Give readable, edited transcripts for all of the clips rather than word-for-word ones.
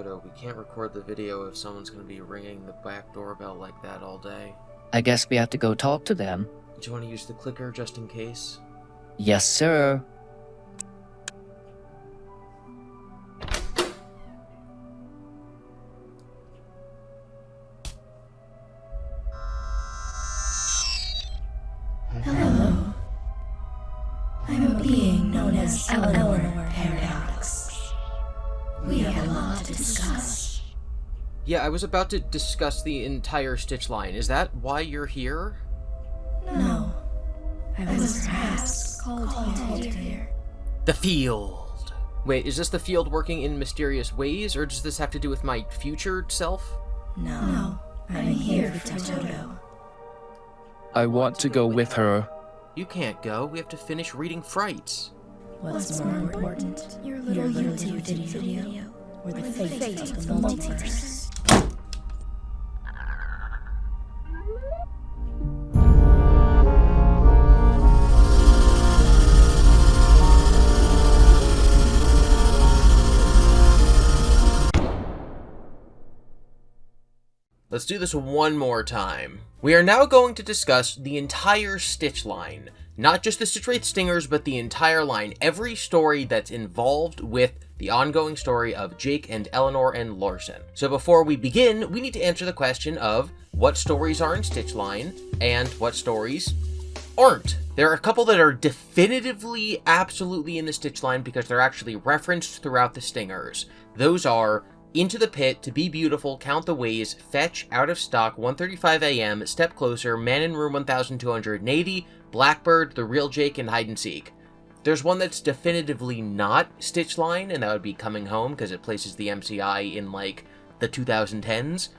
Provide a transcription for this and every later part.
Toto. We can't record the video if someone's gonna be ringing the back doorbell like that all day. I guess we have to go talk to them. Do you want to use the clicker just in case? Yes, sir. Hello. I'm a being known as EleanorPARADOX. We have a lot to discuss. Yeah, I was about to discuss the entire Stitch line. Is that why you're here? No. I was perhaps called here. The field! Wait, is this the field working in mysterious ways, or does this have to do with my future self? No. I'm here for Toto. I want to go with her. You can't go. We have to finish reading Frights. What's more important, your little YouTube video, or the fate of the multiverse? Let's do this one more time. We are now going to discuss the entire Stitch line. Not just the Stitch Wraith Stingers, but the entire line. Every story that's involved with the ongoing story of Jake and Eleanor and Larson. So before we begin, we need to answer the question of what stories are in Stitch line and what stories aren't. There are a couple that are definitively absolutely in the Stitch line because they're actually referenced throughout the Stingers. Those are Into the Pit, To Be Beautiful, Count the Ways, Fetch, Out of Stock, 1:35 a.m., Step Closer, Man in Room 1280, Blackbird, The Real Jake, and Hide and Seek. There's one that's definitively not Stitch line, and that would be Coming Home, because it places the MCI in, like, the 2010s.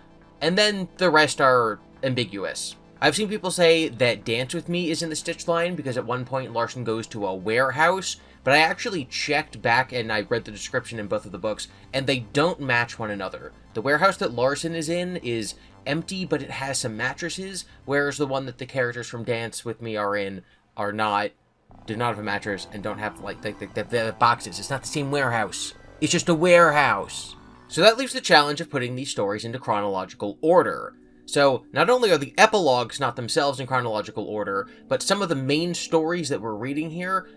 And then the rest are ambiguous. I've seen people say that Dance With Me is in the Stitch line, because at one point Larson goes to a warehouse, but I actually checked back and I read the description in both of the books, and they don't match one another. The warehouse that Larson is in is empty, but it has some mattresses, whereas the one that the characters from Dance With Me are in do not have a mattress and don't have, like, the boxes. It's not the same warehouse. It's just a warehouse. So that leaves the challenge of putting these stories into chronological order. So, not only are the epilogues not themselves in chronological order, but some of the main stories that we're reading here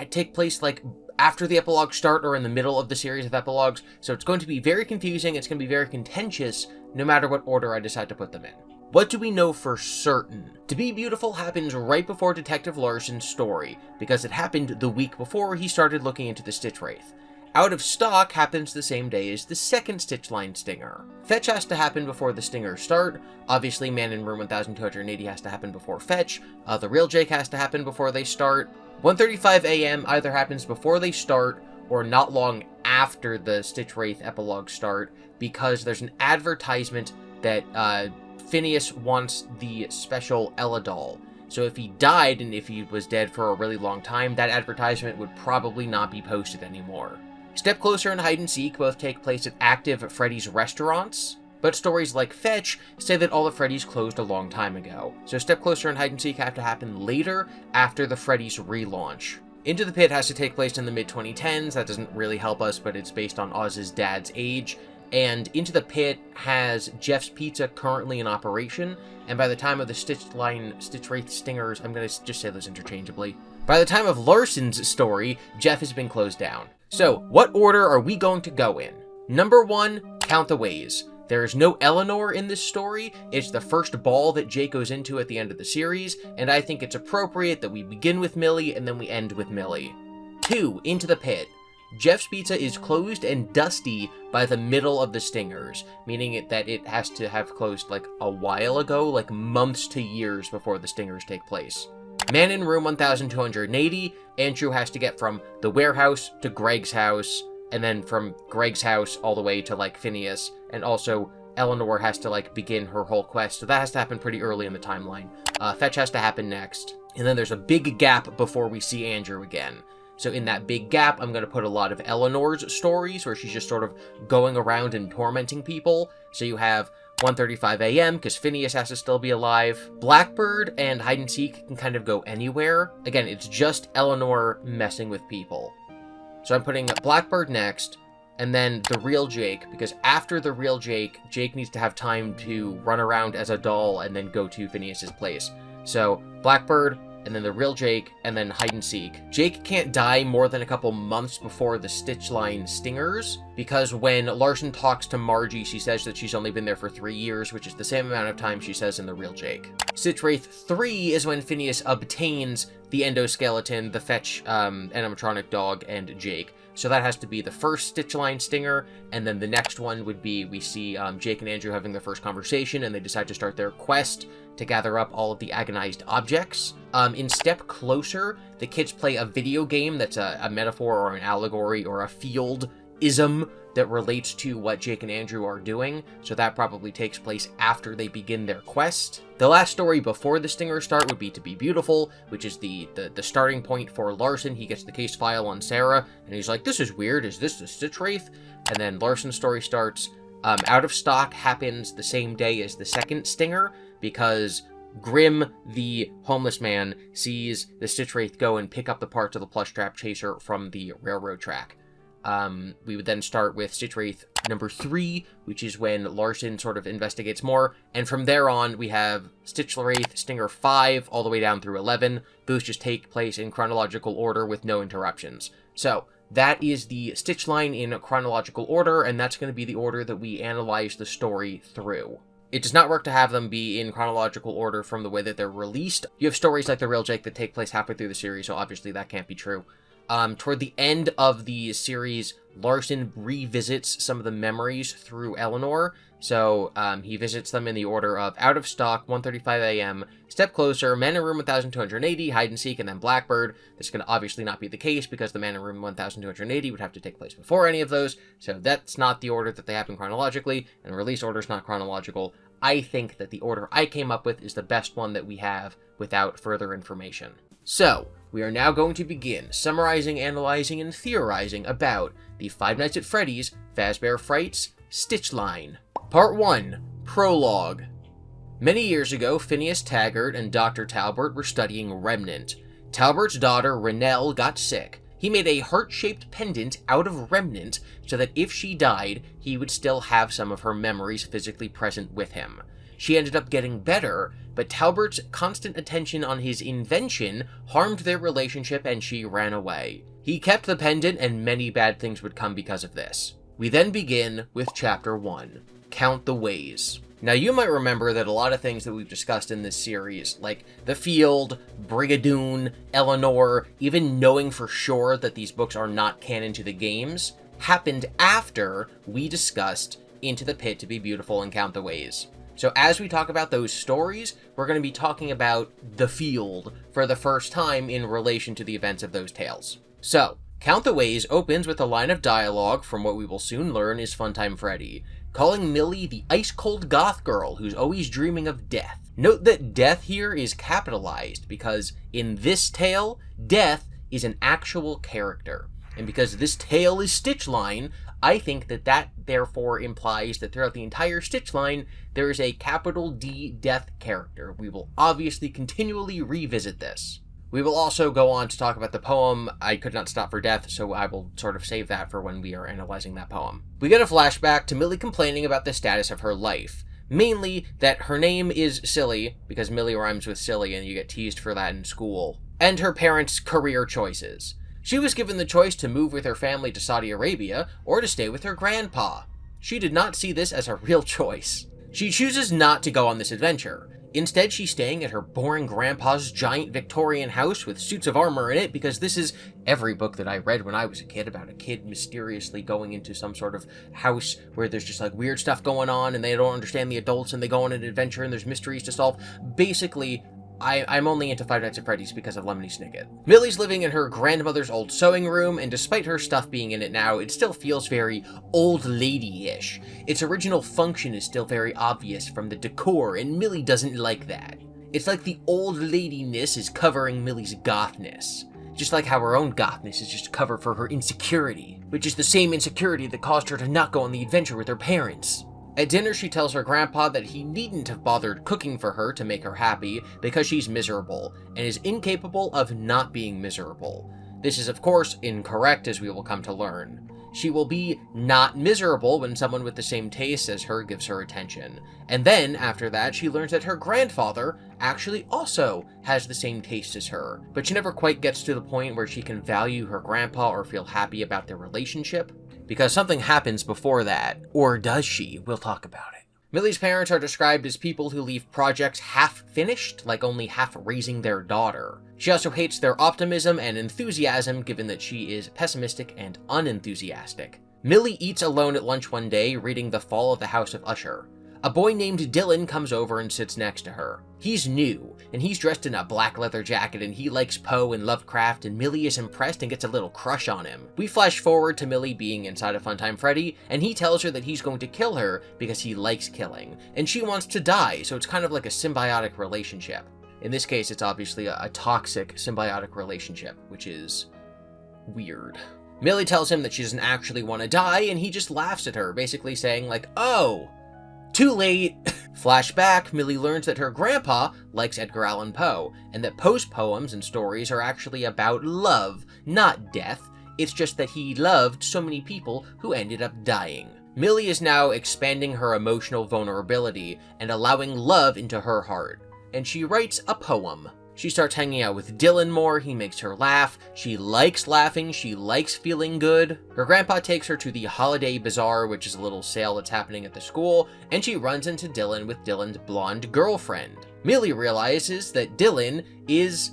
take place, like, after the epilogues start or in the middle of the series of epilogues, so it's going to be very confusing, it's going to be very contentious, no matter what order I decide to put them in. What do we know for certain? To Be Beautiful happens right before Detective Larson's story, because it happened the week before he started looking into the Stitch Wraith. Out of Stock happens the same day as the second Stitch line Stinger. Fetch has to happen before the Stingers start. Obviously, Man in Room 1280 has to happen before Fetch. The Real Jake has to happen before they start. 1:35 a.m. either happens before they start or not long after the Stitch Wraith epilogue start, because there's an advertisement that Phineas wants the special Ella doll. So if he died and if he was dead for a really long time, that advertisement would probably not be posted anymore. Step Closer and Hide and Seek both take place at active Freddy's restaurants, but stories like Fetch say that all the Freddy's closed a long time ago. So Step Closer and Hide and Seek have to happen later, after the Freddy's relaunch. Into the Pit has to take place in the mid-2010s, that doesn't really help us, but it's based on Oz's dad's age. And Into the Pit has Jeff's Pizza currently in operation, and by the time of the Stitch Wraith Stingers, I'm going to just say those interchangeably. By the time of Larson's story, Jeff has been closed down. So, what order are we going to go in? Number 1, Count the Ways. There is no Eleanor in this story, it's the first ball that Jake goes into at the end of the series, and I think it's appropriate that we begin with Millie and then we end with Millie. 2, Into the Pit. Jeff's Pizza is closed and dusty by the middle of the Stingers, meaning that it has to have closed like a while ago, like months to years before the Stingers take place. Man in Room 1280, Andrew has to get from the warehouse to Greg's house, and then from Greg's house all the way to, like, Phineas, and also Eleanor has to, like, begin her whole quest, so that has to happen pretty early in the timeline. Fetch has to happen next, and then there's a big gap before we see Andrew again. So in that big gap, I'm going to put a lot of Eleanor's stories, where she's just sort of going around and tormenting people. So you have 1:35 a.m., because Phineas has to still be alive. Blackbird and Hide and Seek can kind of go anywhere. Again, it's just Eleanor messing with people. So I'm putting Blackbird next, and then the real Jake, because after the real Jake, Jake needs to have time to run around as a doll and then go to Phineas's place. So, Blackbird, and then the real Jake, and then hide and seek. Jake can't die more than a couple months before the Stitch line stingers, because when Larson talks to Margie, she says that she's only been there for 3 years, which is the same amount of time she says in the real Jake. Stitch Wraith 3 is when Phineas obtains the endoskeleton, the fetch animatronic dog, and Jake. So that has to be the first Stitch line stinger, and then the next one would be, we see Jake and Andrew having their first conversation, and they decide to start their quest to gather up all of the agonized objects. In Step Closer, the kids play a video game that's a metaphor or an allegory or a field-ism that relates to what Jake and Andrew are doing, so that probably takes place after they begin their quest. The last story before the stingers start would be To Be Beautiful, which is the starting point for Larson. He gets the case file on Sarah, and he's like, this is weird, is this the Stitch Wraith? And then Larson's story starts. Out of Stock happens the same day as the second stinger, because Grim, the homeless man, sees the Stitch Wraith go and pick up the parts of the plush trap chaser from the railroad track. We would then start with Stitch Wraith number 3, which is when Larson sort of investigates more, and from there on we have Stitch Wraith Stinger 5 all the way down through 11. Those just take place in chronological order with no interruptions. So that is the Stitch line in chronological order, and that's going to be the order that we analyze the story through. It does not work to have them be in chronological order from the way that they're released. You have stories like The Real Jake that take place halfway through the series, so obviously that can't be true. Toward the end of the series, Larson revisits some of the memories through Eleanor. So he visits them in the order of Out of Stock, 1:35 a.m., Step Closer, Man in Room 1280, Hide and Seek, and then Blackbird. This is going to obviously not be the case because the Man in Room 1280 would have to take place before any of those. So that's not the order that they happen chronologically, and the release order is not chronological. I think that the order I came up with is the best one that we have without further information. So, we are now going to begin summarizing, analyzing, and theorizing about the Five Nights at Freddy's Fazbear Frights Stitch line. Part 1, Prologue. Many years ago, Phineas Taggart and Dr. Talbert were studying Remnant. Talbert's daughter, Renelle, got sick. He made a heart-shaped pendant out of Remnant so that if she died, he would still have some of her memories physically present with him. She ended up getting better, but Talbert's constant attention on his invention harmed their relationship and she ran away. He kept the pendant and many bad things would come because of this. We then begin with Chapter 1, Count the Ways. Now you might remember that a lot of things that we've discussed in this series, like The Field, BrigaTWOon, Eleanor, even knowing for sure that these books are not canon to the games, happened after we discussed Into the Pit, To Be Beautiful, and Count the Ways. So as we talk about those stories, we're going to be talking about The Field for the first time in relation to the events of those tales. So, Count the Ways opens with a line of dialogue from what we will soon learn is Funtime Freddy, calling Millie the ice-cold goth girl who's always dreaming of death. Note that death here is capitalized because in this tale, death is an actual character. And because this tale is Stitch line, I think that therefore implies that throughout the entire Stitch line, there is a capital D death character. We will obviously continually revisit this. We will also go on to talk about the poem, I Could Not Stop for Death, so I will sort of save that for when we are analyzing that poem. We get a flashback to Millie complaining about the status of her life. Mainly that her name is Silly, because Millie rhymes with silly and you get teased for that in school, and her parents' career choices. She was given the choice to move with her family to Saudi Arabia or to stay with her grandpa. She did not see this as a real choice. She chooses not to go on this adventure. Instead, she's staying at her boring grandpa's giant Victorian house with suits of armor in it because this is every book that I read when I was a kid about a kid mysteriously going into some sort of house where there's just like weird stuff going on and they don't understand the adults and they go on an adventure and there's mysteries to solve. Basically, I'm only into Five Nights at Freddy's because of Lemony Snicket. Millie's living in her grandmother's old sewing room, and despite her stuff being in it now, it still feels very old lady-ish. Its original function is still very obvious from the decor, and Millie doesn't like that. It's like the old ladiness is covering Millie's gothness. Just like how her own gothness is just a cover for her insecurity, which is the same insecurity that caused her to not go on the adventure with her parents. At dinner, she tells her grandpa that he needn't have bothered cooking for her to make her happy because she's miserable, and is incapable of not being miserable. This is, of course, incorrect, as we will come to learn. She will be not miserable when someone with the same tastes as her gives her attention. And then, after that, she learns that her grandfather actually also has the same taste as her, but she never quite gets to the point where she can value her grandpa or feel happy about their relationship, because something happens before that. Or does she? We'll talk about it. Millie's parents are described as people who leave projects half-finished, like only half raising their daughter. She also hates their optimism and enthusiasm, given that she is pessimistic and unenthusiastic. Millie eats alone at lunch one day, reading The Fall of the House of Usher. A boy named Dylan comes over and sits next to her. He's new, and he's dressed in a black leather jacket, and he likes Poe and Lovecraft, and Millie is impressed and gets a little crush on him. We flash forward to Millie being inside of Funtime Freddy, and he tells her that he's going to kill her because he likes killing, and she wants to die, so it's kind of like a symbiotic relationship. In this case, it's obviously a toxic symbiotic relationship, which is weird. Millie tells him that she doesn't actually want to die, and he just laughs at her, basically saying like, oh, too late. Flashback, Millie learns that her grandpa likes Edgar Allan Poe, and that Poe's poems and stories are actually about love, not death. It's just that he loved so many people who ended up dying. Millie is now expanding her emotional vulnerability and allowing love into her heart, and she writes a poem. She starts hanging out with Dylan more, he makes her laugh, she likes laughing, she likes feeling good. Her grandpa takes her to the Holiday Bazaar, which is a little sale that's happening at the school, and she runs into Dylan with Dylan's blonde girlfriend. Millie realizes that Dylan is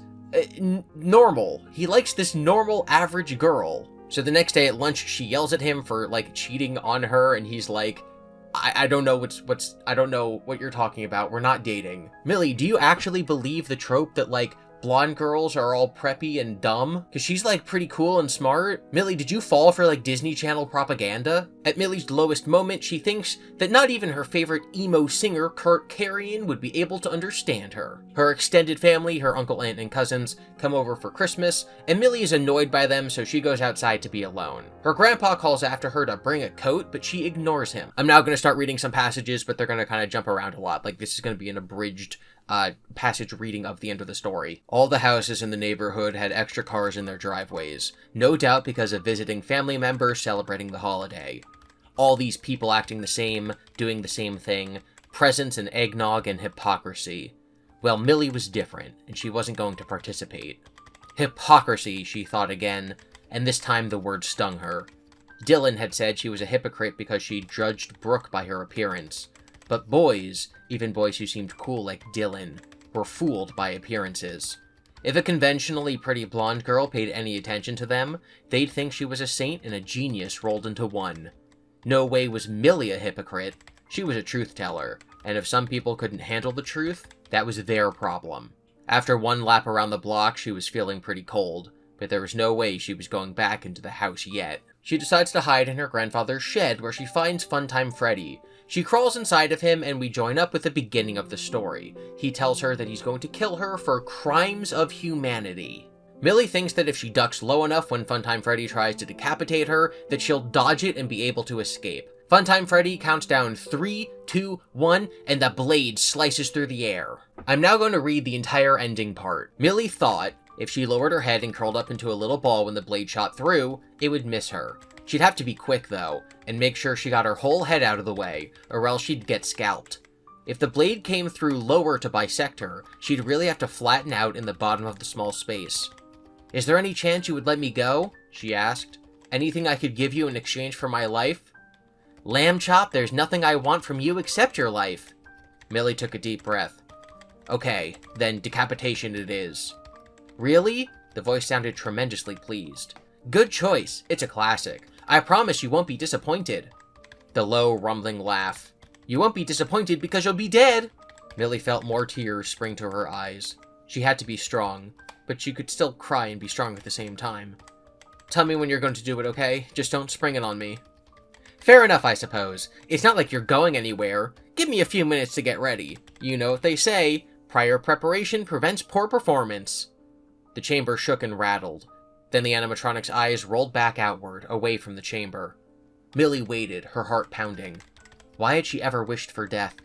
normal. He likes this normal, average girl. So the next day at lunch, she yells at him for, like, cheating on her, and he's like, I don't know I don't know what you're talking about. We're not dating. Millie, do you actually believe the trope that, like, blonde girls are all preppy and dumb? Because she's, like, pretty cool and smart. Millie, did you fall for, like, Disney Channel propaganda? At Millie's lowest moment, she thinks that not even her favorite emo singer, Kurt Carrion, would be able to understand her. Her extended family, her uncle, aunt, and cousins, come over for Christmas, and Millie is annoyed by them, so she goes outside to be alone. Her grandpa calls after her to bring a coat, but she ignores him. I'm now going to start reading some passages, but they're going to kind of jump around a lot. Like, this is going to be an abridged passage reading of the end of the story. All the houses in the neighborhood had extra cars in their driveways, no doubt because of visiting family members celebrating the holiday. All these people acting the same, doing the same thing, presents and eggnog and hypocrisy. Well, Millie was different, and she wasn't going to participate. Hypocrisy, she thought again, and this time the word stung her. Dylan had said she was a hypocrite because she judged Brooke by her appearance. But boys, even boys who seemed cool like Dylan, were fooled by appearances. If a conventionally pretty blonde girl paid any attention to them, they'd think she was a saint and a genius rolled into one. No way was Millie a hypocrite. She was a truth-teller, and if some people couldn't handle the truth, that was their problem. After one lap around the block, she was feeling pretty cold, but there was no way she was going back into the house yet. She decides to hide in her grandfather's shed, where she finds Funtime Freddy. She crawls inside of him, and we join up with the beginning of the story. He tells her that he's going to kill her for crimes of humanity. Millie thinks that if she ducks low enough when Funtime Freddy tries to decapitate her, that she'll dodge it and be able to escape. Funtime Freddy counts down 3, 2, 1, and the blade slices through the air. I'm now going to read the entire ending part. Millie thought if she lowered her head and curled up into a little ball when the blade shot through, it would miss her. She'd have to be quick, though, and make sure she got her whole head out of the way, or else she'd get scalped. If the blade came through lower to bisect her, she'd really have to flatten out in the bottom of the small space. "Is there any chance you would let me go?" she asked. "Anything I could give you in exchange for my life?" "Lamb chop, there's nothing I want from you except your life." Millie took a deep breath. "Okay, then decapitation it is." "Really?" The voice sounded tremendously pleased. "Good choice. It's a classic. I promise you won't be disappointed." The low, rumbling laugh. "You won't be disappointed because you'll be dead." Millie felt more tears spring to her eyes. She had to be strong, but she could still cry and be strong at the same time. "Tell me when you're going to do it, okay? Just don't spring it on me." "Fair enough, I suppose. It's not like you're going anywhere. Give me a few minutes to get ready. You know what they say, prior preparation prevents poor performance." The chamber shook and rattled. Then the animatronic's eyes rolled back outward, away from the chamber. Millie waited, her heart pounding. Why had she ever wished for death?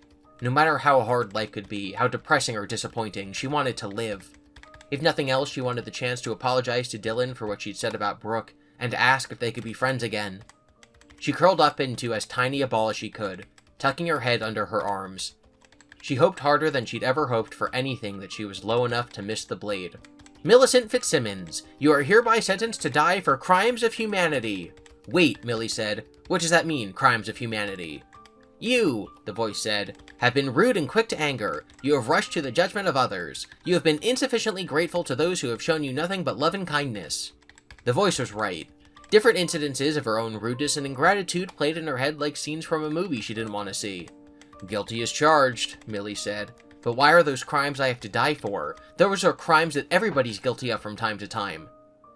No matter how hard life could be, how depressing or disappointing, she wanted to live. If nothing else, she wanted the chance to apologize to Dylan for what she'd said about Brooke, and to ask if they could be friends again. She curled up into as tiny a ball as she could, tucking her head under her arms. She hoped harder than she'd ever hoped for anything that she was low enough to miss the blade. "Millicent Fitzsimmons, you are hereby sentenced to die for crimes of humanity." "Wait," Millie said. "What does that mean, crimes of humanity?" "You," the voice said, "have been rude and quick to anger. You have rushed to the judgment of others. You have been insufficiently grateful to those who have shown you nothing but love and kindness." The voice was right. Different incidences of her own rudeness and ingratitude played in her head like scenes from a movie she didn't want to see. "Guilty as charged," Millie said. "But why are those crimes I have to die for? Those are crimes that everybody's guilty of from time to time."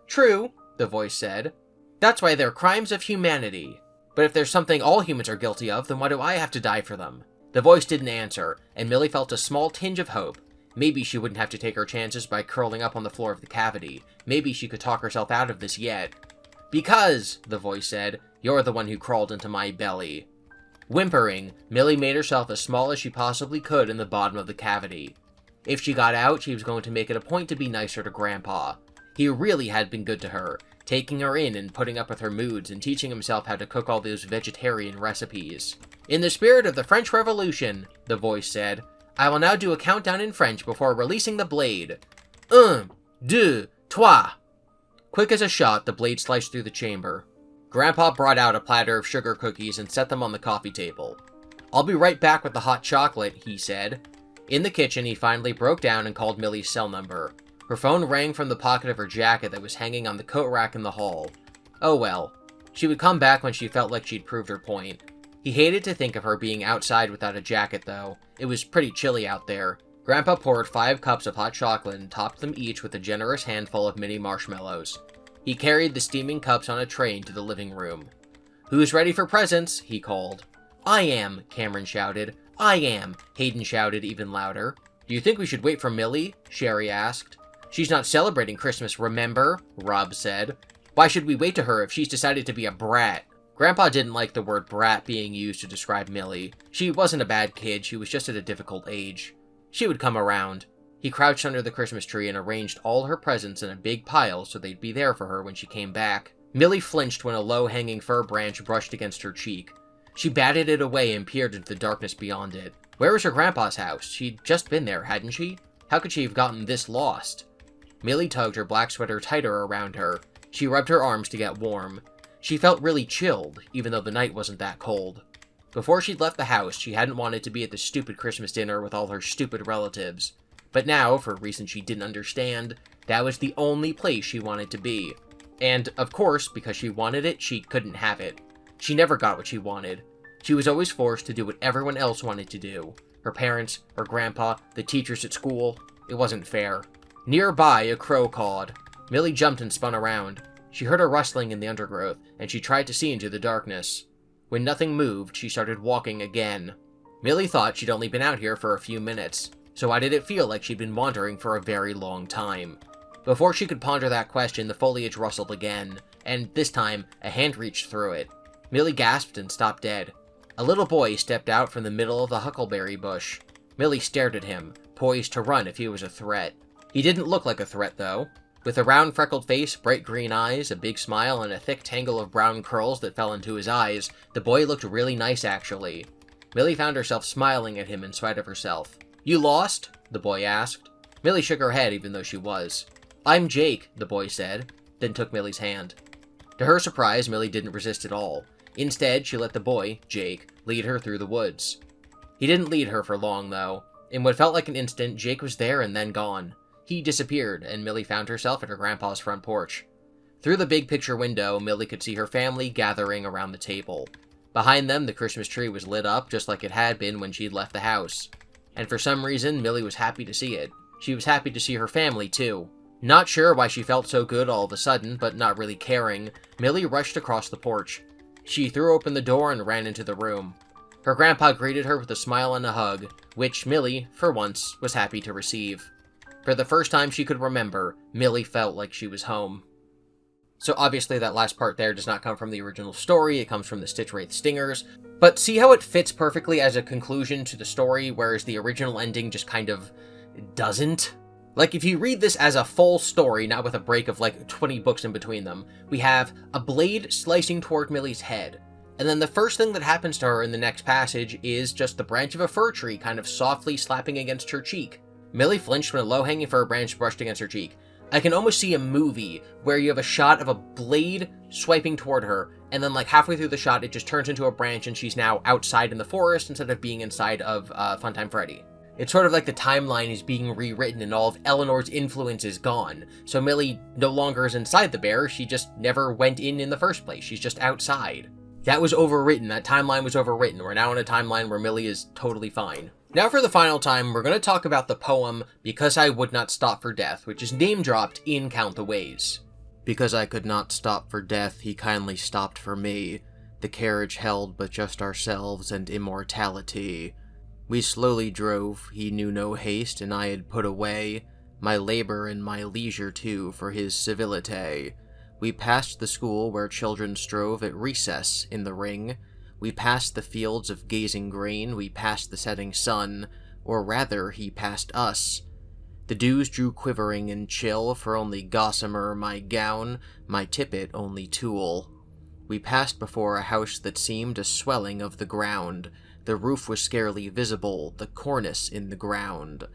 "True," the voice said. "That's why they're crimes of humanity. But if there's something all humans are guilty of, then why do I have to die for them?" The voice didn't answer, and Millie felt a small tinge of hope. Maybe she wouldn't have to take her chances by curling up on the floor of the cavity. Maybe she could talk herself out of this yet. "Because," the voice said, "you're the one who crawled into my belly." Whimpering, Millie made herself as small as she possibly could in the bottom of the cavity. If she got out, she was going to make it a point to be nicer to Grandpa. He really had been good to her, taking her in and putting up with her moods and teaching himself how to cook all those vegetarian recipes. "In the spirit of the French Revolution," the voice said, "I will now do a countdown in French before releasing the blade. 1, 2, 3. Quick as a shot, the blade sliced through the chamber. Grandpa brought out a platter of sugar cookies and set them on the coffee table. "I'll be right back with the hot chocolate," he said. In the kitchen, he finally broke down and called Millie's cell number. Her phone rang from the pocket of her jacket that was hanging on the coat rack in the hall. Oh well. She would come back when she felt like she'd proved her point. He hated to think of her being outside without a jacket, though. It was pretty chilly out there. Grandpa poured 5 cups of hot chocolate and topped them each with a generous handful of mini marshmallows. He carried the steaming cups on a tray into the living room. "Who's ready for presents?" he called. "I am," Cameron shouted. "I am," Hayden shouted even louder. "Do you think we should wait for Millie?" Sherry asked. "She's not celebrating Christmas, remember?" Rob said. "Why should we wait to her if she's decided to be a brat?" Grandpa didn't like the word brat being used to describe Millie. She wasn't a bad kid, she was just at a difficult age. She would come around. He crouched under the Christmas tree and arranged all her presents in a big pile so they'd be there for her when she came back. Millie flinched when a low-hanging fir branch brushed against her cheek. She batted it away and peered into the darkness beyond it. Where was her grandpa's house? She'd just been there, hadn't she? How could she have gotten this lost? Millie tugged her black sweater tighter around her. She rubbed her arms to get warm. She felt really chilled, even though the night wasn't that cold. Before she'd left the house, she hadn't wanted to be at the stupid Christmas dinner with all her stupid relatives. But now, for reasons she didn't understand, that was the only place she wanted to be. And, of course, because she wanted it, she couldn't have it. She never got what she wanted. She was always forced to do what everyone else wanted to do. Her parents, her grandpa, the teachers at school. It wasn't fair. Nearby, a crow cawed. Millie jumped and spun around. She heard a rustling in the undergrowth, and she tried to see into the darkness. When nothing moved, she started walking again. Millie thought she'd only been out here for a few minutes, so why did it feel like she'd been wandering for a very long time? Before she could ponder that question, the foliage rustled again, and this time, a hand reached through it. Millie gasped and stopped dead. A little boy stepped out from the middle of the huckleberry bush. Millie stared at him, poised to run if he was a threat. He didn't look like a threat, though. With a round, freckled face, bright green eyes, a big smile, and a thick tangle of brown curls that fell into his eyes, the boy looked really nice, actually. Millie found herself smiling at him in spite of herself. "You lost?" the boy asked. Millie shook her head, even though she was. "I'm Jake," the boy said, then took Millie's hand. To her surprise, Millie didn't resist at all. Instead, she let the boy, Jake, lead her through the woods. He didn't lead her for long, though. In what felt like an instant, Jake was there and then gone. He disappeared, and Millie found herself at her grandpa's front porch. Through the big picture window, Millie could see her family gathering around the table. Behind them, the Christmas tree was lit up just like it had been when she'd left the house. And for some reason, Millie was happy to see it. She was happy to see her family, too. Not sure why she felt so good all of a sudden, but not really caring, Millie rushed across the porch. She threw open the door and ran into the room. Her grandpa greeted her with a smile and a hug, which Millie, for once, was happy to receive. For the first time she could remember, Millie felt like she was home. So obviously that last part there does not come from the original story, it comes from the Stitch Wraith Stingers, but see how it fits perfectly as a conclusion to the story, whereas the original ending just kind of doesn't? Like, if you read this as a full story, not with a break of like 20 books in between them, we have a blade slicing toward Millie's head, And then the first thing that happens to her in the next passage is just the branch of a fir tree kind of softly slapping against her cheek. Millie flinched when a low-hanging fir branch brushed against her cheek. I can almost see a movie where you have a shot of a blade swiping toward her, and then like halfway through the shot it just turns into a branch and she's now outside in the forest instead of being inside of Funtime Freddy. It's sort of like the timeline is being rewritten and all of Eleanor's influence is gone. So Millie no longer is inside the bear, she just never went in the first place, she's just outside. That was overwritten, that timeline was overwritten. We're now in a timeline where Millie is totally fine. Now for the final time, we're going to talk about the poem Because I Would Not Stop for Death, which is name-dropped in Count the Ways. Because I could not stop for death, he kindly stopped for me. The carriage held but just ourselves and immortality. We slowly drove, he knew no haste, and I had put away my labor and my leisure too for his civility. We passed the school where children strove at recess in the ring. We passed the fields of gazing grain, we passed the setting sun, or rather, he passed us. The dews drew quivering and chill, for only gossamer my gown, my tippet only tulle. We passed before a house that seemed a swelling of the ground. The roof was scarcely visible, the cornice in the ground.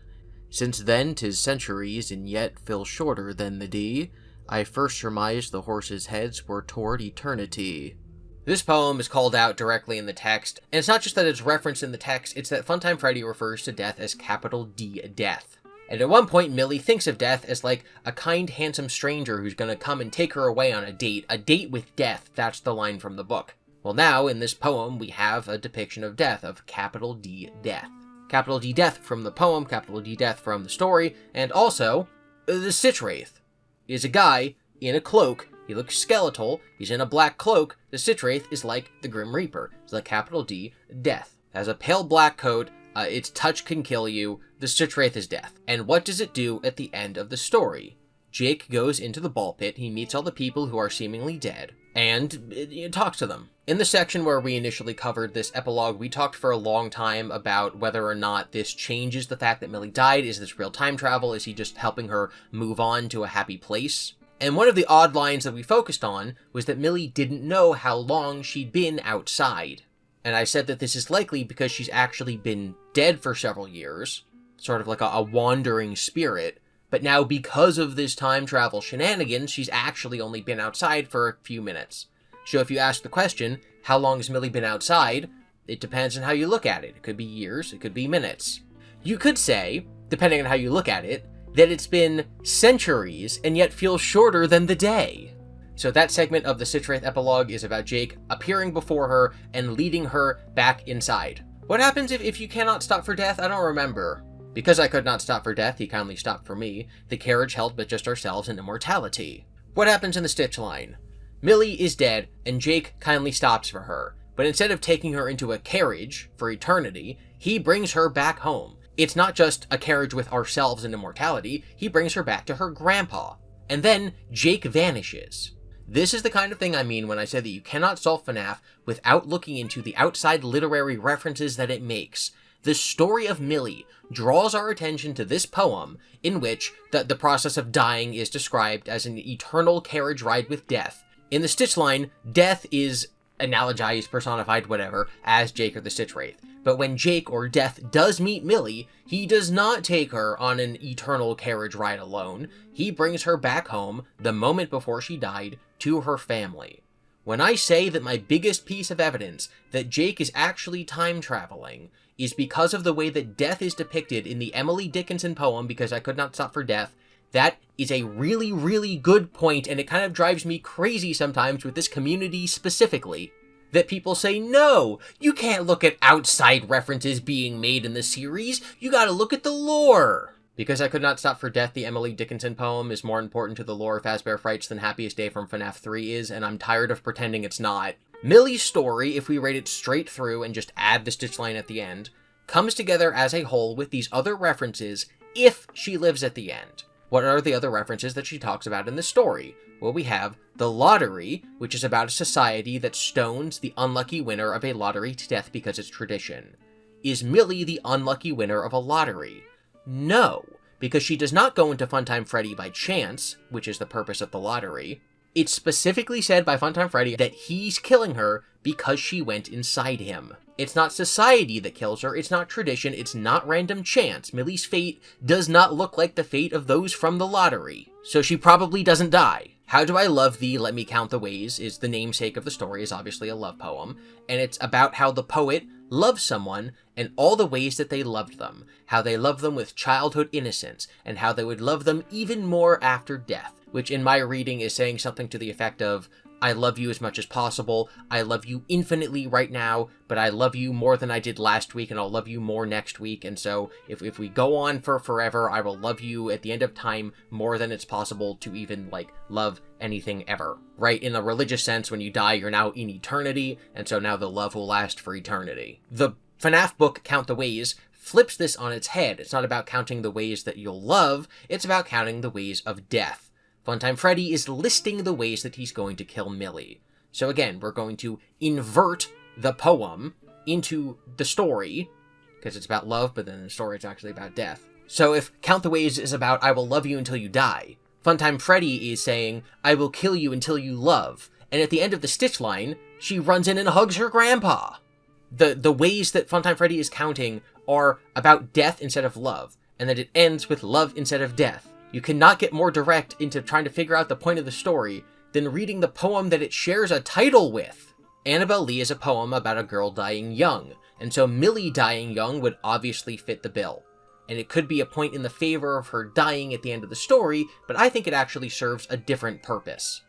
Since then 'tis centuries, and yet feel shorter than the day. I first surmised the horses' heads were toward eternity. This poem is called out directly in the text, and it's not just that it's referenced in the text, it's that Funtime Freddy refers to death as capital D death. And at one point, Millie thinks of death as like a kind, handsome stranger who's gonna come and take her away on a date with death. That's the line from the book. Well now, in this poem, we have a depiction of death, of capital D death. Capital D death from the poem, capital D death from the story, and also, the Stitch Wraith is a guy in a cloak. He looks skeletal, he's in a black cloak. The Stitch Wraith is like the Grim Reaper. It's like capital D, death. Has a pale black coat, its touch can kill you. The Stitch Wraith is death. And what does it do at the end of the story? Jake goes into the ball pit, he meets all the people who are seemingly dead, and talks to them. In the section where we initially covered this epilogue, we talked for a long time about whether or not this changes the fact that Millie died. Is this real time travel? Is he just helping her move on to a happy place? And one of the odd lines that we focused on was that Millie didn't know how long she'd been outside. And I said that this is likely because she's actually been dead for several years, sort of like a wandering spirit, but now because of this time travel shenanigans, she's actually only been outside for a few minutes. So if you ask the question, how long has Millie been outside? It depends on how you look at it. It could be years, it could be minutes. You could say, depending on how you look at it, that it's been centuries and yet feels shorter than the day. So that segment of the Stitch Wraith epilogue is about Jake appearing before her and leading her back inside. What happens if you cannot stop for death? I don't remember. Because I could not stop for death, he kindly stopped for me. The carriage held but just ourselves and immortality. What happens in the Stitch line? Millie is dead, and Jake kindly stops for her. But instead of taking her into a carriage for eternity, he brings her back home. It's not just a carriage with ourselves and immortality, he brings her back to her grandpa. And then Jake vanishes. This is the kind of thing I mean when I say that you cannot solve FNAF without looking into the outside literary references that it makes. The story of Millie draws our attention to this poem, in which the process of dying is described as an eternal carriage ride with death. In the Stitch line, death is analogized, personified, whatever, as Jake or the Stitch Wraith. But when Jake or Death does meet Millie, he does not take her on an eternal carriage ride alone. He brings her back home, the moment before she died, to her family. When I say that my biggest piece of evidence that Jake is actually time traveling is because of the way that death is depicted in the Emily Dickinson poem, Because I Could Not Stop for Death, that is a really, really good point, and it kind of drives me crazy sometimes with this community specifically, that people say, no, you can't look at outside references being made in the series, you gotta look at the lore. Because I Could Not Stop for Death, the Emily Dickinson poem, is more important to the lore of Fazbear Frights than Happiest Day from FNAF 3 is, and I'm tired of pretending it's not. Millie's story, if we read it straight through and just add the Stitch line at the end, comes together as a whole with these other references if she lives at the end. What are the other references that she talks about in the story? Well, we have the lottery, which is about a society that stones the unlucky winner of a lottery to death because it's tradition. Is Millie the unlucky winner of a lottery? No, because she does not go into Funtime Freddy by chance, which is the purpose of the lottery. It's specifically said by Funtime Freddy that he's killing her because she went inside him. It's not society that kills her, it's not tradition, it's not random chance. Millie's fate does not look like the fate of those from the lottery, so she probably doesn't die. How Do I Love Thee, Let Me Count the Ways is the namesake of the story, is obviously a love poem, and it's about how the poet loves someone and all the ways that they loved them, how they loved them with childhood innocence, and how they would love them even more after death, which in my reading is saying something to the effect of, I love you as much as possible, I love you infinitely right now, but I love you more than I did last week, and I'll love you more next week, and so if we go on for forever, I will love you at the end of time more than it's possible to even, like, love anything ever. Right? In a religious sense, when you die, you're now in eternity, and so now the love will last for eternity. The FNAF book, Count the Ways, flips this on its head. It's not about counting the ways that you'll love, it's about counting the ways of death. Funtime Freddy is listing the ways that he's going to kill Millie. So again, we're going to invert the poem into the story, because it's about love, but then the story is actually about death. So if Count the Ways is about I will love you until you die, Funtime Freddy is saying I will kill you until you love. And at the end of the Stitch line, she runs in and hugs her grandpa. The ways that Funtime Freddy is counting are about death instead of love, and that it ends with love instead of death. You cannot get more direct into trying to figure out the point of the story than reading the poem that it shares a title with. Annabelle Lee is a poem about a girl dying young, and so Millie dying young would obviously fit the bill. And it could be a point in the favor of her dying at the end of the story, but I think it actually serves a different purpose.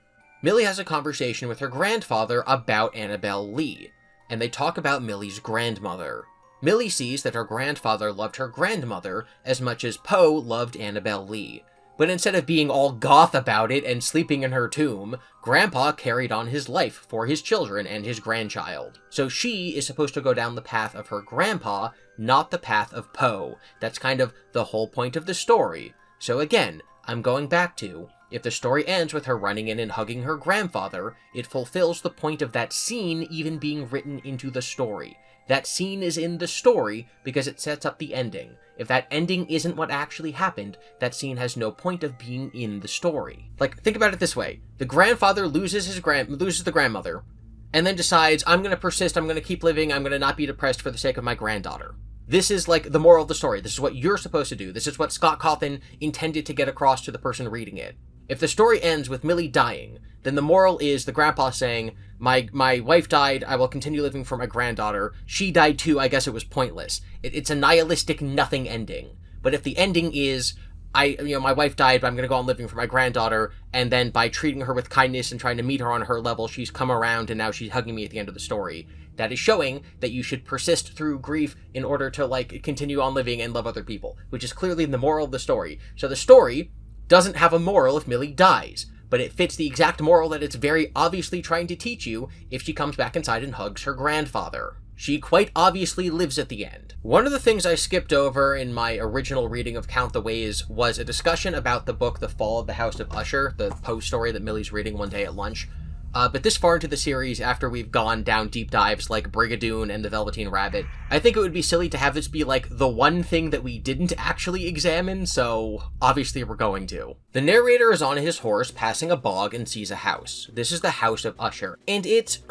Millie has a conversation with her grandfather about Annabelle Lee, and they talk about Millie's grandmother. Millie sees that her grandfather loved her grandmother as much as Poe loved Annabelle Lee. But instead of being all goth about it and sleeping in her tomb, Grandpa carried on his life for his children and his grandchild. So she is supposed to go down the path of her grandpa, not the path of Poe. That's kind of the whole point of the story. So again, I'm going back to, if the story ends with her running in and hugging her grandfather, it fulfills the point of that scene even being written into the story. That scene is in the story because it sets up the ending. If that ending isn't what actually happened, that scene has no point of being in the story. Like, think about it this way. The grandfather loses the grandmother, and then decides, I'm gonna persist, I'm gonna keep living, I'm gonna not be depressed for the sake of my granddaughter. This is like the moral of the story. This is what you're supposed to do. This is what Scott Cawthon intended to get across to the person reading it. If the story ends with Millie dying, then the moral is the grandpa saying, my wife died, I will continue living for my granddaughter. She died too, I guess it was pointless. It's a nihilistic nothing ending. But if the ending is, my wife died, but I'm going to go on living for my granddaughter, and then by treating her with kindness and trying to meet her on her level, she's come around and now she's hugging me at the end of the story. That is showing that you should persist through grief in order to, like, continue on living and love other people, which is clearly the moral of the story. So the story doesn't have a moral if Millie dies, but it fits the exact moral that it's very obviously trying to teach you if she comes back inside and hugs her grandfather. She quite obviously lives at the end. One of the things I skipped over in my original reading of Count the Ways was a discussion about the book The Fall of the House of Usher, the Poe story that Millie's reading one day at lunch. But this far into the series, after we've gone down deep dives like BrigaTWOon and the Velveteen Rabbit, I think it would be silly to have this be like the one thing that we didn't actually examine, so obviously we're going to. The narrator is on his horse passing a bog and sees a house. This is the House of Usher, and it's,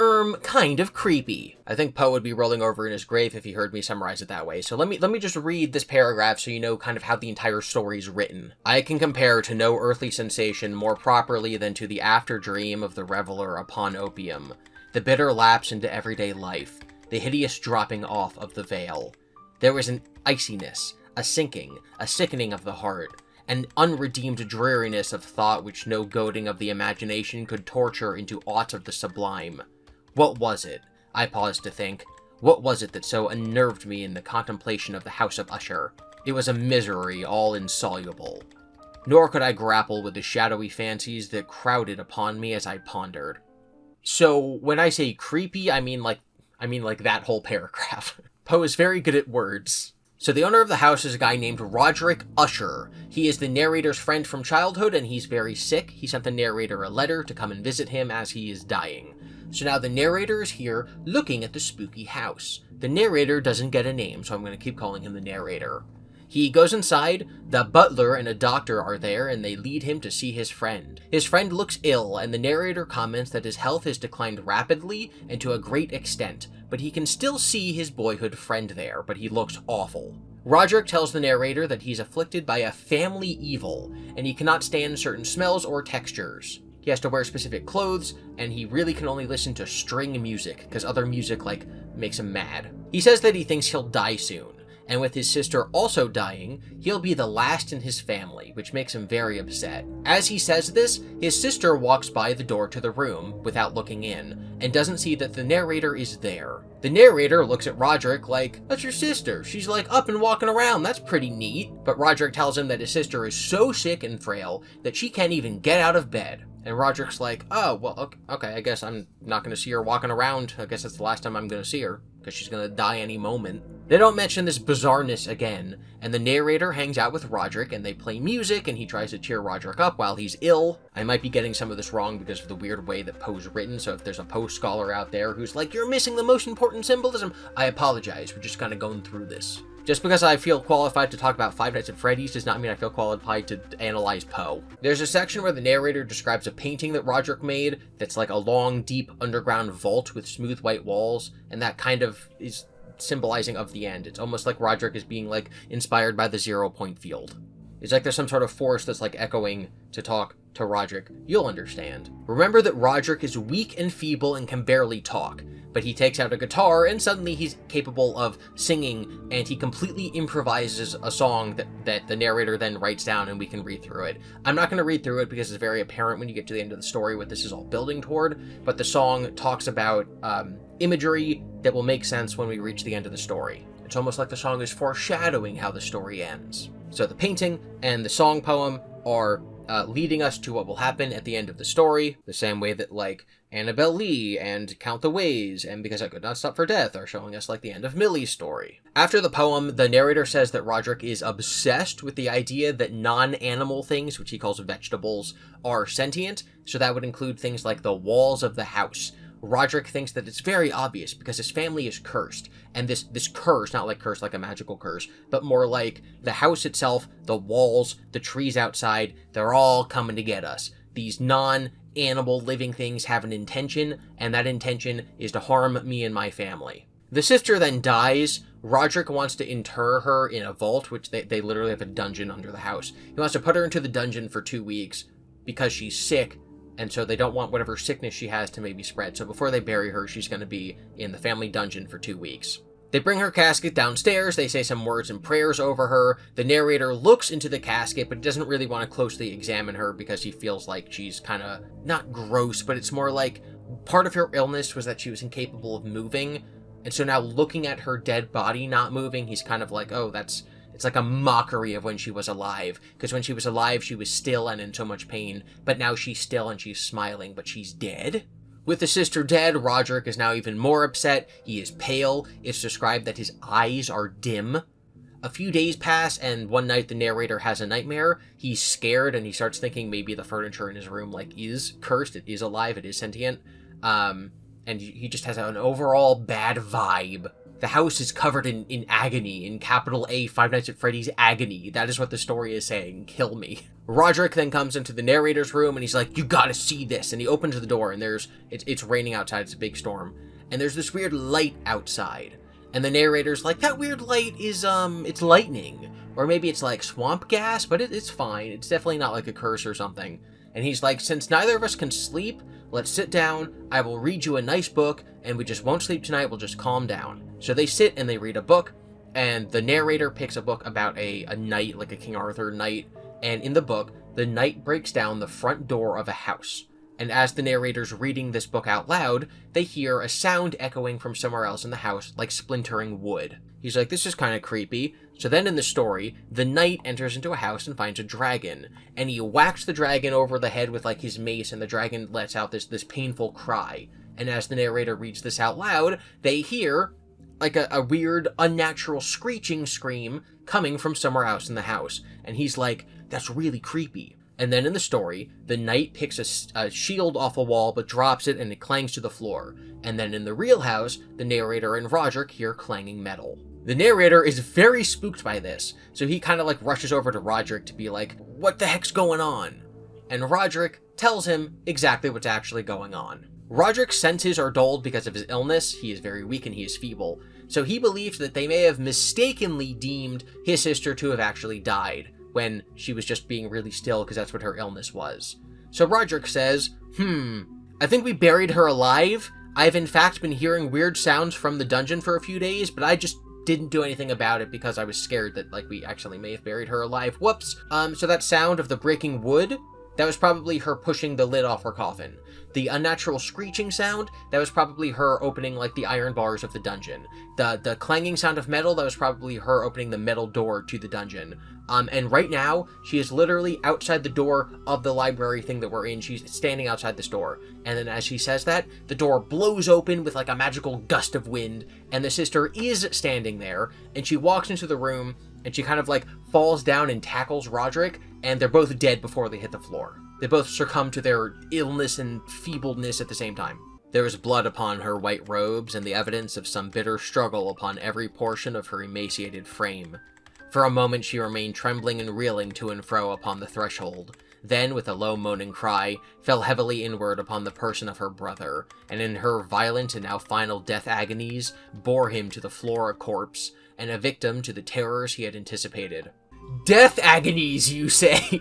kind of creepy. I think Poe would be rolling over in his grave if he heard me summarize it that way, so let me just read this paragraph so you know kind of how the entire story's written. I can compare to no earthly sensation more properly than to the after dream of the reveler upon opium, the bitter lapse into everyday life, the hideous dropping off of the veil. There was an iciness, a sinking, a sickening of the heart, an unredeemed dreariness of thought which no goading of the imagination could torture into aught of the sublime. What was it? I paused to think. What was it that so unnerved me in the contemplation of the House of Usher? It was a misery all insoluble. Nor could I grapple with the shadowy fancies that crowded upon me as I pondered. So, when I say creepy, I mean like that whole paragraph. Poe is very good at words. So the owner of the house is a guy named Roderick Usher. He is the narrator's friend from childhood, and he's very sick. He sent the narrator a letter to come and visit him as he is dying. So now the narrator is here looking at the spooky house. The narrator doesn't get a name, so I'm going to keep calling him the narrator. He goes inside, the butler and a doctor are there, and they lead him to see his friend. His friend looks ill, and the narrator comments that his health has declined rapidly and to a great extent, but he can still see his boyhood friend there, but he looks awful. Roderick tells the narrator that he's afflicted by a family evil, and he cannot stand certain smells or textures. He has to wear specific clothes, and he really can only listen to string music, because other music, makes him mad. He says that he thinks he'll die soon, and with his sister also dying, he'll be the last in his family, which makes him very upset. As he says this, his sister walks by the door to the room without looking in, and doesn't see that the narrator is there. The narrator looks at Roderick like, "That's your sister. She's up and walking around. That's pretty neat." But Roderick tells him that his sister is so sick and frail that she can't even get out of bed. And Roderick's like, "Oh, well, okay, I guess I'm not going to see her walking around. I guess that's the last time I'm going to see her, because she's going to die any moment." They don't mention this bizarreness again, and the narrator hangs out with Roderick, and they play music, and he tries to cheer Roderick up while he's ill. I might be getting some of this wrong because of the weird way that Poe's written, so if there's a Poe scholar out there who's like, "You're missing the most important symbolism," I apologize. We're just kind of going through this. Just because I feel qualified to talk about Five Nights at Freddy's does not mean I feel qualified to analyze Poe. There's a section where the narrator describes a painting that Roderick made that's like a long, deep underground vault with smooth white walls, and that kind of is symbolizing of the end. It's almost like Roderick is being inspired by the 0-point field. It's like there's some sort of force that's echoing to talk to Roderick. You'll understand. Remember that Roderick is weak and feeble and can barely talk, but he takes out a guitar and suddenly he's capable of singing, and he completely improvises a song that the narrator then writes down, and we can read through it. I'm not going to read through it because it's very apparent when you get to the end of the story what this is all building toward, but the song talks about imagery that will make sense when we reach the end of the story. It's almost like the song is foreshadowing how the story ends. So the painting and the song poem are leading us to what will happen at the end of the story, the same way that Annabelle Lee and Count the Ways and Because I Could Not Stop for Death are showing us the end of Millie's story. After the poem, the narrator says that Roderick is obsessed with the idea that non-animal things, which he calls vegetables, are sentient, so that would include things like the walls of the house. Roderick thinks that it's very obvious because his family is cursed, and this curse, not curse like a magical curse, but more like the house itself, the walls, the trees outside, they're all coming to get us. These non-animal living things have an intention, and that intention is to harm me and my family. The sister then dies. Roderick wants to inter her in a vault, which they literally have a dungeon under the house. He wants to put her into the dungeon for 2 weeks because she's sick, and so they don't want whatever sickness she has to maybe spread. So before they bury her, she's going to be in the family dungeon for 2 weeks. They bring her casket downstairs, they say some words and prayers over her. The narrator looks into the casket, but doesn't really want to closely examine her because he feels like she's kind of, not gross, but it's more like part of her illness was that she was incapable of moving. And so now looking at her dead body not moving, he's kind of like, oh, it's like a mockery of when she was alive, because when she was alive, she was still and in so much pain, but now she's still and she's smiling, but she's dead? With the sister dead, Roderick is now even more upset. He is pale. It's described that his eyes are dim. A few days pass, and one night the narrator has a nightmare. He's scared, and he starts thinking maybe the furniture in his room, is cursed, it is alive, it is sentient. And he just has an overall bad vibe. The house is covered in agony, in capital A, Five Nights at Freddy's agony. That is what the story is saying. Kill me. Roderick then comes into the narrator's room, and he's like, "You gotta see this." And he opens the door, and it's raining outside. It's a big storm. And there's this weird light outside. And the narrator's like, "That weird light is, it's lightning. Or maybe it's swamp gas, but it's fine. It's definitely not a curse or something." And he's like, "Since neither of us can sleep, let's sit down, I will read you a nice book, and we just won't sleep tonight, we'll just calm down." So they sit and they read a book, and the narrator picks a book about a knight, like a King Arthur knight, and in the book, the knight breaks down the front door of a house. And as the narrator's reading this book out loud, they hear a sound echoing from somewhere else in the house, like splintering wood. He's like, "This is kind of creepy." So then in the story, the knight enters into a house and finds a dragon, and he whacks the dragon over the head with his mace, and the dragon lets out this painful cry. And as the narrator reads this out loud, they hear a weird, unnatural screeching scream coming from somewhere else in the house. And he's like, "That's really creepy." And then in the story, the knight picks a shield off a wall, but drops it and it clangs to the floor. And then in the real house, the narrator and Roderick hear clanging metal. The narrator is very spooked by this, so he kind of like rushes over to Roderick to be like, what the heck's going on? And Roderick tells him exactly what's actually going on. Roderick's senses are dulled because of his illness. He is very weak and he is feeble. So he believes that they may have mistakenly deemed his sister to have actually died when she was just being really still because that's what her illness was. So Roderick says, I think we buried her alive. I've in fact been hearing weird sounds from the dungeon for a few days, but I just didn't do anything about it because I was scared that like we actually may have buried her alive. Whoops. So that sound of the breaking wood, that was probably her pushing the lid off her coffin. The unnatural screeching sound, that was probably her opening like the iron bars of the dungeon. The clanging sound of metal, that was probably her opening the metal door to the dungeon. And right now, she is literally outside the door of the library thing that we're in. She's standing outside this door. And then as she says that, the door blows open with like a magical gust of wind, and the sister is standing there, and she walks into the room, and she kind of like falls down and tackles Roderick, and they're both dead before they hit the floor. They both succumb to their illness and feebleness at the same time. There is blood upon her white robes, and the evidence of some bitter struggle upon every portion of her emaciated frame. For a moment she remained trembling and reeling to and fro upon the threshold, then, with a low moaning cry, fell heavily inward upon the person of her brother, and in her violent and now final death agonies, bore him to the floor a corpse, and a victim to the terrors he had anticipated. Death agonies, you say?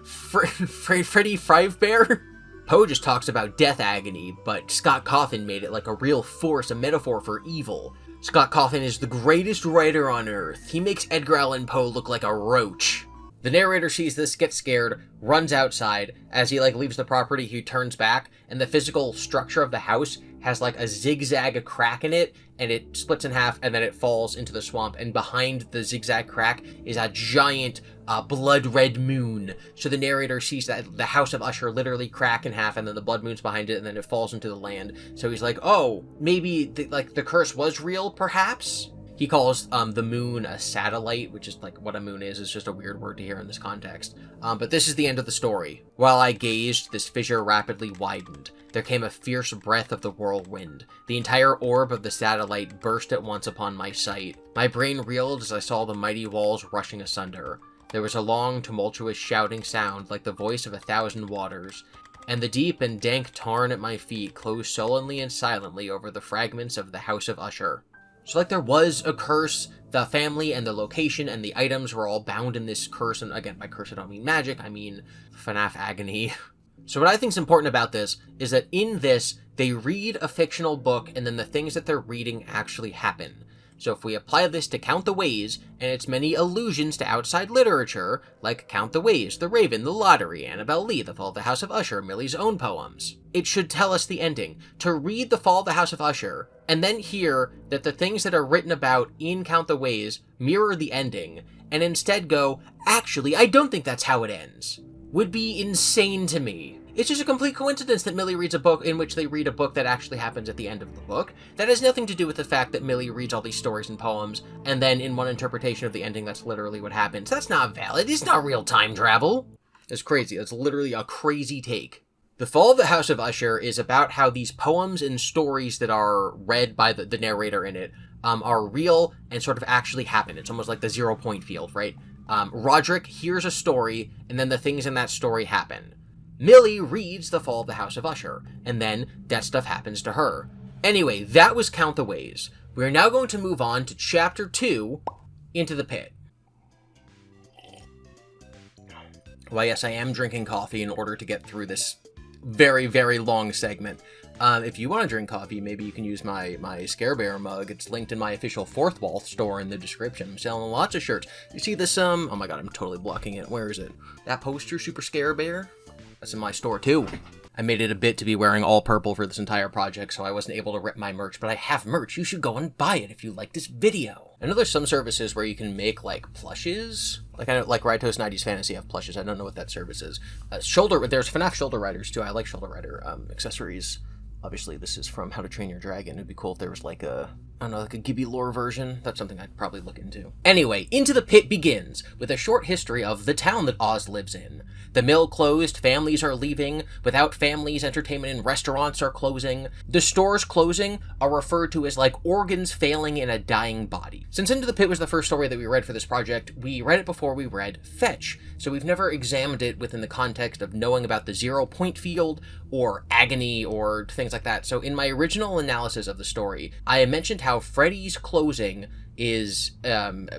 Freddy Fazbear? Poe just talks about death agony, but Scott Cawthon made it like a real force, a metaphor for evil. Scott Cawthon is the greatest writer on Earth. He makes Edgar Allan Poe look like a roach. The narrator sees this, gets scared, runs outside. As he leaves the property, he turns back, and the physical structure of the house has a zigzag crack in it, and it splits in half, and then it falls into the swamp, and behind the zigzag crack is a giant blood red moon. So the narrator sees that the house of Usher literally crack in half, and then the blood moon's behind it, and then it falls into the land. So he's like, oh, maybe the curse was real, perhaps? He calls the moon a satellite, which is what a moon is. It's just a weird word to hear in this context. But this is the end of the story. While I gazed, this fissure rapidly widened. There came a fierce breath of the whirlwind. The entire orb of the satellite burst at once upon my sight. My brain reeled as I saw the mighty walls rushing asunder. There was a long, tumultuous shouting sound like the voice of 1,000 waters, and the deep and dank tarn at my feet closed sullenly and silently over the fragments of the house of Usher. So there was a curse, the family and the location and the items were all bound in this curse, and again, by curse I don't mean magic, I mean FNAF agony. So what I think is important about this is that in this, they read a fictional book and then the things that they're reading actually happen. So if we apply this to Count the Ways, and its many allusions to outside literature, like Count the Ways, The Raven, The Lottery, Annabelle Lee, The Fall of the House of Usher, Millie's own poems, it should tell us the ending. To read The Fall of the House of Usher, and then hear that the things that are written about in Count the Ways mirror the ending, and instead go, actually, I don't think that's how it ends, would be insane to me. It's just a complete coincidence that Millie reads a book in which they read a book that actually happens at the end of the book. That has nothing to do with the fact that Millie reads all these stories and poems, and then in one interpretation of the ending, that's literally what happens. That's not valid. It's not real time travel. It's crazy. That's literally a crazy take. The Fall of the House of Usher is about how these poems and stories that are read by the narrator in it are real and sort of actually happen. It's almost like the 0 point field, right? Roderick hears a story, and then the things in that story happen. Millie reads The Fall of the House of Usher, and then that stuff happens to her. Anyway, that was Count the Ways. We are now going to move on to Chapter 2, Into the Pit. Well, yes, I am drinking coffee in order to get through this very, very long segment. If you want to drink coffee, maybe you can use my Scare Bear mug. It's linked in my official Fourth Wall store in the description. I'm selling lots of shirts. You see this, oh my god, I'm totally blocking it. Where is it? That poster, Super Scare Bear? That's in my store too. I made it a bit to be wearing all purple for this entire project, so I wasn't able to rip my merch, but I have merch. You should go and buy it if you like this video. I know there's some services where you can make, plushes. I know, Ride-Toast 90s Fantasy have plushes. I don't know what that service is. There's FNAF shoulder riders, too. I like shoulder rider accessories. Obviously, this is from How to Train Your Dragon. It'd be cool if there was, a I don't know, like a GiBi lore version. That's something I'd probably look into. Anyway, Into the Pit begins with a short history of the town that Oz lives in. The mill closed, families are leaving. Without families, entertainment and restaurants are closing. The stores closing are referred to as like organs failing in a dying body. Since Into the Pit was the first story that we read for this project, we read it before we read Fetch, so we've never examined it within the context of knowing about the 0 point field or agony or things like that. So in my original analysis of the story, I mentioned how Freddy's closing is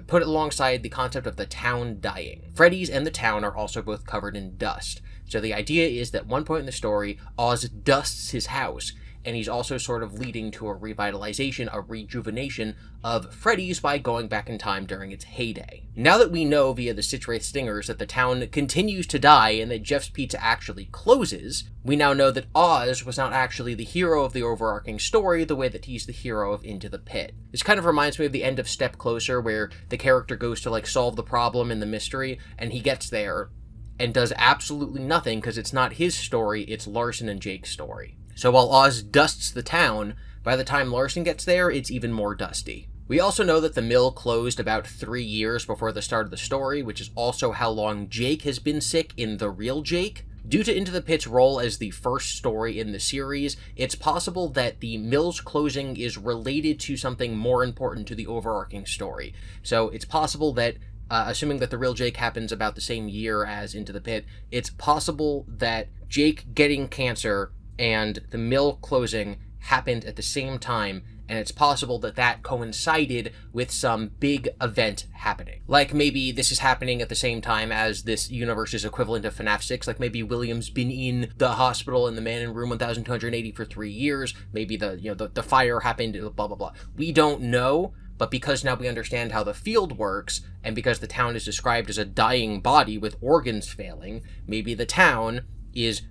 put alongside the concept of the town dying. Freddy's and the town are also both covered in dust. So the idea is that at one point in the story, Oz dusts his house, and he's also sort of leading to a revitalization, a rejuvenation of Freddy's by going back in time during its heyday. Now that we know via the Wraith stingers that the town continues to die and that Jeff's Pizza actually closes, we now know that Oz was not actually the hero of the overarching story the way that he's the hero of Into the Pit. This kind of reminds me of the end of Step Closer, where the character goes to like solve the problem in the mystery, and he gets there and does absolutely nothing because it's not his story, it's Larson and Jake's story. So while Oz dusts the town, by the time Larson gets there, it's even more dusty. We also know that the mill closed about 3 years before the start of the story, which is also how long Jake has been sick in The Real Jake. Due to Into the Pit's role as the first story in the series, it's possible that the mill's closing is related to something more important to the overarching story. So it's possible that assuming that The Real Jake happens about the same year as Into the Pit, it's possible that Jake getting cancer and the mill closing happened at the same time, and it's possible that that coincided with some big event happening. Like maybe this is happening at the same time as this universe's equivalent of FNAF 6, like maybe William's been in the hospital and the man in room 1280 for 3 years, maybe the fire happened, blah blah blah. We don't know. But because now we understand how the field works, and because the town is described as a dying body with organs failing, maybe the town is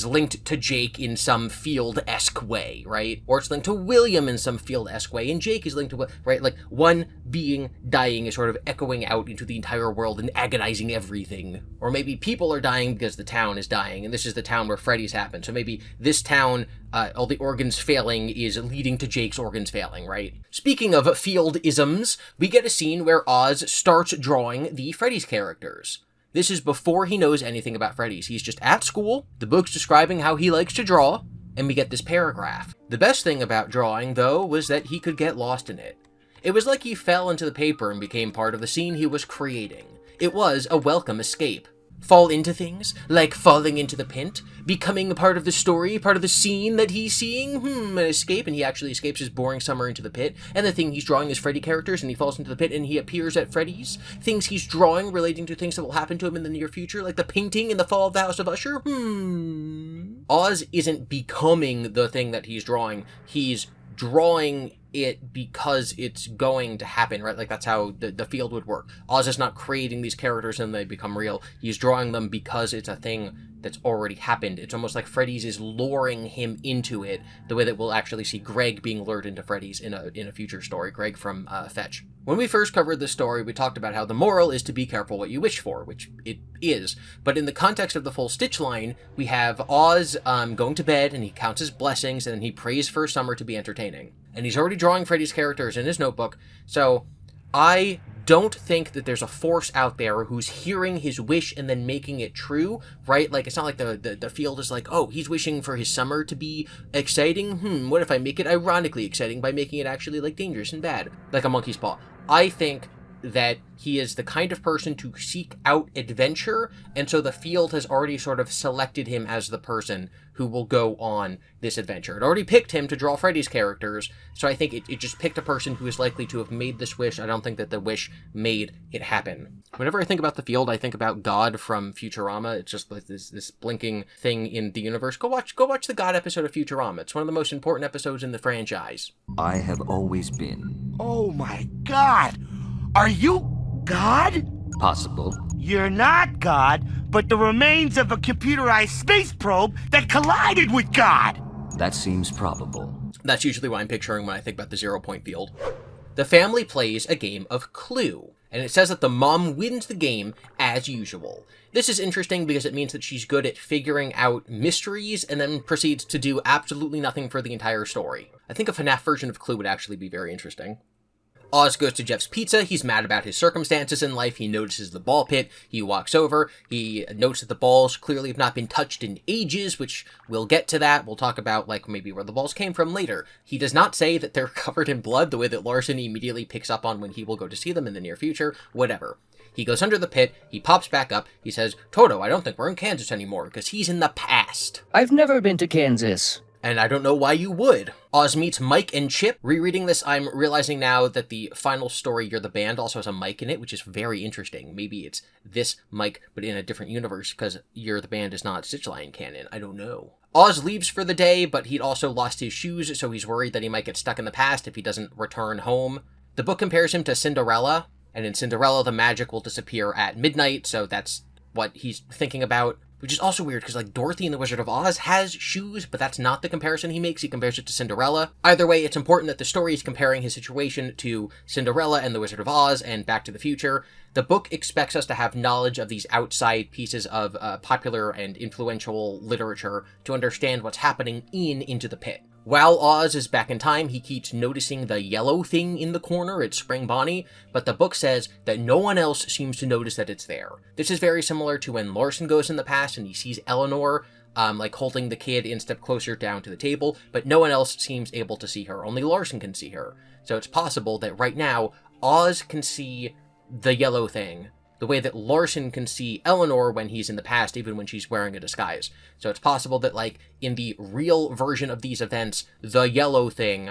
linked to Jake in some Field-esque way, right? Or it's linked to William in some Field-esque way, and Jake is linked to, right? Like, one being dying is sort of echoing out into the entire world and agonizing everything. Or maybe people are dying because the town is dying, and this is the town where Freddy's happened. So maybe this town, all the organs failing is leading to Jake's organs failing, right? Speaking of Field-isms, we get a scene where Oz starts drawing the Freddy's characters. This is before he knows anything about Freddy's. He's just at school, the book's describing how he likes to draw, and we get this paragraph. The best thing about drawing, though, was that he could get lost in it. It was like he fell into the paper and became part of the scene he was creating. It was a welcome escape. Fall into things, like falling into the pit, becoming a part of the story, part of the scene that he's seeing, an escape, and he actually escapes his boring summer into the pit, and the thing he's drawing is Freddy characters, and he falls into the pit, and he appears at Freddy's, things he's drawing relating to things that will happen to him in the near future, like the painting in the fall of the House of Usher, Oz isn't becoming the thing that he's drawing, he's drawing it because it's going to happen, right? Like that's how the field would work. Oz is not creating these characters and they become real. He's drawing them because it's a thing that's already happened. It's almost like Freddy's is luring him into it, the way that we'll actually see Greg being lured into Freddy's in a future story, Greg from Fetch. When we first covered this story, we talked about how the moral is to be careful what you wish for, which it is. But in the context of the full Stitch line, we have Oz going to bed and he counts his blessings and he prays for summer to be entertaining. And he's already drawing Freddy's characters in his notebook, so I don't think that there's a force out there who's hearing his wish and then making it true, right? Like, it's not like the field is like, oh, he's wishing for his summer to be exciting? What if I make it ironically exciting by making it actually, like, dangerous and bad? Like a monkey's paw. I think that he is the kind of person to seek out adventure, and so the field has already sort of selected him as the person who will go on this adventure. It already picked him to draw Freddy's characters, so I think it just picked a person who is likely to have made this wish. I don't think that the wish made it happen. Whenever I think about the field, I think about God from Futurama. It's just like this blinking thing in the universe. Go watch the God episode of Futurama. It's one of the most important episodes in the franchise. I have always been. Oh my God! Are you God? Possible. You're not God, but the remains of a computerized space probe that collided with God! That seems probable. That's usually what I'm picturing when I think about the 0 point field. The family plays a game of Clue, and it says that the mom wins the game as usual. This is interesting because it means that she's good at figuring out mysteries and then proceeds to do absolutely nothing for the entire story. I think a FNAF version of Clue would actually be very interesting. Oz goes to Jeff's Pizza. He's mad about his circumstances in life. He notices the ball pit. He walks over. He notes that the balls clearly have not been touched in ages, which we'll get to that. We'll talk about, like, maybe where the balls came from later. He does not say that they're covered in blood, the way that Larson immediately picks up on when he will go to see them in the near future. Whatever. He goes under the pit. He pops back up. He says, Toto, I don't think we're in Kansas anymore, because he's in the past. I've never been to Kansas. And I don't know why you would. Oz meets Mike and Chip. Rereading this, I'm realizing now that the final story, You're the Band, also has a Mike in it, which is very interesting. Maybe it's this Mike, but in a different universe, because You're the Band is not Stitchline canon. I don't know. Oz leaves for the day, but he'd also lost his shoes, so he's worried that he might get stuck in the past if he doesn't return home. The book compares him to Cinderella, and in Cinderella, the magic will disappear at midnight, so that's what he's thinking about. Which is also weird, because, like, Dorothy in The Wizard of Oz has shoes, but that's not the comparison he makes. He compares it to Cinderella. Either way, it's important that the story is comparing his situation to Cinderella and The Wizard of Oz and Back to the Future. The book expects us to have knowledge of these outside pieces of popular and influential literature to understand what's happening in Into the Pit. While Oz is back in time, he keeps noticing the yellow thing in the corner. It's Spring Bonnie, but the book says that no one else seems to notice that it's there. This is very similar to when Larson goes in the past and he sees Eleanor, like holding the kid in step closer down to the table, but no one else seems able to see her. Only Larson can see her. So it's possible that right now, Oz can see the yellow thing, the way that Larson can see Eleanor when he's in the past, even when she's wearing a disguise. So it's possible that, like, in the real version of these events, the yellow thing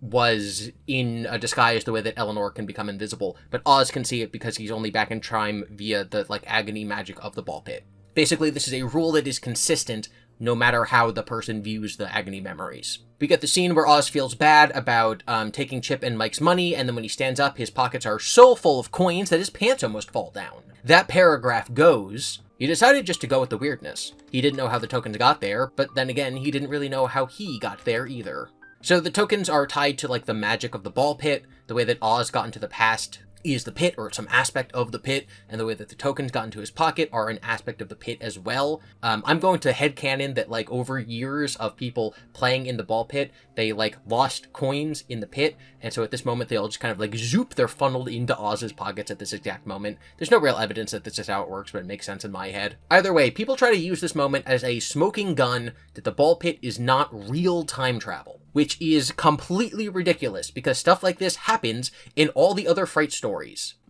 was in a disguise the way that Eleanor can become invisible, but Oz can see it because he's only back in time via the, like, agony magic of the ball pit. Basically, this is a rule that is consistent no matter how the person views the agony memories. We get the scene where Oz feels bad about taking Chip and Mike's money, and then when he stands up, his pockets are so full of coins that his pants almost fall down. That paragraph goes, he decided just to go with the weirdness. He didn't know how the tokens got there, but then again, he didn't really know how he got there either. So the tokens are tied to, like, the magic of the ball pit, the way that Oz got into the past is the pit, or some aspect of the pit, and the way that the tokens got into his pocket are an aspect of the pit as well. I'm going to headcanon that, like, over years of people playing in the ball pit, they, like, lost coins in the pit, and so at this moment they all just kind of, like, zoop, they're funneled into Oz's pockets at this exact moment. There's no real evidence that this is how it works, but it makes sense in my head. Either way, people try to use this moment as a smoking gun that the ball pit is not real time travel, which is completely ridiculous, because stuff like this happens in all the other Fright stories.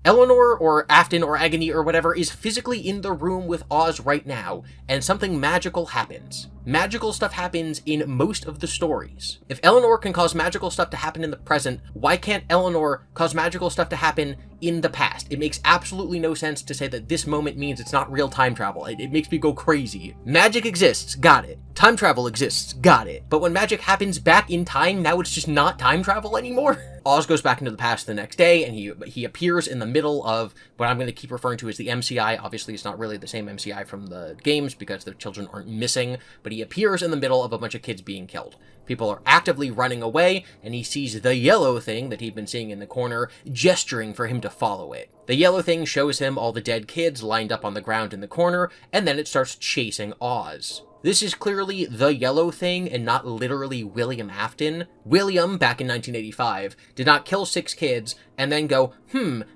Eleanor, or Afton, or Agony, or whatever, is physically in the room with Oz right now, and something magical happens. Magical stuff happens in most of the stories. If Eleanor can cause magical stuff to happen in the present, why can't Eleanor cause magical stuff to happen in the past? It makes absolutely no sense to say that this moment means it's not real time travel. It makes me go crazy. Magic exists, got it. Time travel exists, got it. But when magic happens back in time, now it's just not time travel anymore? Oz goes back into the past the next day, and he appears in the middle of what I'm going to keep referring to as the MCI. Obviously, it's not really the same MCI from the games because the children aren't missing, but he appears in the middle of a bunch of kids being killed. People are actively running away, and he sees the yellow thing that he'd been seeing in the corner, gesturing for him to follow it. The yellow thing shows him all the dead kids lined up on the ground in the corner, and then it starts chasing Oz. This is clearly the yellow thing and not literally GOOiam Afton. William, back in 1985, did not kill 6 kids and then go,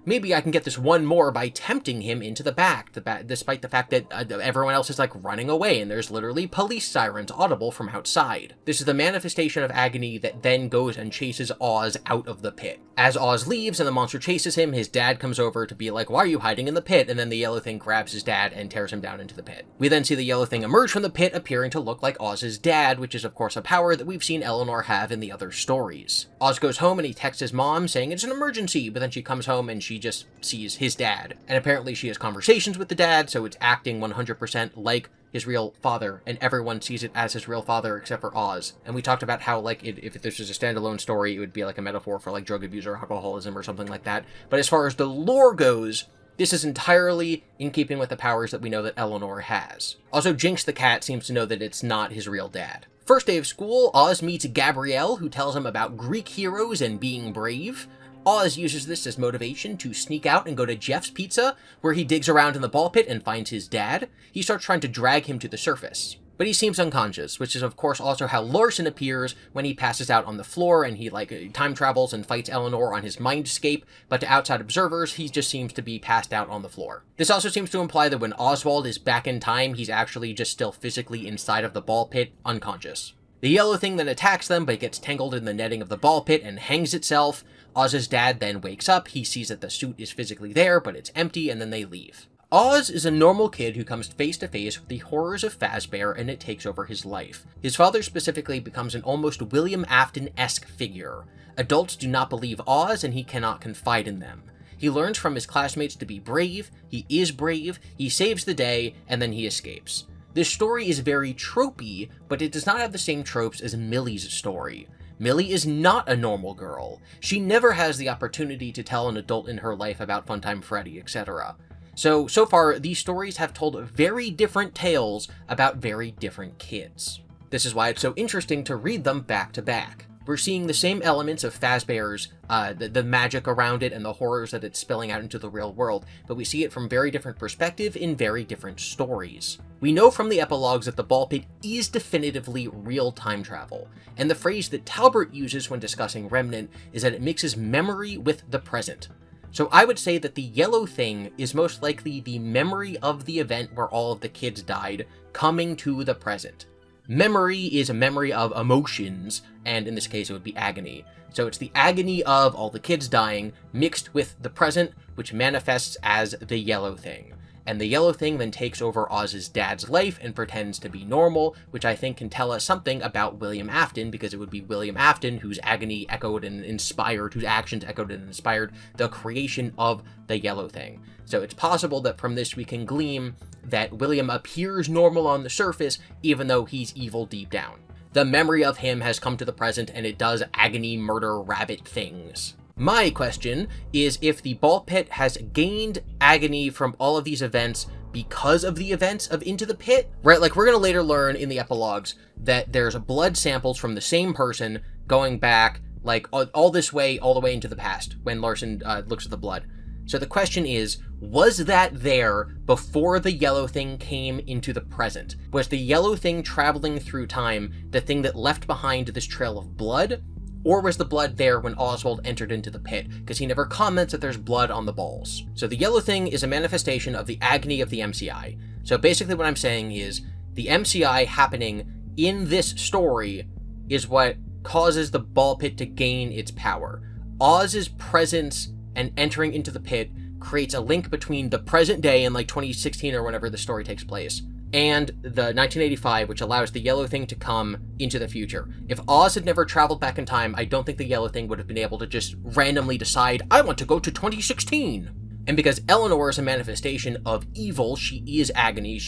maybe I can get this one more by tempting him into the back, despite the fact that everyone else is, like, running away and there's literally police sirens audible from outside. This is the manifestation of agony that then goes and chases Oz out of the pit. As Oz leaves and the monster chases him, his dad comes over to be like, why are you hiding in the pit? And then the yellow thing grabs his dad and tears him down into the pit. We then see the yellow thing emerge from the pit, appearing to look like Oz's dad, which is of course a power that we've seen Eleanor have in the other stories. Oz goes home and he texts his mom saying it's an emergency, but then she comes home and she just sees his dad. And apparently she has conversations with the dad, so it's acting 100% like his real father, and everyone sees it as his real father except for Oz. And we talked about how, like, if this was a standalone story, it would be like a metaphor for, like, drug abuse or alcoholism or something like that. But as far as the lore goes, this is entirely in keeping with the powers that we know that Eleanor has. Also, Jinx the cat seems to know that it's not his real dad. First day of school, Oz meets Gabrielle, who tells him about Greek heroes and being brave. Oz uses this as motivation to sneak out and go to Jeff's Pizza, where he digs around in the ball pit and finds his dad. He starts trying to drag him to the surface, but he seems unconscious, which is of course also how Larson appears when he passes out on the floor and he time travels and fights Eleanor on his mindscape, but to outside observers, he just seems to be passed out on the floor. This also seems to imply that when Oswald is back in time, he's actually just still physically inside of the ball pit, unconscious. The yellow thing then attacks them, but it gets tangled in the netting of the ball pit and hangs itself. Oz's dad then wakes up, he sees that the suit is physically there, but it's empty, and then they leave. Oz is a normal kid who comes face to face with the horrors of Fazbear, and it takes over his life. His father specifically becomes an almost GOOiam Afton-esque figure. Adults do not believe Oz, and he cannot confide in them. He learns from his classmates to be brave, he is brave, he saves the day, and then he escapes. This story is very tropey, but it does not have the same tropes as Millie's story. Millie is not a normal girl. She never has the opportunity to tell an adult in her life about Funtime Freddy, etc. So far, these stories have told very different tales about very different kids. This is why it's so interesting to read them back to back. We're seeing the same elements of Fazbear's, the magic around it and the horrors that it's spilling out into the real world, but we see it from very different perspective in very different stories. We know from the epilogues that the ball pit is definitively real time travel, and the phrase that Talbert uses when discussing Remnant is that it mixes memory with the present. So I would say that the yellow thing is most likely the memory of the event where all of the kids died coming to the present. Memory is a memory of emotions, and in this case it would be agony. So it's the agony of all the kids dying mixed with the present, which manifests as the yellow thing. And the yellow thing then takes over Oz's dad's life and pretends to be normal, which I think can tell us something about GOOiam Afton, because it would be GOOiam Afton whose agony echoed and inspired, whose actions echoed and inspired the creation of the yellow thing. So it's possible that from this we can glean that GOOiam appears normal on the surface, even though he's evil deep down. The memory of him has come to the present, and it does agony, murder, rabbit things. My question is if the ball pit has gained agony from all of these events because of the events of Into the Pit, right? Like, we're going to later learn in the epilogues that there's blood samples from the same person going back, like, all the way into the past when Larson looks at the blood. So the question is, was that there before the yellow thing came into the present? Was the yellow thing traveling through time the thing that left behind this trail of blood? Or was the blood there when Oswald entered into the pit? Because he never comments that there's blood on the balls. So the yellow thing is a manifestation of the agony of the MCI. So basically what I'm saying is, the MCI happening in this story is what causes the ball pit to gain its power. Oz's presence and entering into the pit creates a link between the present day in like 2016 or whenever the story takes place, and the 1985, which allows the yellow thing to come into the future. If Oz had never traveled back in time, I don't think the yellow thing would have been able to just randomly decide, I want to go to 2016. And because Eleanor is a manifestation of evil, she is agony.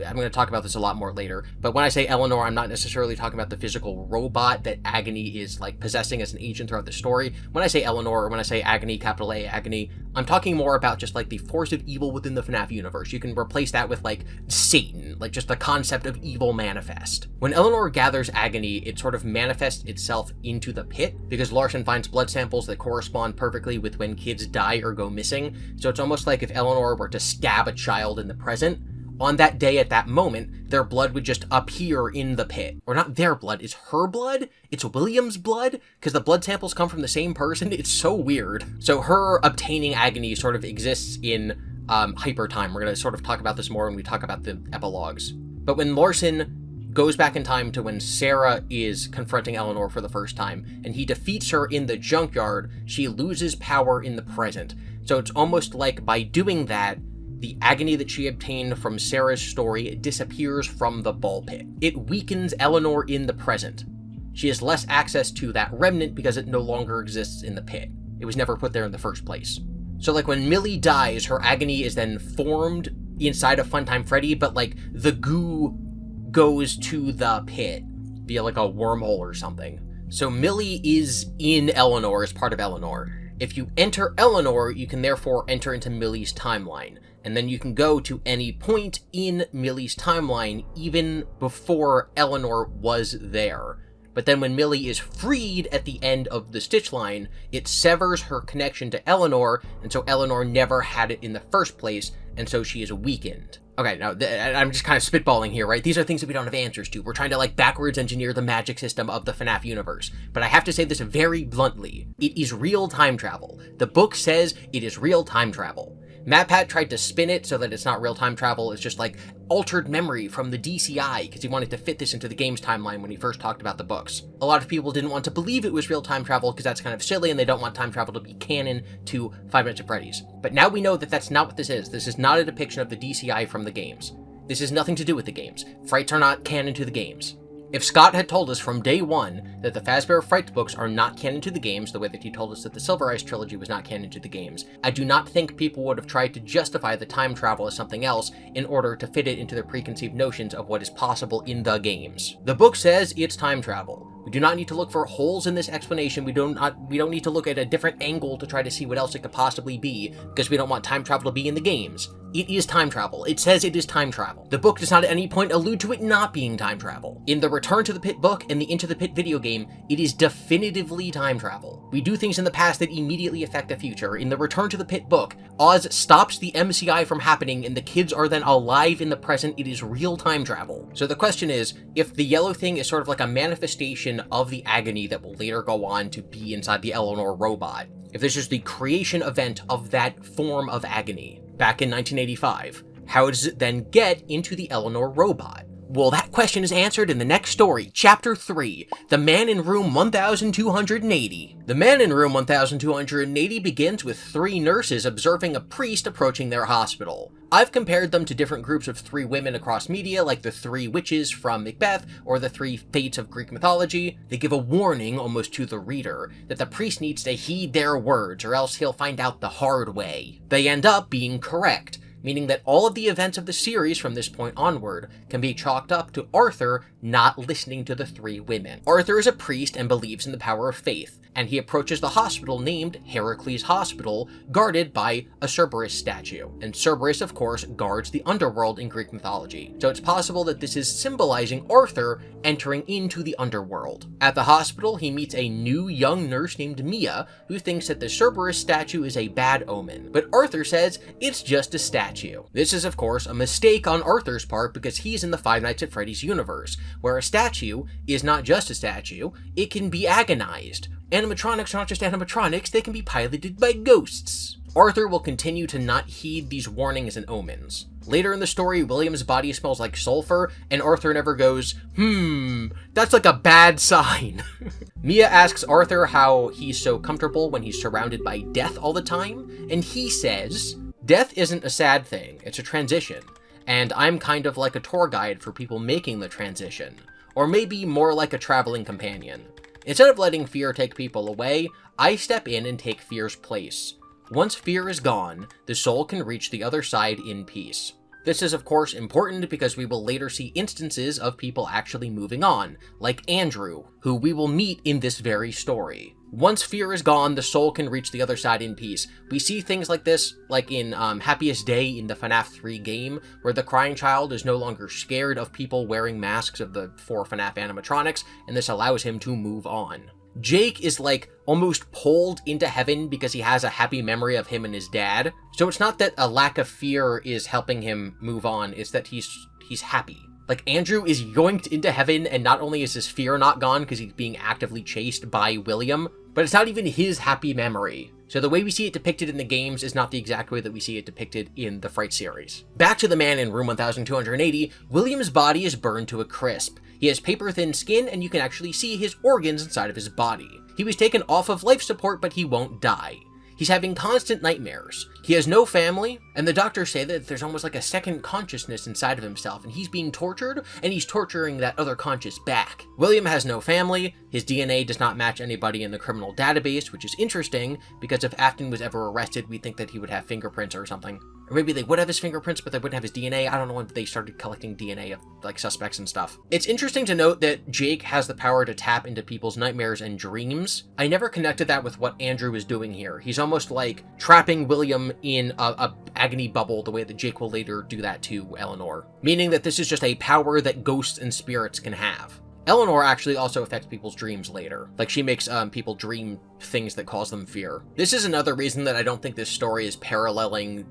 I'm going to talk about this a lot more later, but when I say Eleanor, I'm not necessarily talking about the physical robot that agony is like possessing as an agent throughout the story. When I say Eleanor, or when I say agony, capital A, agony, I'm talking more about just like the force of evil within the FNAF universe. You can replace that with like Satan, like just the concept of evil manifest. When Eleanor gathers agony, it sort of manifests itself into the pit, because Larson finds blood samples that correspond perfectly with when kids die or go missing. So it's almost like if Eleanor were to stab a child in the present, on that day at that moment, their blood would just appear in the pit. Or not their blood, it's her blood? It's William's blood? Because the blood samples come from the same person? It's so weird. So her obtaining agony sort of exists in hyper time. We're going to sort of talk about this more when we talk about the epilogues. But when Larson goes back in time to when Sarah is confronting Eleanor for the first time, and he defeats her in the junkyard, she loses power in the present. So it's almost like by doing that, the agony that she obtained from Sarah's story disappears from the ball pit. It weakens Eleanor in the present. She has less access to that remnant because it no longer exists in the pit. It was never put there in the first place. So like when Millie dies, her agony is then formed inside of Funtime Freddy, but like the goo goes to the pit via like a wormhole or something. So Millie is in Eleanor as part of Eleanor. If you enter Eleanor, you can therefore enter into Millie's timeline. And then you can go to any point in Millie's timeline, even before Eleanor was there. But then when Millie is freed at the end of the Stitch line, it severs her connection to Eleanor, and so Eleanor never had it in the first place, and so she is weakened. Okay, now, I'm just kind of spitballing here, right? These are things that we don't have answers to. We're trying to, like, backwards engineer the magic system of the FNAF universe. But I have to say this very bluntly. It is real time travel. The book says it is real time travel. MatPat tried to spin it so that it's not real time travel, it's just like altered memory from the DCI, because he wanted to fit this into the game's timeline when he first talked about the books. A lot of people didn't want to believe it was real time travel because that's kind of silly and they don't want time travel to be canon to Five Nights at Freddy's. But now we know that that's not what this is. This is not a depiction of the DCI from the games. This has nothing to do with the games. Frights are not canon to the games. If Scott had told us from day one that the Fazbear Frights books are not canon to the games, the way that he told us that the Silver Eyes trilogy was not canon to the games, I do not think people would have tried to justify the time travel as something else in order to fit it into their preconceived notions of what is possible in the games. The book says it's time travel. We do not need to look for holes in this explanation. We don't need to look at a different angle to try to see what else it could possibly be, because we don't want time travel to be in the games. It is time travel. It says it is time travel. The book does not at any point allude to it not being time travel. In the Return to the Pit book and the Into the Pit video game, it is definitively time travel. We do things in the past that immediately affect the future. In the Return to the Pit book, Oz stops the MCI from happening and the kids are then alive in the present. It is real time travel. So the question is, if the yellow thing is sort of like a manifestation of the agony that will later go on to be inside the Eleanor robot, if this is the creation event of that form of agony back in 1985, how does it then get into the Eleanor robot? Well, that question is answered in the next story, Chapter 3, The Man in Room 1280. The Man in Room 1280 begins with 3 nurses observing a priest approaching their hospital. I've compared them to different groups of 3 women across media, like the 3 witches from Macbeth, or the 3 fates of Greek mythology. They give a warning, almost to the reader, that the priest needs to heed their words, or else he'll find out the hard way. They end up being correct, meaning that all of the events of the series from this point onward can be chalked up to Arthur not listening to the 3 women. Arthur is a priest and believes in the power of faith, and he approaches the hospital named Heracles Hospital, guarded by a Cerberus statue. And Cerberus, of course, guards the underworld in Greek mythology. So it's possible that this is symbolizing Arthur entering into the underworld. At the hospital, he meets a new young nurse named Mia, who thinks that the Cerberus statue is a bad omen. But Arthur says it's just a statue. This is, of course, a mistake on Arthur's part because he's in the Five Nights at Freddy's universe, where a statue is not just a statue, it can be agonized. Animatronics are not just animatronics, they can be piloted by ghosts. Arthur will continue to not heed these warnings and omens. Later in the story, William's body smells like sulfur, and Arthur never goes, that's like a bad sign. Mia asks Arthur how he's so comfortable when he's surrounded by death all the time, and he says, death isn't a sad thing, it's a transition, and I'm kind of like a tour guide for people making the transition, or maybe more like a traveling companion. Instead of letting fear take people away, I step in and take fear's place. Once fear is gone, the soul can reach the other side in peace. This is of course important because we will later see instances of people actually moving on, like Andrew, who we will meet in this very story. Once fear is gone, the soul can reach the other side in peace. We see things like this, like in Happiest Day in the FNAF 3 game, where the crying child is no longer scared of people wearing masks of the 4 FNAF animatronics, and this allows him to move on. Jake is like almost pulled into heaven because he has a happy memory of him and his dad. So it's not that a lack of fear is helping him move on, it's that he's happy. Like, Andrew is yoinked into heaven, and not only is his fear not gone because he's being actively chased by William, but it's not even his happy memory. So the way we see it depicted in the games is not the exact way that we see it depicted in the Fright series. Back to the Man in Room 1280, William's body is burned to a crisp. He has paper-thin skin, and you can actually see his organs inside of his body. He was taken off of life support, but he won't die. He's having constant nightmares. He has no family, and the doctors say that there's almost like a second consciousness inside of himself, and he's being tortured, and he's torturing that other conscious back. William has no family, his DNA does not match anybody in the criminal database, which is interesting, because if Afton was ever arrested, we'd think that he would have fingerprints or something. Or maybe they would have his fingerprints, but they wouldn't have his DNA. I don't know when they started collecting DNA of, like, suspects and stuff. It's interesting to note that Jake has the power to tap into people's nightmares and dreams. I never connected that with what Andrew is doing here. He's almost like trapping William in a agony bubble the way that Jake will later do that to Eleanor. Meaning that this is just a power that ghosts and spirits can have. Eleanor actually also affects people's dreams later. Like, she makes people dream things that cause them fear. This is another reason that I don't think this story is paralleling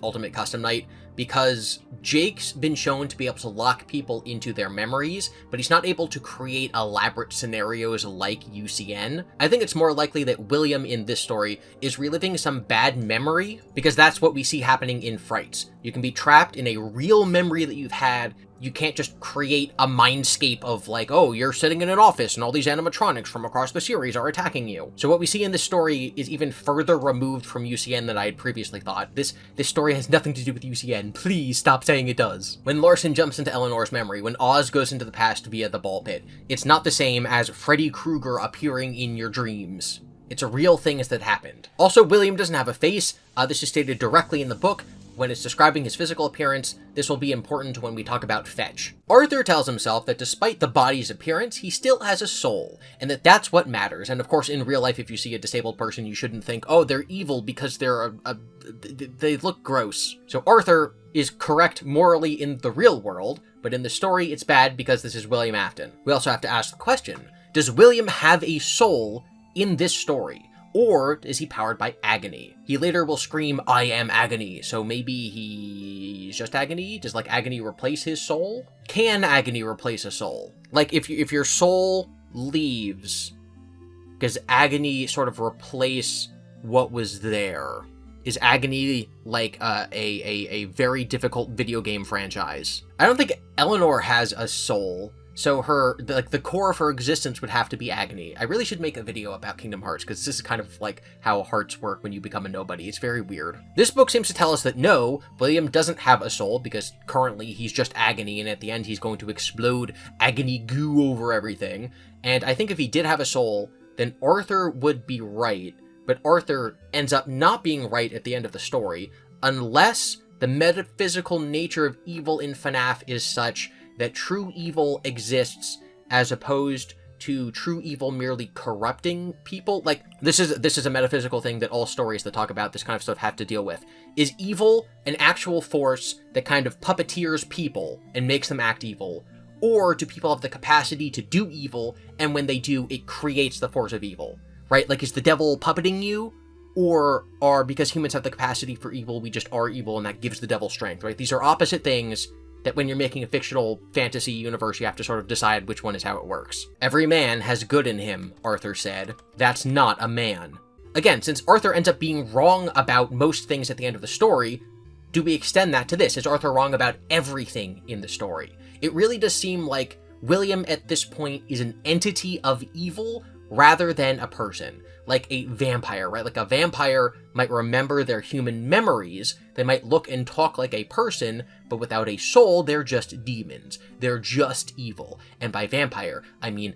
Ultimate Custom Night, because Jake's been shown to be able to lock people into their memories, but he's not able to create elaborate scenarios like UCN. I think it's more likely that William in this story is reliving some bad memory, because that's what we see happening in Frights. You can be trapped in a real memory that you've had. You can't just create a mindscape of like, oh, you're sitting in an office and all these animatronics from across the series are attacking you. So what we see in this story is even further removed from UCN than I had previously thought. This story has nothing to do with UCN. Please stop saying it does. When Larson jumps into Eleanor's memory, when Oz goes into the past via the ball pit, it's not the same as Freddy Krueger appearing in your dreams. It's a real thing that happened. Also, William doesn't have a face. This is stated directly in the book. When it's describing his physical appearance, this will be important when we talk about Fetch. Arthur tells himself that despite the body's appearance, he still has a soul, and that that's what matters. And of course, in real life, if you see a disabled person, you shouldn't think, oh, they're evil because they look gross. So Arthur is correct morally in the real world, but in the story, it's bad because this is William Afton. We also have to ask the question, does William have a soul in this story? Or is he powered by agony? He later will scream, I am agony, so maybe he's just agony? Does, like, agony replace his soul? Can agony replace a soul? Like, if your soul leaves, does agony sort of replace what was there? Is agony, like, a very difficult video game franchise? I don't think Eleanor has a soul. So the core of her existence would have to be agony. I really should make a video about Kingdom Hearts, because this is kind of like how hearts work when you become a nobody. It's very weird. This book seems to tell us that no, William doesn't have a soul, because currently he's just agony, and at the end he's going to explode agony goo over everything. And I think if he did have a soul, then Arthur would be right, but Arthur ends up not being right at the end of the story, unless the metaphysical nature of evil in FNAF is such that true evil exists as opposed to true evil merely corrupting people. Like, this is a metaphysical thing that all stories that talk about this kind of stuff have to deal with. Is evil an actual force that kind of puppeteers people and makes them act evil? Or do people have the capacity to do evil, and when they do, it creates the force of evil? Right? Like, is the devil puppeting you? Or because humans have the capacity for evil, we just are evil and that gives the devil strength, right? These are opposite things that when you're making a fictional fantasy universe, you have to sort of decide which one is how it works. Every man has good in him, Arthur said. That's not a man. Again, since Arthur ends up being wrong about most things at the end of the story, do we extend that to this? Is Arthur wrong about everything in the story? It really does seem like William at this point is an entity of evil rather than a person. Like a vampire, right? Like a vampire might remember their human memories. They might look and talk like a person, but without a soul, they're just demons. They're just evil. And by vampire, I mean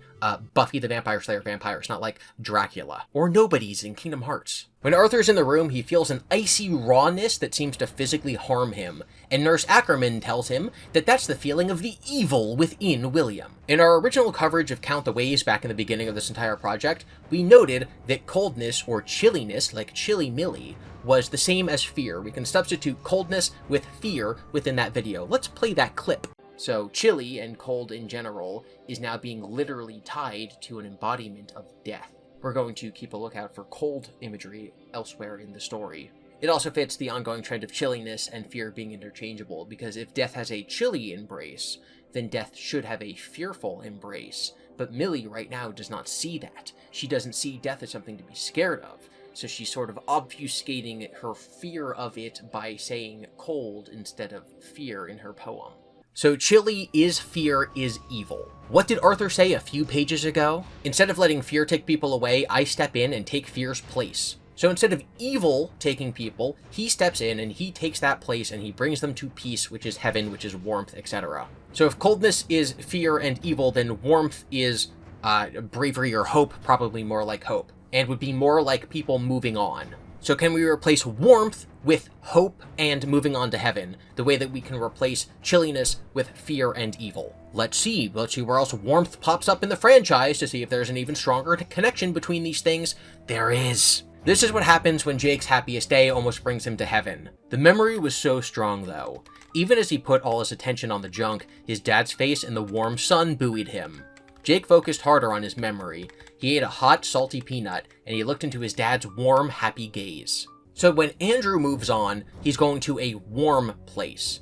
Buffy the Vampire Slayer vampires, not like Dracula. Or nobodies in Kingdom Hearts. When Arthur's in the room, he feels an icy rawness that seems to physically harm him, and Nurse Ackerman tells him that that's the feeling of the evil within William. In our original coverage of Count the Ways back in the beginning of this entire project, we noted that coldness or chilliness, like Chilly Millie, was the same as fear. We can substitute coldness with fear within that video. Let's play that clip. So chilly and cold in general is now being literally tied to an embodiment of death. We're going to keep a lookout for cold imagery elsewhere in the story. It also fits the ongoing trend of chilliness and fear being interchangeable, because if death has a chilly embrace, then death should have a fearful embrace. But Millie right now does not see that. She doesn't see death as something to be scared of. So she's sort of obfuscating her fear of it by saying cold instead of fear in her poem. So chilly is fear is evil. What did Arthur say a few pages ago? Instead of letting fear take people away, I step in and take fear's place. So instead of evil taking people, he steps in and he takes that place and he brings them to peace, which is heaven, which is warmth, etc. So if coldness is fear and evil, then warmth is bravery or hope, probably more like hope, and would be more like people moving on. So can we replace warmth with hope and moving on to heaven, the way that we can replace chilliness with fear and evil? Let's see where else warmth pops up in the franchise to see if there's an even stronger connection between these things. There is. This is what happens when Jake's happiest day almost brings him to heaven. The memory was so strong though. Even as he put all his attention on the junk, his dad's face in the warm sun buoyed him. Jake focused harder on his memory. He ate a hot, salty peanut, and he looked into his dad's warm, happy gaze. So when Andrew moves on, he's going to a warm place.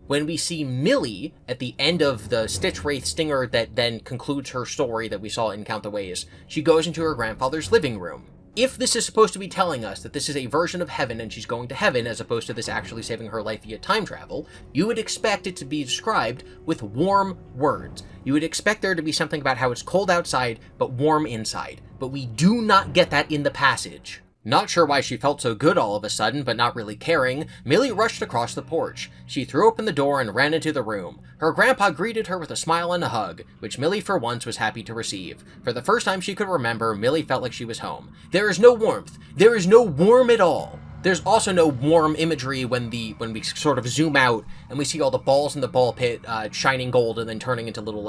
When we see Millie at the end of the Stitch Wraith stinger that then concludes her story that we saw in Count the Ways, she goes into her grandfather's living room. If this is supposed to be telling us that this is a version of heaven and she's going to heaven as opposed to this actually saving her life via time travel, you would expect it to be described with warm words. You would expect there to be something about how it's cold outside but warm inside. But we do not get that in the passage. Not sure why she felt so good all of a sudden, but not really caring, Millie rushed across the porch. She threw open the door and ran into the room. Her grandpa greeted her with a smile and a hug, which Millie for once was happy to receive. For the first time she could remember, Millie felt like she was home. There is no warmth. There is no warm at all. There's also no warm imagery when we sort of zoom out and we see all the balls in the ball pit shining gold and then turning into little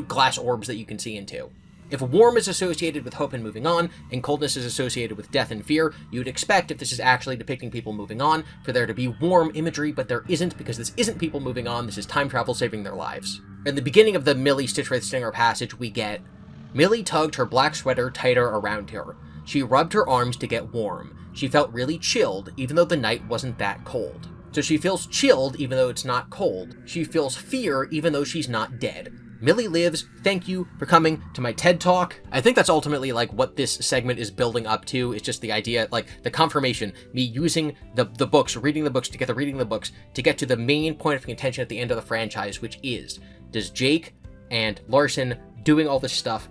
glass orbs that you can see into. If warm is associated with hope and moving on, and coldness is associated with death and fear, you would expect, if this is actually depicting people moving on, for there to be warm imagery, but there isn't, because this isn't people moving on, this is time travel saving their lives. In the beginning of the Millie Stitch Wraith Stinger passage, we get, Millie tugged her black sweater tighter around her. She rubbed her arms to get warm. She felt really chilled, even though the night wasn't that cold. So she feels chilled, even though it's not cold. She feels fear, even though she's not dead. Millie lives. Thank you for coming to my TED Talk. I think that's ultimately what this segment is building up to. It's just the idea, the confirmation, me using the books, reading the books together, reading the books to get to the main point of contention at the end of the franchise, which is, does Jake and Larson doing all this stuff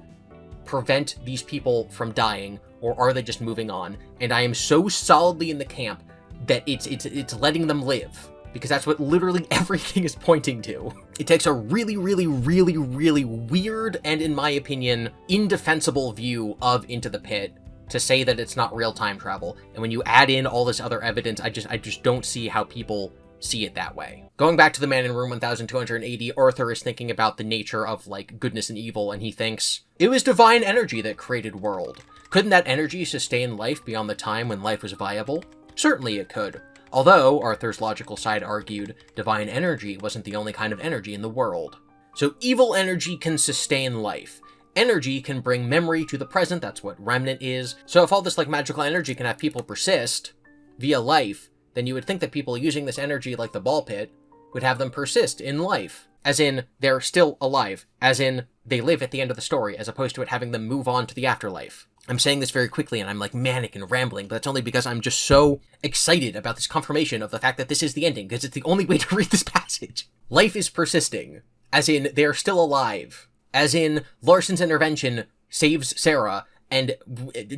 prevent these people from dying, or are they just moving on? And I am so solidly in the camp that it's letting them live. Because that's what literally everything is pointing to. It takes a really, really, really, really weird and, in my opinion, indefensible view of Into the Pit to say that it's not real time travel. And when you add in all this other evidence, I just don't see how people see it that way. Going back to the man in room 1280, Arthur is thinking about the nature of, goodness and evil, and he thinks, it was divine energy that created world. Couldn't that energy sustain life beyond the time when life was viable? Certainly it could. Although, Arthur's logical side argued, divine energy wasn't the only kind of energy in the world. So evil energy can sustain life. Energy can bring memory to the present, that's what remnant is. So if all this magical energy can have people persist via life, then you would think that people using this energy like the ball pit would have them persist in life. As in, they're still alive. As in, they live at the end of the story, as opposed to it having them move on to the afterlife. I'm saying this very quickly and I'm manic and rambling, but that's only because I'm just so excited about this confirmation of the fact that this is the ending, because it's the only way to read this passage. Life is persisting. As in, they're still alive. As in, Larson's intervention saves Sarah, and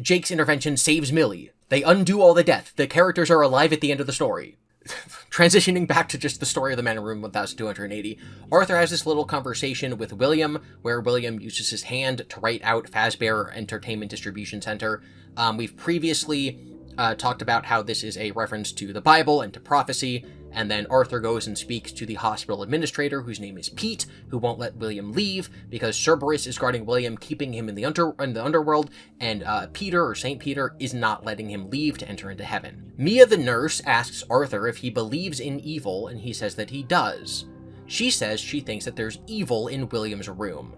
Jake's intervention saves Millie. They undo all the death. The characters are alive at the end of the story. Transitioning back to just the story of the man in room 1280, Arthur has this little conversation with William, where William uses his hand to write out Fazbear Entertainment Distribution Center. We've previously talked about how this is a reference to the Bible and to prophecy, and then Arthur goes and speaks to the hospital administrator, whose name is Pete, who won't let William leave, because Cerberus is guarding William, keeping him in the underworld, and Peter, or St. Peter, is not letting him leave to enter into heaven. Mia the nurse asks Arthur if he believes in evil, and he says that he does. She says she thinks that there's evil in William's room.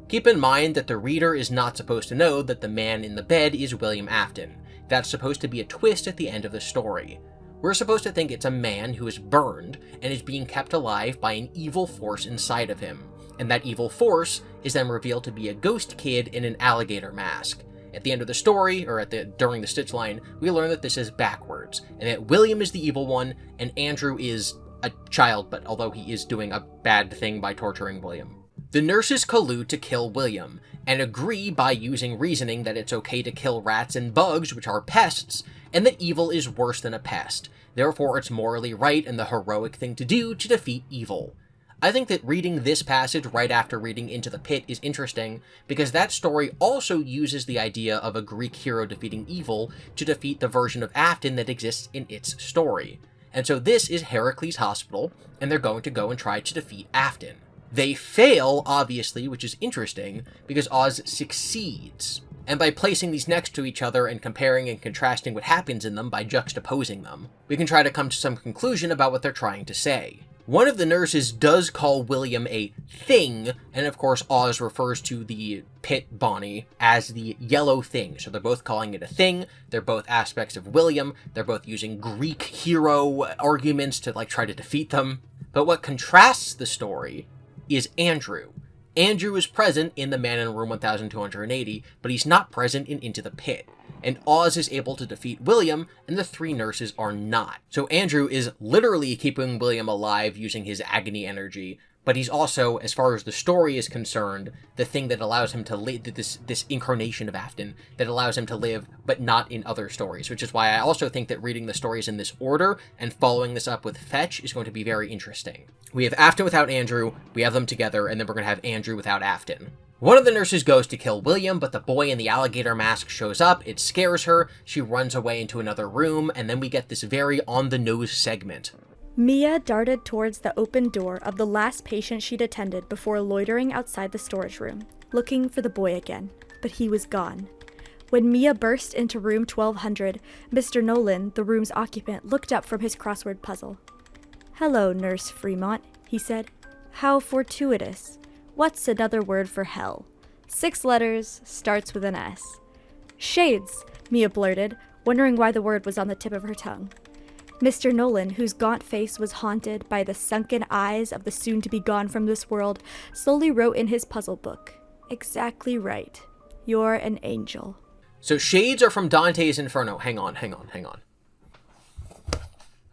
Keep in mind that the reader is not supposed to know that the man in the bed is William Afton. That's supposed to be a twist at the end of the story. We're supposed to think it's a man who is burned and is being kept alive by an evil force inside of him, and that evil force is then revealed to be a ghost kid in an alligator mask. At the end of the story, or during the Stitch line, we learn that this is backwards, and that William is the evil one, and Andrew is a child, but although he is doing a bad thing by torturing William. The nurses collude to kill William, and agree by using reasoning that it's okay to kill rats and bugs, which are pests, and that evil is worse than a pest. Therefore, it's morally right and the heroic thing to do to defeat evil. I think that reading this passage right after reading Into the Pit is interesting, because that story also uses the idea of a Greek hero defeating evil to defeat the version of Afton that exists in its story. And so this is Heracles Hospital, and they're going to go and try to defeat Afton. They fail, obviously, which is interesting, because Oz succeeds. And by placing these next to each other and comparing and contrasting what happens in them by juxtaposing them, we can try to come to some conclusion about what they're trying to say. One of the nurses does call William a thing, and of course Oz refers to the pit Bonnie as the yellow thing. So they're both calling it a thing, they're both aspects of William, they're both using Greek hero arguments to try to defeat them. But what contrasts the story is Andrew. Andrew is present in The Man in Room 1280, but he's not present in Into the Pit. And Oz is able to defeat William, and the three nurses are not. So Andrew is literally keeping William alive using his agony energy, but he's also, as far as the story is concerned, the thing that allows him to live, this incarnation of Afton, that allows him to live, but not in other stories, which is why I also think that reading the stories in this order, and following this up with Fetch, is going to be very interesting. We have Afton without Andrew, we have them together, and then we're going to have Andrew without Afton. One of the nurses goes to kill William, but the boy in the alligator mask shows up, it scares her, she runs away into another room, and then we get this very on-the-nose segment. Mia darted towards the open door of the last patient she'd attended before loitering outside the storage room, looking for the boy again, but he was gone. When Mia burst into room 1200, Mr. Nolan, the room's occupant, looked up from his crossword puzzle. "Hello, Nurse Fremont," he said. "How fortuitous. What's another word for hell? 6 letters, starts with an S." "Shades," Mia blurted, wondering why the word was on the tip of her tongue. Mr. Nolan, whose gaunt face was haunted by the sunken eyes of the soon-to-be-gone from this world, slowly wrote in his puzzle book, "Exactly right. You're an angel." So shades are from Dante's Inferno. Hang on.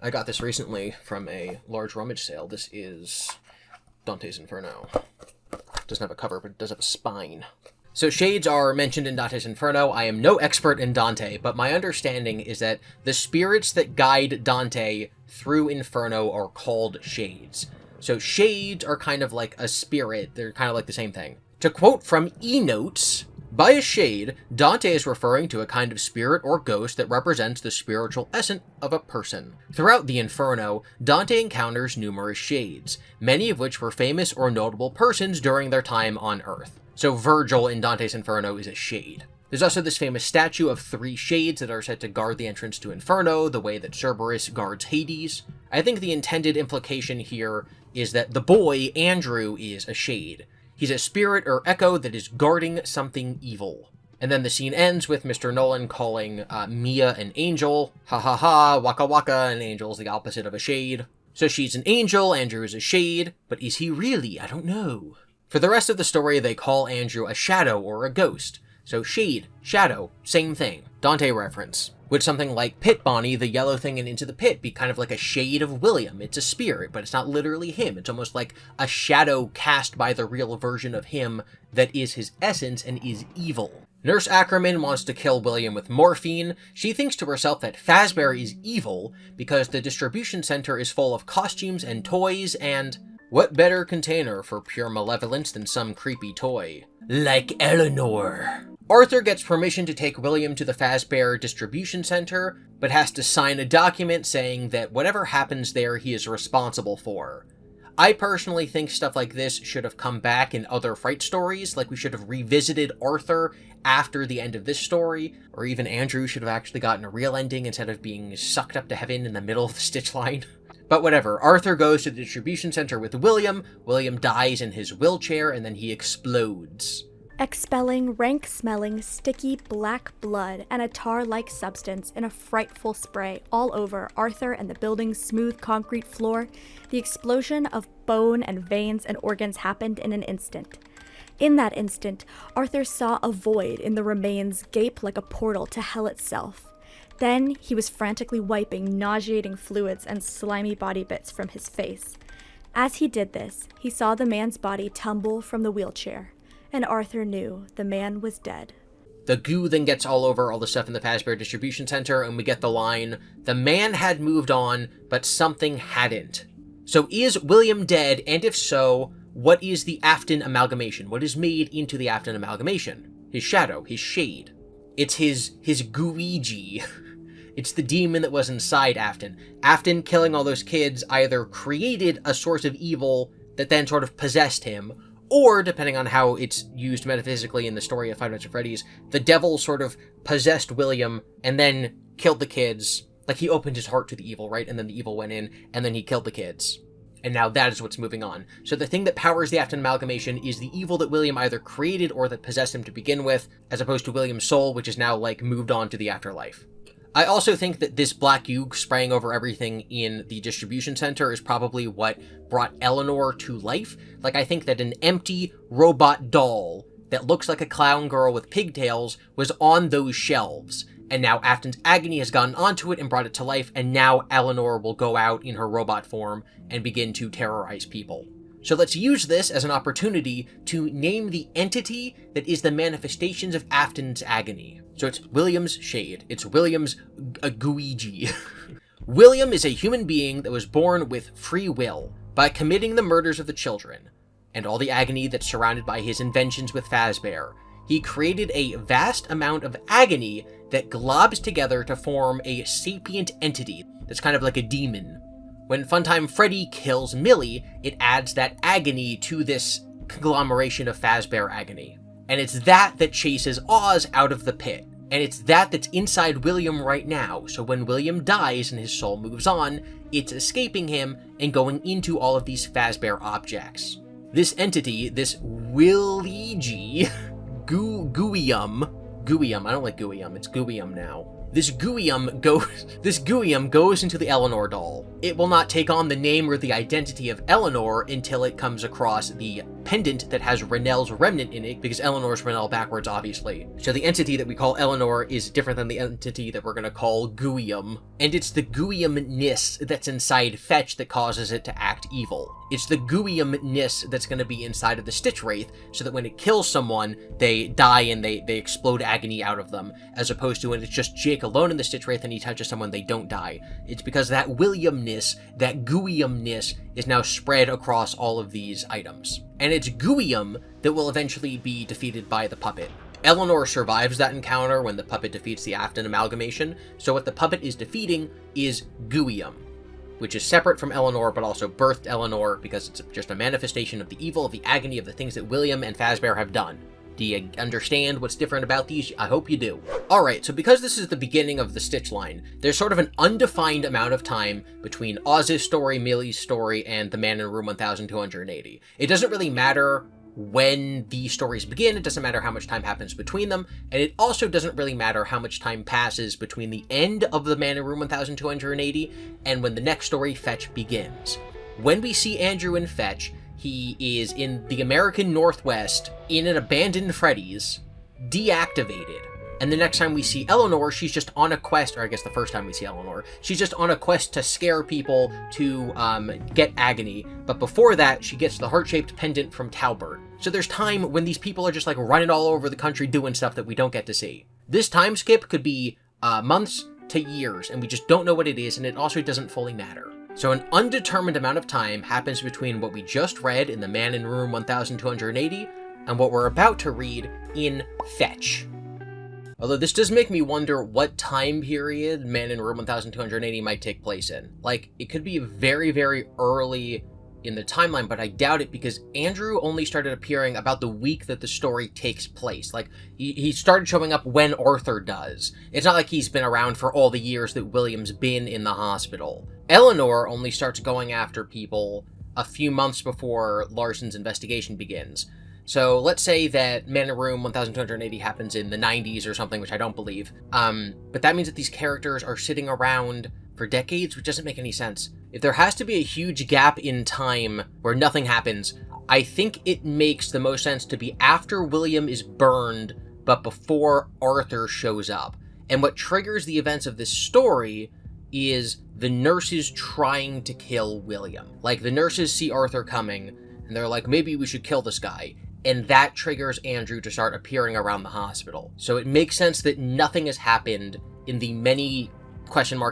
I got this recently from a large rummage sale. This is Dante's Inferno. Doesn't have a cover, but it does have a spine. So shades are mentioned in Dante's Inferno. I am no expert in Dante, but my understanding is that the spirits that guide Dante through Inferno are called shades. So shades are kind of like a spirit. They're kind of like the same thing. To quote from E-Notes, by a shade, Dante is referring to a kind of spirit or ghost that represents the spiritual essence of a person. Throughout the Inferno, Dante encounters numerous shades, many of which were famous or notable persons during their time on Earth. So Virgil in Dante's Inferno is a shade. There's also this famous statue of 3 shades that are said to guard the entrance to Inferno, the way that Cerberus guards Hades. I think the intended implication here is that the boy, Andrew, is a shade. He's a spirit or echo that is guarding something evil. And then the scene ends with Mr. Nolan calling Mia an angel. Ha ha ha, waka waka, an angel is the opposite of a shade. So she's an angel, Andrew is a shade, but is he really? I don't know. For the rest of the story, they call Andrew a shadow or a ghost. So shade, shadow, same thing. Dante reference. Would something like Pit Bonnie, the yellow thing in Into the Pit, be kind of like a shade of William? It's a spirit, but it's not literally him. It's almost like a shadow cast by the real version of him that is his essence and is evil. Nurse Ackerman wants to kill William with morphine. She thinks to herself that Fazbear is evil because the distribution center is full of costumes and toys, and what better container for pure malevolence than some creepy toy? Like Eleanor. Arthur gets permission to take William to the Fazbear distribution center, but has to sign a document saying that whatever happens there he is responsible for. I personally think stuff like this should have come back in other Fright stories, like we should have revisited Arthur after the end of this story, or even Andrew should have actually gotten a real ending instead of being sucked up to heaven in the middle of the Stitch line. But whatever, Arthur goes to the distribution center with William dies in his wheelchair, and then he explodes. Expelling rank-smelling, sticky black blood and a tar-like substance in a frightful spray all over Arthur and the building's smooth concrete floor, the explosion of bone and veins and organs happened in an instant. In that instant, Arthur saw a void in the remains gape like a portal to hell itself. Then he was frantically wiping nauseating fluids and slimy body bits from his face. As he did this, he saw the man's body tumble from the wheelchair, and Arthur knew the man was dead. The goo then gets all over all the stuff in the Fazbear distribution center, and we get the line, "The man had moved on, but something hadn't." So is William dead, and if so, what is the Afton amalgamation? What is made into the Afton amalgamation? His shadow, his shade. It's his Gooigi. It's the demon that was inside Afton. Afton killing all those kids either created a source of evil that then sort of possessed him, or, depending on how it's used metaphysically in the story of Five Nights at Freddy's, the devil sort of possessed William and then killed the kids. Like, he opened his heart to the evil, right? And then the evil went in, and then he killed the kids. And now that is what's moving on. So the thing that powers the Afton amalgamation is the evil that William either created or that possessed him to begin with, as opposed to William's soul, which is now, like, moved on to the afterlife. I also think that this black goo spraying over everything in the distribution center is probably what brought Eleanor to life. Like, I think that an empty robot doll that looks like a clown girl with pigtails was on those shelves. And now Afton's agony has gotten onto it and brought it to life, and now Eleanor will go out in her robot form and begin to terrorize people. So let's use this as an opportunity to name the entity that is the manifestations of Afton's agony. So it's William's shade. It's William's Gooigi. William is a human being that was born with free will by committing the murders of the children, and all the agony that's surrounded by his inventions with Fazbear. He created a vast amount of agony that globs together to form a sapient entity that's kind of like a demon. When Funtime Freddy kills Millie, it adds that agony to this conglomeration of Fazbear agony. And it's that chases Oz out of the pit. And it's that that's inside William right now, so when William dies and his soul moves on, it's escaping him and going into all of these Fazbear objects. This entity, this Wiligi, GOOiam, I don't like GOOiam, it's GOOiam now. This GOOiam goes into the Eleanor doll. It will not take on the name or the identity of Eleanor until it comes across the pendant that has Renel's remnant in it, because Eleanor's Renel backwards, obviously. So the entity that we call Eleanor is different than the entity that we're going to call GOOiam. And it's the GOOiamness that's inside Fetch that causes it to act evil. It's the GOOiamness that's going to be inside of the Stitch Wraith, so that when it kills someone, they die and they explode agony out of them, as opposed to when it's just Jake alone in the Stitch Wraith and he touches someone, they don't die. It's because that Williamness, that GOOiamness, is now spread across all of these items. And it's GOOiam that will eventually be defeated by the puppet. Eleanor survives that encounter when the puppet defeats the Afton amalgamation, so what the puppet is defeating is GOOiam, which is separate from Eleanor, but also birthed Eleanor because it's just a manifestation of the evil, of the agony, of the things that William and Fazbear have done. Do you understand what's different about these? I hope you do. Alright, so because this is the beginning of the Stitch line, there's sort of an undefined amount of time between Oz's story, Millie's story, and the Man in Room 1280. It doesn't really matter when the stories begin, it doesn't matter how much time happens between them, and it also doesn't really matter how much time passes between the end of the Man in Room 1280 and when the next story, Fetch, begins. When we see Andrew in Fetch, he is in the American Northwest, in an abandoned Freddy's, deactivated. And the next time we see Eleanor, she's just on a quest, or I guess the first time we see Eleanor, she's just on a quest to scare people to get agony. But before that, she gets the heart-shaped pendant from Talbert. So there's time when these people are just like running all over the country doing stuff that we don't get to see. This time skip could be months to years, and we just don't know what it is, and it also doesn't fully matter. So an undetermined amount of time happens between what we just read in the Man in Room 1280 and what we're about to read in Fetch. Although this does make me wonder what time period Man in Room 1280 might take place in. Like, it could be very, very early in the timeline, but I doubt it because Andrew only started appearing about the week that the story takes place. Like, he started showing up when Arthur does. It's not like he's been around for all the years that William's been in the hospital. Eleanor only starts going after people a few months before Larson's investigation begins. So let's say that Man in Room 1280 happens in the 90s or something, which I don't believe. But that means that these characters are sitting around for decades, which doesn't make any sense. If there has to be a huge gap in time where nothing happens, I think it makes the most sense to be after William is burned, but before Arthur shows up. And what triggers the events of this story is the nurses trying to kill William. Like, the nurses see Arthur coming, and they're like, maybe we should kill this guy. And that triggers Andrew to start appearing around the hospital. So it makes sense that nothing has happened in the many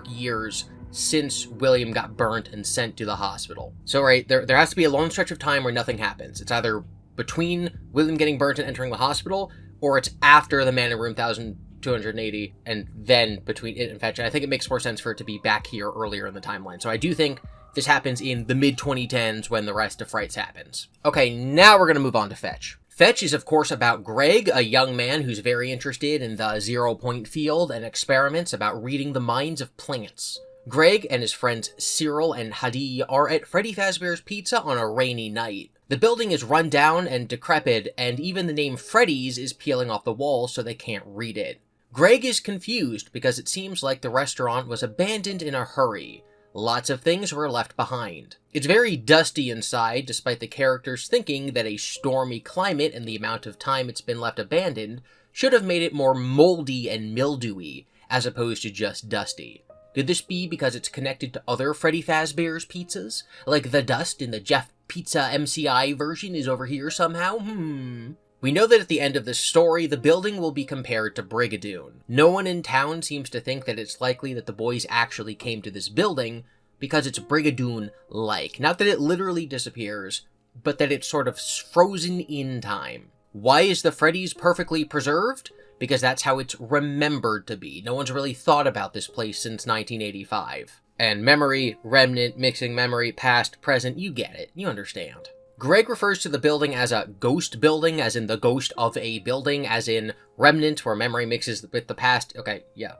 years since William got burnt and sent to the hospital. So, right, there has to be a long stretch of time where nothing happens. It's either between William getting burnt and entering the hospital, or it's after the Man in Room 1280, and then between it and Fetch. And I think it makes more sense for it to be back here earlier in the timeline. So I do think this happens in the mid-2010s when the rest of Frights happens. Okay, now we're going to move on to Fetch. Fetch is, of course, about Greg, a young man who's very interested in the zero-point field and experiments about reading the minds of plants. Greg and his friends Cyril and Hadi are at Freddy Fazbear's Pizza on a rainy night. The building is run down and decrepit, and even the name Freddy's is peeling off the wall so they can't read it. Greg is confused because it seems like the restaurant was abandoned in a hurry. Lots of things were left behind. It's very dusty inside, despite the characters thinking that a stormy climate and the amount of time it's been left abandoned should have made it more moldy and mildewy, as opposed to just dusty. Could this be because it's connected to other Freddy Fazbear's pizzas? Like the dust in the Jeff Pizza MCI version is over here somehow? We know that at the end of this story, the building will be compared to BrigaTWOon. No one in town seems to think that it's likely that the boys actually came to this building, because it's BrigaTWOon-like. Not that it literally disappears, but that it's sort of frozen in time. Why is the Freddy's perfectly preserved? Because that's how it's remembered to be. No one's really thought about this place since 1985. And memory, remnant, mixing memory, past, present, you get it. You understand. Greg refers to the building as a ghost building, as in the ghost of a building, as in remnant, where memory mixes with the past. Okay, yeah,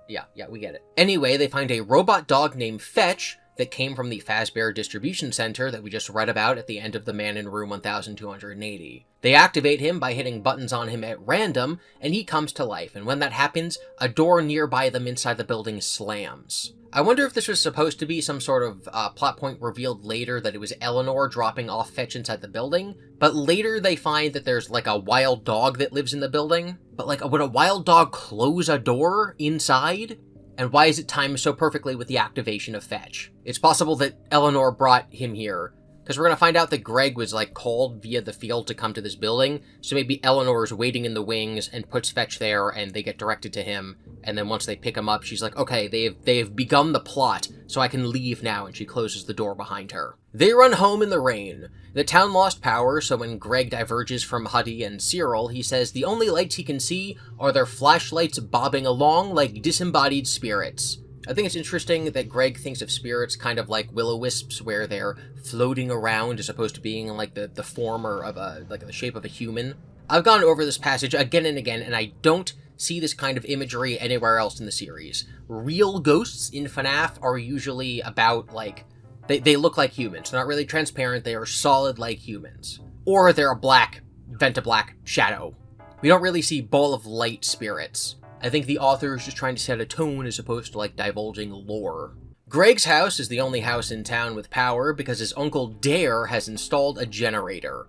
we get it. Anyway, they find a robot dog named Fetch that came from the Fazbear distribution center that we just read about at the end of The Man in Room 1280. They activate him by hitting buttons on him at random, and he comes to life, and when that happens, a door nearby them inside the building slams. I wonder if this was supposed to be some sort of plot point revealed later that it was Eleanor dropping off Fetch inside the building, but later they find that there's like a wild dog that lives in the building. But like, would a wild dog close a door inside? And why is it timed so perfectly with the activation of Fetch? It's possible that Eleanor brought him here, because we're going to find out that Greg was like called via the field to come to this building, so maybe Eleanor's waiting in the wings and puts Fetch there and they get directed to him, and then once they pick him up, she's like, okay, they have begun the plot, so I can leave now, and she closes the door behind her. They run home in the rain. The town lost power, so when Greg diverges from Hadi and Cyril, he says the only lights he can see are their flashlights bobbing along like disembodied spirits. I think it's interesting that Greg thinks of spirits kind of like will-o-wisps, where they're floating around as opposed to being like the form or of the shape of a human. I've gone over this passage again and again, and I don't see this kind of imagery anywhere else in the series. Real ghosts in FNAF are usually about, like, they look like humans. They're not really transparent, they are solid like humans. Or they're a black, vent-to-black shadow. We don't really see ball of light spirits. I think the author is just trying to set a tone as opposed to, like, divulging lore. Greg's house is the only house in town with power because his uncle Dare has installed a generator.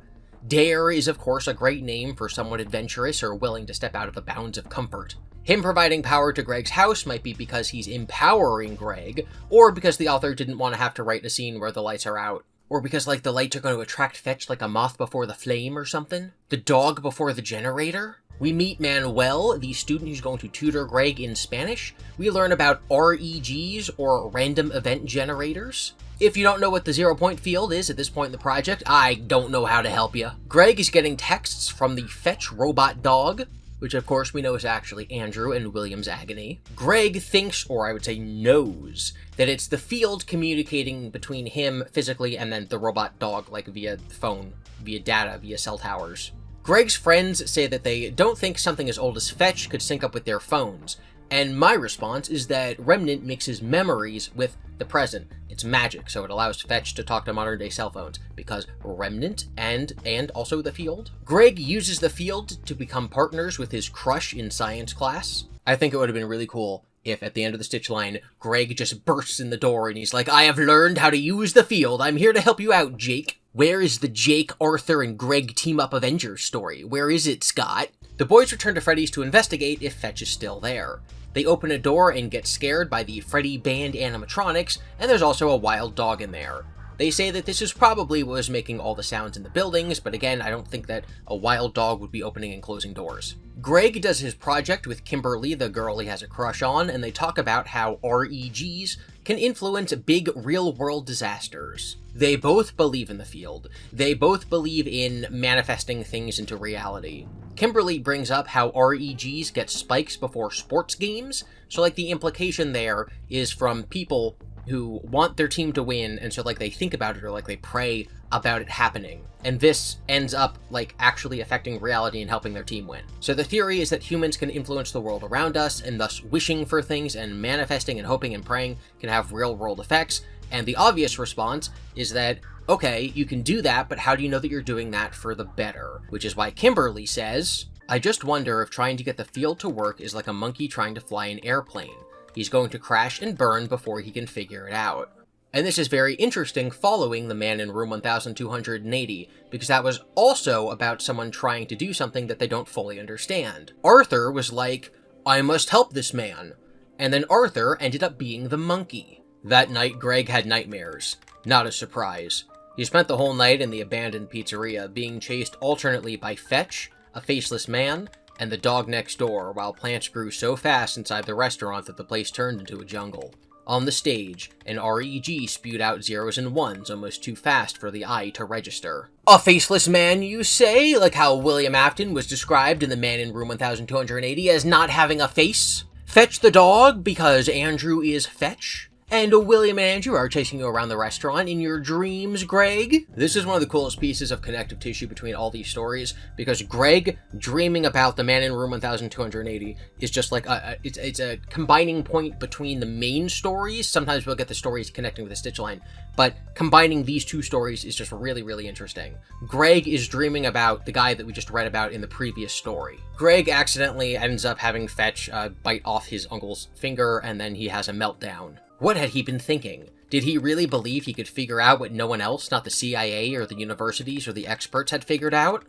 Dare is, of course, a great name for someone adventurous or willing to step out of the bounds of comfort. Him providing power to Greg's house might be because he's empowering Greg, or because the author didn't want to have to write a scene where the lights are out, or because, like, the lights are going to attract Fetch like a moth before the flame or something. The dog before the generator? We meet Manuel, the student who's going to tutor Greg in Spanish. We learn about REGs, or random event generators. If you don't know what the 0 point field is at this point in the project, I don't know how to help you. Greg is getting texts from the Fetch robot dog, which of course we know is actually Andrew and William's agony. Greg thinks, or I would say knows, that it's the field communicating between him physically and then the robot dog, like via phone, via data, via cell towers. Greg's friends say that they don't think something as old as Fetch could sync up with their phones, and my response is that Remnant mixes memories with the present. It's magic, so it allows Fetch to talk to modern-day cell phones, because Remnant and also the field. Greg uses the field to become partners with his crush in science class. I think it would have been really cool if at the end of the stitch line, Greg just bursts in the door and he's like, I have learned how to use the field. I'm here to help you out, Jake. Where is the Jake, Arthur, and Greg team-up Avengers story? Where is it, Scott? The boys return to Freddy's to investigate if Fetch is still there. They open a door and get scared by the Freddy band animatronics, and there's also a wild dog in there. They say that this is probably what was making all the sounds in the buildings, but again, I don't think that a wild dog would be opening and closing doors. Greg does his project with Kimberly, the girl he has a crush on, and they talk about how REGs can influence big real-world disasters. They both believe in the field. They both believe in manifesting things into reality. Kimberly brings up how REGs get spikes before sports games, so like the implication there is from people who want their team to win, and so, like, they think about it, or, like, they pray about it happening. And this ends up, like, actually affecting reality and helping their team win. So the theory is that humans can influence the world around us, and thus wishing for things and manifesting and hoping and praying can have real-world effects. And the obvious response is that, okay, you can do that, but how do you know that you're doing that for the better? Which is why Kimberly says, I just wonder if trying to get the field to work is like a monkey trying to fly an airplane. He's going to crash and burn before he can figure it out. And this is very interesting following the man in room 1280, because that was also about someone trying to do something that they don't fully understand. Arthur was like, I must help this man. And then Arthur ended up being the monkey. That night, Greg had nightmares. Not a surprise. He spent the whole night in the abandoned pizzeria, being chased alternately by Fetch, a faceless man, and the dog next door, while plants grew so fast inside the restaurant that the place turned into a jungle. On the stage, an REG spewed out zeros and ones almost too fast for the eye to register. A faceless man, you say? Like how GOOiam Afton was described in The Man in Room 1280 as not having a face? Fetch the dog because Andrew is Fetch? And William and Andrew are chasing you around the restaurant in your dreams, Greg? This is one of the coolest pieces of connective tissue between all these stories, because Greg dreaming about the Man in Room 1280 is just like it's a combining point between the main stories. Sometimes we'll get the stories connecting with the stitch line, but combining these two stories is just really, really interesting. Greg is dreaming about the guy that we just read about in the previous story. Greg accidentally ends up having Fetch bite off his uncle's finger, and then he has a meltdown. What had he been thinking? Did he really believe he could figure out what no one else, not the CIA or the universities or the experts, had figured out?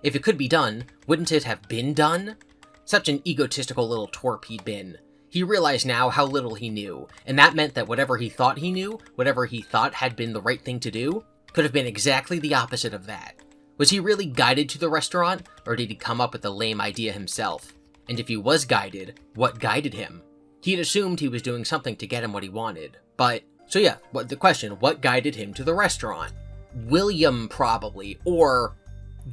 If it could be done, wouldn't it have been done? Such an egotistical little twerp he'd been. He realized now how little he knew, and that meant that whatever he thought he knew, whatever he thought had been the right thing to do, could have been exactly the opposite of that. Was he really guided to the restaurant, or did he come up with the lame idea himself? And if he was guided, what guided him? He'd assumed he was doing something to get him what he wanted. But, so yeah, the question, what guided him to the restaurant? William, probably, or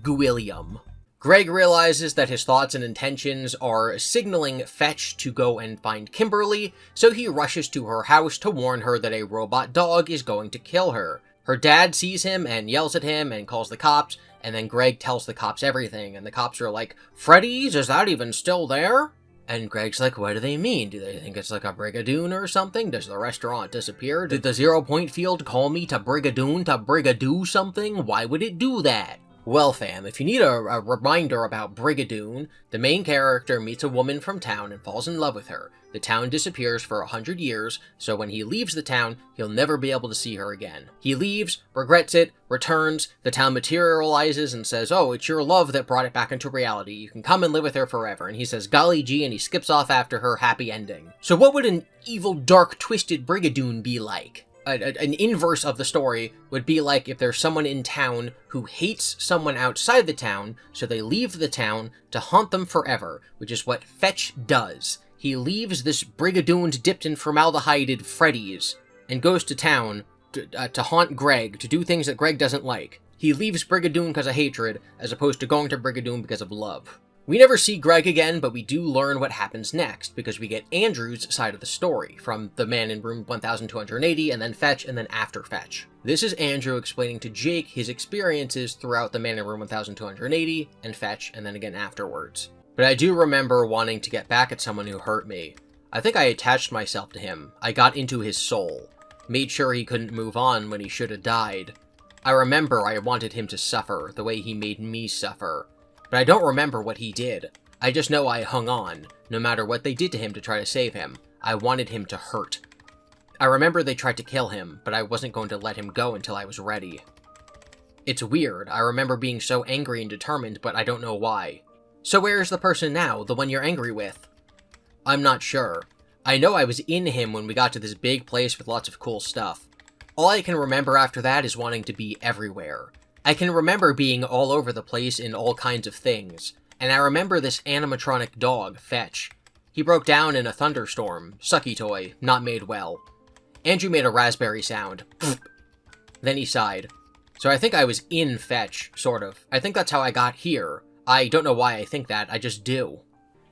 GOOiam. Greg realizes that his thoughts and intentions are signaling Fetch to go and find Kimberly, so he rushes to her house to warn her that a robot dog is going to kill her. Her dad sees him and yells at him and calls the cops, and then Greg tells the cops everything, and the cops are like, Freddy's, is that even still there? And Greg's like, what do they mean? Do they think it's like a BrigaTWOon or something? Does the restaurant disappear? Did the 0 point field call me to BrigaTWOon to brigadoo something? Why would it do that? Well, fam, if you need a reminder about BrigaTWOon, the main character meets a woman from town and falls in love with her. The town disappears for 100 years, so when he leaves the town, he'll never be able to see her again. He leaves, regrets it, returns, the town materializes and says, oh, it's your love that brought it back into reality. You can come and live with her forever. And he says, golly gee, and he skips off after her, happy ending. So what would an evil, dark, twisted BrigaTWOon be like? An inverse of the story would be like if there's someone in town who hates someone outside the town, so they leave the town to haunt them forever, which is what Fetch does. He leaves this BrigaTWOon dipped in formaldehyded Freddy's and goes to town to haunt Greg, to do things that Greg doesn't like. He leaves BrigaTWOon because of hatred, as opposed to going to BrigaTWOon because of love. We never see Greg again, but we do learn what happens next, because we get Andrew's side of the story, from the Man in Room 1280, and then Fetch, and then after Fetch. This is Andrew explaining to Jake his experiences throughout the Man in Room 1280, and Fetch, and then again afterwards. But I do remember wanting to get back at someone who hurt me. I think I attached myself to him. I got into his soul. Made sure he couldn't move on when he should have died. I remember I wanted him to suffer the way he made me suffer. But I don't remember what he did. I just know I hung on, no matter what they did to him to try to save him. I wanted him to hurt. I remember they tried to kill him, but I wasn't going to let him go until I was ready. It's weird. I remember being so angry and determined, but I don't know why. So where's the person now, the one you're angry with? I'm not sure. I know I was in him when we got to this big place with lots of cool stuff. All I can remember after that is wanting to be everywhere. I can remember being all over the place in all kinds of things, and I remember this animatronic dog, Fetch. He broke down in a thunderstorm, sucky toy, not made well. Andrew made a raspberry sound. Then he sighed. So I think I was in Fetch, sort of. I think that's how I got here. I don't know why I think that, I just do.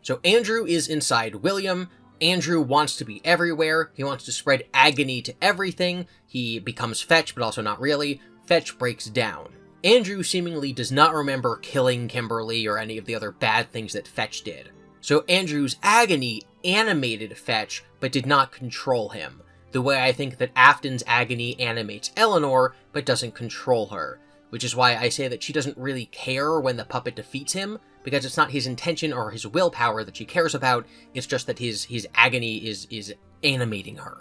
So Andrew is inside William, Andrew wants to be everywhere. He wants to spread agony to everything. He becomes Fetch, but also not really. Fetch breaks down. Andrew seemingly does not remember killing Kimberly or any of the other bad things that Fetch did. So Andrew's agony animated Fetch, but did not control him, the way I think that Afton's agony animates Eleanor, but doesn't control her, which is why I say that she doesn't really care when the puppet defeats him, because it's not his intention or his willpower that she cares about, it's just that his agony is animating her.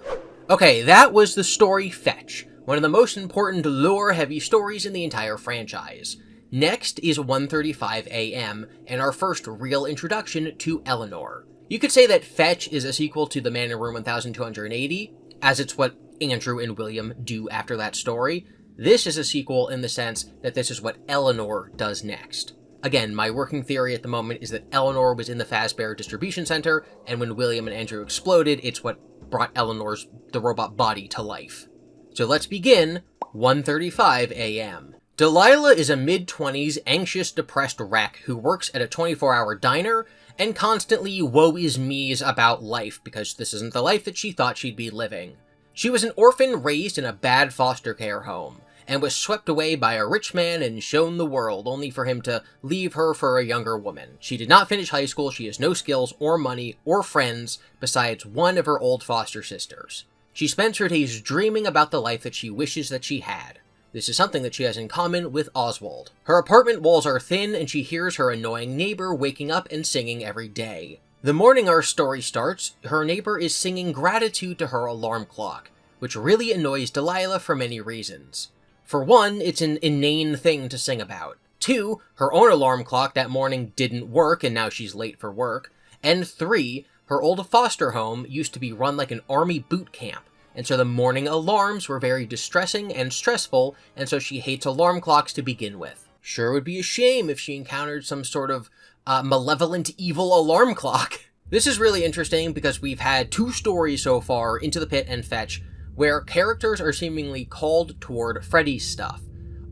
Okay, that was the story Fetch, one of the most important lore-heavy stories in the entire franchise. Next is 1:35 a.m., and our first real introduction to Eleanor. You could say that Fetch is a sequel to The Man in Room 1280, as it's what Andrew and William do after that story. This is a sequel in the sense that this is what Eleanor does next. Again, my working theory at the moment is that Eleanor was in the Fazbear distribution center, and when William and Andrew exploded, it's what brought the robot body to life. So let's begin 1:35 a.m. Delilah is a mid-20s, anxious, depressed wreck who works at a 24-hour diner and constantly woe-is-me's about life because this isn't the life that she thought she'd be living. She was an orphan raised in a bad foster care home and was swept away by a rich man and shown the world only for him to leave her for a younger woman. She did not finish high school, she has no skills or money or friends besides one of her old foster sisters. She spends her days dreaming about the life that she wishes that she had. This is something that she has in common with Oswald. Her apartment walls are thin and she hears her annoying neighbor waking up and singing every day. The morning our story starts, her neighbor is singing gratitude to her alarm clock, which really annoys Delilah for many reasons. For one, it's an inane thing to sing about. 2, her own alarm clock that morning didn't work and now she's late for work. And 3, her old foster home used to be run like an army boot camp, and so the morning alarms were very distressing and stressful, and so she hates alarm clocks to begin with. Sure would be a shame if she encountered some sort of malevolent evil alarm clock. This is really interesting because we've had 2 stories so far, Into the Pit and Fetch, where characters are seemingly called toward Freddy's stuff.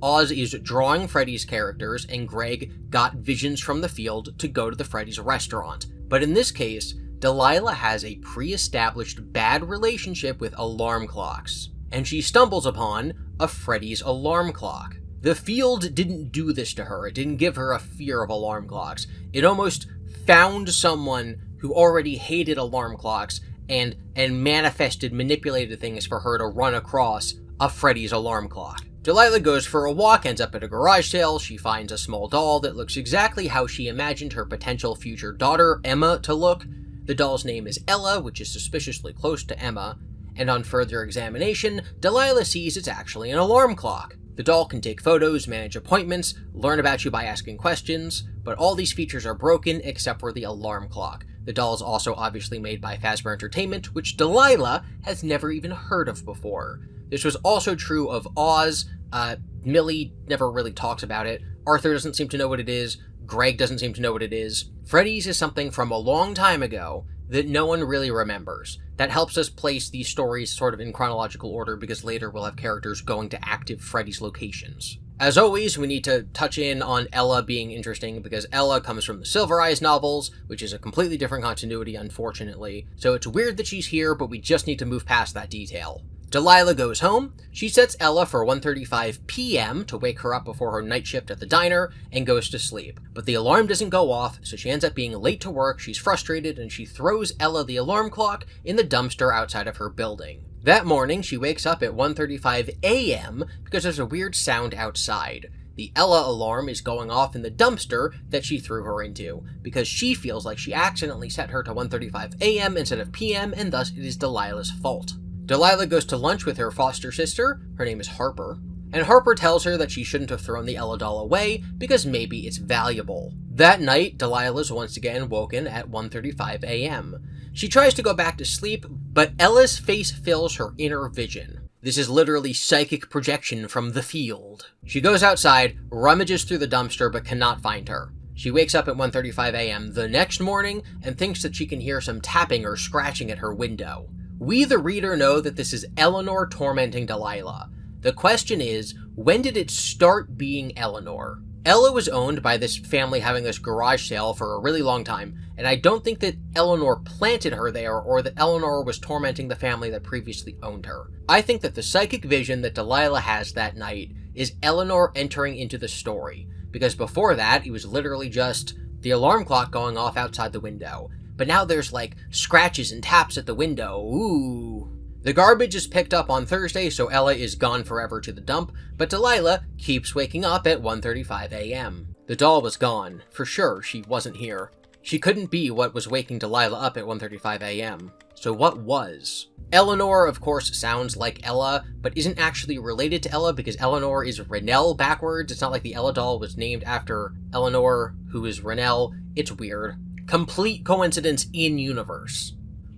Oz is drawing Freddy's characters, and Greg got visions from the field to go to the Freddy's restaurant. But in this case, Delilah has a pre-established bad relationship with alarm clocks, and she stumbles upon a Freddy's alarm clock. The field didn't do this to her, it didn't give her a fear of alarm clocks. It almost found someone who already hated alarm clocks and manipulated things for her to run across a Freddy's alarm clock. Delilah goes for a walk, ends up at a garage sale. She finds a small doll that looks exactly how she imagined her potential future daughter, Emma, to look. The doll's name is Ella, which is suspiciously close to Emma, and on further examination, Delilah sees it's actually an alarm clock. The doll can take photos, manage appointments, learn about you by asking questions, but all these features are broken except for the alarm clock. The doll is also obviously made by Fazbear Entertainment, which Delilah has never even heard of before. This was also true of Oz. Millie never really talks about it. Arthur doesn't seem to know what it is. Greg doesn't seem to know what it is. Freddy's is something from a long time ago that no one really remembers. That helps us place these stories sort of in chronological order because later we'll have characters going to active Freddy's locations. As always, we need to touch in on Ella being interesting because Ella comes from the Silver Eyes novels, which is a completely different continuity, unfortunately. So it's weird that she's here, but we just need to move past that detail. Delilah goes home. She sets Ella for 1:35 p.m. to wake her up before her night shift at the diner and goes to sleep. But the alarm doesn't go off, so she ends up being late to work. She's frustrated and she throws Ella the alarm clock in the dumpster outside of her building. That morning, she wakes up at 1:35 a.m. because there's a weird sound outside. The Ella alarm is going off in the dumpster that she threw her into, because she feels like she accidentally set her to 1:35 a.m. instead of p.m., and thus it is Delilah's fault. Delilah goes to lunch with her foster sister, her name is Harper, and Harper tells her that she shouldn't have thrown the Ella doll away because maybe it's valuable. That night, Delilah is once again woken at 1:35 a.m. She tries to go back to sleep, but Ella's face fills her inner vision. This is literally psychic projection from the field. She goes outside, rummages through the dumpster, but cannot find her. She wakes up at 1:35 a.m. the next morning and thinks that she can hear some tapping or scratching at her window. We, the reader, know that this is Eleanor tormenting Delilah. The question is, when did it start being Eleanor? Ella was owned by this family having this garage sale for a really long time, and I don't think that Eleanor planted her there or that Eleanor was tormenting the family that previously owned her. I think that the psychic vision that Delilah has that night is Eleanor entering into the story, because before that, it was literally just the alarm clock going off outside the window. But now there's like scratches and taps at the window. Ooh. The garbage is picked up on Thursday, so Ella is gone forever to the dump, but Delilah keeps waking up at 1:35 a.m. The doll was gone. For sure, she wasn't here. She couldn't be what was waking Delilah up at 1:35 a.m. So what was? Eleanor, of course, sounds like Ella, but isn't actually related to Ella because Eleanor is Renelle backwards. It's not like the Ella doll was named after Eleanor, who is Renelle. It's weird. Complete coincidence in universe.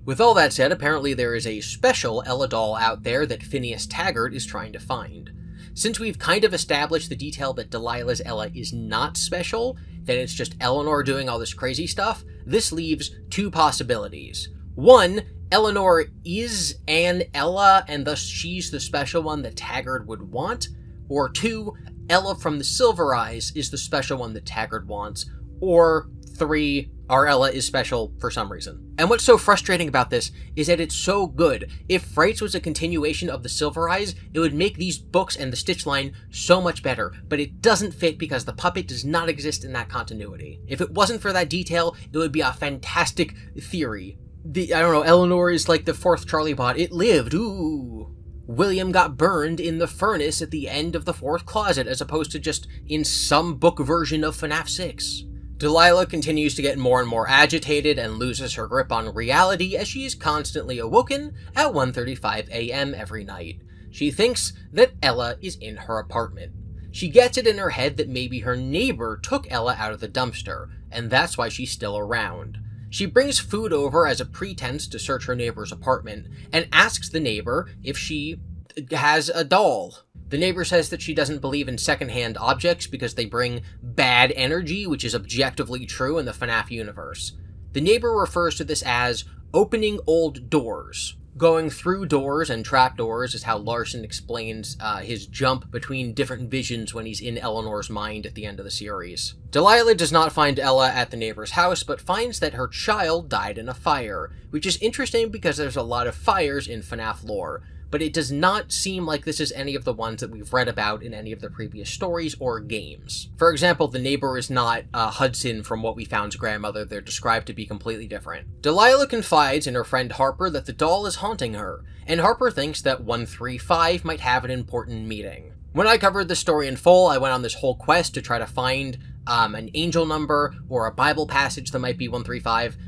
With all that said, apparently there is a special Ella doll out there that Phineas Taggart is trying to find. Since we've kind of established the detail that Delilah's Ella is not special, that it's just Eleanor doing all this crazy stuff, this leaves two possibilities. One, Eleanor is an Ella, and thus she's the special one that Taggart would want. Or two, Ella from the Silver Eyes is the special one that Taggart wants. Or three, our Ella is special for some reason. And what's so frustrating about this is that it's so good. If Frights was a continuation of the Silver Eyes, it would make these books and the Stitch line so much better, but it doesn't fit because the puppet does not exist in that continuity. If it wasn't for that detail, it would be a fantastic theory. I don't know, Eleanor is like the fourth Charlie Bot. It lived, ooh. William got burned in the furnace at the end of the fourth closet as opposed to just in some book version of FNAF 6. Delilah continues to get more and more agitated and loses her grip on reality as she is constantly awoken at 1:35 a.m. every night. She thinks that Ella is in her apartment. She gets it in her head that maybe her neighbor took Ella out of the dumpster, and that's why she's still around. She brings food over as a pretense to search her neighbor's apartment, and asks the neighbor if she has a doll. The neighbor says that she doesn't believe in secondhand objects because they bring bad energy, which is objectively true in the FNAF universe. The neighbor refers to this as opening old doors. Going through doors and trapdoors is how Larson explains his jump between different visions when he's in Eleanor's mind at the end of the series. Delilah does not find Ella at the neighbor's house, but finds that her child died in a fire, which is interesting because there's a lot of fires in FNAF lore, but it does not seem like this is any of the ones that we've read about in any of the previous stories or games. For example, the neighbor is not Hudson from What We Found's grandmother. They're described to be completely different. Delilah confides in her friend Harper that the doll is haunting her, and Harper thinks that 135 might have an important meeting. When I covered the story in full, I went on this whole quest to try to find an angel number or a Bible passage that might be 135,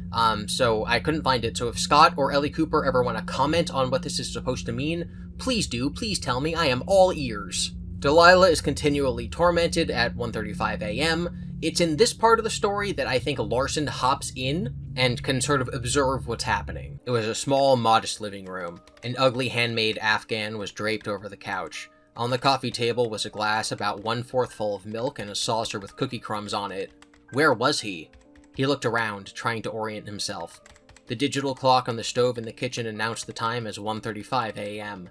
so I couldn't find it. So if Scott or Ellie Cooper ever want to comment on what this is supposed to mean, please do, please tell me, I am all ears. Delilah is continually tormented at 1:35 a.m. It's in this part of the story that I think Larson hops in and can sort of observe what's happening. It was a small, modest living room. An ugly handmade Afghan was draped over the couch. On the coffee table was a glass about 1/4 full of milk and a saucer with cookie crumbs on it. Where was he? He looked around, trying to orient himself. The digital clock on the stove in the kitchen announced the time as 1:35 a.m.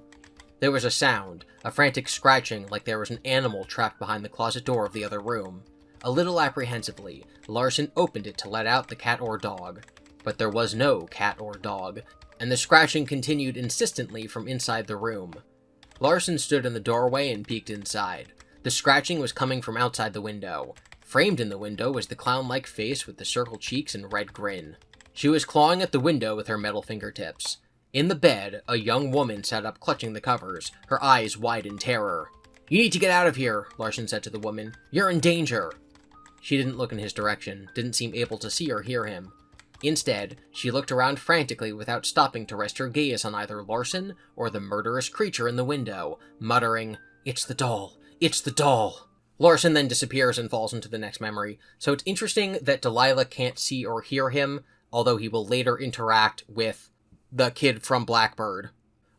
There was a sound, a frantic scratching like there was an animal trapped behind the closet door of the other room. A little apprehensively, Larson opened it to let out the cat or dog. But there was no cat or dog, and the scratching continued insistently from inside the room. Larson stood in the doorway and peeked inside. The scratching was coming from outside the window. Framed in the window was the clown-like face with the circled cheeks and red grin. She was clawing at the window with her metal fingertips. In the bed, a young woman sat up clutching the covers, her eyes wide in terror. "You need to get out of here," Larson said to the woman. "You're in danger." She didn't look in his direction, didn't seem able to see or hear him. Instead, she looked around frantically without stopping to rest her gaze on either Larson or the murderous creature in the window, muttering, "It's the doll! It's the doll!" Larson then disappears and falls into the next memory, so it's interesting that Delilah can't see or hear him, although he will later interact with the kid from Blackbird.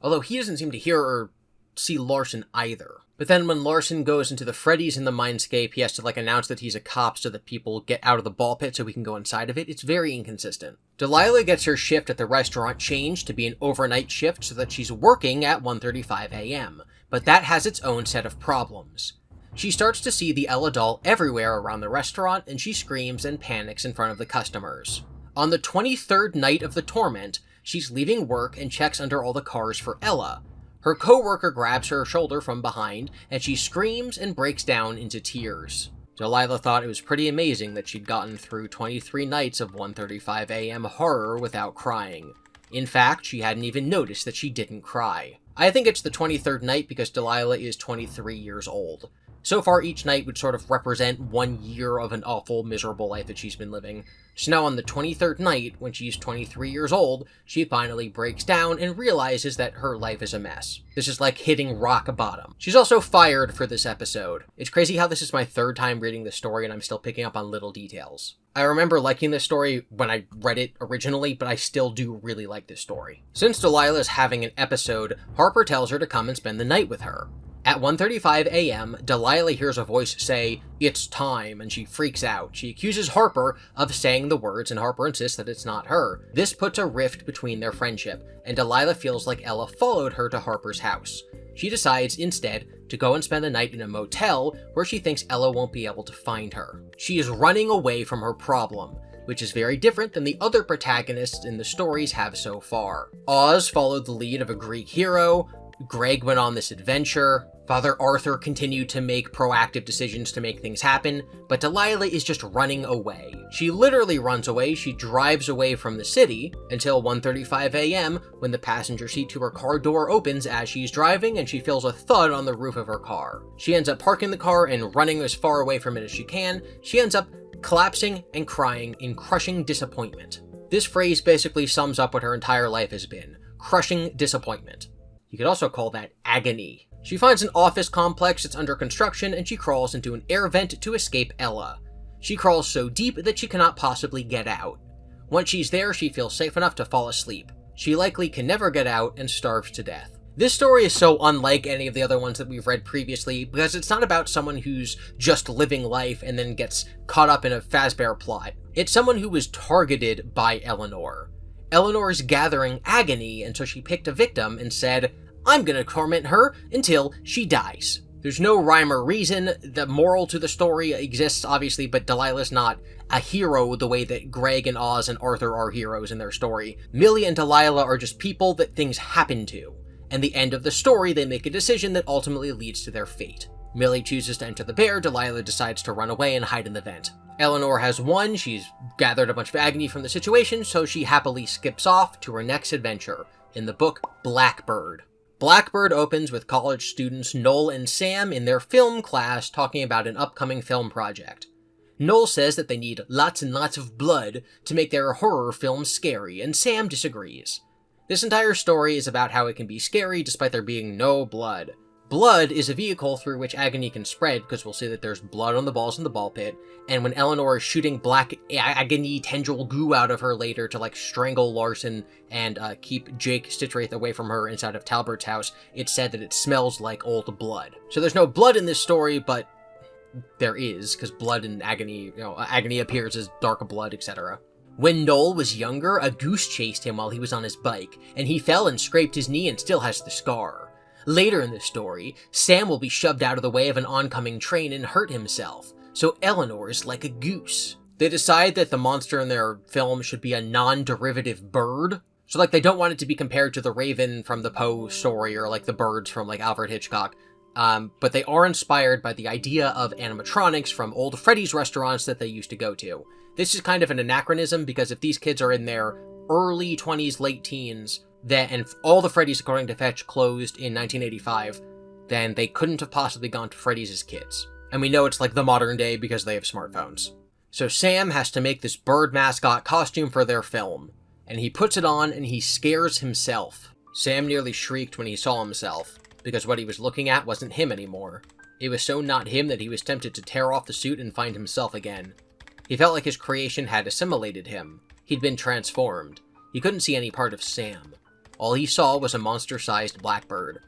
Although he doesn't seem to hear or see Larson either. But then when Larson goes into the Freddy's in the Mindscape, he has to announce that he's a cop so that people get out of the ball pit so we can go inside of it. It's very inconsistent. Delilah gets her shift at the restaurant changed to be an overnight shift so that she's working at 1:35 a.m., but that has its own set of problems. She starts to see the Ella doll everywhere around the restaurant, and she screams and panics in front of the customers. On the 23rd night of the torment, she's leaving work and checks under all the cars for Ella. Her co-worker grabs her shoulder from behind, and she screams and breaks down into tears. Delilah thought it was pretty amazing that she'd gotten through 23 nights of 1:35 a.m. horror without crying. In fact, she hadn't even noticed that she didn't cry. I think it's the 23rd night because Delilah is 23 years old. So far, each night would sort of represent 1 year of an awful, miserable life that she's been living. So now on the 23rd night, when she's 23 years old, she finally breaks down and realizes that her life is a mess. This is like hitting rock bottom. She's also fired for this episode. It's crazy how this is my third time reading this story and I'm still picking up on little details. I remember liking this story when I read it originally, but I still do really like this story. Since Delilah is having an episode, Harper tells her to come and spend the night with her. At 1:35 a.m., Delilah hears a voice say, "It's time," and she freaks out. She accuses Harper of saying the words, and Harper insists that it's not her. This puts a rift between their friendship, and Delilah feels like Ella followed her to Harper's house. She decides, instead, to go and spend the night in a motel where she thinks Ella won't be able to find her. She is running away from her problem, which is very different than the other protagonists in the stories have so far. Oz followed the lead of a Greek hero, Greg went on this adventure, Father Arthur continued to make proactive decisions to make things happen, but Delilah is just running away. She literally runs away. She drives away from the city until 1:35 a.m. when the passenger seat to her car door opens as she's driving and she feels a thud on the roof of her car. She ends up parking the car and running as far away from it as she can. She ends up collapsing and crying in crushing disappointment. This phrase basically sums up what her entire life has been: crushing disappointment. You could also call that agony. She finds an office complex that's under construction and she crawls into an air vent to escape Ella. She crawls so deep that she cannot possibly get out. Once she's there, she feels safe enough to fall asleep. She likely can never get out and starves to death. This story is so unlike any of the other ones that we've read previously because it's not about someone who's just living life and then gets caught up in a Fazbear plot. It's someone who was targeted by Eleanor. Eleanor is gathering agony, and so she picked a victim and said, "I'm gonna torment her until she dies." There's no rhyme or reason. The moral to the story exists, obviously, but Delilah's not a hero the way that Greg and Oz and Arthur are heroes in their story. Millie and Delilah are just people that things happen to. And the end of the story, they make a decision that ultimately leads to their fate. Millie chooses to enter the bear, Delilah decides to run away and hide in the vent. Eleanor has won, she's gathered a bunch of agony from the situation, so she happily skips off to her next adventure, in the book Blackbird. Blackbird opens with college students Noel and Sam in their film class talking about an upcoming film project. Noel says that they need lots and lots of blood to make their horror film scary, and Sam disagrees. This entire story is about how it can be scary despite there being no blood. Blood is a vehicle through which agony can spread, because we'll see that there's blood on the balls in the ball pit, and when Eleanor is shooting black agony tendril goo out of her later to like strangle Larson and keep Jake Stitchwraith away from her inside of Talbert's house, it's said that it smells like old blood. So there's no blood in this story, but there is, because blood and agony, agony appears as dark blood, etc. When Noel was younger, a goose chased him while he was on his bike, and he fell and scraped his knee and still has the scar. Later in the story, Sam will be shoved out of the way of an oncoming train and hurt himself, so Eleanor is like a goose. They decide that the monster in their film should be a non-derivative bird, so like they don't want it to be compared to the raven from the Poe story or like the birds from like Alfred Hitchcock, but they are inspired by the idea of animatronics from old Freddy's restaurants that they used to go to. This is kind of an anachronism because if these kids are in their early 20s, late teens, and all the Freddy's, according to Fetch, closed in 1985, then they couldn't have possibly gone to Freddy's as kids. And we know it's like the modern day because they have smartphones. So Sam has to make this bird mascot costume for their film, and he puts it on and he scares himself. Sam nearly shrieked when he saw himself, because what he was looking at wasn't him anymore. It was so not him that he was tempted to tear off the suit and find himself again. He felt like his creation had assimilated him. He'd been transformed. He couldn't see any part of Sam. All he saw was a monster-sized blackbird.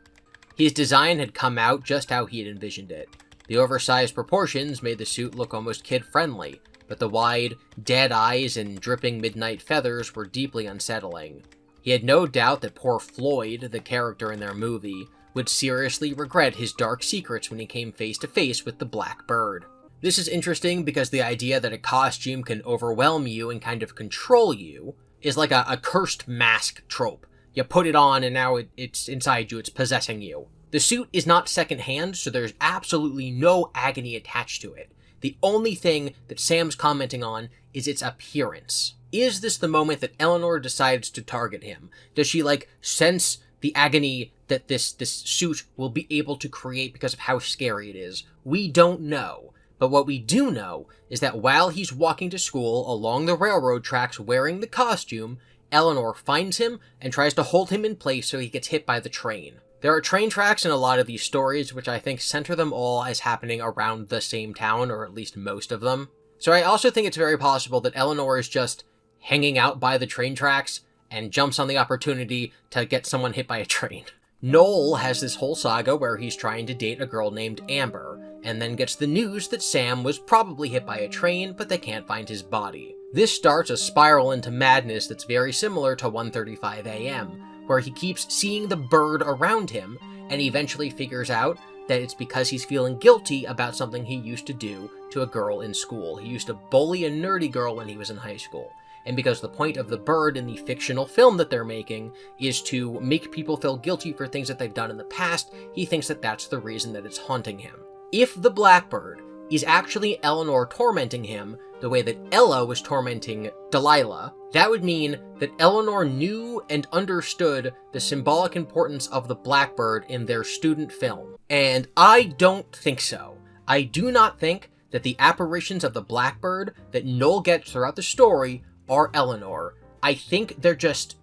His design had come out just how he had envisioned it. The oversized proportions made the suit look almost kid-friendly, but the wide, dead eyes and dripping midnight feathers were deeply unsettling. He had no doubt that poor Floyd, the character in their movie, would seriously regret his dark secrets when he came face to face with the Black Bird. This is interesting because the idea that a costume can overwhelm you and kind of control you is like a cursed mask trope. You put it on and now it's inside you, it's possessing you. The suit is not secondhand, so there's absolutely no agony attached to it. The only thing that Sam's commenting on is its appearance. Is this the moment that Eleanor decides to target him? Does she, sense the agony that this suit will be able to create because of how scary it is? We don't know. But what we do know is that while he's walking to school along the railroad tracks wearing the costume, Eleanor finds him and tries to hold him in place so he gets hit by the train. There are train tracks in a lot of these stories, which I think center them all as happening around the same town, or at least most of them. So I also think it's very possible that Eleanor is just hanging out by the train tracks and jumps on the opportunity to get someone hit by a train. Noel has this whole saga where he's trying to date a girl named Amber, and then gets the news that Sam was probably hit by a train, but they can't find his body. This starts a spiral into madness that's very similar to 1:35 a.m., where he keeps seeing the bird around him, and eventually figures out that it's because he's feeling guilty about something he used to do to a girl in school. He used to bully a nerdy girl when he was in high school. And because the point of the bird in the fictional film that they're making is to make people feel guilty for things that they've done in the past, he thinks that that's the reason that it's haunting him. If the Blackbird is actually Eleanor tormenting him the way that Ella was tormenting Delilah, that would mean that Eleanor knew and understood the symbolic importance of the Blackbird in their student film. And I don't think so. I do not think that the apparitions of the Blackbird that Noel gets throughout the story are Eleanor. I think they're just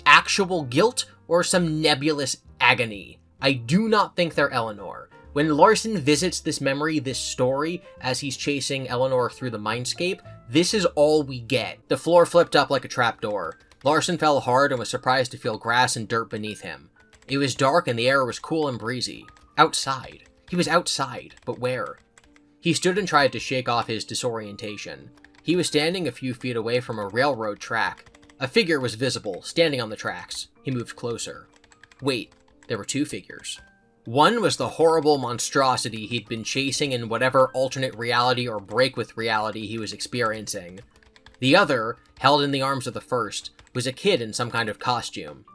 actual guilt or some nebulous agony. I do not think they're Eleanor. When Larson visits this memory, this story, as he's chasing Eleanor through the mindscape, this is all we get. The floor flipped up like a trapdoor. Larson fell hard and was surprised to feel grass and dirt beneath him. It was dark and the air was cool and breezy. Outside. He was outside, but where? He stood and tried to shake off his disorientation. He was standing a few feet away from a railroad track. A figure was visible, standing on the tracks. He moved closer. Wait, there were two figures. One was the horrible monstrosity he'd been chasing in whatever alternate reality or break with reality he was experiencing. The other, held in the arms of the first, was a kid in some kind of costume.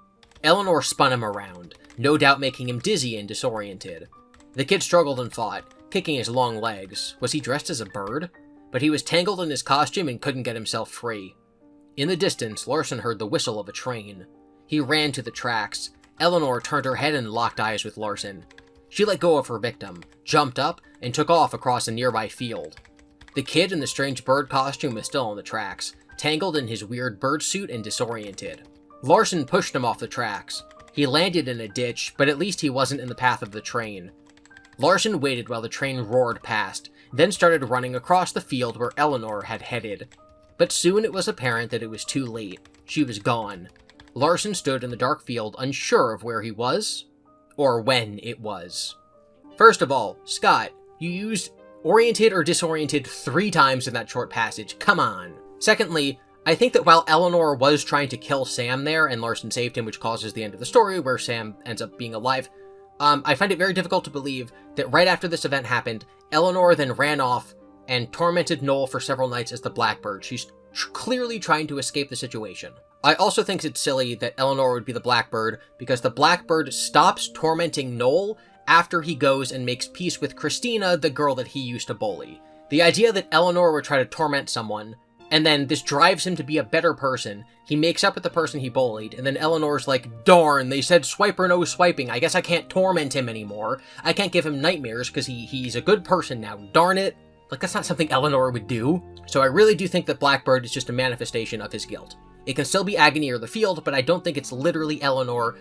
Eleanor spun him around, no doubt making him dizzy and disoriented. The kid struggled and fought, kicking his long legs. Was he dressed as a bird? But he was tangled in his costume and couldn't get himself free. In the distance, Larson heard the whistle of a train. He ran to the tracks. Eleanor turned her head and locked eyes with Larson. She let go of her victim, jumped up, and took off across a nearby field. The kid in the strange bird costume was still on the tracks, tangled in his weird bird suit and disoriented. Larson pushed him off the tracks. He landed in a ditch, but at least he wasn't in the path of the train. Larson waited while the train roared past, then started running across the field where Eleanor had headed. But soon it was apparent that it was too late. She was gone. Larson stood in the dark field, unsure of where he was, or when it was. First of all, Scott, you used oriented or disoriented 3 times in that short passage. Come on. Secondly, I think that while Eleanor was trying to kill Sam there, and Larson saved him, which causes the end of the story, where Sam ends up being alive, I find it very difficult to believe that right after this event happened, Eleanor then ran off and tormented Noel for several nights as the Blackbird. She's clearly trying to escape the situation. I also think it's silly that Eleanor would be the Blackbird, because the Blackbird stops tormenting Noel after he goes and makes peace with Christina, the girl that he used to bully. The idea that Eleanor would try to torment someone, and then this drives him to be a better person. He makes up with the person he bullied, and then Eleanor's like, darn, they said swipe or no swiping. I guess I can't torment him anymore. I can't give him nightmares because he's a good person now. Darn it. Like, that's not something Eleanor would do. So I really do think that Blackbird is just a manifestation of his guilt. It can still be Agony or the Field, but I don't think it's literally Eleanor,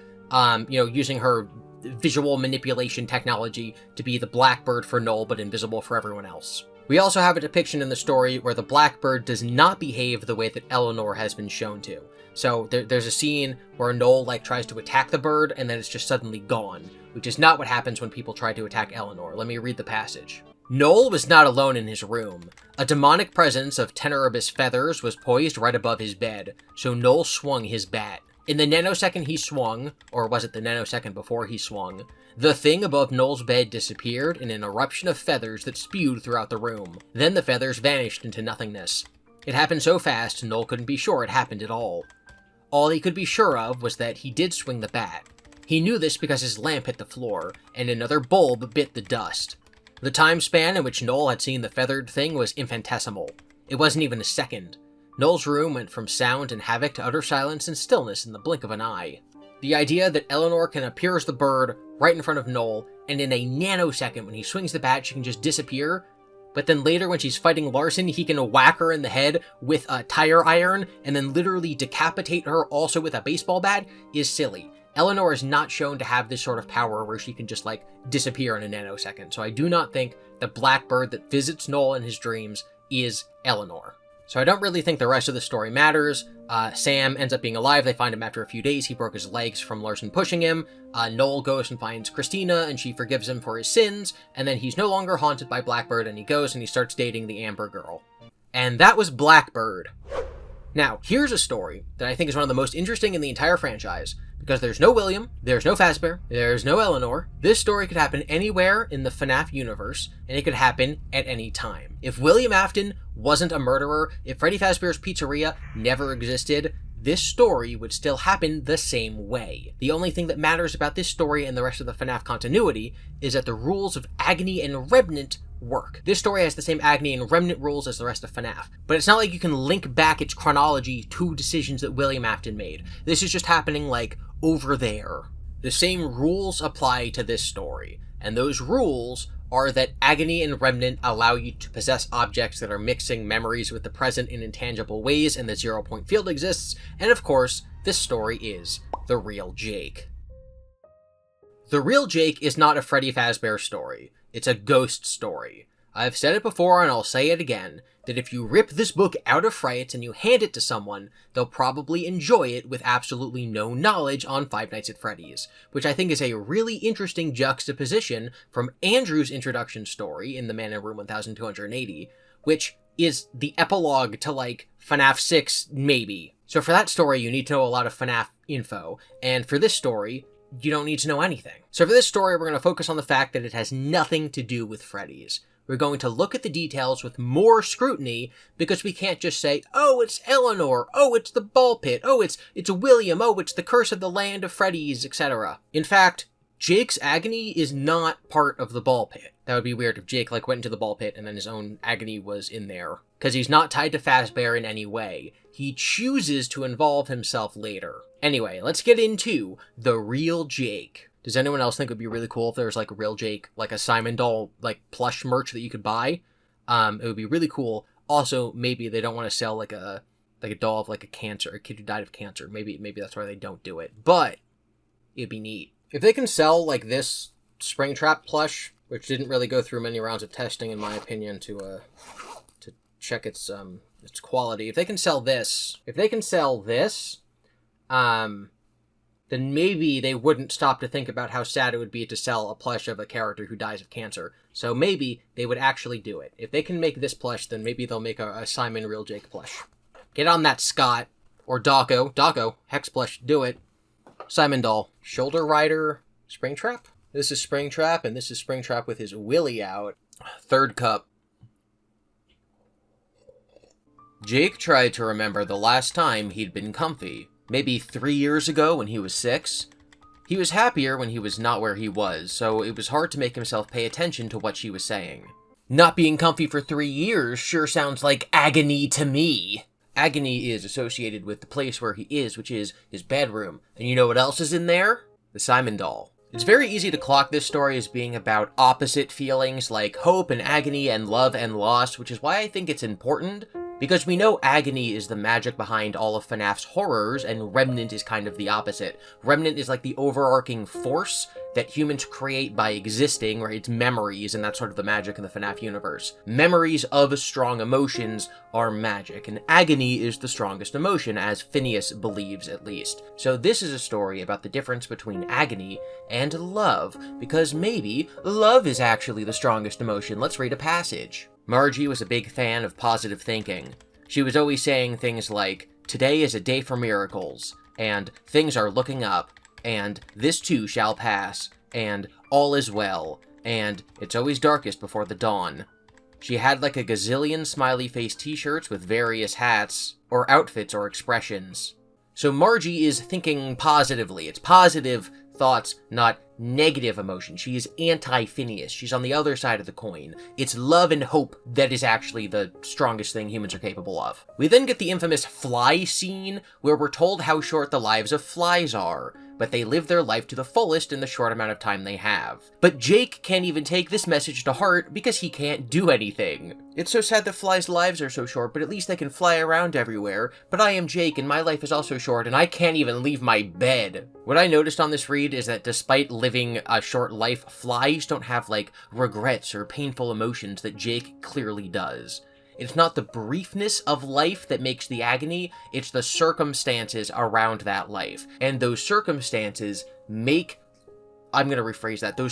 using her visual manipulation technology to be the Blackbird for Noel, but invisible for everyone else. We also have a depiction in the story where the Blackbird does not behave the way that Eleanor has been shown to. So there's a scene where Noel tries to attack the bird, and then it's just suddenly gone, which is not what happens when people try to attack Eleanor. Let me read the passage. Noel was not alone in his room. A demonic presence of tenebrous feathers was poised right above his bed, so Noel swung his bat. In the nanosecond he swung, or was it the nanosecond before he swung, the thing above Noel's bed disappeared in an eruption of feathers that spewed throughout the room. Then the feathers vanished into nothingness. It happened so fast, Noel couldn't be sure it happened at all. All he could be sure of was that he did swing the bat. He knew this because his lamp hit the floor, and another bulb bit the dust. The time span in which Noel had seen the feathered thing was infinitesimal. It wasn't even a second. Noel's room went from sound and havoc to utter silence and stillness in the blink of an eye. The idea that Eleanor can appear as the bird right in front of Noel, and in a nanosecond when he swings the bat she can just disappear, but then later when she's fighting Larson he can whack her in the head with a tire iron and then literally decapitate her also with a baseball bat, is silly. Eleanor is not shown to have this sort of power where she can just, like, disappear in a nanosecond, so I do not think the blackbird that visits Noel in his dreams is Eleanor. So I don't really think the rest of the story matters. Sam ends up being alive. They find him after a few days. He broke his legs from Larson pushing him. Noel goes and finds Christina, and she forgives him for his sins, and then he's no longer haunted by Blackbird, and he goes and he starts dating the Amber girl. And that was Blackbird. Now, here's a story that I think is one of the most interesting in the entire franchise, because there's no William, there's no Fazbear, there's no Eleanor. This story could happen anywhere in the FNAF universe, and it could happen at any time. If GOOiam Afton wasn't a murderer, if Freddy Fazbear's Pizzeria never existed, this story would still happen the same way. The only thing that matters about this story and the rest of the FNAF continuity is that the rules of Agony and Remnant work. This story has the same Agony and Remnant rules as the rest of FNAF, but it's not like you can link back its chronology to decisions that GOOiam Afton made. This is just happening, like, over there. The same rules apply to this story, and those rules are that Agony and Remnant allow you to possess objects that are mixing memories with the present in intangible ways, and the 0-point field exists, and of course, this story is The Real Jake. The Real Jake is not a Freddy Fazbear story. It's a ghost story. I've said it before and I'll say it again, that if you rip this book out of Frights and you hand it to someone, they'll probably enjoy it with absolutely no knowledge on Five Nights at Freddy's, which I think is a really interesting juxtaposition from Andrew's introduction story in The Man in Room 1280, which is the epilogue to, like, FNAF 6, maybe. So for that story, you need to know a lot of FNAF info, and for this story, you don't need to know anything. So for this story, we're going to focus on the fact that it has nothing to do with Freddy's. We're going to look at the details with more scrutiny, because we can't just say, oh, it's Eleanor, oh, it's the ball pit, oh, it's William, oh, it's the curse of the land of Freddy's, etc. In fact, Jake's agony is not part of the ball pit. That would be weird if Jake, like, went into the ball pit and then his own agony was in there. Because he's not tied to Fazbear in any way. He chooses to involve himself later. Anyway, let's get into The Real Jake. Does anyone else think it would be really cool if there was, like, a real Jake, like a Simon doll, like, plush merch that you could buy? It would be really cool. Also, maybe they don't want to sell, like a doll of, like, a kid who died of cancer. Maybe that's why they don't do it. But it'd be neat. If they can sell, like, this Springtrap plush, which didn't really go through many rounds of testing, in my opinion, to check its quality. If they can sell this, then maybe they wouldn't stop to think about how sad it would be to sell a plush of a character who dies of cancer. So maybe they would actually do it. If they can make this plush, then maybe they'll make a Simon Real Jake plush. Get on that, Scott. Or Dawko. Dawko. Hex plush. Do it. Simon doll. Shoulder Rider. Springtrap? This is Springtrap, and this is Springtrap with his willy out. Third cup. Jake tried to remember the last time he'd been comfy. Maybe 3 years ago when he was 6. He was happier when he was not where he was, so it was hard to make himself pay attention to what she was saying. Not being comfy for 3 years sure sounds like agony to me. Agony is associated with the place where he is, which is his bedroom. And you know what else is in there? The Simon doll. It's very easy to clock this story as being about opposite feelings like hope and agony and love and loss, which is why I think it's important. Because we know agony is the magic behind all of FNAF's horrors, and Remnant is kind of the opposite. Remnant is like the overarching force that humans create by existing, or it's memories, and that's sort of the magic in the FNAF universe. Memories of strong emotions are magic, and agony is the strongest emotion, as Phineas believes at least. So this is a story about the difference between agony and love, because maybe love is actually the strongest emotion. Let's read a passage. Margie was a big fan of positive thinking. She was always saying things like, "Today is a day for miracles," and things are looking up, and this too shall pass, and all is well, and it's always darkest before the dawn. She had like a gazillion smiley face t-shirts with various hats, or outfits or expressions. So Margie is thinking positively. It's positive thoughts, not negative emotion. She is anti-Phineas. She's on the other side of the coin. It's love and hope that is actually the strongest thing humans are capable of. We then get the infamous fly scene, where we're told how short the lives of flies are, but they live their life to the fullest in the short amount of time they have. But Jake can't even take this message to heart because he can't do anything. It's so sad that flies' lives are so short, but at least they can fly around everywhere. But I am Jake, and my life is also short, and I can't even leave my bed. What I noticed on this read is that despite living a short life, flies don't have, like, regrets or painful emotions that Jake clearly does. It's not the briefness of life that makes the agony, it's the circumstances around that life. And those circumstances those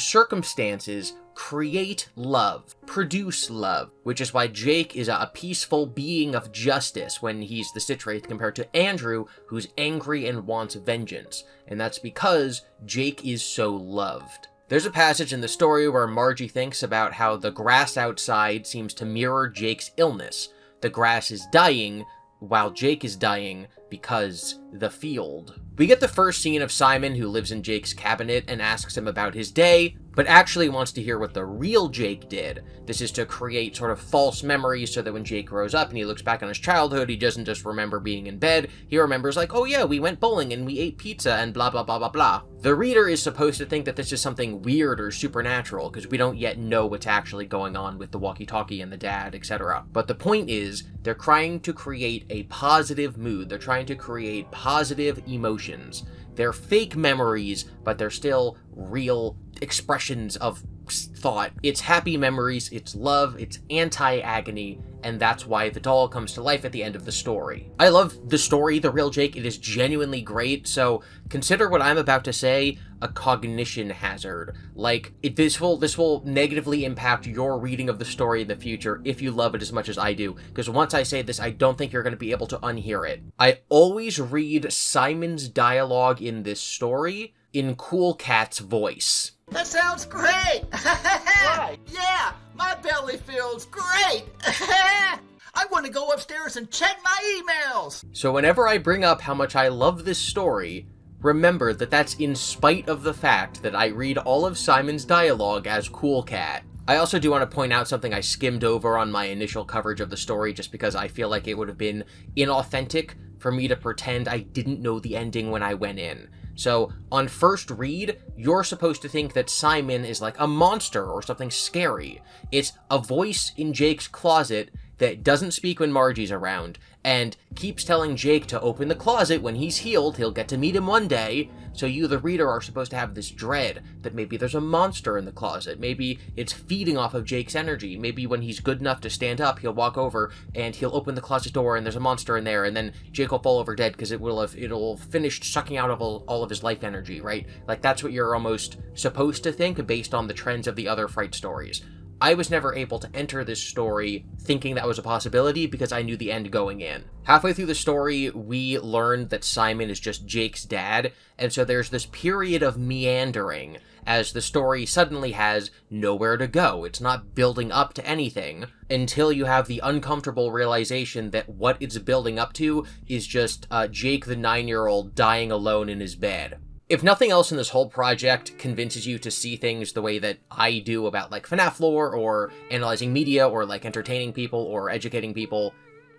circumstances create love, produce love, which is why Jake is a peaceful being of justice when he's the Stitch Wraith compared to Andrew, who's angry and wants vengeance. And that's because Jake is so loved. There's a passage in the story where Margie thinks about how the grass outside seems to mirror Jake's illness. The grass is dying, while Jake is dying because the field. We get the first scene of Simon, who lives in Jake's cabinet and asks him about his day, but actually wants to hear what the real Jake did. This is to create sort of false memories so that when Jake grows up and he looks back on his childhood, he doesn't just remember being in bed, he remembers like, oh yeah, we went bowling and we ate pizza and blah blah blah blah blah. The reader is supposed to think that this is something weird or supernatural, because we don't yet know what's actually going on with the walkie-talkie and the dad, etc. But the point is, they're trying to create a positive mood, they're trying to create positive emotions. They're fake memories, but they're still real expressions of thought. It's happy memories, it's love, it's anti-agony, and that's why the doll comes to life at the end of the story. I love the story, The Real Jake. It is genuinely great, so consider what I'm about to say a cognition hazard. Like, this will negatively impact your reading of the story in the future if you love it as much as I do, because once I say this, I don't think you're going to be able to unhear it. I always read Simon's dialogue in this story in Cool Cat's voice. That sounds great! Right. Yeah, my belly feels great! I want to go upstairs and check my emails! So whenever I bring up how much I love this story, remember that that's in spite of the fact that I read all of Simon's dialogue as Cool Cat. I also do want to point out something I skimmed over on my initial coverage of the story just because I feel like it would have been inauthentic for me to pretend I didn't know the ending when I went in. So, on first read, you're supposed to think that Simon is like a monster or something scary. It's a voice in Jake's closet that doesn't speak when Margie's around, and keeps telling Jake to open the closet when he's healed, he'll get to meet him one day, so you, the reader, are supposed to have this dread that maybe there's a monster in the closet, maybe it's feeding off of Jake's energy, maybe when he's good enough to stand up, he'll walk over and he'll open the closet door and there's a monster in there, and then Jake will fall over dead because it'll have finished sucking out of all of his life energy, right? Like, that's what you're almost supposed to think based on the trends of the other Fright stories. I was never able to enter this story thinking that was a possibility because I knew the end going in. Halfway through the story, we learned that Simon is just Jake's dad, and so there's this period of meandering as the story suddenly has nowhere to go. It's not building up to anything until you have the uncomfortable realization that what it's building up to is just Jake the 9-year-old dying alone in his bed. If nothing else in this whole project convinces you to see things the way that I do about, like, FNAF lore, or analyzing media, or, like, entertaining people, or educating people,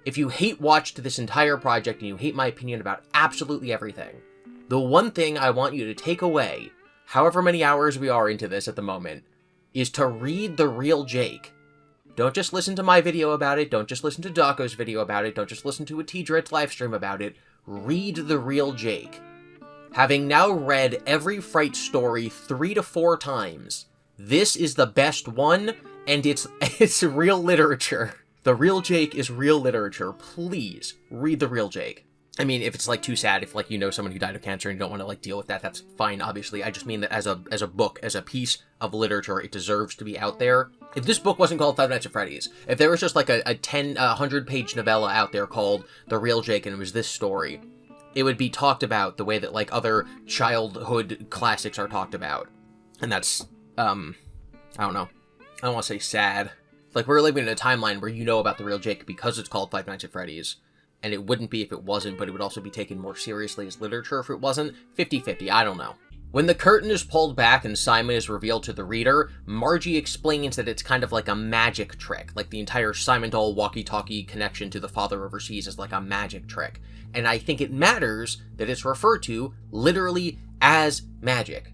if you watched this entire project and you hate my opinion about absolutely everything, the one thing I want you to take away, however many hours we are into this at the moment, is to read The Real Jake. Don't just listen to my video about it, don't just listen to Daco's video about it, don't just listen to a T-Dread's livestream about it, read The Real Jake. Having now read every Fright story 3 to 4 times, this is the best one, and it's real literature. The Real Jake is real literature. Please, read The Real Jake. I mean, if it's, like, too sad, if, like, you know someone who died of cancer and you don't want to, like, deal with that, that's fine, obviously. I just mean that as a book, as a piece of literature, it deserves to be out there. If this book wasn't called Five Nights at Freddy's, if there was just, like, a 100-page novella out there called The Real Jake and it was this story, it would be talked about the way that, like, other childhood classics are talked about. And that's, I don't know. I don't want to say sad. Like, we're living in a timeline where you know about the real Jake because it's called Five Nights at Freddy's. And it wouldn't be if it wasn't, but it would also be taken more seriously as literature if it wasn't. 50-50, I don't know. When the curtain is pulled back and Simon is revealed to the reader, Margie explains that it's kind of like a magic trick. Like, the entire Simon Doll walkie-talkie connection to the father overseas is like a magic trick. And I think it matters that it's referred to literally as magic,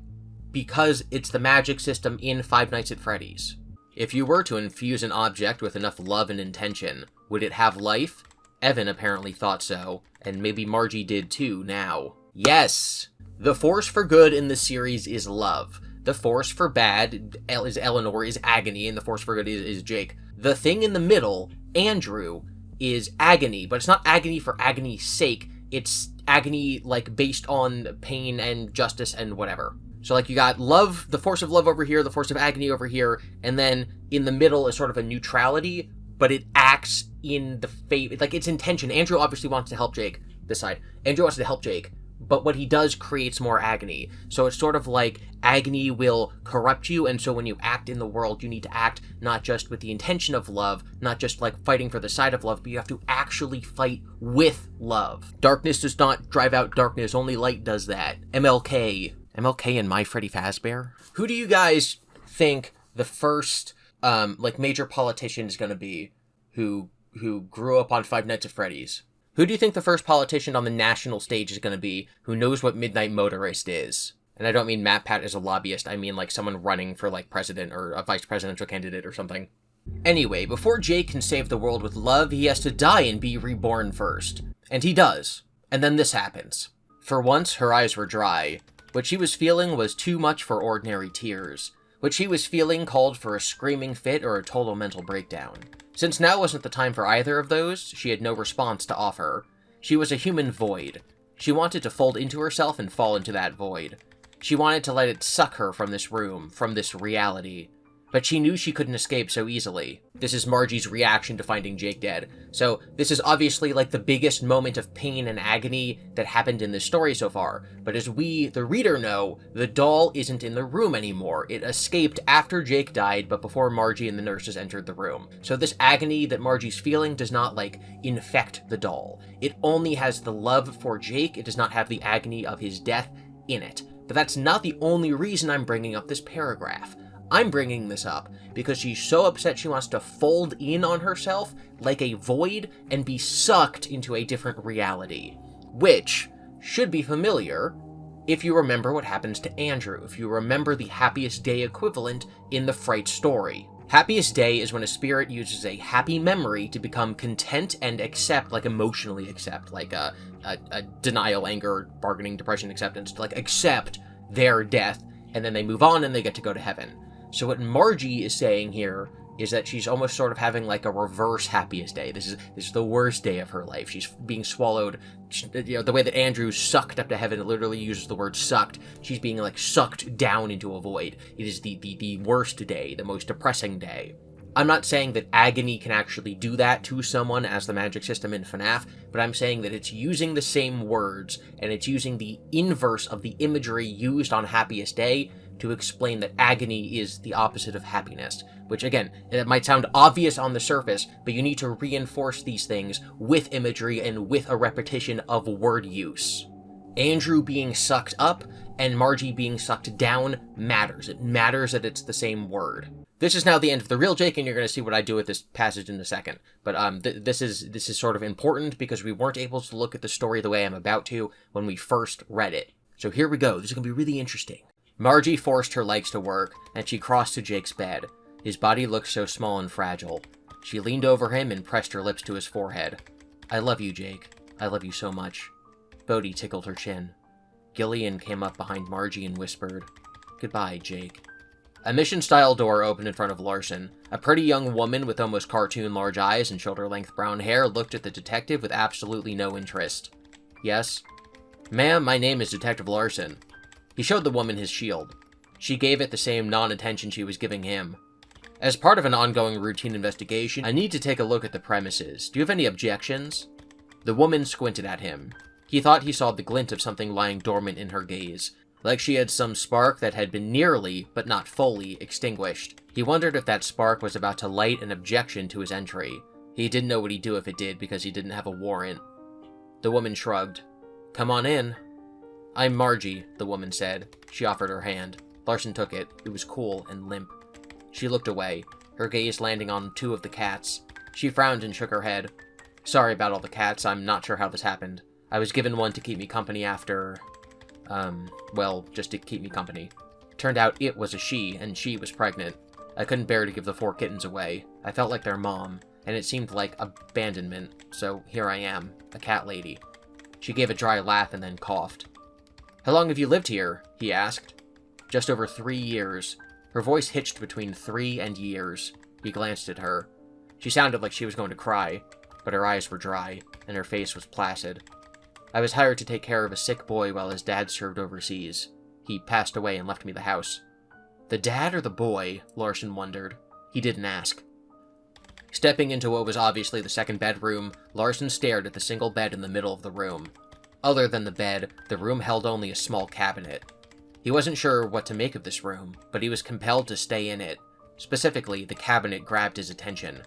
because it's the magic system in Five Nights at Freddy's. If you were to infuse an object with enough love and intention, would it have life? Evan apparently thought so, and maybe Margie did too now. Yes! The force for good in the series is love. The force for bad is Eleanor, is agony, and the force for good is Jake. The thing in the middle, Andrew, is agony, but it's not agony for agony's sake. It's agony, like, based on pain and justice and whatever. So, like, you got love, the force of love over here, the force of agony over here, and then in the middle is sort of a neutrality, but it acts in the favor, like, its intention. Andrew obviously wants to help Jake, this side. Andrew wants to help Jake, but what he does creates more agony. So it's sort of like agony will corrupt you, and so when you act in the world, you need to act not just with the intention of love, not just like fighting for the side of love, but you have to actually fight with love. Darkness does not drive out darkness, only light does that. MLK and My Freddy Fazbear? Who do you guys think the first, like, major politician is gonna be who grew up on Five Nights at Freddy's? Who do you think the first politician on the national stage is going to be who knows what Midnight Motorist is? And I don't mean Matt Pat as a lobbyist, I mean like someone running for like president or a vice presidential candidate or something. Anyway, before Jake can save the world with love, he has to die and be reborn first. And he does. And then this happens. For once, her eyes were dry. What she was feeling was too much for ordinary tears. What she was feeling called for a screaming fit or a total mental breakdown. Since now wasn't the time for either of those, she had no response to offer. She was a human void. She wanted to fold into herself and fall into that void. She wanted to let it suck her from this room, from this reality. But she knew she couldn't escape so easily. This is Margie's reaction to finding Jake dead. So this is obviously like the biggest moment of pain and agony that happened in this story so far. But as we, the reader, know, the doll isn't in the room anymore. It escaped after Jake died, but before Margie and the nurses entered the room. So this agony that Margie's feeling does not, like, infect the doll. It only has the love for Jake. It does not have the agony of his death in it. But that's not the only reason I'm bringing up this paragraph. I'm bringing this up because she's so upset she wants to fold in on herself like a void and be sucked into a different reality, which should be familiar if you remember what happens to Andrew, if you remember the Happiest Day equivalent in the Frights story. Happiest Day is when a spirit uses a happy memory to become content and accept, like emotionally accept, like a denial, anger, bargaining, depression, acceptance, to like accept their death, and then they move on and they get to go to heaven. So what Margie is saying here is that she's almost sort of having like a reverse Happiest Day. This is the worst day of her life. She's being swallowed, you know, the way that Andrew's sucked up to heaven, it literally uses the word sucked. She's being like sucked down into a void. It is the worst day, the most depressing day. I'm not saying that agony can actually do that to someone as the magic system in FNAF, but I'm saying that it's using the same words, and it's using the inverse of the imagery used on Happiest Day to explain that agony is the opposite of happiness, which again, it might sound obvious on the surface, but you need to reinforce these things with imagery and with a repetition of word use. Andrew being sucked up and Margie being sucked down matters. It matters that it's the same word. This is now the end of the real Jake, and you're going to see what I do with this passage in a second. But this is sort of important because we weren't able to look at the story the way I'm about to when we first read it. So here we go. This is going to be really interesting. Margie forced her legs to work, and she crossed to Jake's bed. His body looked so small and fragile. She leaned over him and pressed her lips to his forehead. I love you, Jake. I love you so much. Bodhi tickled her chin. Gillian came up behind Margie and whispered, Goodbye, Jake. A mission-style door opened in front of Larson. A pretty young woman with almost cartoon large eyes and shoulder-length brown hair looked at the detective with absolutely no interest. Yes? Ma'am, my name is Detective Larson. He showed the woman his shield. She gave it the same non-attention she was giving him. As part of an ongoing routine investigation, I need to take a look at the premises. Do you have any objections? The woman squinted at him. He thought he saw the glint of something lying dormant in her gaze, like she had some spark that had been nearly, but not fully, extinguished. He wondered if that spark was about to light an objection to his entry. He didn't know what he'd do if it did because he didn't have a warrant. The woman shrugged. "Come on in." "I'm Margie," the woman said. She offered her hand. Larson took it. It was cool and limp. She looked away, her gaze landing on 2 of the cats. She frowned and shook her head. "Sorry about all the cats. I'm not sure how this happened. I was given one to keep me company after... well, just to keep me company. Turned out it was a she, and she was pregnant. I couldn't bear to give the 4 kittens away. I felt like their mom, and it seemed like abandonment, so here I am, a cat lady." She gave a dry laugh and then coughed. "How long have you lived here?" he asked. "Just over 3 years." Her voice hitched between 3 and years. He glanced at her. She sounded like she was going to cry, but her eyes were dry, and her face was placid. "I was hired to take care of a sick boy while his dad served overseas. He passed away and left me the house." "The dad or the boy?" Larson wondered. He didn't ask. Stepping into what was obviously the second bedroom, Larson stared at the single bed in the middle of the room. Other than the bed, the room held only a small cabinet. He wasn't sure what to make of this room, but he was compelled to stay in it. Specifically, the cabinet grabbed his attention.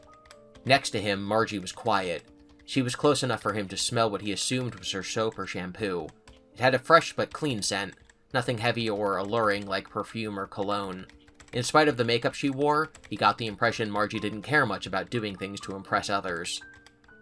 Next to him, Margie was quiet. She was close enough for him to smell what he assumed was her soap or shampoo. It had a fresh but clean scent, nothing heavy or alluring like perfume or cologne. In spite of the makeup she wore, he got the impression Margie didn't care much about doing things to impress others.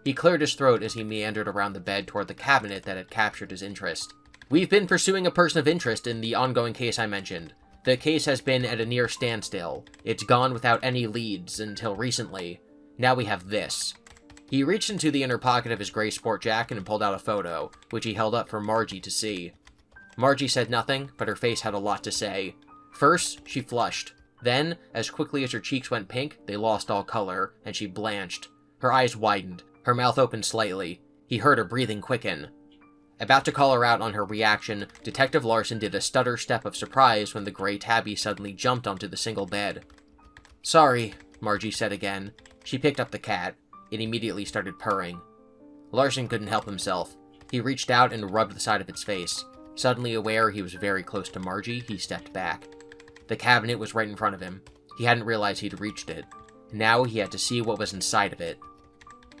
He cleared his throat as he meandered around the bed toward the cabinet that had captured his interest. "We've been pursuing a person of interest in the ongoing case I mentioned. The case has been at a near standstill. It's gone without any leads until recently. Now we have this." He reached into the inner pocket of his gray sport jacket and pulled out a photo, which he held up for Margie to see. Margie said nothing, but her face had a lot to say. First, she flushed. Then, as quickly as her cheeks went pink, they lost all color, and she blanched. Her eyes widened. Her mouth opened slightly. He heard her breathing quicken. About to call her out on her reaction, Detective Larson did a stutter step of surprise when the gray tabby suddenly jumped onto the single bed. "Sorry," Margie said again. She picked up the cat. It immediately started purring. Larson couldn't help himself. He reached out and rubbed the side of its face. Suddenly aware he was very close to Margie, he stepped back. The cabinet was right in front of him. He hadn't realized he'd reached it. Now he had to see what was inside of it.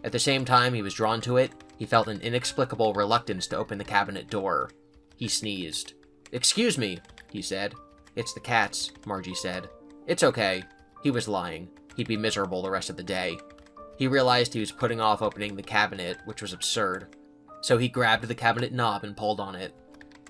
At the same time he was drawn to it, he felt an inexplicable reluctance to open the cabinet door. He sneezed. "Excuse me," he said. "It's the cats," Margie said. "It's okay." He was lying. He'd be miserable the rest of the day. He realized he was putting off opening the cabinet, which was absurd. So he grabbed the cabinet knob and pulled on it.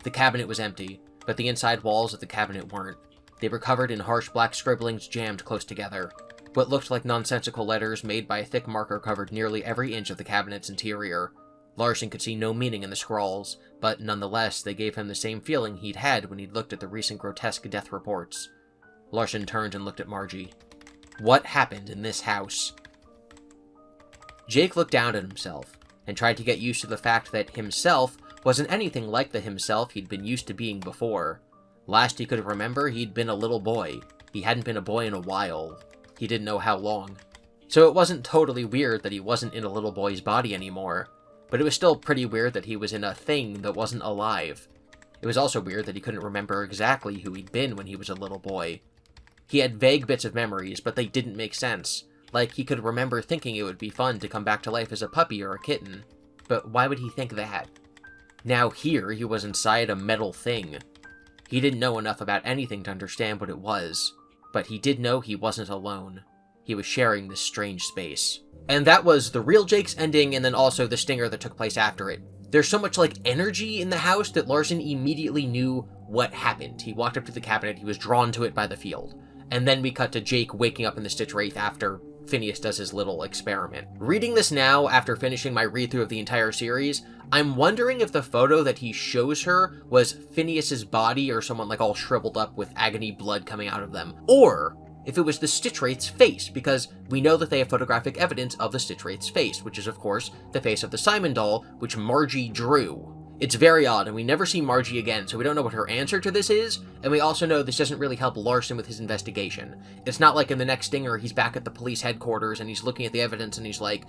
The cabinet was empty, but the inside walls of the cabinet weren't. They were covered in harsh black scribblings jammed close together. What looked like nonsensical letters made by a thick marker covered nearly every inch of the cabinet's interior. Larson could see no meaning in the scrawls, but nonetheless they gave him the same feeling he'd had when he'd looked at the recent grotesque death reports. Larson turned and looked at Margie. What happened in this house? Jake looked down at himself, and tried to get used to the fact that himself wasn't anything like the himself he'd been used to being before. Last he could remember, he'd been a little boy. He hadn't been a boy in a while. He didn't know how long. So it wasn't totally weird that he wasn't in a little boy's body anymore, but it was still pretty weird that he was in a thing that wasn't alive. It was also weird that he couldn't remember exactly who he'd been when he was a little boy. He had vague bits of memories, but they didn't make sense. Like, he could remember thinking it would be fun to come back to life as a puppy or a kitten. But why would he think that? Now here, he was inside a metal thing. He didn't know enough about anything to understand what it was, but he did know he wasn't alone. He was sharing this strange space. And that was the real Jake's ending, and then also the stinger that took place after it. There's so much, energy in the house that Larson immediately knew what happened. He walked up to the cabinet, he was drawn to it by the field. And then we cut to Jake waking up in the Stitch Wraith after Phineas does his little experiment. Reading this now, after finishing my read-through of the entire series, I'm wondering if the photo that he shows her was Phineas's body or someone all shriveled up with agony blood coming out of them. Or if it was the Stitch Wraith's face, because we know that they have photographic evidence of the Stitch Wraith's face, which is of course the face of the Simon doll, which Margie drew. It's very odd, and we never see Margie again, so we don't know what her answer to this is, and we also know this doesn't really help Larson with his investigation. It's not like in the next stinger he's back at the police headquarters and he's looking at the evidence and he's like,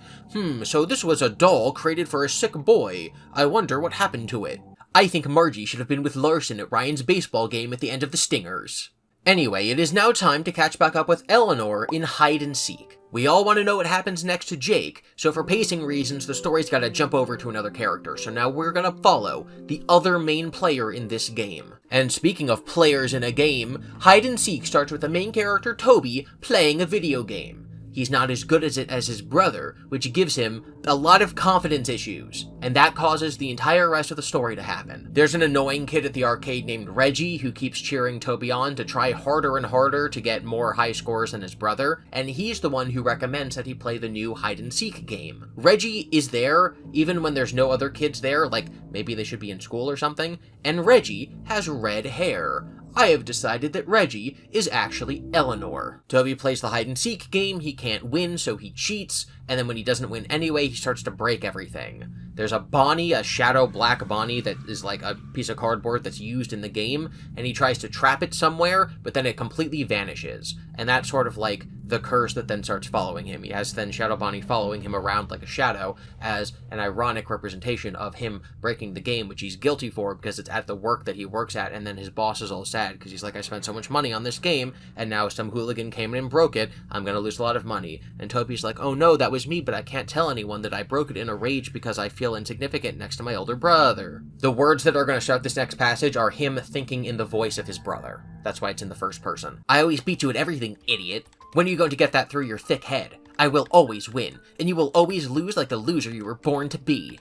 so this was a doll created for a sick boy. I wonder what happened to it. I think Margie should have been with Larson at Ryan's baseball game at the end of the stingers. Anyway, it is now time to catch back up with Eleanor in hide and seek. We all want to know what happens next to Jake, so for pacing reasons, the story's gotta jump over to another character, so now we're gonna follow the other main player in this game. And speaking of players in a game, hide and seek starts with the main character, Toby, playing a video game. He's not as good at it as his brother, which gives him a lot of confidence issues, and that causes the entire rest of the story to happen. There's an annoying kid at the arcade named Reggie who keeps cheering Toby on to try harder and harder to get more high scores than his brother, and he's the one who recommends that he play the new hide-and-seek game. Reggie is there even when there's no other kids there, like maybe they should be in school or something, and Reggie has red hair. I have decided that Reggie is actually Eleanor. Toby plays the hide-and-seek game, he can't win, so he cheats, and then when he doesn't win anyway, he starts to break everything. There's a Bonnie, a shadow black Bonnie that is like a piece of cardboard that's used in the game, and he tries to trap it somewhere, but then it completely vanishes. And that's sort of like the curse that then starts following him. He has then Shadow Bonnie following him around like a shadow as an ironic representation of him breaking the game, which he's guilty for because it's at the work that he works at, and then his boss is all sad because he's like, I spent so much money on this game, and now some hooligan came in and broke it, I'm gonna lose a lot of money. And Toby's like, oh no, that was me, but I can't tell anyone that I broke it in a rage because I feel insignificant next to my older brother. The words that are gonna start this next passage are him thinking in the voice of his brother. That's why it's in the first person. I always beat you at everything, idiot. When are you going to get that through your thick head? I will always win, and you will always lose like the loser you were born to be.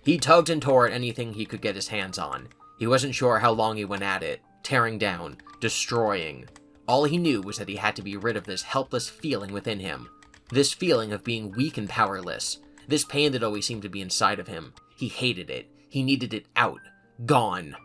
He tugged and tore at anything he could get his hands on. He wasn't sure how long he went at it, tearing down, destroying. All he knew was that he had to be rid of this helpless feeling within him. This feeling of being weak and powerless. This pain that always seemed to be inside of him. He hated it. He needed it out. Gone.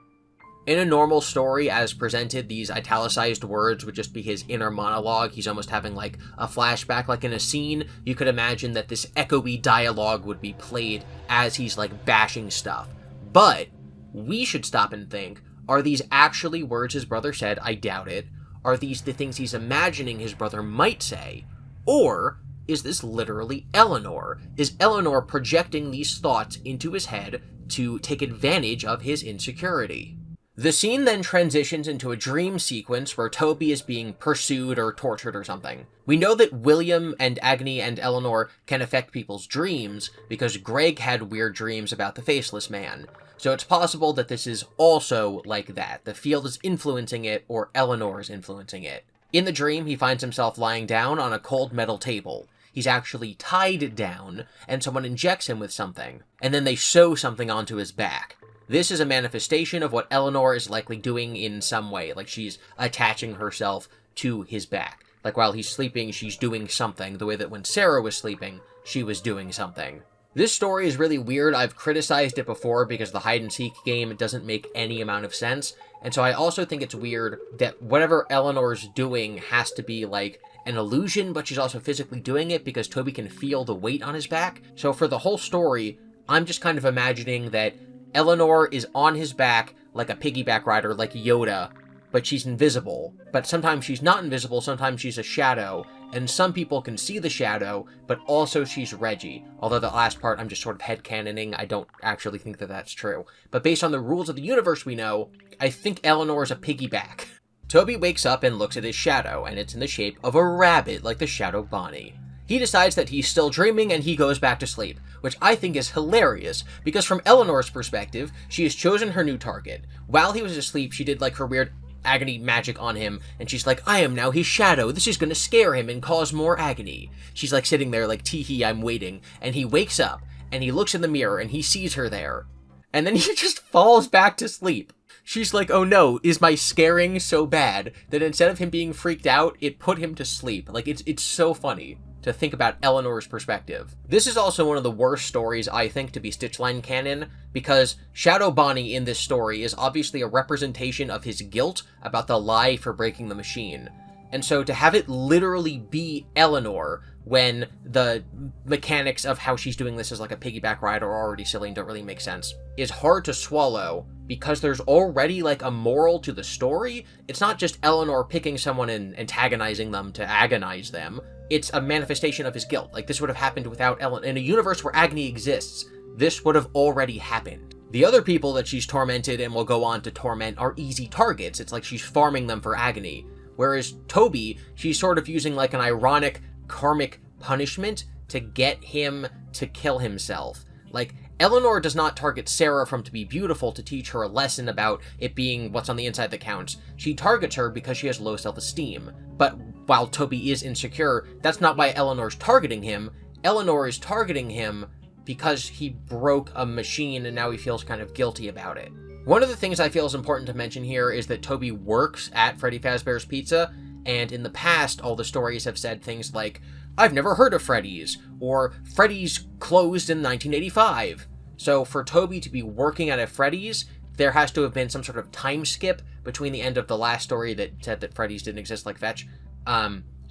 In a normal story, as presented, these italicized words would just be his inner monologue. He's almost having like a flashback, like in a scene. You could imagine that this echoey dialogue would be played as he's like bashing stuff. But we should stop and think, are these actually words his brother said? I doubt it. Are these the things he's imagining his brother might say? Or is this literally Eleanor? Is Eleanor projecting these thoughts into his head to take advantage of his insecurity? The scene then transitions into a dream sequence where Toby is being pursued or tortured or something. We know that William and Agony and Eleanor can affect people's dreams because Greg had weird dreams about the Faceless Man. So it's possible that this is also like that. The field is influencing it, or Eleanor is influencing it. In the dream, he finds himself lying down on a cold metal table. He's actually tied down, and someone injects him with something, and then they sew something onto his back. This is a manifestation of what Eleanor is likely doing in some way, like she's attaching herself to his back. Like while he's sleeping, she's doing something, the way that when Sarah was sleeping, she was doing something. This story is really weird. I've criticized it before because the hide-and-seek game doesn't make any amount of sense, and so I also think it's weird that whatever Eleanor's doing has to be like an illusion, but she's also physically doing it because Toby can feel the weight on his back. So for the whole story, I'm just kind of imagining that Eleanor is on his back like a piggyback rider, like Yoda, but she's invisible. But sometimes she's not invisible, sometimes she's a shadow, and some people can see the shadow, but also she's Reggie. Although the last part I'm just sort of headcanoning, I don't actually think that that's true. But based on the rules of the universe we know, I think Eleanor's a piggyback. Toby wakes up and looks at his shadow, and it's in the shape of a rabbit, like the Shadow Bonnie. He decides that he's still dreaming and he goes back to sleep, which I think is hilarious, because from Eleanor's perspective, she has chosen her new target. While he was asleep, she did like her weird agony magic on him, and she's like, I am now his shadow, this is gonna scare him and cause more agony. She's like sitting there like, tee-hee, I'm waiting, and he wakes up, and he looks in the mirror, and he sees her there, and then he just falls back to sleep. She's like, oh no, is my scaring so bad that instead of him being freaked out, it put him to sleep. Like, it's so funny to think about Eleanor's perspective. This is also one of the worst stories, I think, to be Stitchline canon, because Shadow Bonnie in this story is obviously a representation of his guilt about the lie for breaking the machine. And so to have it literally be Eleanor when the mechanics of how she's doing this as like a piggyback ride are already silly and don't really make sense is hard to swallow because there's already like a moral to the story. It's not just Eleanor picking someone and antagonizing them to agonize them. It's a manifestation of his guilt. Like, this would have happened without Eleanor. In a universe where agony exists, this would have already happened. The other people that she's tormented and will go on to torment are easy targets. It's like she's farming them for agony. Whereas Toby, she's sort of using like an ironic karmic punishment to get him to kill himself. Like, Eleanor does not target Sarah from to be beautiful to teach her a lesson about it being what's on the inside that counts. She targets her because she has low self-esteem. But while Toby is insecure, that's not why Eleanor's targeting him. Eleanor is targeting him because he broke a machine and now he feels kind of guilty about it. One of the things I feel is important to mention here is that Toby works at Freddy Fazbear's Pizza, and in the past, all the stories have said things like, "I've never heard of Freddy's," or "Freddy's closed in 1985. So for Toby to be working at a Freddy's, there has to have been some sort of time skip between the end of the last story that said that Freddy's didn't exist like Fetch,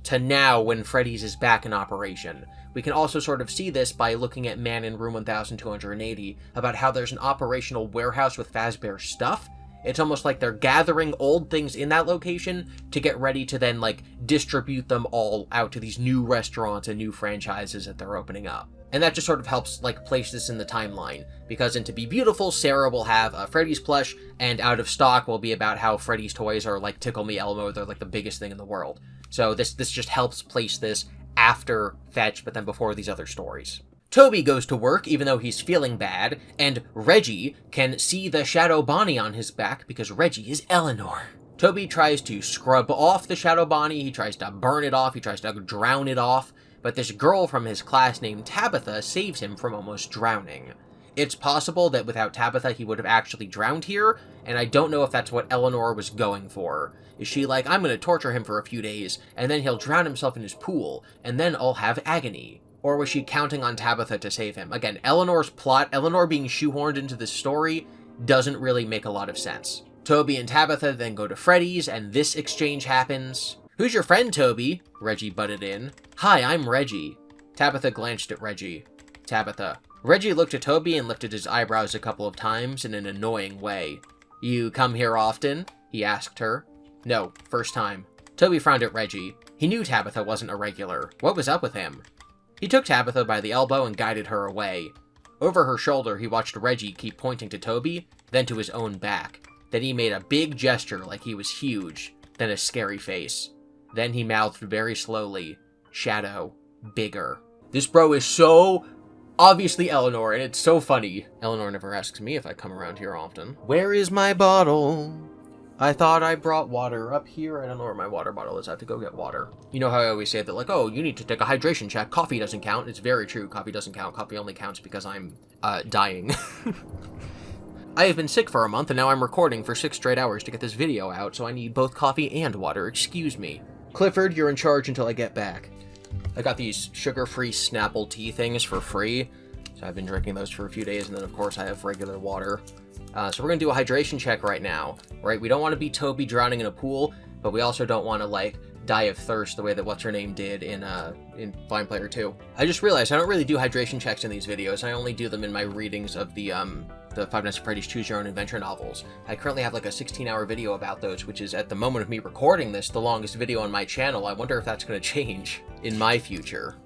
to now when Freddy's is back in operation. We can also sort of see this by looking at Man in Room 1280, about how there's an operational warehouse with Fazbear stuff. It's almost like they're gathering old things in that location to get ready to then, like, distribute them all out to these new restaurants and new franchises that they're opening up. And that just sort of helps, like, place this in the timeline. Because in To Be Beautiful, Sarah will have a Freddy's plush, and Out of Stock will be about how Freddy's toys are, like, Tickle Me Elmo. They're, like, the biggest thing in the world. So this just helps place this after Fetch, but then before these other stories. Toby goes to work even though he's feeling bad, and Reggie can see the Shadow Bonnie on his back because Reggie is Eleanor. Toby tries to scrub off the Shadow Bonnie, he tries to burn it off, he tries to drown it off, but this girl from his class named Tabitha saves him from almost drowning. It's possible that without Tabitha he would have actually drowned here, and I don't know if that's what Eleanor was going for. Is she like, I'm gonna torture him for a few days, and then he'll drown himself in his pool, and then I'll have agony? Or was she counting on Tabitha to save him? Again, Eleanor's plot, Eleanor being shoehorned into this story, doesn't really make a lot of sense. Toby and Tabitha then go to Freddy's, and this exchange happens. "Who's your friend, Toby?" Reggie butted in. "Hi, I'm Reggie." Tabitha glanced at Reggie. Tabitha. Reggie looked at Toby and lifted his eyebrows a couple of times in an annoying way. "You come here often?" he asked her. "No, first time." Toby frowned at Reggie. He knew Tabitha wasn't a regular. What was up with him? He took Tabitha by the elbow and guided her away. Over her shoulder, he watched Reggie keep pointing to Toby, then to his own back. Then he made a big gesture like he was huge, then a scary face. Then he mouthed very slowly, "Shadow, bigger." This bro is so obviously Eleanor, and it's so funny. Eleanor never asks me if I come around here often. "Where is my bottle? I thought I brought water up here. I don't know where my water bottle is. I have to go get water." You know how I always say that, like, oh, you need to take a hydration check. Coffee doesn't count. It's very true. Coffee doesn't count. Coffee only counts because I'm, dying. I have been sick for a month, and now I'm recording for 6 straight hours to get this video out, so I need both coffee and water. Excuse me. Clifford, you're in charge until I get back. I got these sugar-free Snapple tea things for free, so I've been drinking those for a few days, and then, of course, I have regular water. So we're going to do a hydration check right now, right? We don't want to be Toby drowning in a pool, but we also don't want to, like, die of thirst the way that What's-Her-Name did in Blind Player 2. I just realized I don't really do hydration checks in these videos. I only do them in my readings of the Five Nights at Freddy's Choose Your Own Adventure novels. I currently have, like, a 16-hour video about those, which is, at the moment of me recording this, the longest video on my channel. I wonder if that's going to change in my future.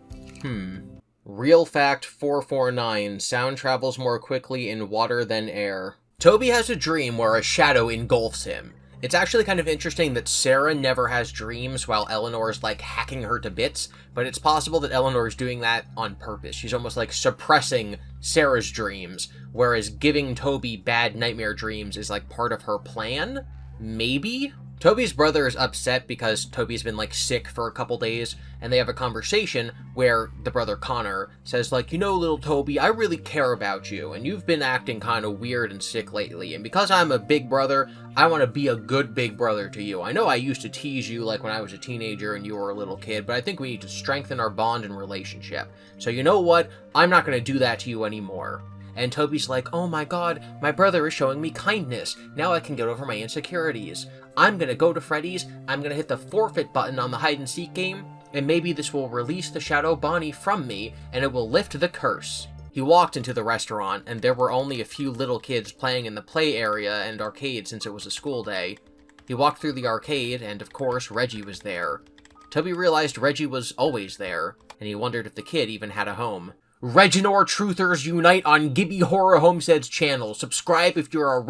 Real fact 449, sound travels more quickly in water than air. Toby has a dream where a shadow engulfs him. It's actually kind of interesting that Sarah never has dreams while Eleanor's, like, hacking her to bits, but it's possible that Eleanor's doing that on purpose. She's almost, like, suppressing Sarah's dreams, whereas giving Toby bad nightmare dreams is, like, part of her plan? Maybe? Toby's brother is upset because Toby's been, like, sick for a couple days, and they have a conversation where the brother Connor says, like, you know, little Toby, I really care about you, and you've been acting kind of weird and sick lately, and because I'm a big brother, I want to be a good big brother to you. I know I used to tease you, like, when I was a teenager and you were a little kid, but I think we need to strengthen our bond and relationship. So you know what? I'm not going to do that to you anymore. and Toby's like, oh my god, my brother is showing me kindness. Now I can get over my insecurities. I'm gonna go to Freddy's, I'm gonna hit the forfeit button on the hide-and-seek game, and maybe this will release the Shadow Bonnie from me, and it will lift the curse. He walked into the restaurant, and there were only a few little kids playing in the play area and arcade since it was a school day. He walked through the arcade, and of course, Reggie was there. Toby realized Reggie was always there, and he wondered if the kid even had a home. Reginor Truthers unite on GiBi Horror Homestead's channel. Subscribe if you're a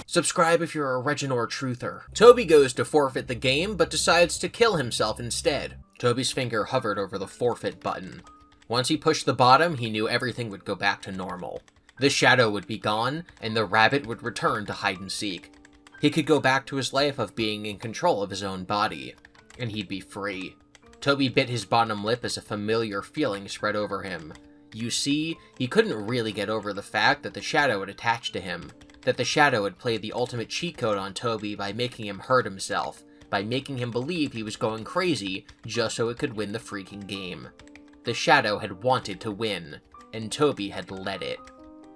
Subscribe if you're a Reginor Truther. Toby goes to forfeit the game, but decides to kill himself instead. Toby's finger hovered over the forfeit button. Once he pushed the bottom, he knew everything would go back to normal. The shadow would be gone, and the rabbit would return to hide and seek. He could go back to his life of being in control of his own body, and he'd be free. Toby bit his bottom lip as a familiar feeling spread over him. You see, he couldn't really get over the fact that the shadow had attached to him, that the shadow had played the ultimate cheat code on Toby by making him hurt himself, by making him believe he was going crazy just so it could win the freaking game. The shadow had wanted to win, and Toby had let it.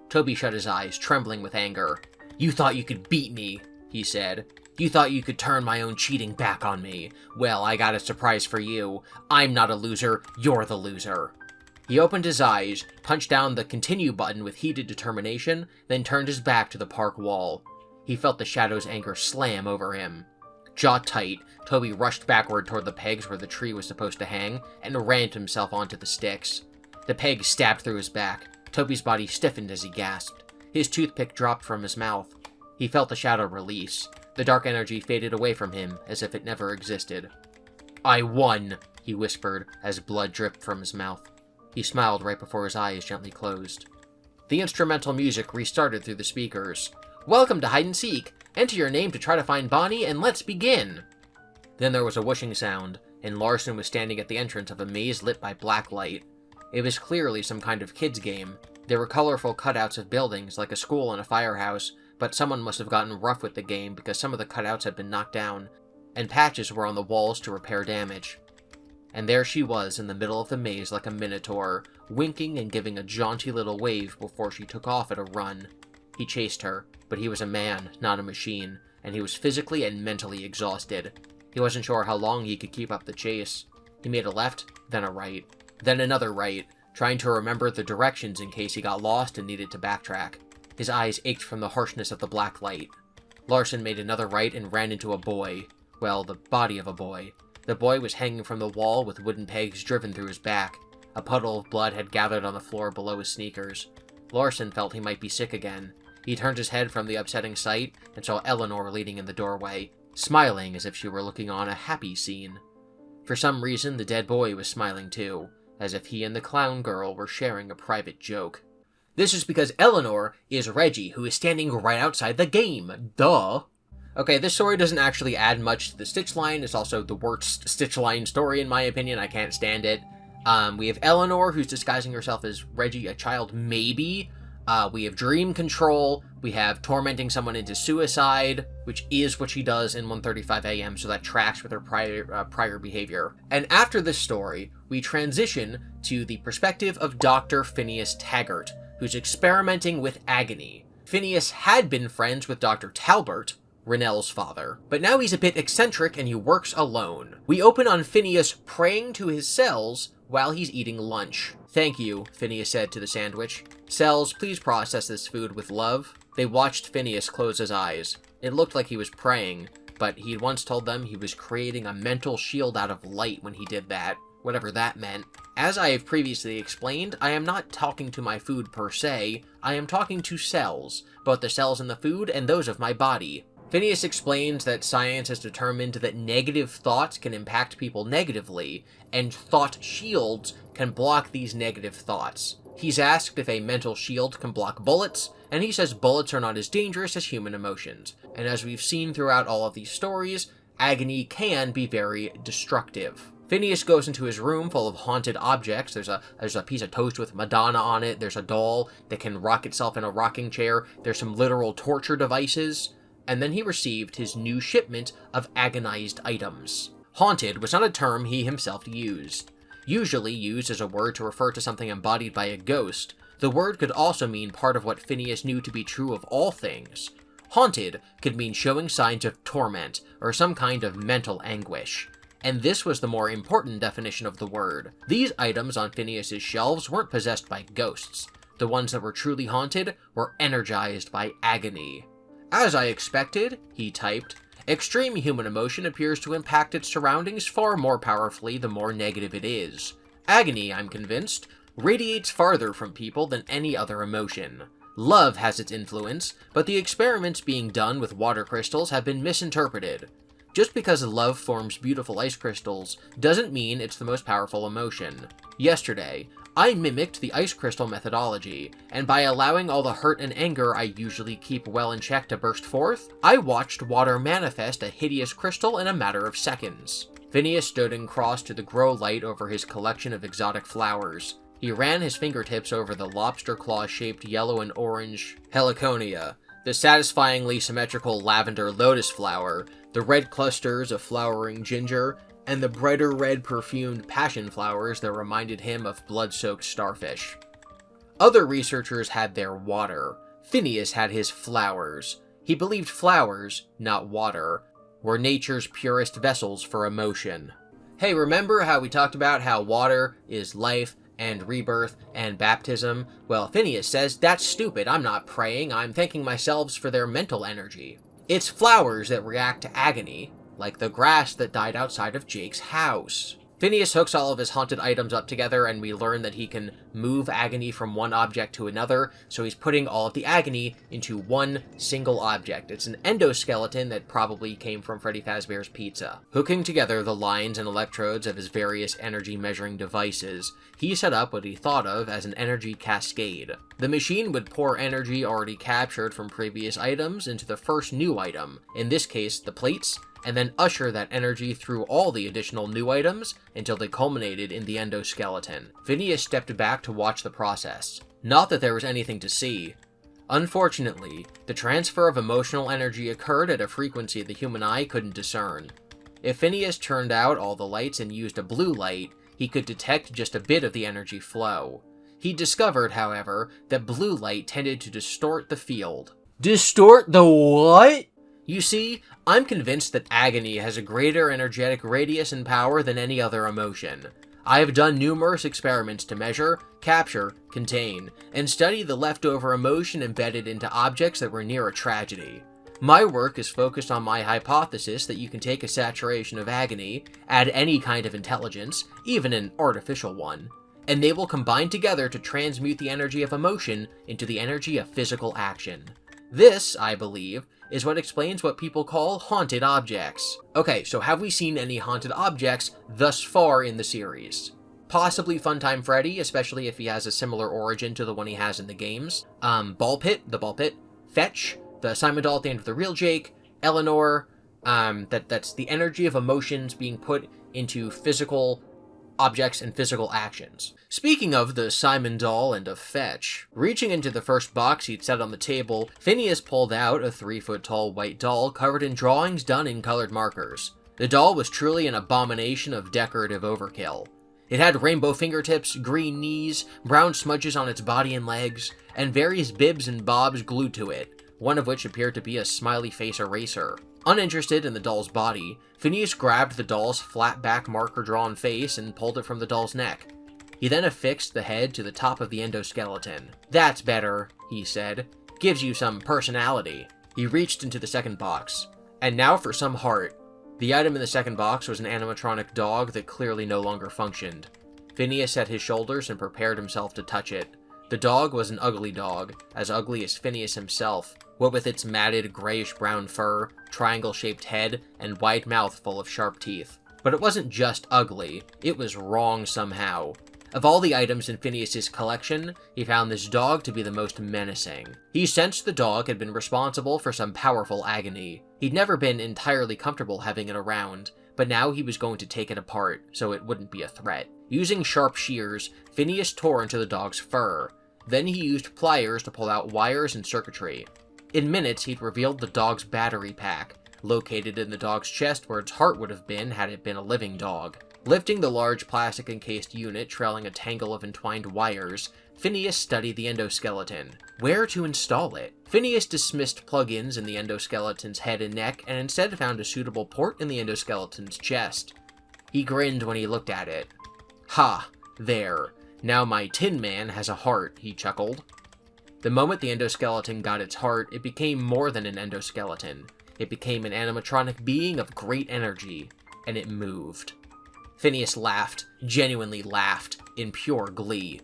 Toby shut his eyes, trembling with anger. "You thought you could beat me," he said. "You thought you could turn my own cheating back on me. Well, I got a surprise for you. I'm not a loser, you're the loser." He opened his eyes, punched down the continue button with heated determination, then turned his back to the park wall. He felt the shadow's anger slam over him. Jaw tight, Toby rushed backward toward the pegs where the tree was supposed to hang, and rammed himself onto the sticks. The peg stabbed through his back. Toby's body stiffened as he gasped. His toothpick dropped from his mouth. He felt the shadow release. The dark energy faded away from him, as if it never existed. "I won," he whispered, as blood dripped from his mouth. He smiled right before his eyes gently closed. The instrumental music restarted through the speakers. "Welcome to Hide and Seek. Enter your name to try to find Bonnie, and let's begin." Then there was a whooshing sound, and Larson was standing at the entrance of a maze lit by black light. It was clearly some kind of kids' game. There were colorful cutouts of buildings, like a school and a firehouse, but someone must have gotten rough with the game because some of the cutouts had been knocked down, and patches were on the walls to repair damage. And there she was in the middle of the maze like a minotaur, winking and giving a jaunty little wave before she took off at a run. He chased her, but he was a man, not a machine, and he was physically and mentally exhausted. He wasn't sure how long he could keep up the chase. He made a left, then a right, then another right, trying to remember the directions in case he got lost and needed to backtrack. His eyes ached from the harshness of the black light. Larson made another right and ran into a boy. Well, the body of a boy. The boy was hanging from the wall with wooden pegs driven through his back. A puddle of blood had gathered on the floor below his sneakers. Larson felt he might be sick again. He turned his head from the upsetting sight and saw Eleanor leaning in the doorway, smiling as if she were looking on a happy scene. For some reason, the dead boy was smiling too, as if he and the clown girl were sharing a private joke. This is because Eleanor is Reggie, who is standing right outside the game. Duh. Okay, this story doesn't actually add much to the Stitch line. It's also the worst Stitch line story, in my opinion. I can't stand it. We have Eleanor, who's disguising herself as Reggie, a child, maybe. We have dream control. We have tormenting someone into suicide, which is what she does in 1:35 a.m., so that tracks with her prior behavior. And after this story, we transition to the perspective of Dr. Phineas Taggart, who's experimenting with agony. Phineas had been friends with Dr. Talbert, Rennell's father, but now he's a bit eccentric and he works alone. We open on Phineas praying to his cells while he's eating lunch. "Thank you," Phineas said to the sandwich. "Cells, please process this food with love." They watched Phineas close his eyes. It looked like he was praying, but he'd once told them he was creating a mental shield out of light when he did that, whatever that meant. As I have previously explained, I am not talking to my food per se, I am talking to cells, both the cells in the food and those of my body. Phineas explains that science has determined that negative thoughts can impact people negatively, and thought shields can block these negative thoughts. He's asked if a mental shield can block bullets, and he says bullets are not as dangerous as human emotions. And as we've seen throughout all of these stories, agony can be very destructive. Phineas goes into his room full of haunted objects. There's a piece of toast with Madonna on it, there's a doll that can rock itself in a rocking chair, there's some literal torture devices. And then he received his new shipment of agonized items. Haunted was not a term he himself used. Usually used as a word to refer to something embodied by a ghost, The word could also mean part of what Phineas knew to be true of all things. Haunted could mean showing signs of torment or some kind of mental anguish. And this was the more important definition of the word. These items on Phineas's shelves weren't possessed by ghosts. The ones that were truly haunted were energized by agony. As I expected, he typed, extreme human emotion appears to impact its surroundings far more powerfully the more negative it is. Agony, I'm convinced, radiates farther from people than any other emotion. Love has its influence, but the experiments being done with water crystals have been misinterpreted. Just because love forms beautiful ice crystals doesn't mean it's the most powerful emotion. Yesterday, I mimicked the ice crystal methodology, and by allowing all the hurt and anger I usually keep well in check to burst forth, I watched water manifest a hideous crystal in a matter of seconds. Phineas stood and crossed to the grow light over his collection of exotic flowers. He ran his fingertips over the lobster claw-shaped yellow and orange heliconia, the satisfyingly symmetrical lavender lotus flower, the red clusters of flowering ginger, and the brighter red perfumed passion flowers that reminded him of blood-soaked starfish. Other researchers had their water. Phineas had his flowers. He believed flowers, not water, were nature's purest vessels for emotion. Hey, remember how we talked about how water is life and rebirth and baptism? Well, Phineas says, that's stupid, I'm not praying, I'm thanking myself for their mental energy. It's flowers that react to agony, like the grass that died outside of Jake's house. Phineas hooks all of his haunted items up together, and we learn that he can move agony from one object to another, so he's putting all of the agony into one single object. It's an endoskeleton that probably came from Freddy Fazbear's pizza. Hooking together the lines and electrodes of his various energy measuring devices, he set up what he thought of as an energy cascade. The machine would pour energy already captured from previous items into the first new item, in this case the plates, and then usher that energy through all the additional new items until they culminated in the endoskeleton. Phineas stepped back to watch the process. Not that there was anything to see. Unfortunately, the transfer of emotional energy occurred at a frequency the human eye couldn't discern. If Phineas turned out all the lights and used a blue light, he could detect just a bit of the energy flow. He discovered, however, that blue light tended to distort the field. Distort the what? You see, I'm convinced that agony has a greater energetic radius and power than any other emotion. I have done numerous experiments to measure, capture, contain, and study the leftover emotion embedded into objects that were near a tragedy. My work is focused on my hypothesis that you can take a saturation of agony, add any kind of intelligence, even an artificial one, and they will combine together to transmute the energy of emotion into the energy of physical action. This, I believe, is what explains what people call haunted objects. Okay, so have we seen any haunted objects thus far in the series? Possibly Funtime Freddy, especially if he has a similar origin to the one he has in the games. Ball Pit, the Ball Pit. Fetch, the Simon doll at the end of the real Jake. Eleanor, that's the energy of emotions being put into physical objects and physical actions. Speaking of the Simon doll and of Fetch, reaching into the first box he'd set on the table, Phineas pulled out a 3-foot-tall white doll covered in drawings done in colored markers. The doll was truly an abomination of decorative overkill. It had rainbow fingertips, green knees, brown smudges on its body and legs, and various bibs and bobs glued to it, one of which appeared to be a smiley face eraser. Uninterested in the doll's body, Phineas grabbed the doll's flat-back marker-drawn face and pulled it from the doll's neck. He then affixed the head to the top of the endoskeleton. "That's better," he said. "Gives you some personality." He reached into the second box. And now for some heart. The item in the second box was an animatronic dog that clearly no longer functioned. Phineas set his shoulders and prepared himself to touch it. The dog was an ugly dog, as ugly as Phineas himself, what with its matted grayish-brown fur, triangle-shaped head, and wide mouth full of sharp teeth. But it wasn't just ugly, it was wrong somehow. Of all the items in Phineas's collection, he found this dog to be the most menacing. He sensed the dog had been responsible for some powerful agony. He'd never been entirely comfortable having it around, but now he was going to take it apart, so it wouldn't be a threat. Using sharp shears, Phineas tore into the dog's fur. Then he used pliers to pull out wires and circuitry. In minutes, he'd revealed the dog's battery pack, located in the dog's chest where its heart would have been had it been a living dog. Lifting the large plastic-encased unit trailing a tangle of entwined wires, Phineas studied the endoskeleton. Where to install it? Phineas dismissed plugins in the endoskeleton's head and neck, and instead found a suitable port in the endoskeleton's chest. He grinned when he looked at it. Ha! There. Now my Tin Man has a heart, he chuckled. The moment the endoskeleton got its heart, it became more than an endoskeleton. It became an animatronic being of great energy, and it moved. Phineas laughed, genuinely laughed, in pure glee.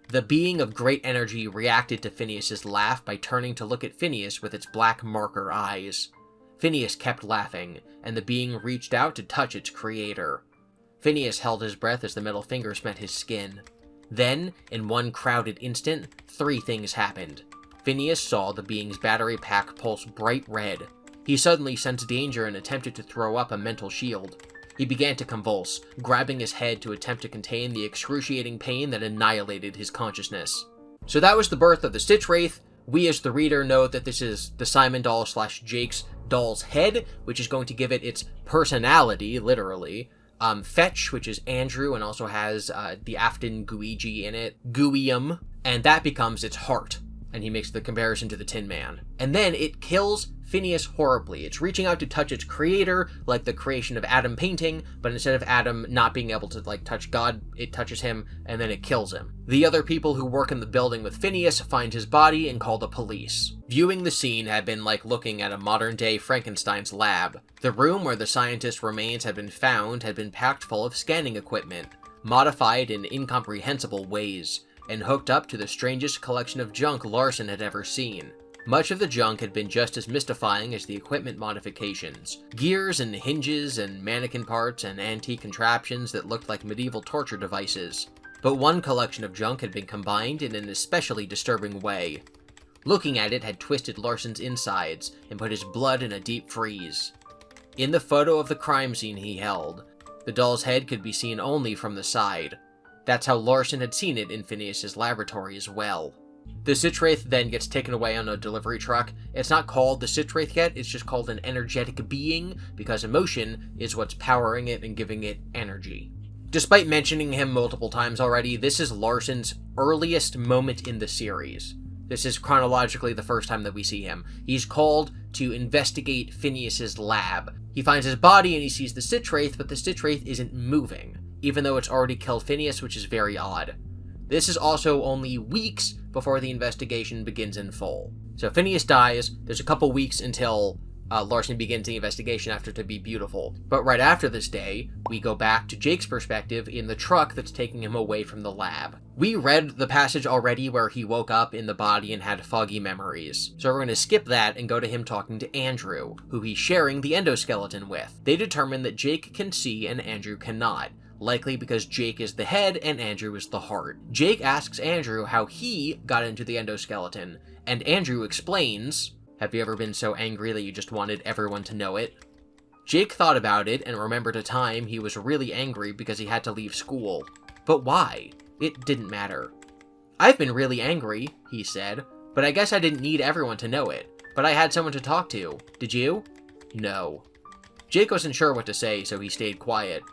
The being of great energy reacted to Phineas's laugh by turning to look at Phineas with its black marker eyes. Phineas kept laughing, and the being reached out to touch its creator. Phineas held his breath as the metal fingers met his skin. Then, in one crowded instant, 3 things happened. Phineas saw the being's battery pack pulse bright red. He suddenly sensed danger and attempted to throw up a mental shield. He began to convulse, grabbing his head to attempt to contain the excruciating pain that annihilated his consciousness. So that was the birth of the Stitch Wraith. We as the reader know that this is the Simon doll / Jake's doll's head, which is going to give it its personality, literally. Fetch, which is Andrew and also has the Afton Gooigi in it, GOOiam, and that becomes its heart. And he makes the comparison to the Tin Man. And then it kills Phineas horribly. It's reaching out to touch its creator, like the creation of Adam painting, but instead of Adam not being able to, touch God, it touches him, and then it kills him. The other people who work in the building with Phineas find his body and call the police. Viewing the scene had been like looking at a modern-day Frankenstein's lab. The room where the scientist's remains had been found had been packed full of scanning equipment, modified in incomprehensible ways, and hooked up to the strangest collection of junk Larson had ever seen. Much of the junk had been just as mystifying as the equipment modifications. Gears and hinges and mannequin parts and antique contraptions that looked like medieval torture devices. But one collection of junk had been combined in an especially disturbing way. Looking at it had twisted Larson's insides and put his blood in a deep freeze. In the photo of the crime scene he held, the doll's head could be seen only from the side. That's how Larson had seen it in Phineas's laboratory as well. The Stitch Wraith then gets taken away on a delivery truck. It's not called the Stitch Wraith yet, it's just called an energetic being, because emotion is what's powering it and giving it energy. Despite mentioning him multiple times already, this is Larson's earliest moment in the series. This is chronologically the first time that we see him. He's called to investigate Phineas's lab. He finds his body and he sees the Stitch Wraith, but the Stitch Wraith isn't moving, even though it's already killed Phineas, which is very odd. This is also only weeks before the investigation begins in full. So Phineas dies, there's a couple weeks until Larson begins the investigation after To Be Beautiful. But right after this day, we go back to Jake's perspective in the truck that's taking him away from the lab. We read the passage already where he woke up in the body and had foggy memories. So we're going to skip that and go to him talking to Andrew, who he's sharing the endoskeleton with. They determine that Jake can see and Andrew cannot. Likely because Jake is the head and Andrew is the heart. Jake asks Andrew how he got into the endoskeleton, and Andrew explains, "Have you ever been so angry that you just wanted everyone to know it?" Jake thought about it and remembered a time he was really angry because he had to leave school. But why? It didn't matter. "I've been really angry," he said, "but I guess I didn't need everyone to know it. But I had someone to talk to. Did you?" "No." Jake wasn't sure what to say, so he stayed quiet.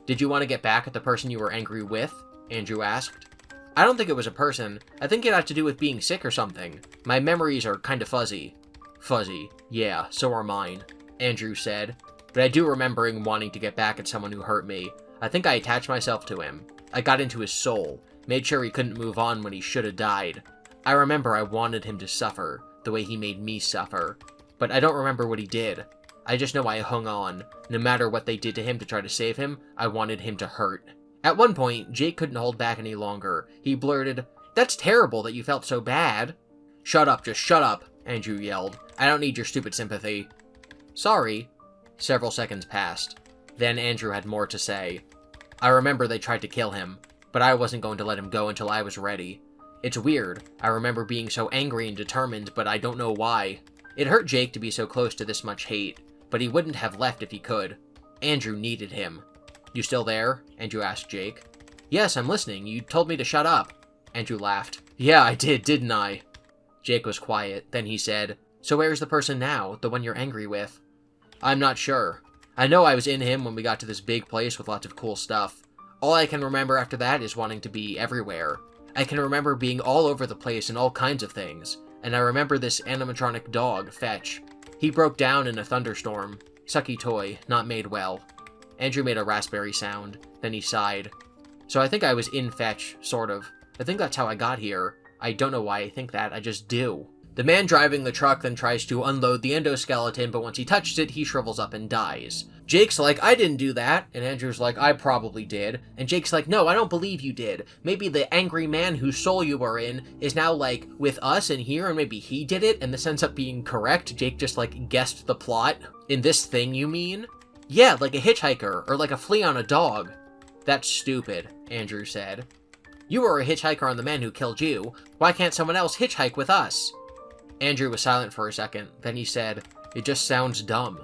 "Did you want to get back at the person you were angry with?" Andrew asked. "I don't think it was a person. I think it had to do with being sick or something. My memories are kind of fuzzy." "Fuzzy. Yeah, so are mine," Andrew said. "But I do remembering wanting to get back at someone who hurt me. I think I attached myself to him. I got into his soul, made sure he couldn't move on when he should have died. I remember I wanted him to suffer, the way he made me suffer. But I don't remember what he did. I just know I hung on. No matter what they did to him to try to save him, I wanted him to hurt." At one point, Jake couldn't hold back any longer. He blurted, "That's terrible that you felt so bad." "Shut up, just shut up," Andrew yelled. "I don't need your stupid sympathy." "Sorry." Several seconds passed. Then Andrew had more to say. "I remember they tried to kill him, but I wasn't going to let him go until I was ready. It's weird. I remember being so angry and determined, but I don't know why. It hurt Jake to be so close to this much hate, but he wouldn't have left if he could. Andrew needed him." "You still there?" Andrew asked Jake. "Yes, I'm listening. You told me to shut up." Andrew laughed. "Yeah, I did, didn't I?" Jake was quiet. Then he said, "So where's the person now, the one you're angry with?" "I'm not sure. I know I was in him when we got to this big place with lots of cool stuff. All I can remember after that is wanting to be everywhere. I can remember being all over the place and all kinds of things. And I remember this animatronic dog, Fetch. He broke down in a thunderstorm. Sucky toy, not made well. Andrew made a raspberry sound, then he sighed. So I think I was in Fetch, sort of. I think that's how I got here. I don't know why I think that, I just do. The man driving the truck then tries to unload the endoskeleton, but once he touches it, he shrivels up and dies. Jake's like, I didn't do that, and Andrew's like, I probably did. And Jake's like, no, I don't believe you did. Maybe the angry man whose soul you were in is now, like, with us in here, and maybe he did it, and this ends up being correct. Jake just, like, guessed the plot. In this thing, you mean? Yeah, like a hitchhiker, or like a flea on a dog. That's stupid, Andrew said. You were a hitchhiker on the man who killed you. Why can't someone else hitchhike with us? Andrew was silent for a second, then he said, it just sounds dumb.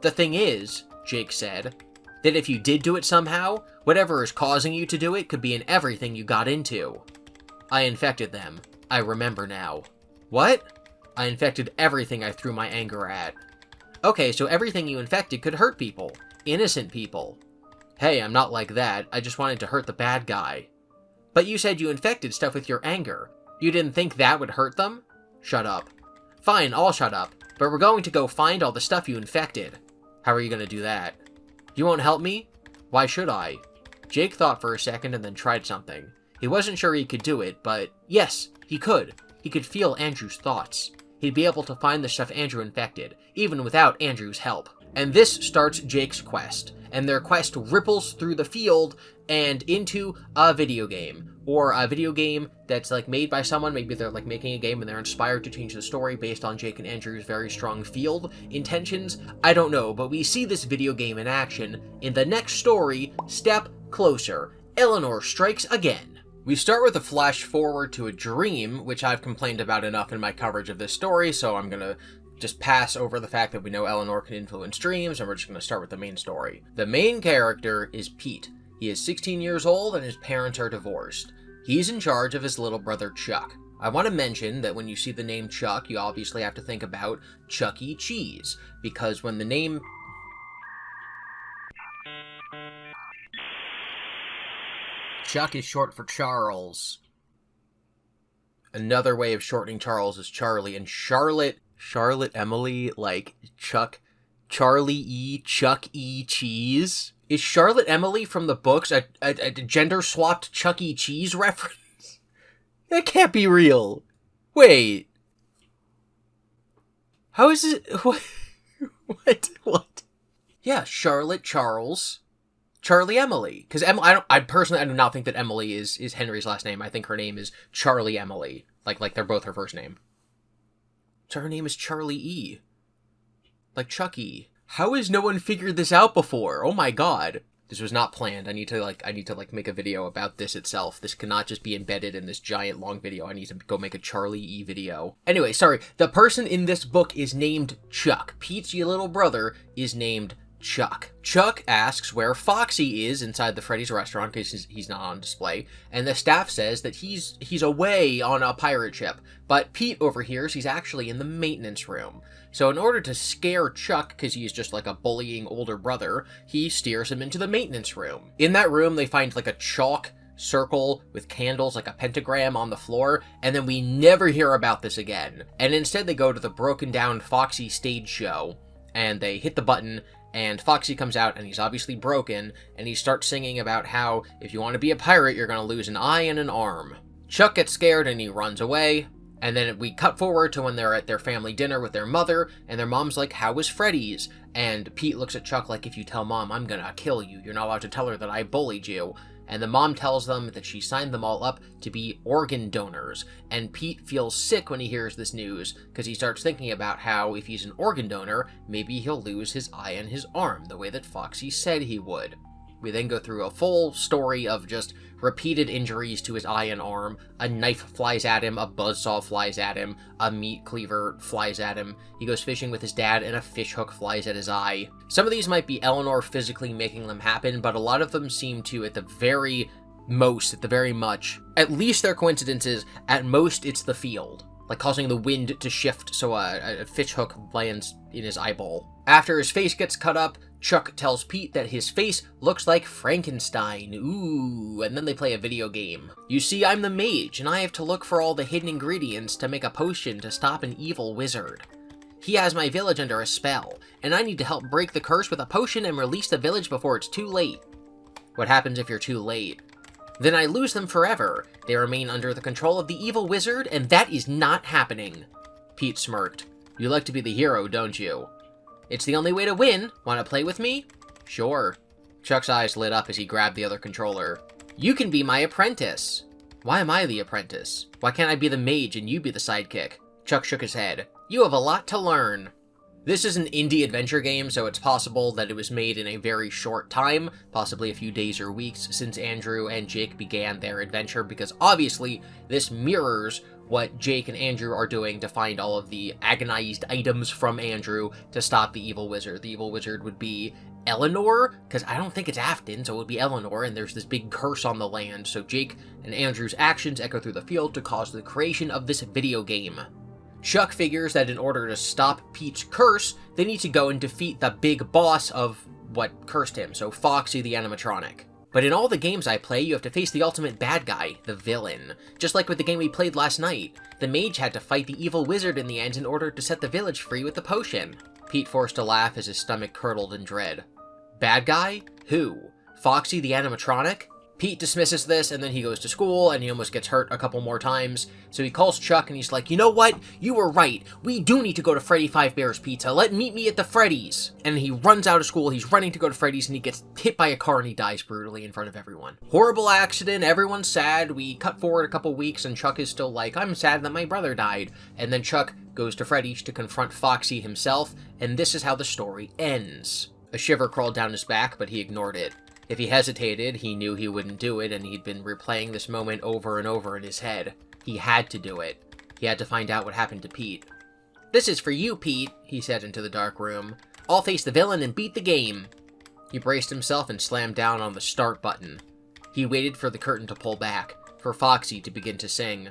The thing is, Jake said, that if you did do it somehow, whatever is causing you to do it could be in everything you got into. I infected them. I remember now. What? I infected everything I threw my anger at. Okay, so everything you infected could hurt people. Innocent people. Hey, I'm not like that. I just wanted to hurt the bad guy. But you said you infected stuff with your anger. You didn't think that would hurt them? Shut up. Fine, I'll shut up. But we're going to go find all the stuff you infected. How are you going to do that? You won't help me? Why should I? Jake thought for a second and then tried something. He wasn't sure he could do it, but yes, he could. He could feel Andrew's thoughts. He'd be able to find the stuff Andrew infected, even without Andrew's help. And this starts Jake's quest, and their quest ripples through the field and into a video game. Or a video game that's, like, made by someone. Maybe they're, like, making a game and they're inspired to change the story based on Jake and Andrew's very strong field intentions. I don't know, but we see this video game in action in the next story, Step Closer. Eleanor strikes again. We start with a flash forward to a dream, which I've complained about enough in my coverage of this story, so I'm gonna just pass over the fact that we know Eleanor can influence dreams, and we're just gonna start with the main story. The main character is Pete. He is 16 years old and his parents are divorced. He's in charge of his little brother Chuck. I want to mention that when you see the name Chuck, you obviously have to think about Chuck E. Cheese, because when the name... Chuck is short for Charles. Another way of shortening Charles is Charlie, and Charlotte Emily, like Chuck, Charlie E. Chuck E. Cheese? Is Charlotte Emily from the books a gender-swapped Chuck E. Cheese reference? That can't be real. Wait. How is it? What? Yeah, Charlotte Charles, Charlie Emily. Because I personally do not think that Emily is Henry's last name. I think her name is Charlie Emily. Like they're both her first name. So her name is Charlie E. Like Chucky. How has no one figured this out before? Oh my god. This was not planned. I need to make a video about this itself. This cannot just be embedded in this giant long video. I need to go make a Charlie E video. Anyway, sorry. The person in this book is named Chuck. Pete's little brother is named Chuck. Chuck asks where Foxy is inside the Freddy's restaurant because he's not on display, and the staff says that he's away on a pirate ship, but Pete overhears he's actually in the maintenance room. So in order to scare Chuck, because he's just like a bullying older brother, he steers him into the maintenance room. In that room, they find like a chalk circle with candles, like a pentagram on the floor, and then we never hear about this again. And instead they go to the broken down Foxy stage show, and they hit the button, and Foxy comes out, and he's obviously broken, and he starts singing about how if you want to be a pirate, you're going to lose an eye and an arm. Chuck gets scared and he runs away. And then we cut forward to when they're at their family dinner with their mother, and their mom's like, how was Freddy's? And Pete looks at Chuck like, if you tell Mom, I'm gonna kill you. You're not allowed to tell her that I bullied you. And the mom tells them that she signed them all up to be organ donors. And Pete feels sick when he hears this news, because he starts thinking about how if he's an organ donor, maybe he'll lose his eye and his arm, the way that Foxy said he would. We then go through a full story of just repeated injuries to his eye and arm. A knife flies at him, a buzzsaw flies at him, a meat cleaver flies at him. He goes fishing with his dad and a fish hook flies at his eye. Some of these might be Eleanor physically making them happen, but a lot of them seem to, at the very much, at least they're coincidences, at most it's the field. Like causing the wind to shift so a fish hook lands in his eyeball. After his face gets cut up, Chuck tells Pete that his face looks like Frankenstein. Ooh, and then they play a video game. You see, I'm the mage, and I have to look for all the hidden ingredients to make a potion to stop an evil wizard. He has my village under a spell, and I need to help break the curse with a potion and release the village before it's too late. What happens if you're too late? Then I lose them forever. They remain under the control of the evil wizard, and that is not happening. Pete smirked. You like to be the hero, don't you? It's the only way to win. Want to play with me? Sure. Chuck's eyes lit up as he grabbed the other controller. You can be my apprentice. Why am I the apprentice? Why can't I be the mage and you be the sidekick? Chuck shook his head. You have a lot to learn. This is an indie adventure game, so it's possible that it was made in a very short time, possibly a few days or weeks since Andrew and Jake began their adventure, because obviously this mirrors what Jake and Andrew are doing to find all of the agonized items from Andrew to stop the evil wizard. The evil wizard would be Eleanor, because I don't think it's Afton, so it would be Eleanor, and there's this big curse on the land, so Jake and Andrew's actions echo through the field to cause the creation of this video game. Chuck figures that in order to stop Pete's curse, they need to go and defeat the big boss of what cursed him, so Foxy the animatronic. But in all the games I play, you have to face the ultimate bad guy, the villain. Just like with the game we played last night, the mage had to fight the evil wizard in the end in order to set the village free with the potion. Pete forced a laugh as his stomach curdled in dread. Bad guy? Who? Foxy the animatronic? Pete dismisses this, and then he goes to school, and he almost gets hurt a couple more times. So he calls Chuck, and he's like, you know what? You were right. We do need to go to Freddy Fazbear's Pizza. Meet me at the Freddy's. And he runs out of school, he's running to go to Freddy's, and he gets hit by a car, and he dies brutally in front of everyone. Horrible accident, everyone's sad. We cut forward a couple weeks, and Chuck is still like, I'm sad that my brother died. And then Chuck goes to Freddy's to confront Foxy himself, and this is how the story ends. A shiver crawled down his back, but he ignored it. If he hesitated, he knew he wouldn't do it, and he'd been replaying this moment over and over in his head. He had to do it. He had to find out what happened to Pete. This is for you, Pete, he said into the dark room. I'll face the villain and beat the game. He braced himself and slammed down on the start button. He waited for the curtain to pull back, for Foxy to begin to sing.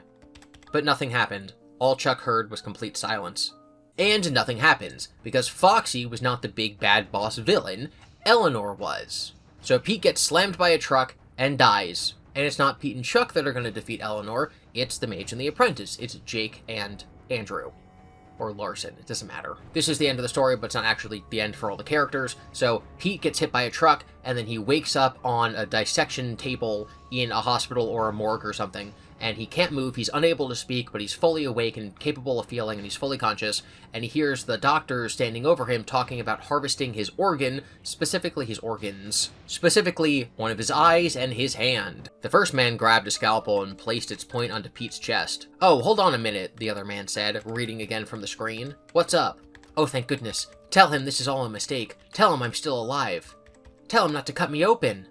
But nothing happened. All Chuck heard was complete silence. And nothing happens, because Foxy was not the big bad boss villain, Eleanor was. So Pete gets slammed by a truck and dies. And it's not Pete and Chuck that are going to defeat Eleanor, it's the mage and the apprentice. It's Jake and Andrew. Or Larson, it doesn't matter. This is the end of the story, but it's not actually the end for all the characters. So Pete gets hit by a truck, and then he wakes up on a dissection table in a hospital or a morgue or something. And he can't move, he's unable to speak, but he's fully awake and capable of feeling, and he's fully conscious, and he hears the doctor standing over him talking about harvesting his organ, specifically his organs. Specifically, one of his eyes and his hand. The first man grabbed a scalpel and placed its point onto Pete's chest. Oh, hold on a minute, the other man said, reading again from the screen. What's up? Oh, thank goodness. Tell him this is all a mistake. Tell him I'm still alive. Tell him not to cut me open.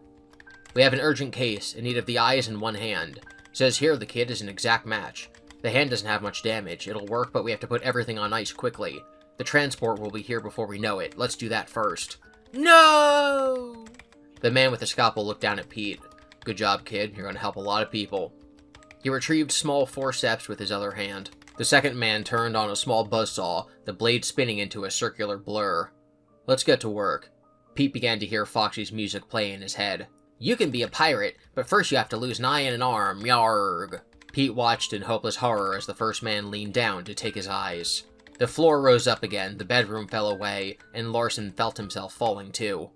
We have an urgent case, in need of the eyes and one hand. Says here the kid is an exact match. The hand doesn't have much damage. It'll work, but we have to put everything on ice quickly. The transport will be here before we know it. Let's do that first. No! The man with the scalpel looked down at Pete. Good job, kid. You're going to help a lot of people. He retrieved small forceps with his other hand. The second man turned on a small buzzsaw, the blade spinning into a circular blur. Let's get to work. Pete began to hear Foxy's music play in his head. You can be a pirate, but first you have to lose an eye and an arm, yarg. Pete watched in hopeless horror as the first man leaned down to take his eyes. The floor rose up again, the bedroom fell away, and Larson felt himself falling too.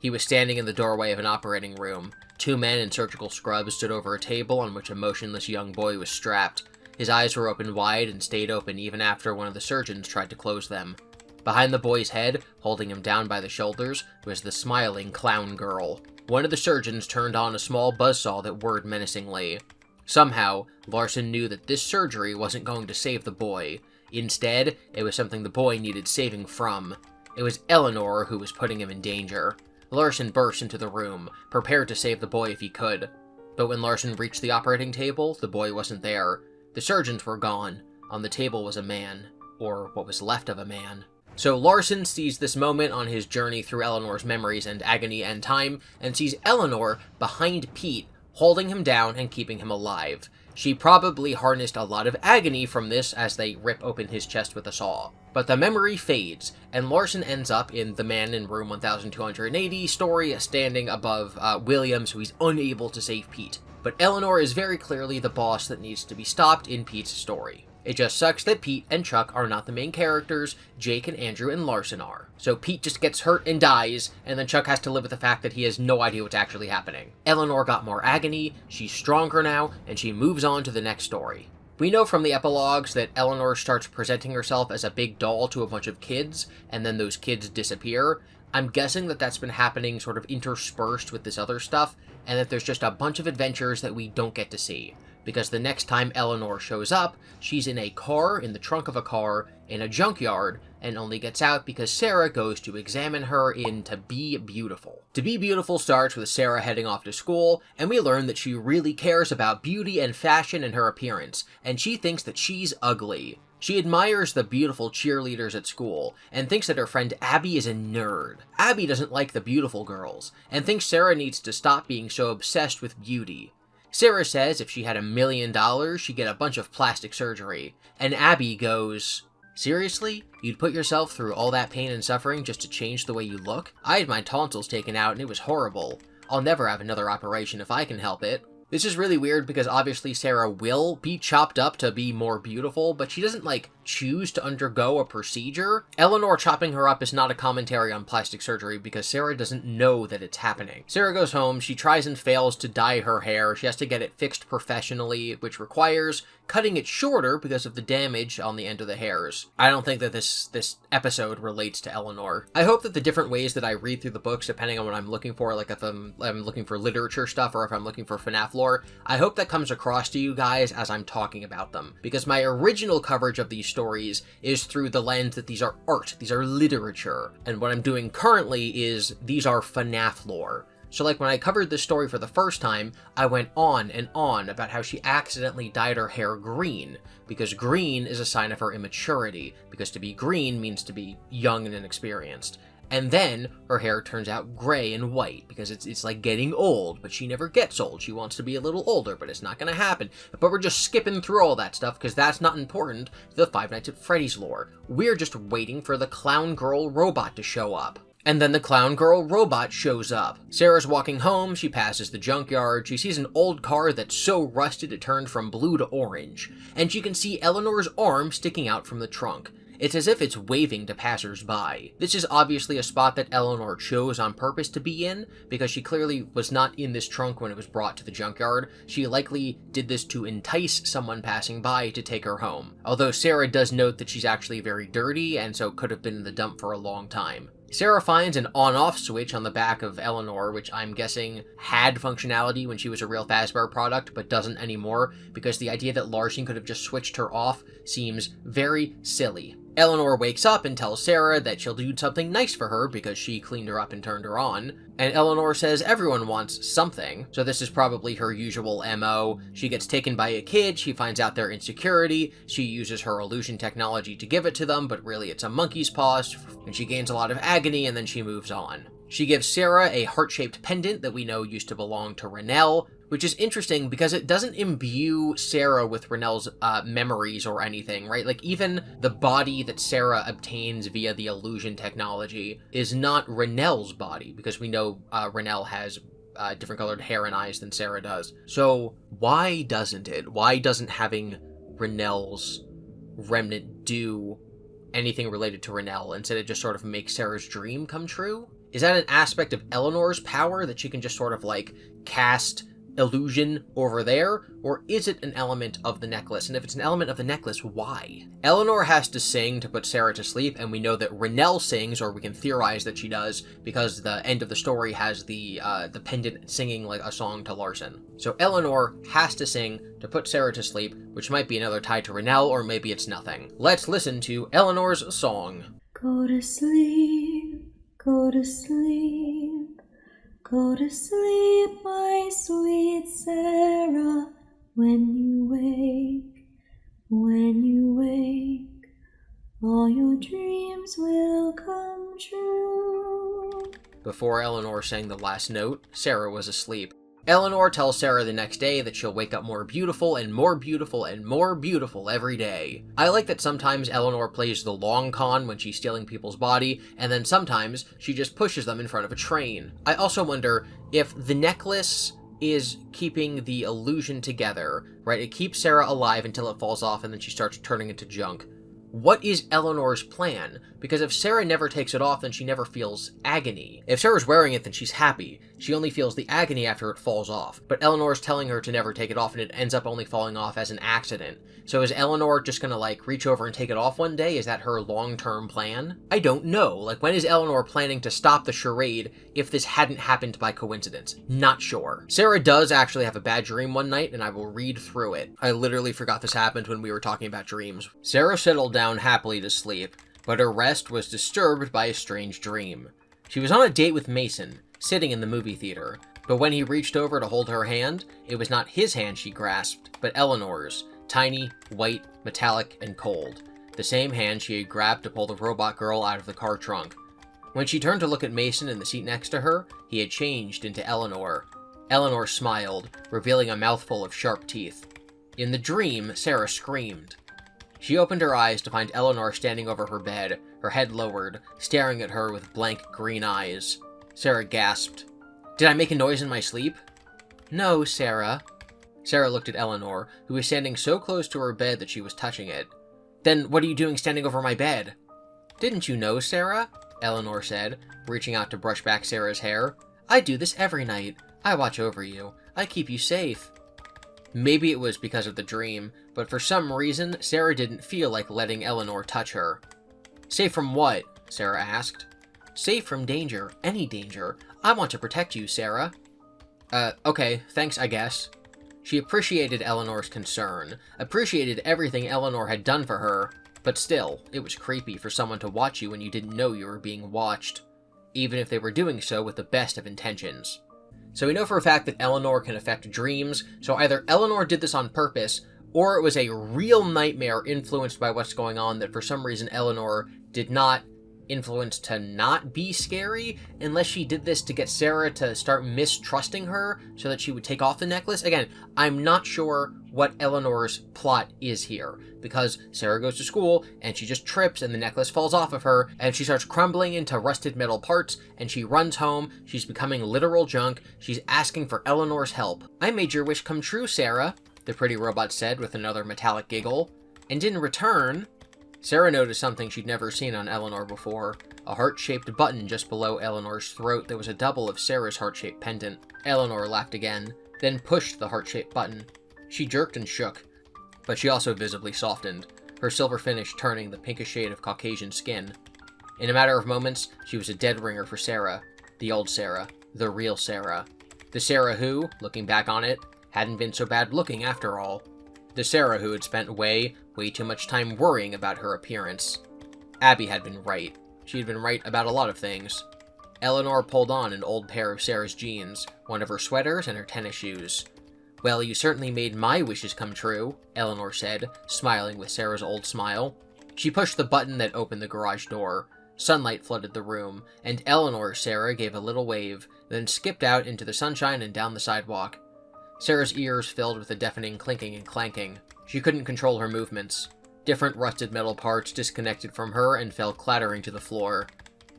He was standing in the doorway of an operating room. Two men in surgical scrubs stood over a table on which a motionless young boy was strapped. His eyes were open wide and stayed open even after one of the surgeons tried to close them. Behind the boy's head, holding him down by the shoulders, was the smiling clown girl. One of the surgeons turned on a small buzzsaw that whirred menacingly. Somehow, Larson knew that this surgery wasn't going to save the boy. Instead, it was something the boy needed saving from. It was Eleanor who was putting him in danger. Larson burst into the room, prepared to save the boy if he could. But when Larson reached the operating table, the boy wasn't there. The surgeons were gone. On the table was a man. Or what was left of a man. So Larson sees this moment on his journey through Eleanor's memories and agony and time, and sees Eleanor behind Pete, holding him down and keeping him alive. She probably harnessed a lot of agony from this as they rip open his chest with a saw. But the memory fades, and Larson ends up in the Man in Room 1280 story, standing above William, so he's unable to save Pete. But Eleanor is very clearly the boss that needs to be stopped in Pete's story. It just sucks that Pete and Chuck are not the main characters, Jake and Andrew and Larson are. So Pete just gets hurt and dies, and then Chuck has to live with the fact that he has no idea what's actually happening. Eleanor got more agony, she's stronger now, and she moves on to the next story. We know from the epilogues that Eleanor starts presenting herself as a big doll to a bunch of kids, and then those kids disappear. I'm guessing that that's been happening sort of interspersed with this other stuff, and that there's just a bunch of adventures that we don't get to see. Because the next time Eleanor shows up, she's in a car, in the trunk of a car, in a junkyard, and only gets out because Sarah goes to examine her in To Be Beautiful. To Be Beautiful starts with Sarah heading off to school, and we learn that she really cares about beauty and fashion and her appearance, and she thinks that she's ugly. She admires the beautiful cheerleaders at school, and thinks that her friend Abby is a nerd. Abby doesn't like the beautiful girls, and thinks Sarah needs to stop being so obsessed with beauty. Sarah says if she had $1 million, she'd get a bunch of plastic surgery, and Abby goes, "Seriously? You'd put yourself through all that pain and suffering just to change the way you look? I had my tonsils taken out and it was horrible. I'll never have another operation if I can help it." This is really weird because obviously Sarah will be chopped up to be more beautiful, but she doesn't, choose to undergo a procedure. Eleanor chopping her up is not a commentary on plastic surgery because Sarah doesn't know that it's happening. Sarah goes home, she tries and fails to dye her hair, she has to get it fixed professionally, which requires cutting it shorter because of the damage on the end of the hairs. I don't think that this episode relates to Eleanor. I hope that the different ways that I read through the books, depending on what I'm looking for, like if I'm looking for literature stuff or if I'm looking for FNAF lore, I hope that comes across to you guys as I'm talking about them. Because my original coverage of these stories is through the lens that these are art, these are literature. And what I'm doing currently is these are FNAF lore. So when I covered this story for the first time, I went on and on about how she accidentally dyed her hair green, because green is a sign of her immaturity, because to be green means to be young and inexperienced. And then her hair turns out gray and white, because it's like getting old, but she never gets old. She wants to be a little older, but it's not going to happen. But we're just skipping through all that stuff, because that's not important to the Five Nights at Freddy's lore. We're just waiting for the clown girl robot to show up. And then the clown girl robot shows up. Sarah's walking home, she passes the junkyard, she sees an old car that's so rusted it turned from blue to orange, and she can see Eleanor's arm sticking out from the trunk. It's as if it's waving to passers-by. This is obviously a spot that Eleanor chose on purpose to be in, because she clearly was not in this trunk when it was brought to the junkyard. She likely did this to entice someone passing by to take her home. Although Sarah does note that she's actually very dirty, and so could have been in the dump for a long time. Sarah finds an on-off switch on the back of Eleanor, which I'm guessing had functionality when she was a real Fazbear product, but doesn't anymore, because the idea that Larson could have just switched her off seems very silly. Eleanor wakes up and tells Sarah that she'll do something nice for her because she cleaned her up and turned her on, and Eleanor says everyone wants something, so this is probably her usual MO. She gets taken by a kid, she finds out their insecurity, she uses her illusion technology to give it to them, but really it's a monkey's paw, and she gains a lot of agony and then she moves on. She gives Sarah a heart-shaped pendant that we know used to belong to Renell, which is interesting because it doesn't imbue Sarah with Renell's memories or anything, right? Even the body that Sarah obtains via the illusion technology is not Renell's body, because we know Renell has different colored hair and eyes than Sarah does. So why doesn't it? Why doesn't having Renell's remnant do anything related to Renell? Instead it just sort of makes Sarah's dream come true? Is that an aspect of Eleanor's power that she can just sort of cast illusion over there, or is it an element of the necklace? And if it's an element of the necklace, why? Eleanor has to sing to put Sarah to sleep, and we know that Renell sings, or we can theorize that she does, because the end of the story has the pendant singing a song to Larson. So Eleanor has to sing to put Sarah to sleep, which might be another tie to Renell, or maybe it's nothing. Let's listen to Eleanor's song. Go to sleep, go to sleep. Go to sleep, my sweet Sarah, when you wake, all your dreams will come true. Before Eleanor sang the last note, Sarah was asleep. Eleanor tells Sarah the next day that she'll wake up more beautiful and more beautiful and more beautiful every day. I like that sometimes Eleanor plays the long con when she's stealing people's body, and then sometimes she just pushes them in front of a train. I also wonder if the necklace is keeping the illusion together, right? It keeps Sarah alive until it falls off and then she starts turning into junk. What is Eleanor's plan? Because if Sarah never takes it off, then she never feels agony. If Sarah's wearing it, then she's happy. She only feels the agony after it falls off. But Eleanor's telling her to never take it off, and it ends up only falling off as an accident. So is Eleanor just gonna, like, reach over and take it off one day? Is that her long-term plan? I don't know. Like, when is Eleanor planning to stop the charade if this hadn't happened by coincidence? Not sure. Sarah does actually have a bad dream one night, and I will read through it. I literally forgot this happened when we were talking about dreams. Sarah settled down happily to sleep, but her rest was disturbed by a strange dream. She was on a date with Mason, sitting in the movie theater, but when he reached over to hold her hand, it was not his hand she grasped, but Eleanor's, tiny, white, metallic, and cold, the same hand she had grabbed to pull the robot girl out of the car trunk. When she turned to look at Mason in the seat next to her, he had changed into Eleanor. Eleanor smiled, revealing a mouthful of sharp teeth. In the dream, Sarah screamed. She opened her eyes to find Eleanor standing over her bed, her head lowered, staring at her with blank green eyes. Sarah gasped. "Did I make a noise in my sleep?" "No, Sarah." Sarah looked at Eleanor, who was standing so close to her bed that she was touching it. "Then what are you doing standing over my bed?" "Didn't you know, Sarah?" Eleanor said, reaching out to brush back Sarah's hair. "I do this every night. I watch over you. I keep you safe." Maybe it was because of the dream, but for some reason, Sarah didn't feel like letting Eleanor touch her. "Safe from what?" Sarah asked. "Safe from danger. Any danger. I want to protect you, Sarah." Okay, thanks, I guess." She appreciated Eleanor's concern, appreciated everything Eleanor had done for her, but still, it was creepy for someone to watch you when you didn't know you were being watched, even if they were doing so with the best of intentions. So we know for a fact that Eleanor can affect dreams, so either Eleanor did this on purpose, or it was a real nightmare influenced by what's going on that for some reason Eleanor did not influence to not be scary, unless she did this to get Sarah to start mistrusting her so that she would take off the necklace. Again, I'm not sure what Eleanor's plot is here, because Sarah goes to school and she just trips and the necklace falls off of her and she starts crumbling into rusted metal parts and she runs home, she's becoming literal junk, she's asking for Eleanor's help. "I made your wish come true, Sarah," the pretty robot said with another metallic giggle. "And in return..." Sarah noticed something she'd never seen on Eleanor before, a heart-shaped button just below Eleanor's throat that was a double of Sarah's heart-shaped pendant. Eleanor laughed again, then pushed the heart-shaped button. She jerked and shook, but she also visibly softened, her silver finish turning the pinkish shade of Caucasian skin. In a matter of moments, she was a dead ringer for Sarah, the old Sarah, the real Sarah. The Sarah who, looking back on it, hadn't been so bad looking after all. The Sarah who had spent way too much time worrying about her appearance. Abby had been right. She had been right about a lot of things. Eleanor pulled on an old pair of Sarah's jeans, one of her sweaters, and her tennis shoes. "Well, you certainly made my wishes come true," Eleanor said, smiling with Sarah's old smile. She pushed the button that opened the garage door. Sunlight flooded the room, and Sarah gave a little wave, then skipped out into the sunshine and down the sidewalk. Sarah's ears filled with a deafening clinking and clanking. She couldn't control her movements. Different rusted metal parts disconnected from her and fell clattering to the floor.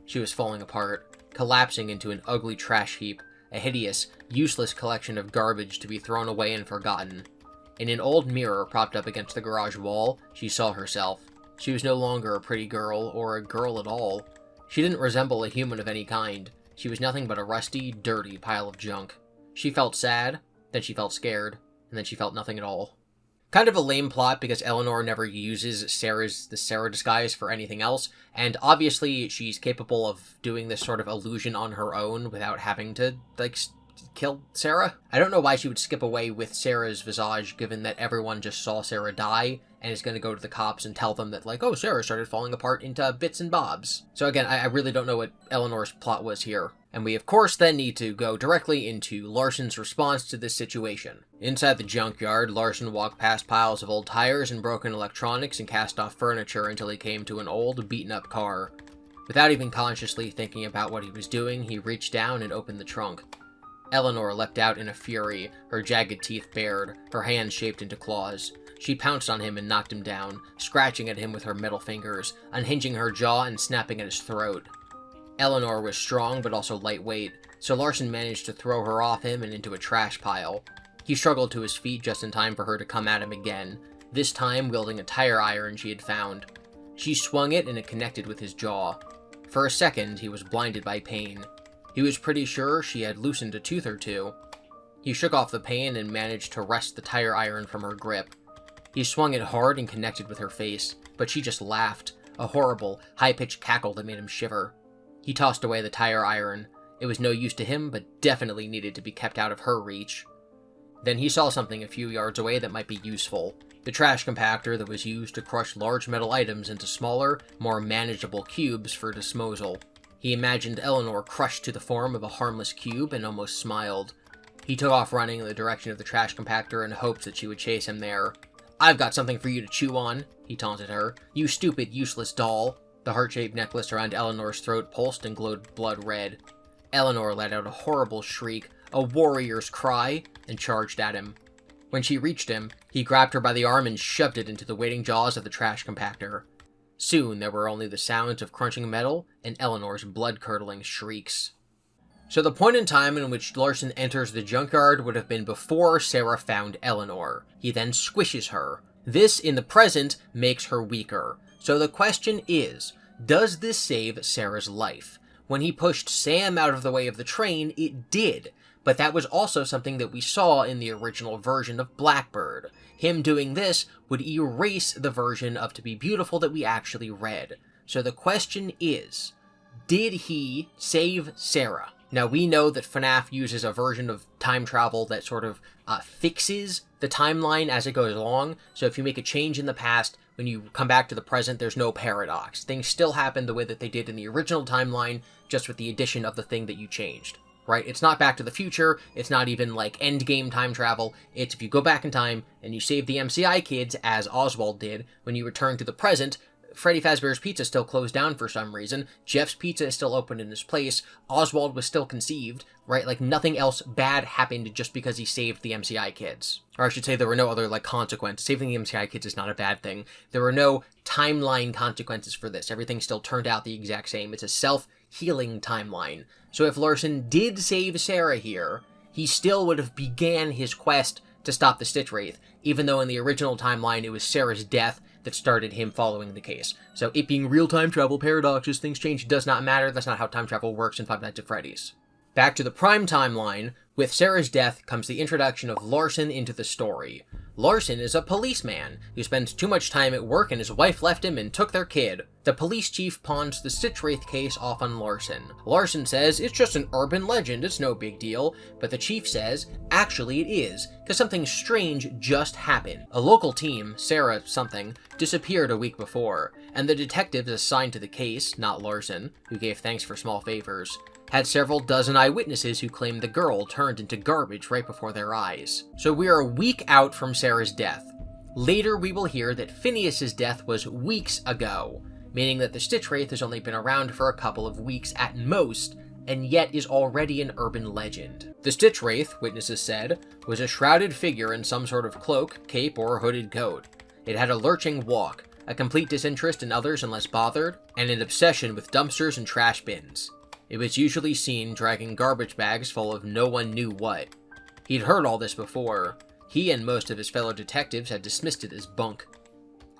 She was falling apart, collapsing into an ugly trash heap, a hideous, useless collection of garbage to be thrown away and forgotten. In an old mirror propped up against the garage wall, she saw herself. She was no longer a pretty girl, or a girl at all. She didn't resemble a human of any kind. She was nothing but a rusty, dirty pile of junk. She felt sad, then she felt scared, and then she felt nothing at all. Kind of a lame plot because Eleanor never uses the Sarah disguise for anything else, and obviously she's capable of doing this sort of illusion on her own without having to, like, kill Sarah. I don't know why she would skip away with Sarah's visage, given that everyone just saw Sarah die, and is going to go to the cops and tell them that, like, oh, Sarah started falling apart into bits and bobs. So again, I really don't know what Eleanor's plot was here. And we, of course, then need to go directly into Larson's response to this situation. Inside the junkyard, Larson walked past piles of old tires and broken electronics and cast off furniture until he came to an old, beaten-up car. Without even consciously thinking about what he was doing, he reached down and opened the trunk. Eleanor leapt out in a fury, her jagged teeth bared, her hands shaped into claws. She pounced on him and knocked him down, scratching at him with her metal fingers, unhinging her jaw and snapping at his throat. Eleanor was strong but also lightweight, so Larson managed to throw her off him and into a trash pile. He struggled to his feet just in time for her to come at him again, this time wielding a tire iron she had found. She swung it and it connected with his jaw. For a second, he was blinded by pain. He was pretty sure she had loosened a tooth or two. He shook off the pain and managed to wrest the tire iron from her grip. He swung it hard and connected with her face, but she just laughed, a horrible, high-pitched cackle that made him shiver. He tossed away the tire iron. It was no use to him, but definitely needed to be kept out of her reach. Then he saw something a few yards away that might be useful. The trash compactor that was used to crush large metal items into smaller, more manageable cubes for disposal. He imagined Eleanor crushed to the form of a harmless cube and almost smiled. He took off running in the direction of the trash compactor in hopes that she would chase him there. "I've got something for you to chew on," he taunted her. "You stupid, useless doll." The heart-shaped necklace around Eleanor's throat pulsed and glowed blood red. Eleanor let out a horrible shriek, a warrior's cry, and charged at him. When she reached him, he grabbed her by the arm and shoved it into the waiting jaws of the trash compactor. Soon there were only the sounds of crunching metal and Eleanor's blood-curdling shrieks. So the point in time in which Larson enters the junkyard would have been before Sarah found Eleanor. He then squishes her. This, in the present, makes her weaker. So the question is, does this save Sarah's life? When he pushed Sam out of the way of the train, it did. But that was also something that we saw in the original version of Blackbird. Him doing this would erase the version of To Be Beautiful that we actually read. So the question is, did he save Sarah? Now we know that FNAF uses a version of time travel that sort of fixes the timeline as it goes along. So if you make a change in the past, when you come back to the present, there's no paradox. Things still happen the way that they did in the original timeline, just with the addition of the thing that you changed. Right? It's not Back to the Future, it's not even like endgame time travel, it's if you go back in time and you save the MCI kids, as Oswald did, when you return to the present, Freddy Fazbear's Pizza still closed down for some reason, Jeff's Pizza is still open in his place, Oswald was still conceived, right? Like nothing else bad happened just because he saved the MCI kids. Or I should say there were no other like consequences. Saving the MCI kids is not a bad thing. There were no timeline consequences for this. Everything still turned out the exact same. It's a self-healing timeline. So if Larson did save Sarah here, he still would have began his quest to stop the Stitch Wraith, even though in the original timeline it was Sarah's death that started him following the case. So it being real time travel paradoxes, things change, does not matter. That's not how time travel works in Five Nights at Freddy's. Back to the prime timeline, with Sarah's death comes the introduction of Larson into the story. Larson is a policeman who spends too much time at work and his wife left him and took their kid. The police chief pawns the Stitch Wraith case off on Larson. Larson says it's just an urban legend, it's no big deal, but the chief says actually it is, because something strange just happened. A local team, Sarah something, disappeared a week before, and the detectives assigned to the case, not Larson, who gave thanks for small favors, had several dozen eyewitnesses who claimed the girl turned into garbage right before their eyes. So we are a week out from Sarah's death. Later we will hear that Phineas's death was weeks ago, meaning that the Stitch Wraith has only been around for a couple of weeks at most, and yet is already an urban legend. The Stitch Wraith, witnesses said, was a shrouded figure in some sort of cloak, cape, or hooded coat. It had a lurching walk, a complete disinterest in others unless bothered, and an obsession with dumpsters and trash bins. It was usually seen dragging garbage bags full of no one knew what. He'd heard all this before. He and most of his fellow detectives had dismissed it as bunk.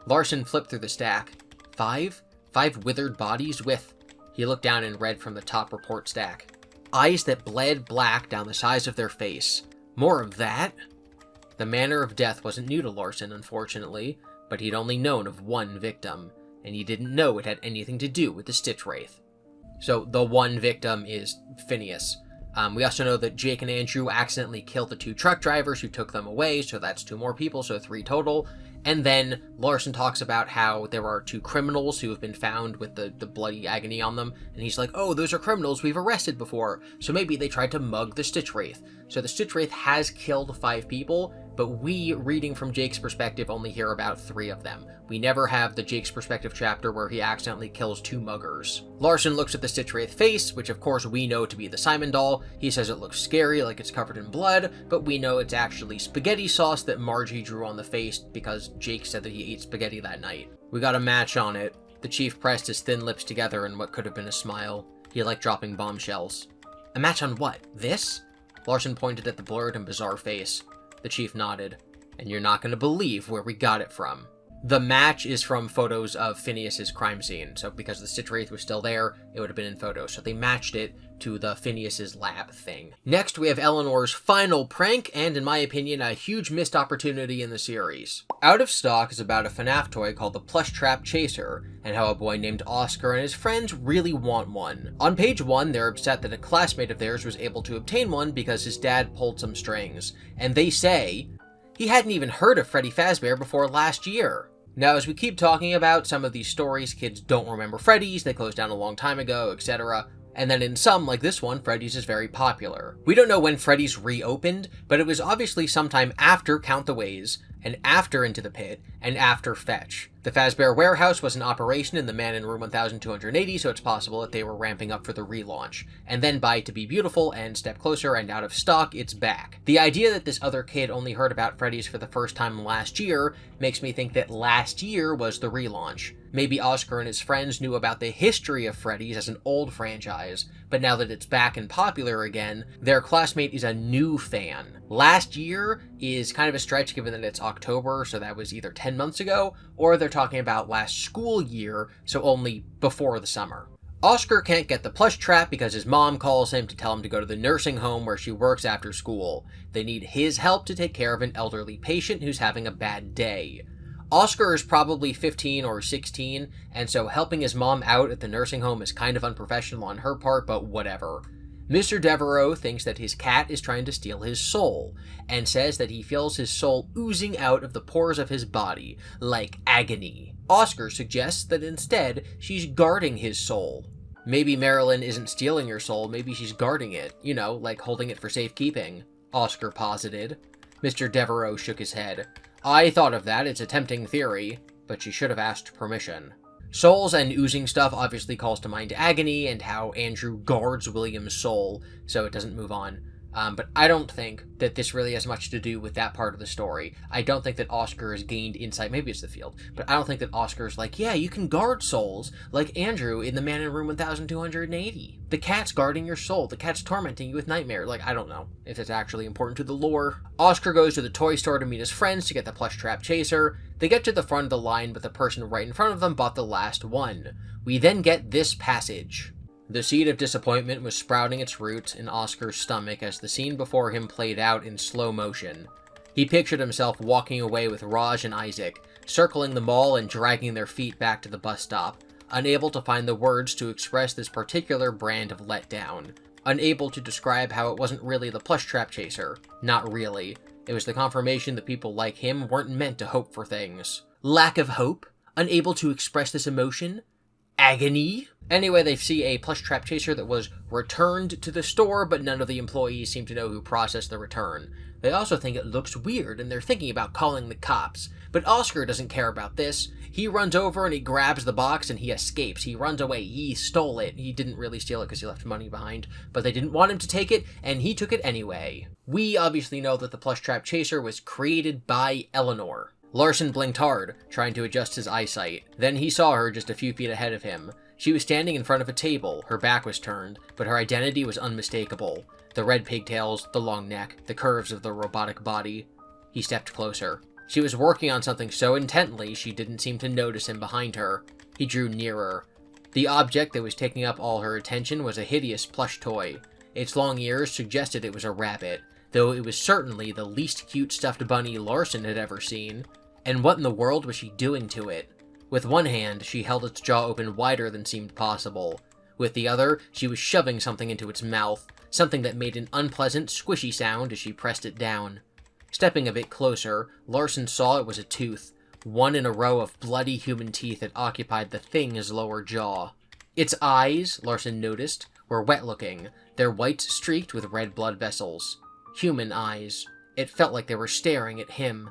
Larson flipped through the stack. Five withered bodies with... He looked down and read from the top report stack. Eyes that bled black down the sides of their face. More of that? The manner of death wasn't new to Larson, unfortunately, but he'd only known of one victim, and he didn't know it had anything to do with the Stitch Wraith. So the one victim is Phineas. We also know that Jake and Andrew accidentally killed the two truck drivers who took them away, so that's 2 more people, so 3 total. And then Larson talks about how there are 2 criminals who have been found with the bloody agony on them, and he's like, oh, those are criminals we've arrested before, so maybe they tried to mug the Stitch Wraith. So the Stitch Wraith has killed 5 people, but we, reading from Jake's perspective, only hear about 3 of them. We never have the Jake's perspective chapter where he accidentally kills 2 muggers. Larson looks at the Stitch Wraith face, which of course we know to be the Simon doll. He says it looks scary, like it's covered in blood, but we know it's actually spaghetti sauce that Margie drew on the face because Jake said that he ate spaghetti that night. We got a match on it. The Chief pressed his thin lips together in what could have been a smile. He liked dropping bombshells. A match on what? This? Larson pointed at the blurred and bizarre face. The Chief nodded. And you're not going to believe where we got it from. The match is from photos of Phineas's crime scene, so because the Stitch Wraith was still there, it would have been in photos, so they matched it to the Phineas's lab thing. Next, we have Eleanor's final prank, and in my opinion, a huge missed opportunity in the series. Out of Stock is about a FNAF toy called the Plush Trap Chaser, and how a boy named Oscar and his friends really want one. On page 1, they're upset that a classmate of theirs was able to obtain one because his dad pulled some strings, and they say he hadn't even heard of Freddy Fazbear before last year. Now, as we keep talking about some of these stories, kids don't remember Freddy's, they closed down a long time ago, etc. And then in some, like this one, Freddy's is very popular. We don't know when Freddy's reopened, but it was obviously sometime after Count the Ways, and after Into the Pit, and after Fetch. The Fazbear warehouse was in operation in the Man in Room 1280, so it's possible that they were ramping up for the relaunch. And then by To Be Beautiful and Step Closer and Out of Stock, it's back. The idea that this other kid only heard about Freddy's for the first time last year makes me think that last year was the relaunch. Maybe Oscar and his friends knew about the history of Freddy's as an old franchise, but now that it's back and popular again, their classmate is a new fan. Last year is kind of a stretch given that it's October, so that was either 10 months ago, or they're talking about last school year, so only before the summer. Oscar can't get the plush trap because his mom calls him to tell him to go to the nursing home where she works after school. They need his help to take care of an elderly patient who's having a bad day. Oscar is probably 15 or 16, and so helping his mom out at the nursing home is kind of unprofessional on her part, but whatever. Mr. Devereaux thinks that his cat is trying to steal his soul, and says that he feels his soul oozing out of the pores of his body, like agony. Oscar suggests that instead, she's guarding his soul. Maybe Marilyn isn't stealing your soul, maybe she's guarding it, you know, like holding it for safekeeping, Oscar posited. Mr. Devereaux shook his head. I thought of that, it's a tempting theory, but she should have asked permission. Souls and oozing stuff obviously calls to mind agony and how Andrew guards William's soul, so it doesn't move on. But I don't think that this really has much to do with that part of the story. I don't think that Oscar has gained insight, maybe it's the field, but I don't think that Oscar's like, yeah, you can guard souls, like Andrew in the Man in Room 1280. The cat's guarding your soul, the cat's tormenting you with nightmares, like, I don't know if it's actually important to the lore. Oscar goes to the toy store to meet his friends to get the plush trap chaser. They get to the front of the line, but the person right in front of them bought the last one. We then get this passage. The seed of disappointment was sprouting its roots in Oscar's stomach as the scene before him played out in slow motion. He pictured himself walking away with Raj and Isaac, circling the mall and dragging their feet back to the bus stop, unable to find the words to express this particular brand of letdown. Unable to describe how it wasn't really the plush trap chaser. Not really. It was the confirmation that people like him weren't meant to hope for things. Lack of hope? Unable to express this emotion? Agony? Anyway, they see a plush trap chaser that was returned to the store, but none of the employees seem to know who processed the return. They also think it looks weird, and they're thinking about calling the cops. But Oscar doesn't care about this. He runs over and he grabs the box and he escapes. He runs away. He stole it. He didn't really steal it because he left money behind, but they didn't want him to take it, and he took it anyway. We obviously know that the plush trap chaser was created by Eleanor. Larson blinked hard, trying to adjust his eyesight. Then he saw her just a few feet ahead of him. She was standing in front of a table, her back was turned, but her identity was unmistakable. The red pigtails, the long neck, the curves of the robotic body. He stepped closer. She was working on something so intently she didn't seem to notice him behind her. He drew nearer. The object that was taking up all her attention was a hideous plush toy. Its long ears suggested it was a rabbit, though it was certainly the least cute stuffed bunny Larson had ever seen. And what in the world was she doing to it? With one hand, she held its jaw open wider than seemed possible. With the other, she was shoving something into its mouth, something that made an unpleasant, squishy sound as she pressed it down. Stepping a bit closer, Larson saw it was a tooth, one in a row of bloody human teeth that occupied the thing's lower jaw. Its eyes, Larson noticed, were wet-looking, their whites streaked with red blood vessels. Human eyes. It felt like they were staring at him.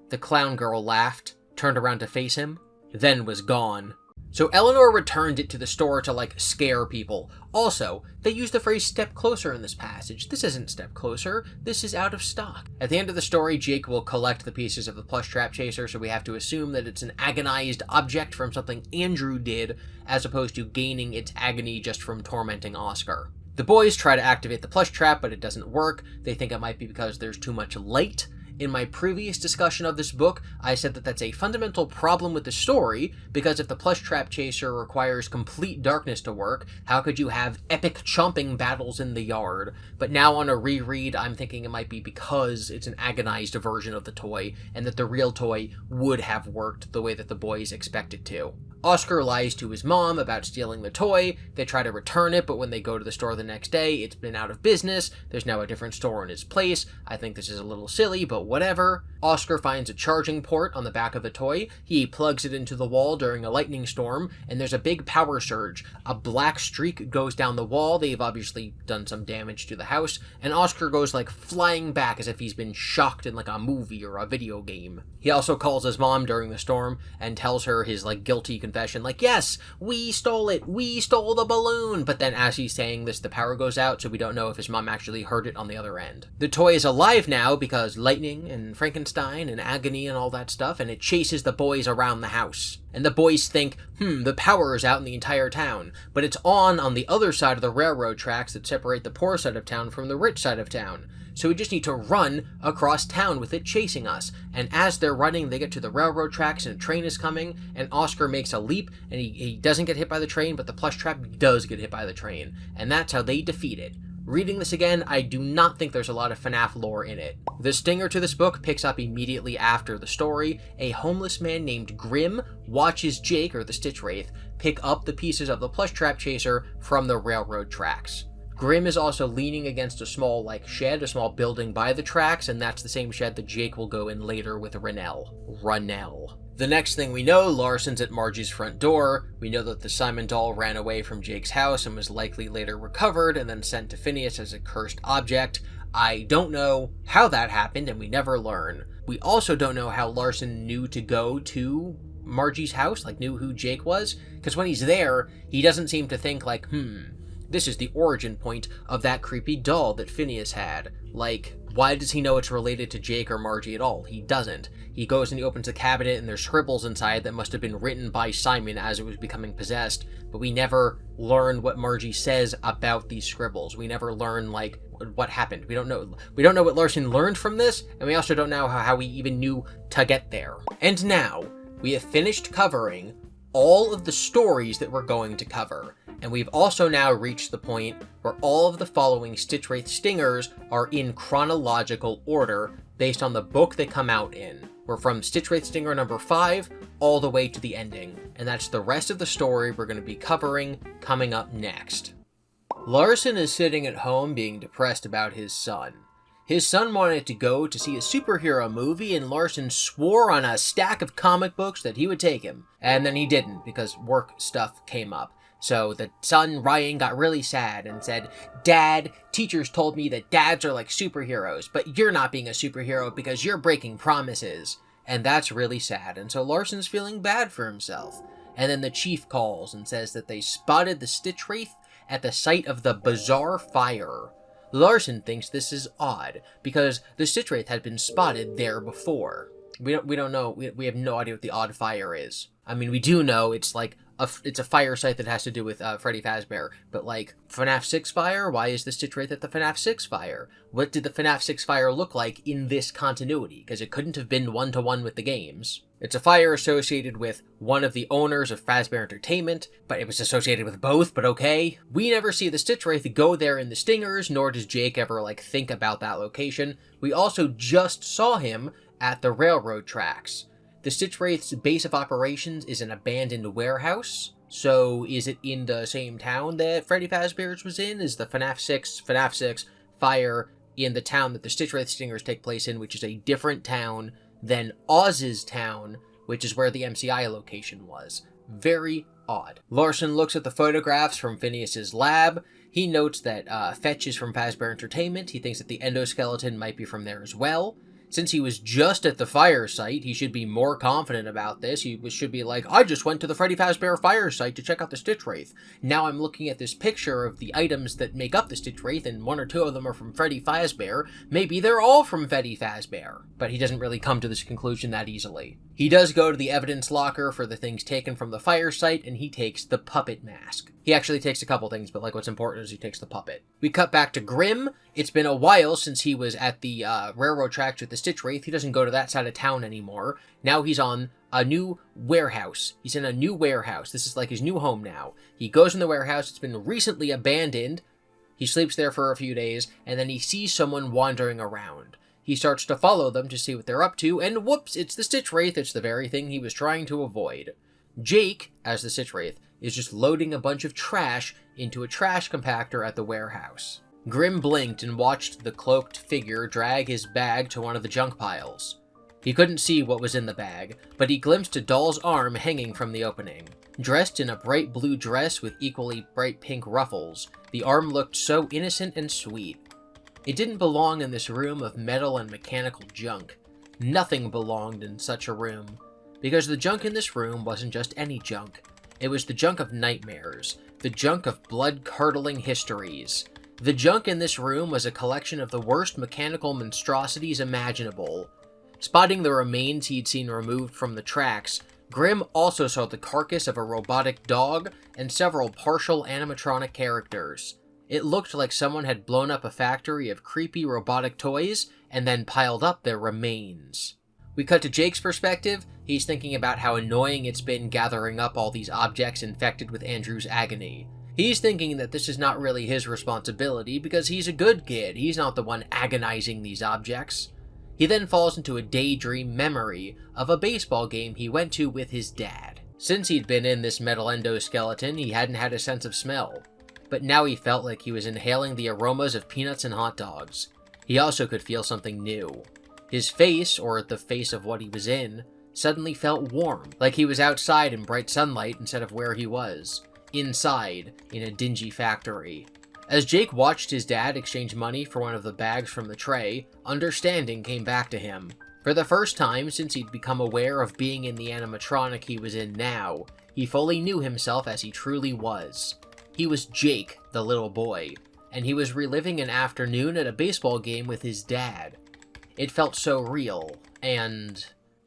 The clown girl laughed, turned around to face him, then was gone. So Eleanor returned it to the store to, like, scare people. Also, they use the phrase step closer in this passage. This isn't step closer, this is out of stock. At the end of the story, Jake will collect the pieces of the plush trap chaser, so we have to assume that it's an agonized object from something Andrew did, as opposed to gaining its agony just from tormenting Oscar. The boys try to activate the plush trap, but it doesn't work. They think it might be because there's too much light. In my previous discussion of this book, I said that that's a fundamental problem with the story, because if the plush trap chaser requires complete darkness to work, how could you have epic chomping battles in the yard? But now on a reread, I'm thinking it might be because it's an agonized version of the toy, and that the real toy would have worked the way that the boys expect it to. Oscar lies to his mom about stealing the toy. They try to return it, but when they go to the store the next day, it's been out of business. There's now a different store in its place. I think this is a little silly, but whatever. Oscar finds a charging port on the back of the toy. He plugs it into the wall during a lightning storm, and there's a big power surge. A black streak goes down the wall. They've obviously done some damage to the house, and Oscar goes like flying back as if he's been shocked in like a movie or a video game. He also calls his mom during the storm and tells her his like guilty confession, like, yes, we stole it, we stole the balloon, but then as he's saying this, the power goes out, so we don't know if his mom actually heard it on the other end. The toy is alive now because lightning and Frankenstein and agony and all that stuff, and it chases the boys around the house. And the boys think, the power is out in the entire town, but it's on the other side of the railroad tracks that separate the poor side of town from the rich side of town. So we just need to run across town with it chasing us. And as they're running, they get to the railroad tracks and a train is coming, and Oscar makes a leap, and he doesn't get hit by the train, but the plush trap does get hit by the train. And that's how they defeat it. Reading this again, I do not think there's a lot of FNAF lore in it. The stinger to this book picks up immediately after the story. A homeless man named Grim watches Jake, or the Stitch Wraith, pick up the pieces of the plush trap chaser from the railroad tracks. Grim is also leaning against a small, shed, a small building by the tracks, and that's the same shed that Jake will go in later with Runnell. The next thing we know, Larson's at Margie's front door. We know that the Simon doll ran away from Jake's house and was likely later recovered and then sent to Phineas as a cursed object. I don't know how that happened, and we never learn. We also don't know how Larson knew to go to Margie's house, knew who Jake was, because when he's there, he doesn't seem to think this is the origin point of that creepy doll that Phineas had. Why does he know it's related to Jake or Margie at all? He doesn't. He goes and he opens the cabinet and there's scribbles inside that must have been written by Simon as it was becoming possessed, but we never learn what Margie says about these scribbles. We never learn, what happened. We don't know what Larson learned from this, and we also don't know how he even knew to get there. And now, we have finished covering all of the stories that we're going to cover. And we've also now reached the point where all of the following Stitch Wraith stingers are in chronological order based on the book they come out in. We're from Stitch Wraith stinger number 5 all the way to the ending. And that's the rest of the story we're going to be covering coming up next. Larson is sitting at home being depressed about his son. His son wanted to go to see a superhero movie, and Larson swore on a stack of comic books that he would take him. And then he didn't, because work stuff came up. So the son, Ryan, got really sad and said, "Dad, teachers told me that dads are like superheroes, but you're not being a superhero because you're breaking promises." And that's really sad, and so Larson's feeling bad for himself. And then the chief calls and says that they spotted the Stitch Wraith at the site of the Bazaar Fire. Larson thinks this is odd, because the Stitch Wraith had been spotted there before. We don't know, we have no idea what the odd fire is. I mean, we do know it's it's a fire site that has to do with Freddy Fazbear, but FNAF 6 fire? Why is the Stitch Wraith at the FNAF 6 fire? What did the FNAF 6 fire look like in this continuity? Because it couldn't have been one-to-one with the games. It's a fire associated with one of the owners of Fazbear Entertainment, but it was associated with both, but okay. We never see the Stitch Wraith go there in the stingers, nor does Jake ever think about that location. We also just saw him at the railroad tracks. The Stitch Wraith's base of operations is an abandoned warehouse, so is it in the same town that Freddy Fazbear's was in? Is the FNAF 6 fire in the town that the Stitch Wraith stingers take place in, which is a different town than Oz's town, which is where the MCI location was? Very odd. Larson looks at the photographs from Phineas's lab. He notes that Fetch is from Fazbear Entertainment. He thinks that the endoskeleton might be from there as well. Since he was just at the fire site, he should be more confident about this. He should be like, I just went to the Freddy Fazbear fire site to check out the Stitch Wraith. Now I'm looking at this picture of the items that make up the Stitch Wraith, and 1 or 2 of them are from Freddy Fazbear. Maybe they're all from Freddy Fazbear. But he doesn't really come to this conclusion that easily. He does go to the evidence locker for the things taken from the fire site, and he takes the puppet mask. He actually takes a couple things, but like what's important is he takes the puppet. We cut back to GOOiam. It's been a while since he was at the railroad tracks with the Stitch Wraith. He doesn't go to that side of town anymore. Now he's on a new warehouse. He's in a new warehouse. This is like his new home now. He goes in the warehouse. It's been recently abandoned. He sleeps there for a few days, and then he sees someone wandering around. He starts to follow them to see what they're up to, and whoops, it's the Stitch Wraith. It's the very thing he was trying to avoid. Jake, as the Stitch Wraith, is just loading a bunch of trash into a trash compactor at the warehouse. GOOiam blinked and watched the cloaked figure drag his bag to one of the junk piles. He couldn't see what was in the bag, but he glimpsed a doll's arm hanging from the opening. Dressed in a bright blue dress with equally bright pink ruffles, the arm looked so innocent and sweet. It didn't belong in this room of metal and mechanical junk. Nothing belonged in such a room, because the junk in this room wasn't just any junk. It was the junk of nightmares, the junk of blood-curdling histories. The junk in this room was a collection of the worst mechanical monstrosities imaginable. Spotting the remains he'd seen removed from the tracks, GOOiam also saw the carcass of a robotic dog and several partial animatronic characters. It looked like someone had blown up a factory of creepy robotic toys and then piled up their remains. We cut to Jake's perspective. He's thinking about how annoying it's been gathering up all these objects infected with Andrew's agony. He's thinking that this is not really his responsibility because he's a good kid. He's not the one agonizing these objects. He then falls into a daydream memory of a baseball game he went to with his dad. Since he'd been in this metal endoskeleton, he hadn't had a sense of smell. But now he felt like he was inhaling the aromas of peanuts and hot dogs. He also could feel something new. His face, or the face of what he was in, suddenly felt warm, like he was outside in bright sunlight instead of where he was, inside, in a dingy factory. As Jake watched his dad exchange money for one of the bags from the tray, understanding came back to him. For the first time since he'd become aware of being in the animatronic he was in now, he fully knew himself as he truly was. He was Jake, the little boy, and he was reliving an afternoon at a baseball game with his dad. It felt so real, and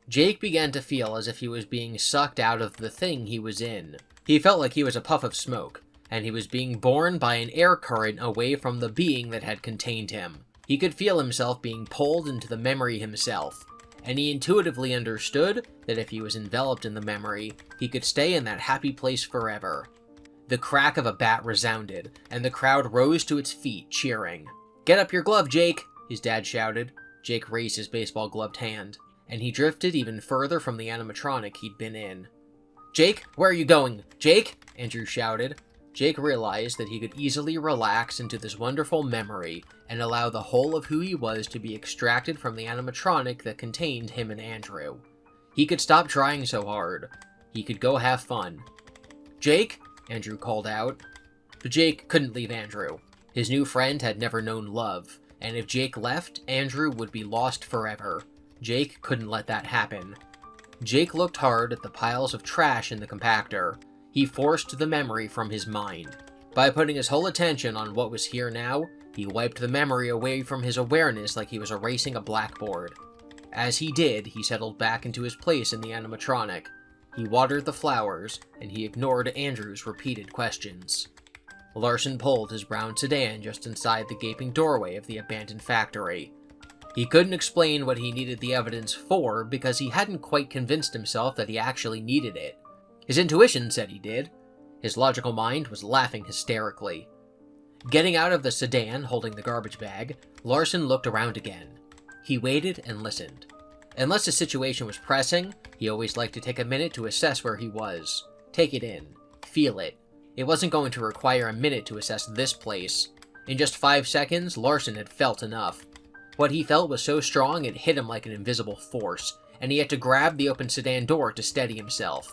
Jake began to feel as if he was being sucked out of the thing he was in. He felt like he was a puff of smoke, and he was being borne by an air current away from the being that had contained him. He could feel himself being pulled into the memory himself, and he intuitively understood that if he was enveloped in the memory, he could stay in that happy place forever. The crack of a bat resounded, and the crowd rose to its feet, cheering. "Get up your glove, Jake!" his dad shouted. Jake raised his baseball-gloved hand, and he drifted even further from the animatronic he'd been in. "Jake, where are you going? Jake?" Andrew shouted. Jake realized that he could easily relax into this wonderful memory and allow the whole of who he was to be extracted from the animatronic that contained him and Andrew. He could stop trying so hard. He could go have fun. "Jake?" Andrew called out. But Jake couldn't leave Andrew. His new friend had never known love, and if Jake left, Andrew would be lost forever. Jake couldn't let that happen. Jake looked hard at the piles of trash in the compactor. He forced the memory from his mind. By putting his whole attention on what was here now, he wiped the memory away from his awareness like he was erasing a blackboard. As he did, he settled back into his place in the animatronic. He watered the flowers, and he ignored Andrew's repeated questions. Larson pulled his brown sedan just inside the gaping doorway of the abandoned factory. He couldn't explain what he needed the evidence for because he hadn't quite convinced himself that he actually needed it. His intuition said he did. His logical mind was laughing hysterically. Getting out of the sedan, holding the garbage bag, Larson looked around again. He waited and listened. Unless the situation was pressing, he always liked to take a minute to assess where he was. Take it in. Feel it. It wasn't going to require a minute to assess this place. In just 5 seconds, Larson had felt enough. What he felt was so strong it hit him like an invisible force, and he had to grab the open sedan door to steady himself.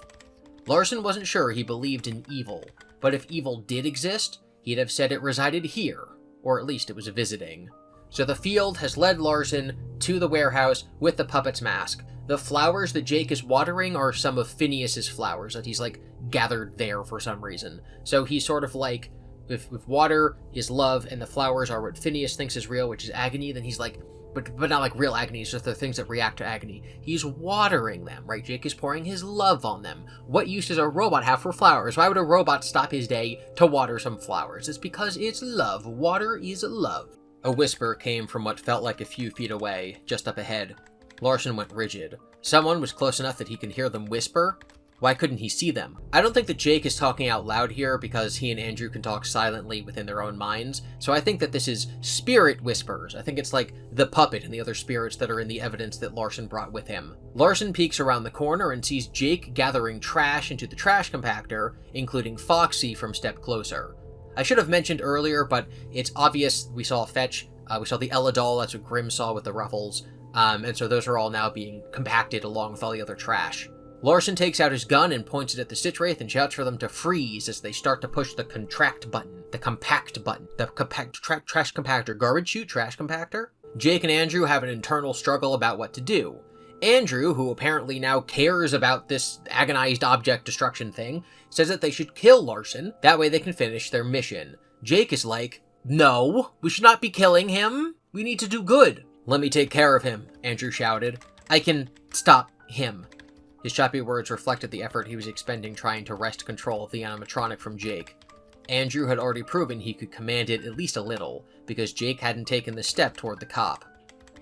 Larson wasn't sure he believed in evil, but if evil did exist, he'd have said it resided here, or at least it was visiting. So the field has led Larson to the warehouse with the puppet's mask. The flowers that Jake is watering are some of Phineas's flowers that he's, like, gathered there for some reason. So he's sort of like, if water is love and the flowers are what Phineas thinks is real, which is agony, then he's like, but not like real agony, it's just the things that react to agony. He's watering them, right? Jake is pouring his love on them. What use does a robot have for flowers? Why would a robot stop his day to water some flowers? It's because it's love. Water is love. A whisper came from what felt like a few feet away, just up ahead. Larson went rigid. Someone was close enough that he could hear them whisper. Why couldn't he see them? I don't think that Jake is talking out loud here because he and Andrew can talk silently within their own minds, so I think that this is spirit whispers. I think it's like the puppet and the other spirits that are in the evidence that Larson brought with him. Larson peeks around the corner and sees Jake gathering trash into the trash compactor, including Foxy from Step Closer. I should have mentioned earlier, but it's obvious we saw Fetch, we saw the Ella doll, that's what Grimm saw with the ruffles, and so those are all now being compacted along with all the other trash. Larson takes out his gun and points it at the Stitch Wraith and shouts for them to freeze as they start to push the contract button, the compact button, the trash compactor, garbage chute trash compactor. Jake and Andrew have an internal struggle about what to do. Andrew, who apparently now cares about this agonized object destruction thing, says that they should kill Larson, that way they can finish their mission. Jake is like, no, we should not be killing him. We need to do good. Let me take care of him, Andrew shouted. I can stop him. His choppy words reflected the effort he was expending trying to wrest control of the animatronic from Jake. Andrew had already proven he could command it at least a little, because Jake hadn't taken the step toward the cop.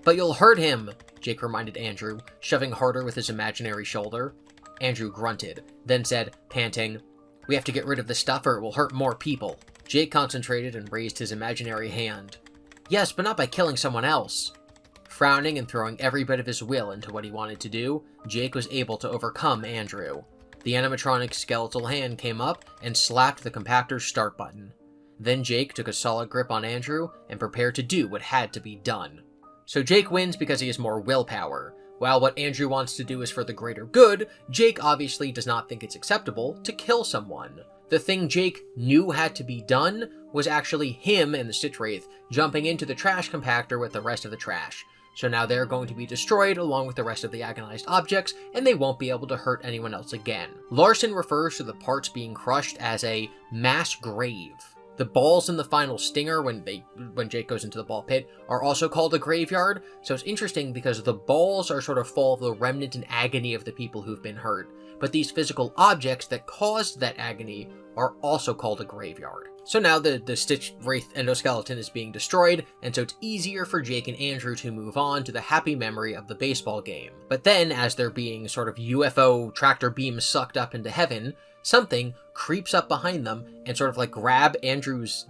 But you'll hurt him, Jake reminded Andrew, shoving harder with his imaginary shoulder. Andrew grunted, then said, panting, we have to get rid of the stuff or it will hurt more people. Jake concentrated and raised his imaginary hand. Yes, but not by killing someone else. Frowning and throwing every bit of his will into what he wanted to do, Jake was able to overcome Andrew. The animatronic's skeletal hand came up and slapped the compactor's start button. Then Jake took a solid grip on Andrew and prepared to do what had to be done. So Jake wins because he has more willpower. While what Andrew wants to do is for the greater good, Jake obviously does not think it's acceptable to kill someone. The thing Jake knew had to be done was actually him and the Stitch Wraith jumping into the trash compactor with the rest of the trash. So now they're going to be destroyed along with the rest of the agonized objects, and they won't be able to hurt anyone else again. Larson refers to the parts being crushed as a mass grave. The balls in the final stinger, when Jake goes into the ball pit, are also called a graveyard, so it's interesting because the balls are sort of full of the remnant and agony of the people who've been hurt, but these physical objects that caused that agony are also called a graveyard. So now the Stitch Wraith endoskeleton is being destroyed, and so it's easier for Jake and Andrew to move on to the happy memory of the baseball game. But then, as they're being sort of UFO tractor beam sucked up into heaven, something creeps up behind them and sort of like grabs Andrew's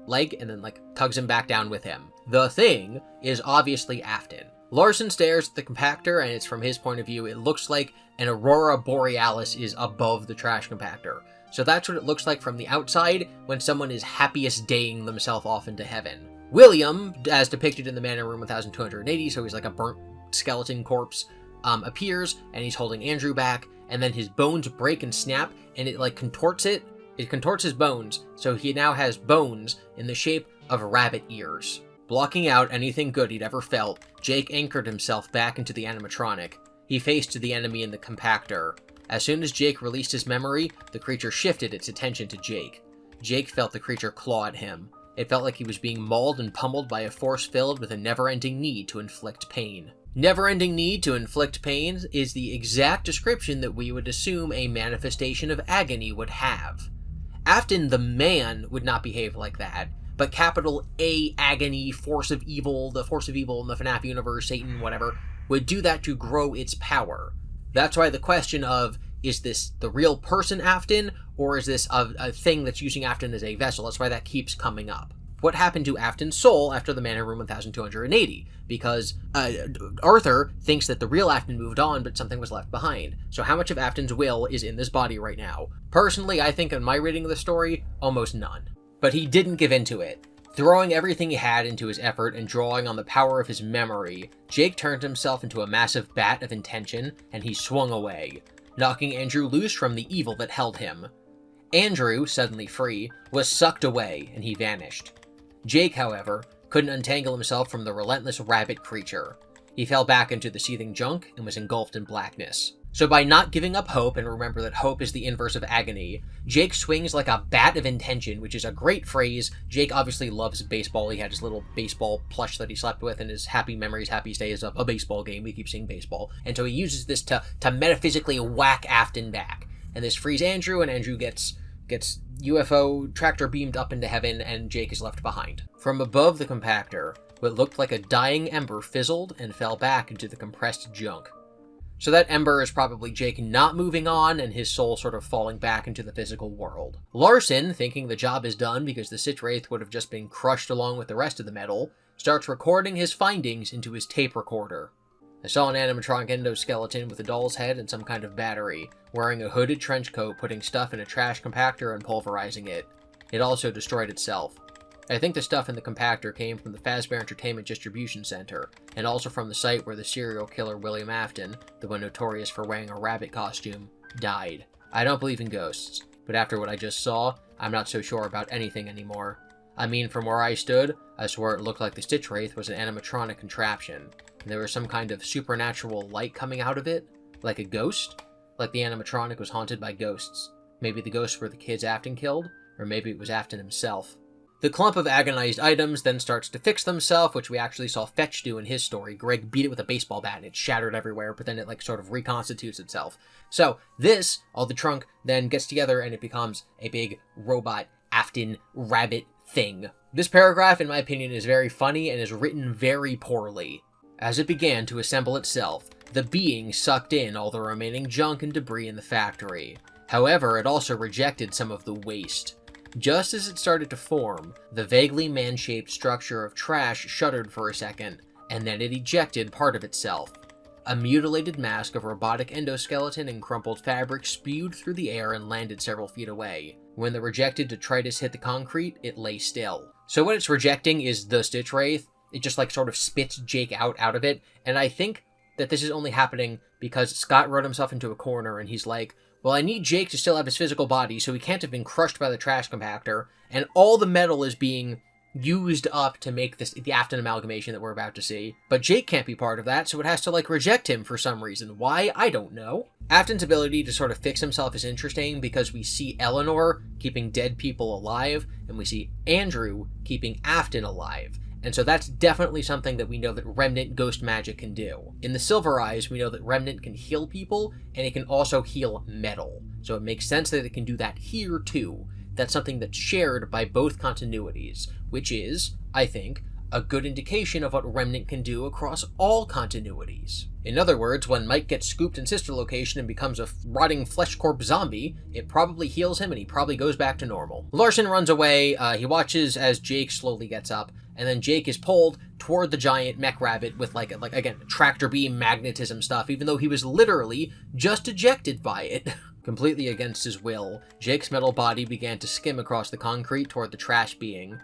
leg and then like tugs him back down with him. The thing is obviously Afton. Larson stares at the compactor, and it's from his point of view, it looks like an aurora borealis is above the trash compactor. So that's what it looks like from the outside when someone is happiest daying themselves off into heaven. William, as depicted in the Man in Room 1280, so he's like a burnt skeleton corpse, appears, and he's holding Andrew back, and then his bones break and snap, and it like contorts it. It contorts his bones, so he now has bones in the shape of rabbit ears. Blocking out anything good he'd ever felt, Jake anchored himself back into the animatronic. He faced the enemy in the compactor. As soon as Jake released his memory, the creature shifted its attention to Jake. Jake felt the creature claw at him. It felt like he was being mauled and pummeled by a force filled with a never-ending need to inflict pain. Never-ending need to inflict pain is the exact description that we would assume a manifestation of agony would have. Afton the man would not behave like that, but capital A agony, force of evil, the force of evil in the FNAF universe, Satan, whatever, would do that to grow its power. That's why the question of, is this the real person Afton, or is this a thing that's using Afton as a vessel? That's why that keeps coming up. What happened to Afton's soul after the Man in Room 1280? Because Arthur thinks that the real Afton moved on, but something was left behind. So how much of Afton's will is in this body right now? Personally, I think in my reading of the story, almost none. But he didn't give in to it. Throwing everything he had into his effort and drawing on the power of his memory, Jake turned himself into a massive bat of intention, and he swung away, knocking Andrew loose from the evil that held him. Andrew, suddenly free, was sucked away, and he vanished. Jake, however, couldn't untangle himself from the relentless rabbit creature. He fell back into the seething junk and was engulfed in blackness. So by not giving up hope, and remember that hope is the inverse of agony, Jake swings like a bat of intention, which is a great phrase. Jake obviously loves baseball. He had his little baseball plush that he slept with, and his happy memories, happy days of a baseball game. We keep seeing baseball. And so he uses this to metaphysically whack Afton back. And this frees Andrew, and Andrew gets UFO tractor beamed up into heaven, and Jake is left behind. From above the compactor, what looked like a dying ember fizzled and fell back into the compressed junk. So that ember is probably Jake not moving on and his soul sort of falling back into the physical world. Larson, thinking the job is done because the Stitch Wraith would have just been crushed along with the rest of the metal, starts recording his findings into his tape recorder. I saw an animatronic endoskeleton with a doll's head and some kind of battery, wearing a hooded trench coat, putting stuff in a trash compactor and pulverizing it. It also destroyed itself. I think the stuff in the compactor came from the Fazbear Entertainment Distribution Center, and also from the site where the serial killer GOOiam Afton, the one notorious for wearing a rabbit costume, died. I don't believe in ghosts, but after what I just saw, I'm not so sure about anything anymore. I mean, from where I stood, I swore it looked like the Stitch Wraith was an animatronic contraption, and there was some kind of supernatural light coming out of it, like a ghost? Like the animatronic was haunted by ghosts. Maybe the ghosts were the kids Afton killed, or maybe it was Afton himself. The clump of agonized items then starts to fix themselves, which we actually saw Fetch do in his story. Greg beat it with a baseball bat and it shattered everywhere, but then it sort of reconstitutes itself. So this, all the trunk, then gets together and it becomes a big robot Afton rabbit thing. This paragraph, in my opinion, is very funny and is written very poorly. As it began to assemble itself, the being sucked in all the remaining junk and debris in the factory. However, it also rejected some of the waste. Just as it started to form, the vaguely man-shaped structure of trash shuddered for a second, and then it ejected part of itself. A mutilated mask of robotic endoskeleton and crumpled fabric spewed through the air and landed several feet away. When the rejected detritus hit the concrete, it lay still. So what it's rejecting is the Stitch Wraith. It just sort of spits Jake out of it, and I think that this is only happening because Scott wrote himself into a corner and he's like, well, I need Jake to still have his physical body, so he can't have been crushed by the trash compactor, and all the metal is being used up to make the Afton amalgamation that we're about to see. But Jake can't be part of that, so it has to, reject him for some reason. Why? I don't know. Afton's ability to sort of fix himself is interesting because we see Eleanor keeping dead people alive, and we see Andrew keeping Afton alive. And so that's definitely something that we know that Remnant ghost magic can do. In the Silver Eyes, we know that Remnant can heal people, and it can also heal metal. So it makes sense that it can do that here too. That's something that's shared by both continuities, which is, I think, a good indication of what Remnant can do across all continuities. In other words, when Mike gets scooped in Sister Location and becomes a rotting flesh corpse zombie, it probably heals him and he probably goes back to normal. Larson runs away, he watches as Jake slowly gets up, and then Jake is pulled toward the giant mech rabbit with again, tractor beam magnetism stuff, even though he was literally just ejected by it. Completely against his will, Jake's metal body began to skim across the concrete toward the trash being.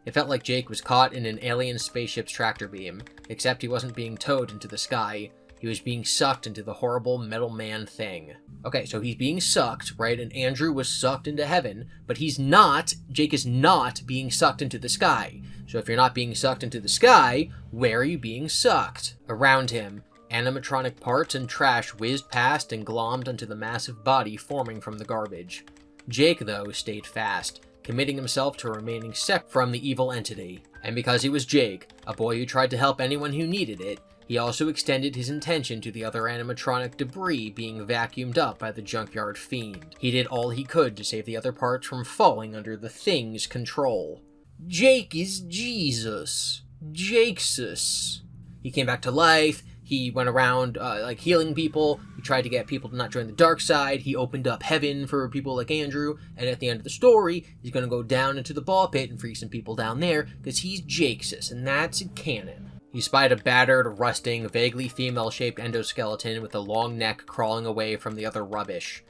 It felt like Jake was caught in an alien spaceship's tractor beam, except he wasn't being towed into the sky. He was being sucked into the horrible metal man thing. Okay, so he's being sucked, right? And Andrew was sucked into heaven, but Jake is not being sucked into the sky. So if you're not being sucked into the sky, where are you being sucked? Around him, animatronic parts and trash whizzed past and glommed onto the massive body forming from the garbage. Jake, though, stayed fast, committing himself to remaining separate from the evil entity. And because he was Jake, a boy who tried to help anyone who needed it, he also extended his intention to the other animatronic debris being vacuumed up by the junkyard fiend. He did all he could to save the other parts from falling under the thing's control. Jake is Jesus. Jakesus. He came back to life. He went around, healing people. He tried to get people to not join the dark side. He opened up heaven for people like Andrew. And at the end of the story, he's going to go down into the ball pit and free some people down there, because he's Jakesus, and that's canon. He spied a battered, rusting, vaguely female-shaped endoskeleton with a long neck crawling away from the other rubbish.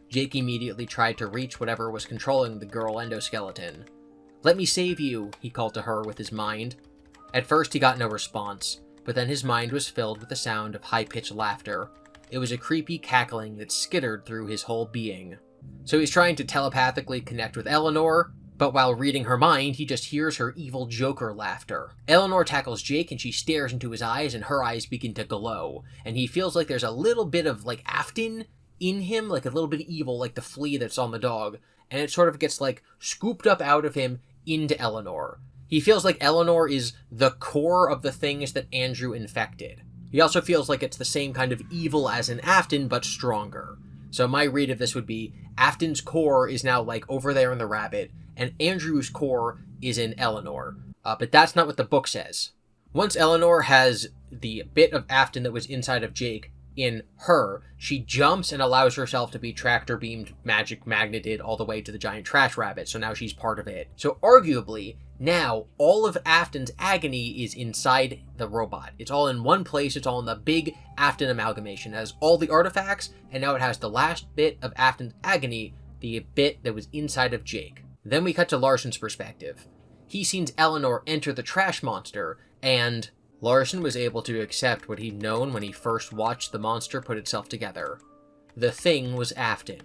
Jake immediately tried to reach whatever was controlling the girl endoskeleton. "Let me save you," he called to her with his mind. At first, he got no response, but then his mind was filled with the sound of high-pitched laughter. It was a creepy cackling that skittered through his whole being. So he's trying to telepathically connect with Eleanor, but while reading her mind, he just hears her evil Joker laughter. Eleanor tackles Jake and she stares into his eyes and her eyes begin to glow. And he feels like there's a little bit of like Afton in him, like a little bit of evil, like the flea that's on the dog. And it sort of gets like scooped up out of him into Eleanor. He feels like Eleanor is the core of the things that Andrew infected. He also feels like it's the same kind of evil as in Afton, but stronger. So my read of this would be, Afton's core is now like over there in the rabbit, and Andrew's core is in Eleanor. But that's not what the book says. Once Eleanor has the bit of Afton that was inside of Jake in her, she jumps and allows herself to be tractor beamed, magic magneted all the way to the giant trash rabbit, so now she's part of it. So arguably, now all of Afton's agony is inside the robot. It's all in one place, it's all in the big Afton amalgamation. It has all the artifacts, and now it has the last bit of Afton's agony, the bit that was inside of Jake. Then we cut to Larson's perspective. He sees Eleanor enter the trash monster, and Larson was able to accept what he'd known when he first watched the monster put itself together. The thing was Afton.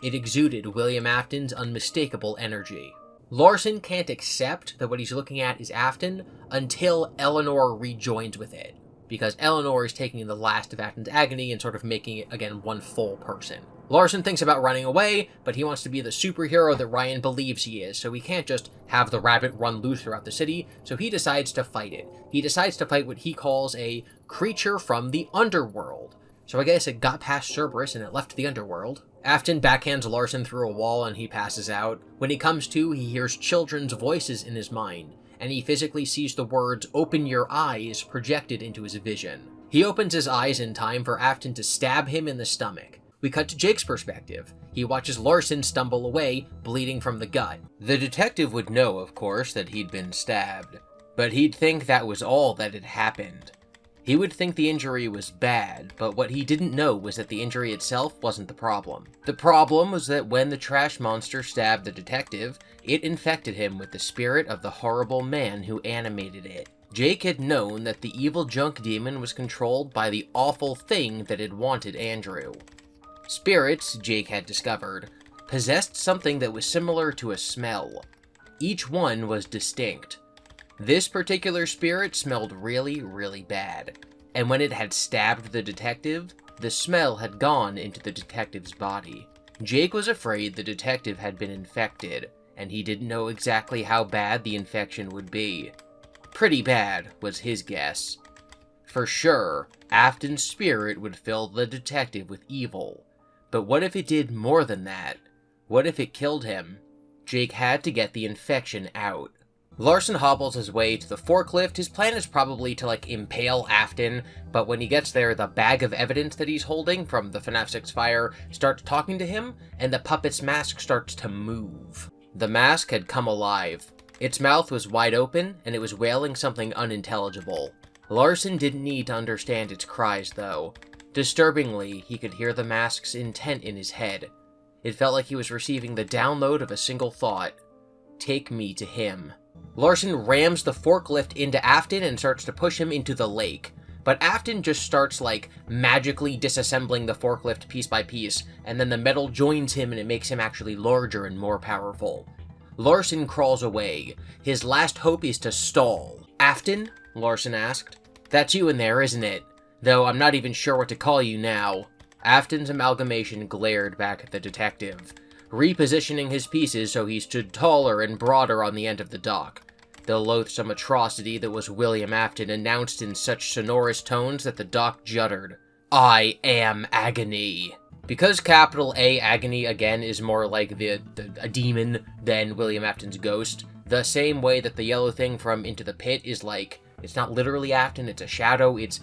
It exuded GOOiam Afton's unmistakable energy. Larson can't accept that what he's looking at is Afton until Eleanor rejoins with it, because Eleanor is taking the last of Afton's agony and sort of making it, again, one full person. Larson thinks about running away, but he wants to be the superhero that Ryan believes he is, so he can't just have the rabbit run loose throughout the city, so he decides to fight it. He decides to fight what he calls a creature from the underworld. So I guess it got past Cerberus and it left the underworld. Afton backhands Larson through a wall and he passes out. When he comes to, he hears children's voices in his mind, and he physically sees the words, "Open your eyes," projected into his vision. He opens his eyes in time for Afton to stab him in the stomach. We cut to Jake's perspective. He watches Larson stumble away, bleeding from the gut. The detective would know, of course, that he'd been stabbed, but he'd think that was all that had happened. He would think the injury was bad, but what he didn't know was that the injury itself wasn't the problem. The problem was that when the trash monster stabbed the detective, it infected him with the spirit of the horrible man who animated it. Jake had known that the evil junk demon was controlled by the awful thing that had wanted Andrew. Spirits, Jake had discovered, possessed something that was similar to a smell. Each one was distinct. This particular spirit smelled really, really bad, and when it had stabbed the detective, the smell had gone into the detective's body. Jake was afraid the detective had been infected, and he didn't know exactly how bad the infection would be. Pretty bad, was his guess. For sure, Afton's spirit would fill the detective with evil. But what if it did more than that? What if it killed him? Jake had to get the infection out. Larson hobbles his way to the forklift. His plan is probably to, impale Afton, but when he gets there, the bag of evidence that he's holding from the FNAF 6 fire starts talking to him, and the puppet's mask starts to move. The mask had come alive. Its mouth was wide open, and it was wailing something unintelligible. Larson didn't need to understand its cries, though. Disturbingly, he could hear the mask's intent in his head. It felt like he was receiving the download of a single thought. Take me to him. Larson rams the forklift into Afton and starts to push him into the lake. But Afton just starts, magically disassembling the forklift piece by piece, and then the metal joins him and it makes him actually larger and more powerful. Larson crawls away. His last hope is to stall. "Afton?" Larson asked. "That's you in there, isn't it? Though I'm not even sure what to call you now." Afton's amalgamation glared back at the detective, repositioning his pieces so he stood taller and broader on the end of the dock. The loathsome atrocity that was GOOiam Afton announced in such sonorous tones that the dock juddered. "I am agony." Because capital A agony, again, is more like a demon than GOOiam Afton's ghost, the same way that the yellow thing from Into the Pit is it's not literally Afton, it's a shadow, it's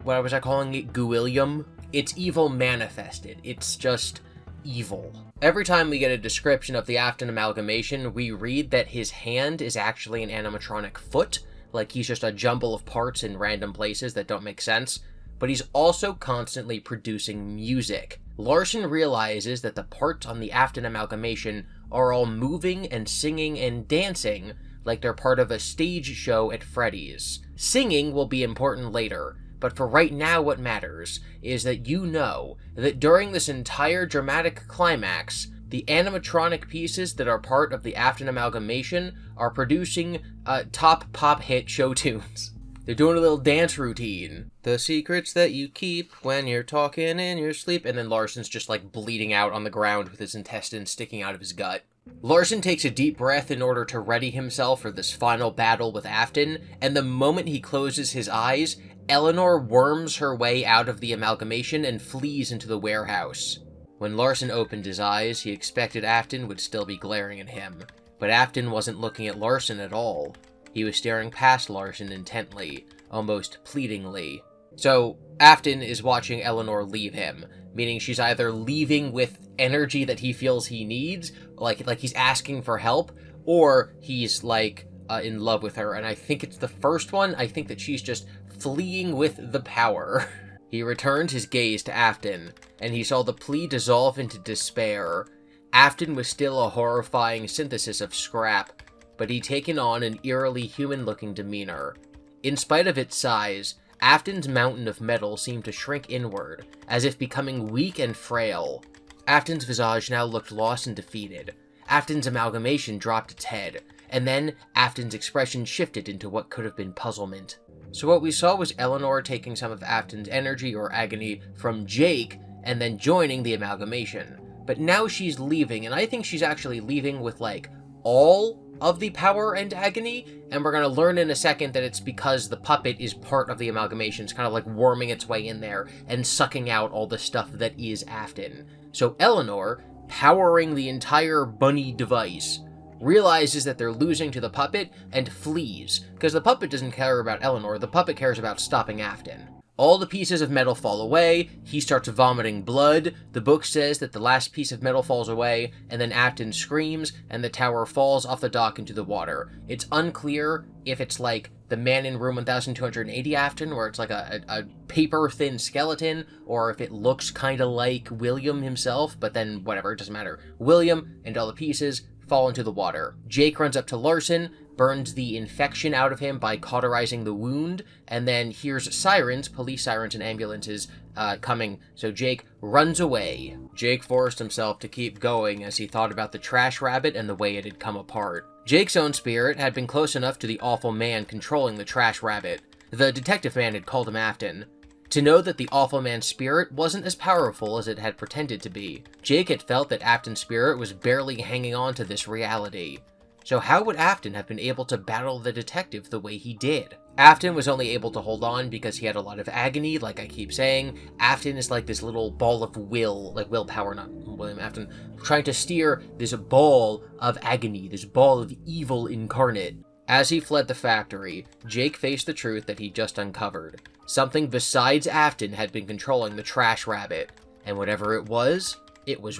what was I calling it, GOOiam? It's evil manifested, it's just evil. Every time we get a description of the Afton amalgamation, we read that his hand is actually an animatronic foot, like he's just a jumble of parts in random places that don't make sense, but he's also constantly producing music. Larson realizes that the parts on the Afton amalgamation are all moving and singing and dancing like they're part of a stage show at Freddy's. Singing will be important later, But for right now, what matters is that you know that during this entire dramatic climax, the animatronic pieces that are part of the Afton amalgamation are producing top pop hit show tunes. They're doing a little dance routine. The secrets that you keep when you're talking in your sleep. And then Larson's just like bleeding out on the ground with his intestines sticking out of his gut. Larson takes a deep breath in order to ready himself for this final battle with Afton, and the moment he closes his eyes, Eleanor worms her way out of the amalgamation and flees into the warehouse. When Larson opened his eyes, he expected Afton would still be glaring at him, but Afton wasn't looking at Larson at all. He was staring past Larson intently, almost pleadingly. So, Afton is watching Eleanor leave him, meaning she's either leaving with energy that he feels he needs, like he's asking for help, or he's, in love with her, and I think it's the first one. I think that she's just fleeing with the power. He returned his gaze to Afton, and he saw the plea dissolve into despair. Afton was still a horrifying synthesis of scrap, but he'd taken on an eerily human-looking demeanor. In spite of its size, Afton's mountain of metal seemed to shrink inward, as if becoming weak and frail. Afton's visage now looked lost and defeated. Afton's amalgamation dropped its head, and then Afton's expression shifted into what could have been puzzlement. So what we saw was Eleanor taking some of Afton's energy or agony from Jake, and then joining the amalgamation. But now she's leaving, and I think she's actually leaving with, all of the power and agony, and we're going to learn in a second that it's because the puppet is part of the amalgamation. It's kind of worming its way in there and sucking out all the stuff that is Afton. So Eleanor, powering the entire bunny device, realizes that they're losing to the puppet and flees, because the puppet doesn't care about Eleanor, the puppet cares about stopping Afton. All the pieces of metal fall away, he starts vomiting blood, the book says that the last piece of metal falls away, and then Afton screams, and the tower falls off the dock into the water. It's unclear if it's the man in room 1280 Afton, where it's a paper-thin skeleton, or if it looks kinda like William himself, but then whatever, it doesn't matter. William and all the pieces fall into the water. Jake runs up to Larson, burns the infection out of him by cauterizing the wound, and then hears sirens, police sirens and ambulances, coming, so Jake runs away. Jake forced himself to keep going as he thought about the trash rabbit and the way it had come apart. Jake's own spirit had been close enough to the awful man controlling the trash rabbit. The detective man had called him Afton. To know that the awful man's spirit wasn't as powerful as it had pretended to be. Jake had felt that Afton's spirit was barely hanging on to this reality. So how would Afton have been able to battle the detective the way he did? Afton was only able to hold on because he had a lot of agony, like I keep saying. Afton is like this little ball of willpower, not William Afton, trying to steer this ball of agony, this ball of evil incarnate. As he fled the factory, Jake faced the truth that he just uncovered. Something besides Afton had been controlling the trash rabbit, and whatever it was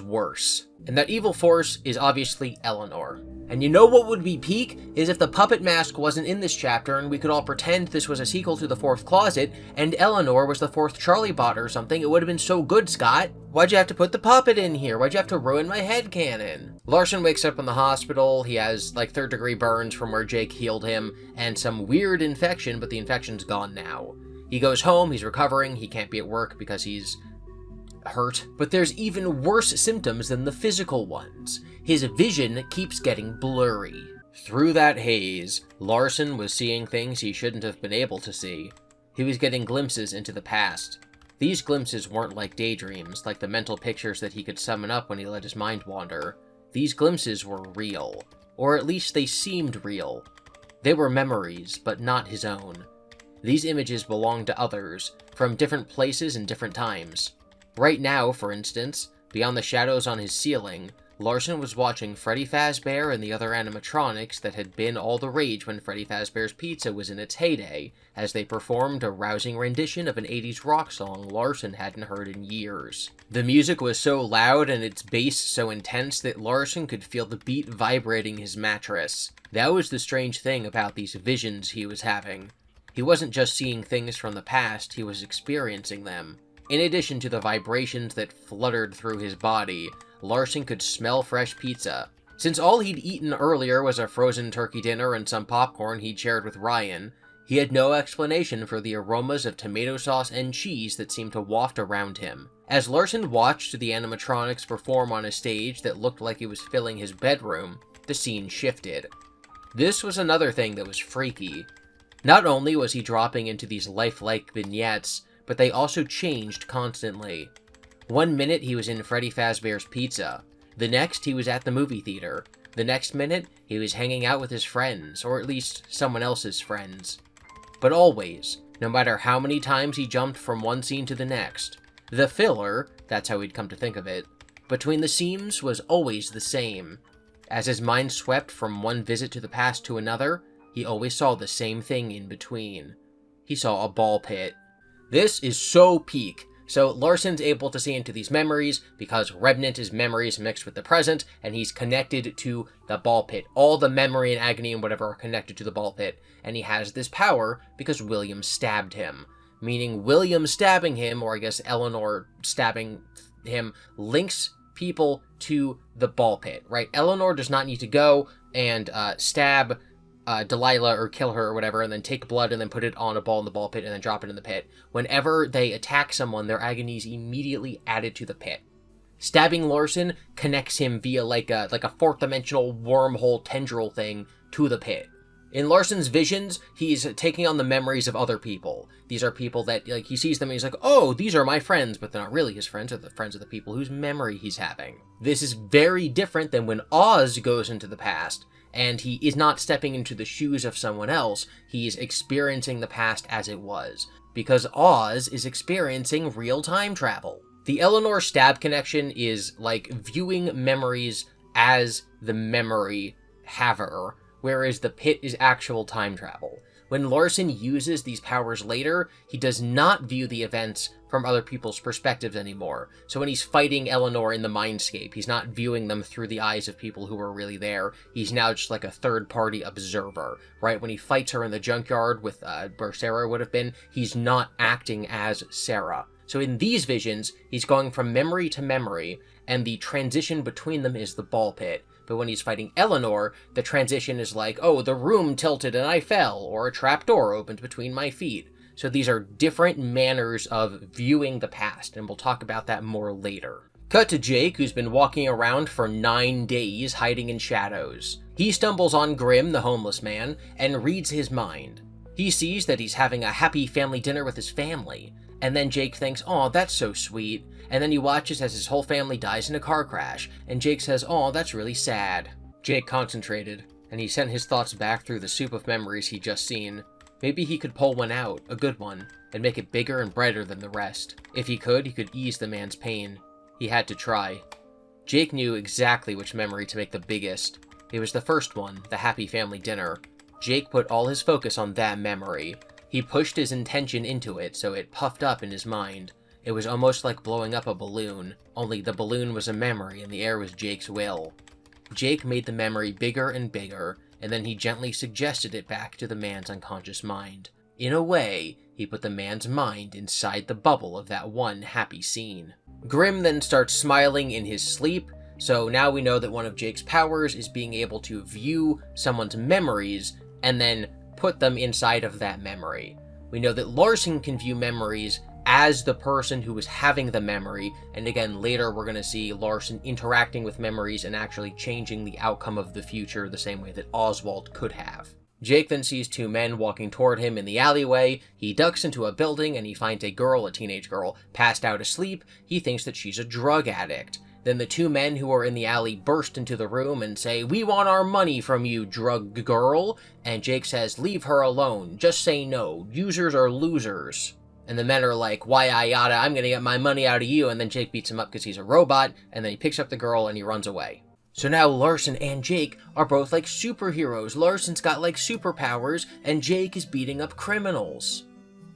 worse. And that evil force is obviously Eleanor. And you know what would be peak? Is if the puppet mask wasn't in this chapter and we could all pretend this was a sequel to The Fourth Closet and Eleanor was the fourth Charlie bot or something. It would have been so good, Scott. Why'd you have to put the puppet in here? Why'd you have to ruin my headcanon? Larson wakes up in the hospital. He has third-degree burns from where Jake healed him and some weird infection, but the infection's gone now. He goes home, he's recovering, he can't be at work because he's hurt. But there's even worse symptoms than the physical ones. His vision keeps getting blurry. Through that haze, Larson was seeing things he shouldn't have been able to see. He was getting glimpses into the past. These glimpses weren't like daydreams, like the mental pictures that he could summon up when he let his mind wander. These glimpses were real. Or at least they seemed real. They were memories, but not his own. These images belonged to others, from different places and different times. Right now, for instance, beyond the shadows on his ceiling, Larson was watching Freddy Fazbear and the other animatronics that had been all the rage when Freddy Fazbear's Pizza was in its heyday, as they performed a rousing rendition of an 80s rock song Larson hadn't heard in years. The music was so loud and its bass so intense that Larson could feel the beat vibrating his mattress. That was the strange thing about these visions he was having. He wasn't just seeing things from the past, he was experiencing them. In addition to the vibrations that fluttered through his body, Larson could smell fresh pizza. Since all he'd eaten earlier was a frozen turkey dinner and some popcorn he'd shared with Ryan, He had no explanation for the aromas of tomato sauce and cheese that seemed to waft around him. As Larson watched the animatronics perform on a stage that looked like it was filling his bedroom, the scene shifted. This was another thing that was freaky. Not only was he dropping into these lifelike vignettes, but they also changed constantly. One minute he was in Freddy Fazbear's Pizza. The next he was at the movie theater. The next minute he was hanging out with his friends, or at least someone else's friends. But always, no matter how many times he jumped from one scene to the next, the filler, that's how he'd come to think of it, between the scenes was always the same. As his mind swept from one visit to the past to another, he always saw the same thing in between. He saw a ball pit. This is so peak. So Larson's able to see into these memories because Revenant is memories mixed with the present, and he's connected to the ball pit. All the memory and agony and whatever are connected to the ball pit. And he has this power because William stabbed him. Meaning William stabbing him, or I guess Eleanor stabbing him, links people to the ball pit, right? Eleanor does not need to go and stab Delilah or kill her or whatever, and then take blood and then put it on a ball in the ball pit and then drop it in the pit. Whenever they attack someone, their agony is immediately added to the pit. Stabbing Larson connects him via like a fourth dimensional wormhole tendril thing to the pit. In Larson's visions, he's taking on the memories of other people. These are people that, like, he sees them and he's like, oh, these are my friends, but they're not really his friends, they're the friends of the people whose memory he's having. This is very different than when Oz goes into the past, and he is not stepping into the shoes of someone else, he's experiencing the past as it was. Because Oz is experiencing real-time travel. The Eleanor stab connection is like viewing memories as the memory haver, whereas the pit is actual time travel. When Larson uses these powers later, he does not view the events from other people's perspectives anymore. So when he's fighting Eleanor in the Mindscape, he's not viewing them through the eyes of people who are really there. He's now just like a third-party observer, right? When he fights her in the junkyard with where Sarah would have been, he's not acting as Sarah. So in these visions, he's going from memory to memory, and the transition between them is the ball pit. But when he's fighting Eleanor, the transition is like, oh, the room tilted and I fell, or a trapdoor opened between my feet. So these are different manners of viewing the past, and we'll talk about that more later. Cut to Jake, who's been walking around for 9 days hiding in shadows. He stumbles on Grim, the homeless man, and reads his mind. He sees that he's having a happy family dinner with his family, and then Jake thinks, oh, that's so sweet. And then he watches as his whole family dies in a car crash, and Jake says, oh, that's really sad. Jake concentrated, and he sent his thoughts back through the soup of memories he'd just seen. Maybe he could pull one out, a good one, and make it bigger and brighter than the rest. If he could ease the man's pain. He had to try. Jake knew exactly which memory to make the biggest. It was the first one, the happy family dinner. Jake put all his focus on that memory. He pushed his intention into it, so it puffed up in his mind. It was almost like blowing up a balloon, only the balloon was a memory and the air was Jake's will. Jake made the memory bigger and bigger, and then he gently suggested it back to the man's unconscious mind. In a way, he put the man's mind inside the bubble of that one happy scene. Grim then starts smiling in his sleep, so now we know that one of Jake's powers is being able to view someone's memories and then put them inside of that memory. We know that Larson can view memories as the person who was having the memory, and again, later we're going to see Larson interacting with memories and actually changing the outcome of the future the same way that Oswald could have. Jake then sees 2 men walking toward him in the alleyway. He ducks into a building and he finds a girl, a teenage girl, passed out asleep. He thinks that she's a drug addict. Then the 2 men who are in the alley burst into the room and say, "We want our money from you, drug girl." And Jake says, "Leave her alone. Just say no. Users are losers." And the men are like, "Why, yada, I'm gonna get my money out of you." And then Jake beats him up because he's a robot, and then he picks up the girl and he runs away. So now Larson and Jake are both like superheroes. Larson's got like superpowers, and Jake is beating up criminals.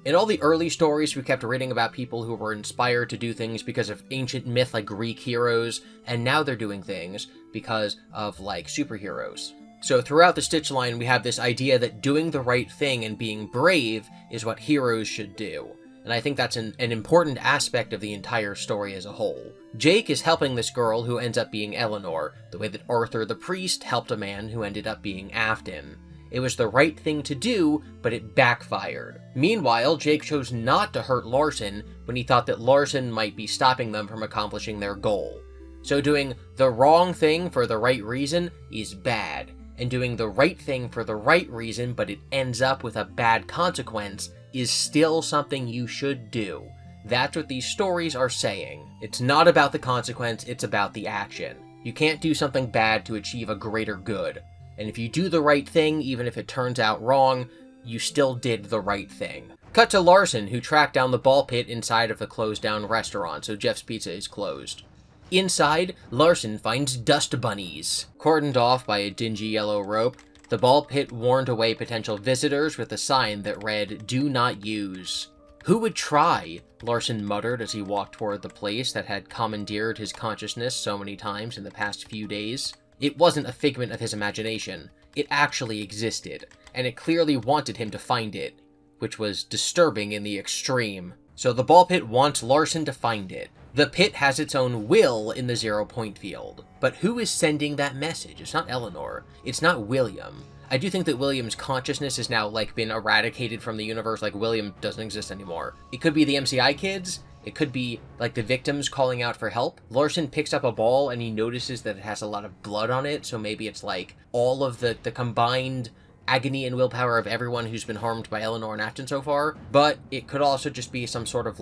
In all the early stories, we kept reading about people who were inspired to do things because of ancient myth like Greek heroes, and now they're doing things because of like superheroes. So throughout the Stitch line, we have this idea that doing the right thing and being brave is what heroes should do. And I think that's an important aspect of the entire story as a whole. Jake is helping this girl who ends up being Eleanor, the way that Arthur the priest helped a man who ended up being Afton. It was the right thing to do, but it backfired. Meanwhile, Jake chose not to hurt Larson when he thought that Larson might be stopping them from accomplishing their goal. So doing the wrong thing for the right reason is bad, and doing the right thing for the right reason but it ends up with a bad consequence is still something you should do. That's what these stories are saying. It's not about the consequence, it's about the action. You can't do something bad to achieve a greater good. And if you do the right thing, even if it turns out wrong, you still did the right thing. Cut to Larson, who tracked down the ball pit inside of the closed down restaurant, so Jeff's Pizza is closed. Inside, Larson finds dust bunnies. Cordoned off by a dingy yellow rope, the ball pit warned away potential visitors with a sign that read, "Do not use." Who would try? Larson muttered as he walked toward the place that had commandeered his consciousness so many times in the past few days. It wasn't a figment of his imagination. It actually existed, and it clearly wanted him to find it, which was disturbing in the extreme. So the ball pit wants Larson to find it. The pit has its own will in the 0 point field. But who is sending that message? It's not Eleanor. It's not William. I do think that William's consciousness has now, been eradicated from the universe, William doesn't exist anymore. It could be the MCI kids. It could be, the victims calling out for help. Larson picks up a ball and he notices that it has a lot of blood on it, so maybe it's, all of the combined agony and willpower of everyone who's been harmed by Eleanor and Afton so far. But it could also just be some sort of,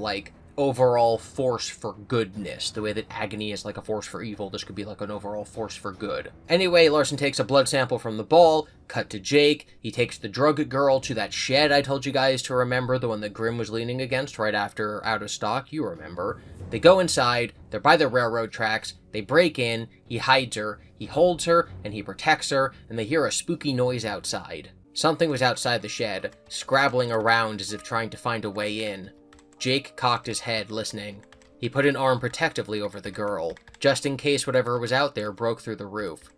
overall force for goodness. The way that agony is a force for evil, this could be an overall force for good. Anyway, Larson takes a blood sample from the ball. Cut to Jake. He takes the drug girl to that shed I told you guys to remember, the one that Grimm was leaning against right after Out of Stock, you remember. They go inside, they're by the railroad tracks, they break in, he hides her, he holds her, and he protects her, and they hear a spooky noise outside. Something was outside the shed, scrabbling around as if trying to find a way in. Jake cocked his head, listening. He put an arm protectively over the girl, just in case whatever was out there broke through the roof.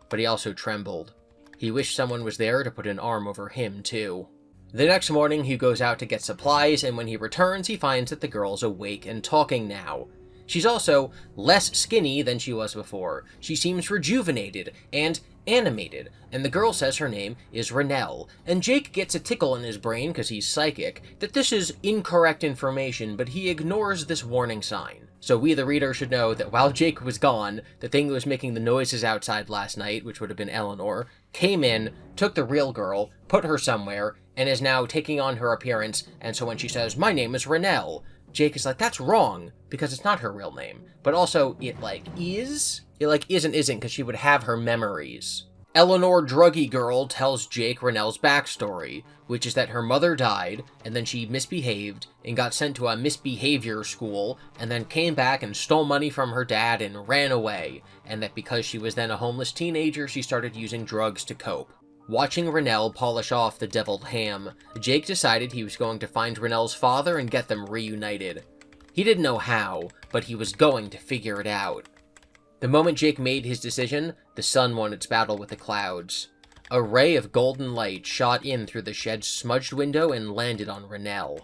But he also trembled. He wished someone was there to put an arm over him, too. The next morning, he goes out to get supplies, and when he returns, he finds that the girl's awake and talking now. She's also less skinny than she was before. She seems rejuvenated and animated, and the girl says her name is Renelle, and Jake gets a tickle in his brain, because he's psychic, that this is incorrect information, but he ignores this warning sign. So we, the reader, should know that while Jake was gone, the thing that was making the noises outside last night, which would have been Eleanor, came in, took the real girl, put her somewhere, and is now taking on her appearance, and so when she says, "My name is Renelle," Jake is like, that's wrong, because it's not her real name. But also, it, is? It, is and isn't, because she would have her memories. Eleanor Druggy Girl tells Jake Renelle's backstory, which is that her mother died, and then she misbehaved, and got sent to a misbehavior school, and then came back and stole money from her dad and ran away, and that because she was then a homeless teenager, she started using drugs to cope. Watching Renelle polish off the deviled ham, Jake decided he was going to find Renelle's father and get them reunited. He didn't know how, but he was going to figure it out. The moment Jake made his decision, the sun won its battle with the clouds. A ray of golden light shot in through the shed's smudged window and landed on Renelle.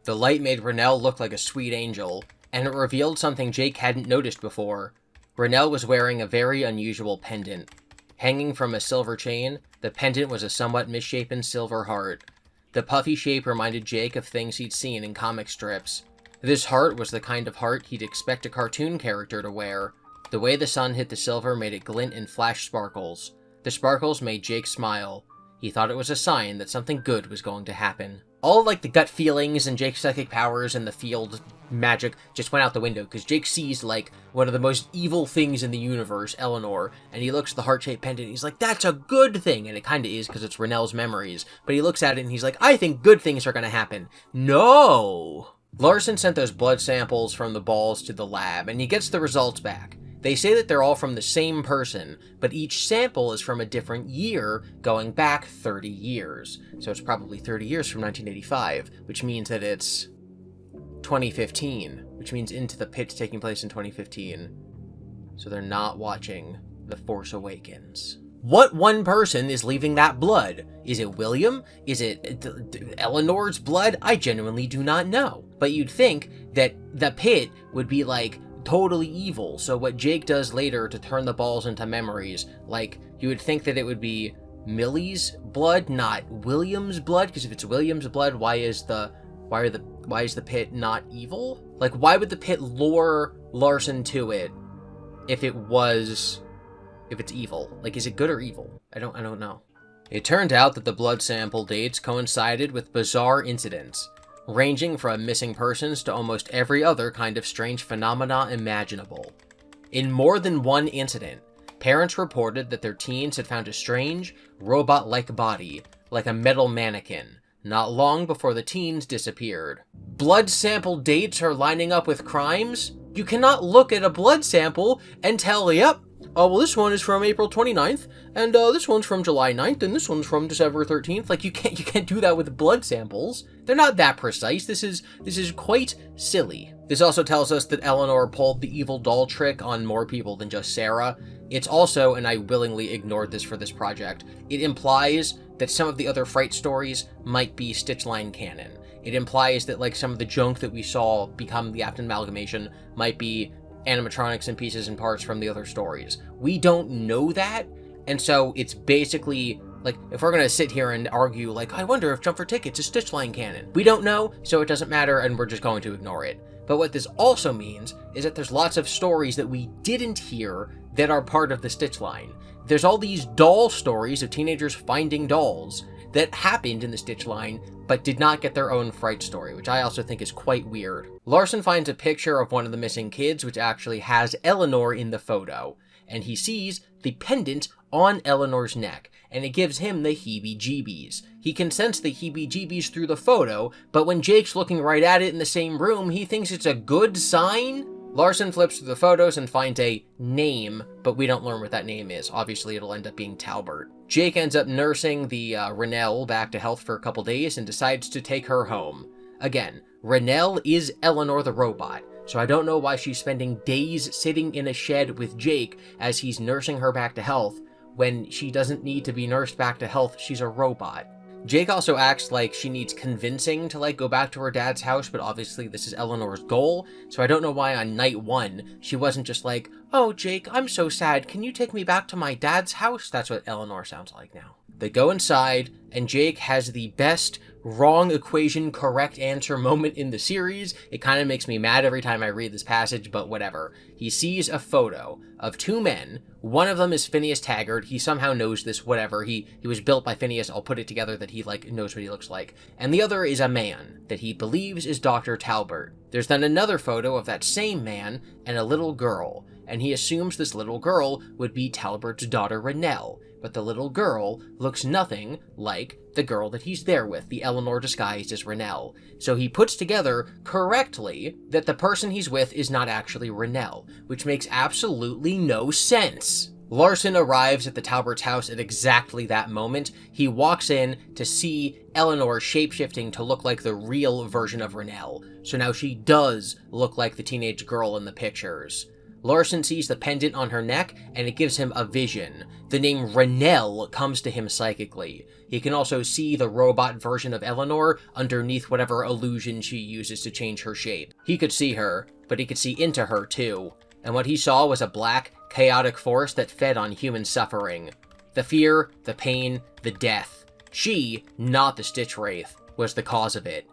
The light made Renelle look like a sweet angel, and it revealed something Jake hadn't noticed before. Renelle was wearing a very unusual pendant. Hanging from a silver chain, the pendant was a somewhat misshapen silver heart. The puffy shape reminded Jake of things he'd seen in comic strips. This heart was the kind of heart he'd expect a cartoon character to wear. The way the sun hit the silver made it glint and flash sparkles. The sparkles made Jake smile. He thought it was a sign that something good was going to happen. All the gut feelings and Jake's psychic powers and the field magic just went out the window, because Jake sees, one of the most evil things in the universe, Eleanor, and he looks at the heart-shaped pendant, and he's like, that's a good thing, and it kinda is, because it's Renelle's memories, but he looks at it and he's like, I think good things are gonna happen. No! Larson sent those blood samples from the balls to the lab, and he gets the results back. They say that they're all from the same person, but each sample is from a different year, going back 30 years. So it's probably 30 years from 1985, which means that it's 2015, which means Into the Pit's taking place in 2015. So they're not watching The Force Awakens. What one person is leaving that blood? Is it William? Is it Eleanor's blood? I genuinely do not know. But you'd think that the pit would be totally evil, so what Jake does later to turn the balls into memories, you would think that it would be Millie's blood, not William's blood, because if it's William's blood, why is the pit not evil? Like, why would the pit lure Larson to it if it's evil? Like, is it good or evil? I don't know. It turned out that the blood sample dates coincided with bizarre incidents, ranging from missing persons to almost every other kind of strange phenomena imaginable. In more than one incident, parents reported that their teens had found a strange, robot-like body, like a metal mannequin, not long before the teens disappeared. Blood sample dates are lining up with crimes? You cannot look at a blood sample and tell, yep, well, this one is from April 29th, and this one's from July 9th, and this one's from December 13th. Like, you can't do that with blood samples. They're not that precise. This is quite silly. This also tells us that Eleanor pulled the evil doll trick on more people than just Sarah. It's also, and I willingly ignored this for this project, it implies that some of the other Fright stories might be Stitchline canon. It implies that, like, some of the junk that we saw become the Afton amalgamation might be animatronics and pieces and parts from the other stories. We don't know that, and so it's basically, like, if we're gonna sit here and argue, like, I wonder if Jump for Tickets is Stitchline canon. We don't know, so it doesn't matter, and we're just going to ignore it. But what this also means is that there's lots of stories that we didn't hear that are part of the Stitchline. There's all these doll stories of teenagers finding dolls that happened in the Stitchline, but did not get their own Fright story, which I also think is quite weird. Larson finds a picture of one of the missing kids, which actually has Eleanor in the photo, and he sees the pendant on Eleanor's neck, and it gives him the heebie-jeebies. He can sense the heebie-jeebies through the photo, but when Jake's looking right at it in the same room, he thinks it's a good sign? Larson flips through the photos and finds a name, but we don't learn what that name is. Obviously, it'll end up being Talbert. Jake ends up nursing the Renelle back to health for a couple days and decides to take her home. Again, Renelle is Eleanor the robot, so I don't know why she's spending days sitting in a shed with Jake as he's nursing her back to health when she doesn't need to be nursed back to health. She's a robot. Jake also acts like she needs convincing to, like, go back to her dad's house, but obviously this is Eleanor's goal, so I don't know why on night one she wasn't just like, oh, Jake, I'm so sad, can you take me back to my dad's house? That's what Eleanor sounds like now. They go inside, and Jake has the best wrong equation correct answer moment in the series. It kind of makes me mad every time I read this passage, but whatever. He sees a photo of two men. One of them is Phineas Taggart. He somehow knows this, whatever. He was built by Phineas. I'll put it together that he, like, knows what he looks like. And the other is a man that he believes is Dr. Talbert. There's then another photo of that same man and a little girl, and he assumes this little girl would be Talbert's daughter Renelle. But the little girl looks nothing like the girl that he's there with, the Eleanor disguised as Renelle. So he puts together correctly that the person he's with is not actually Renelle, which makes absolutely no sense. Larson arrives at the Talbert's house at exactly that moment. He walks in to see Eleanor shapeshifting to look like the real version of Renelle. So now she does look like the teenage girl in the pictures. Larson sees the pendant on her neck, and it gives him a vision. The name Renelle comes to him psychically. He can also see the robot version of Eleanor underneath whatever illusion she uses to change her shape. He could see her, but he could see into her too. And what he saw was a black, chaotic force that fed on human suffering. The fear, the pain, the death. She, not the Stitch Wraith, was the cause of it.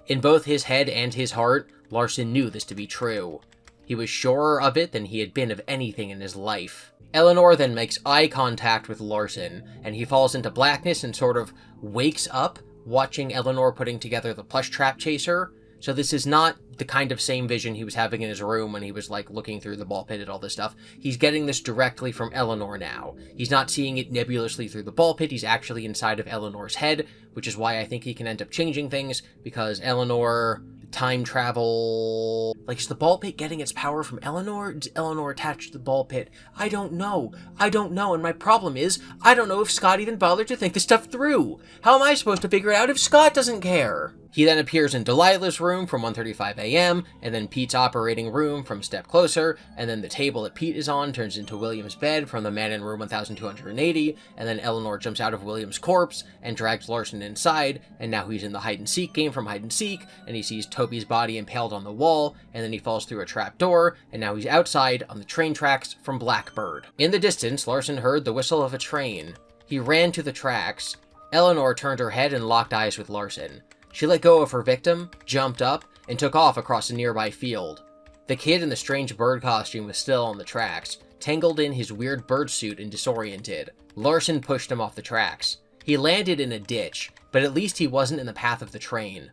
In both his head and his heart, Larson knew this to be true. He was surer of it than he had been of anything in his life. Eleanor then makes eye contact with Larson, and he falls into blackness and sort of wakes up, watching Eleanor putting together the plush trap chaser. So this is not the kind of same vision he was having in his room when he was, like, looking through the ball pit and all this stuff. He's getting this directly from Eleanor now. He's not seeing it nebulously through the ball pit, he's actually inside of Eleanor's head, which is why I think he can end up changing things, because Eleanor... time travel... Like, is the ball pit getting its power from Eleanor? Is Eleanor attached to the ball pit? I don't know, and my problem is, I don't know if Scott even bothered to think this stuff through. How am I supposed to figure it out if Scott doesn't care? He then appears in Delilah's room from 1:35 a.m., and then Pete's operating room from Step Closer, and then the table that Pete is on turns into William's bed from the man in room 1280, and then Eleanor jumps out of William's corpse and drags Larson inside, and now he's in the hide-and-seek game from Hide and Seek, and he sees Toby's body impaled on the wall, and then he falls through a trap door, and now he's outside on the train tracks from Blackbird. In the distance, Larson heard the whistle of a train. He ran to the tracks. Eleanor turned her head and locked eyes with Larson. She let go of her victim, jumped up, and took off across a nearby field. The kid in the strange bird costume was still on the tracks, tangled in his weird bird suit and disoriented. Larson pushed him off the tracks. He landed in a ditch, but at least he wasn't in the path of the train.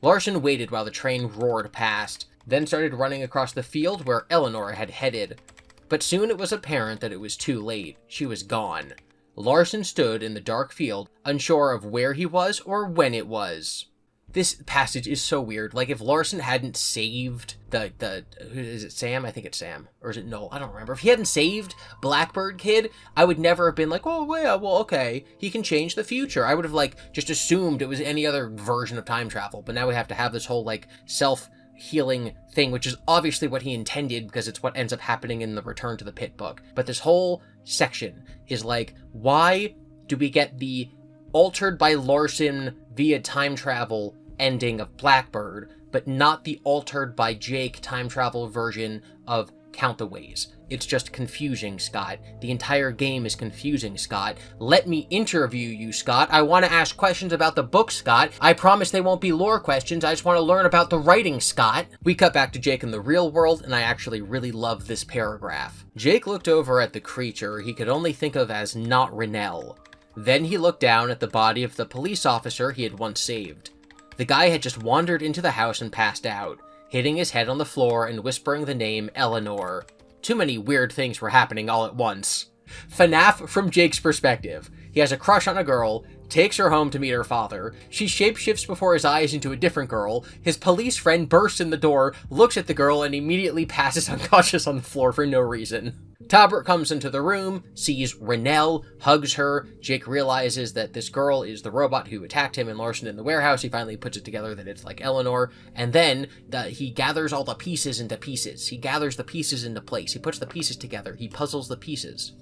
Larson waited while the train roared past, then started running across the field where Eleanor had headed. But soon it was apparent that it was too late. She was gone. Larson stood in the dark field, unsure of where he was or when it was. This passage is so weird. Like, if Larson hadn't saved is it Sam? I think it's Sam. Or is it Noel? I don't remember. If he hadn't saved Blackbird Kid, I would never have been like, oh, yeah, well, okay, he can change the future. I would have, like, just assumed it was any other version of time travel. But now we have to have this whole, like, self-healing thing, which is obviously what he intended because it's what ends up happening in the Return to the Pit book. But this whole section is like, why do we get the altered by Larson via time travel ending of Blackbird, but not the altered by Jake time travel version of Count the Ways? It's just confusing, Scott. The entire game is confusing, Scott. Let me interview you, Scott. I want to ask questions about the book, Scott. I promise they won't be lore questions. I just want to learn about the writing, Scott. We cut back to Jake in the real world, and I actually really love this paragraph. Jake looked over at the creature he could only think of as not Renell. Then he looked down at the body of the police officer he had once saved. The guy had just wandered into the house and passed out, hitting his head on the floor and whispering the name Eleanor. Too many weird things were happening all at once. FNAF from Jake's perspective. He has a crush on a girl, takes her home to meet her father. She shapeshifts before his eyes into a different girl. His police friend bursts in the door, looks at the girl, and immediately passes unconscious on the floor for no reason. Talbot comes into the room, sees Renell, hugs her. Jake realizes that this girl is the robot who attacked him and Larson in the warehouse. He finally puts it together that it's like Eleanor. And then he gathers all the pieces into pieces. He gathers the pieces into place. He puts the pieces together. He puzzles the pieces.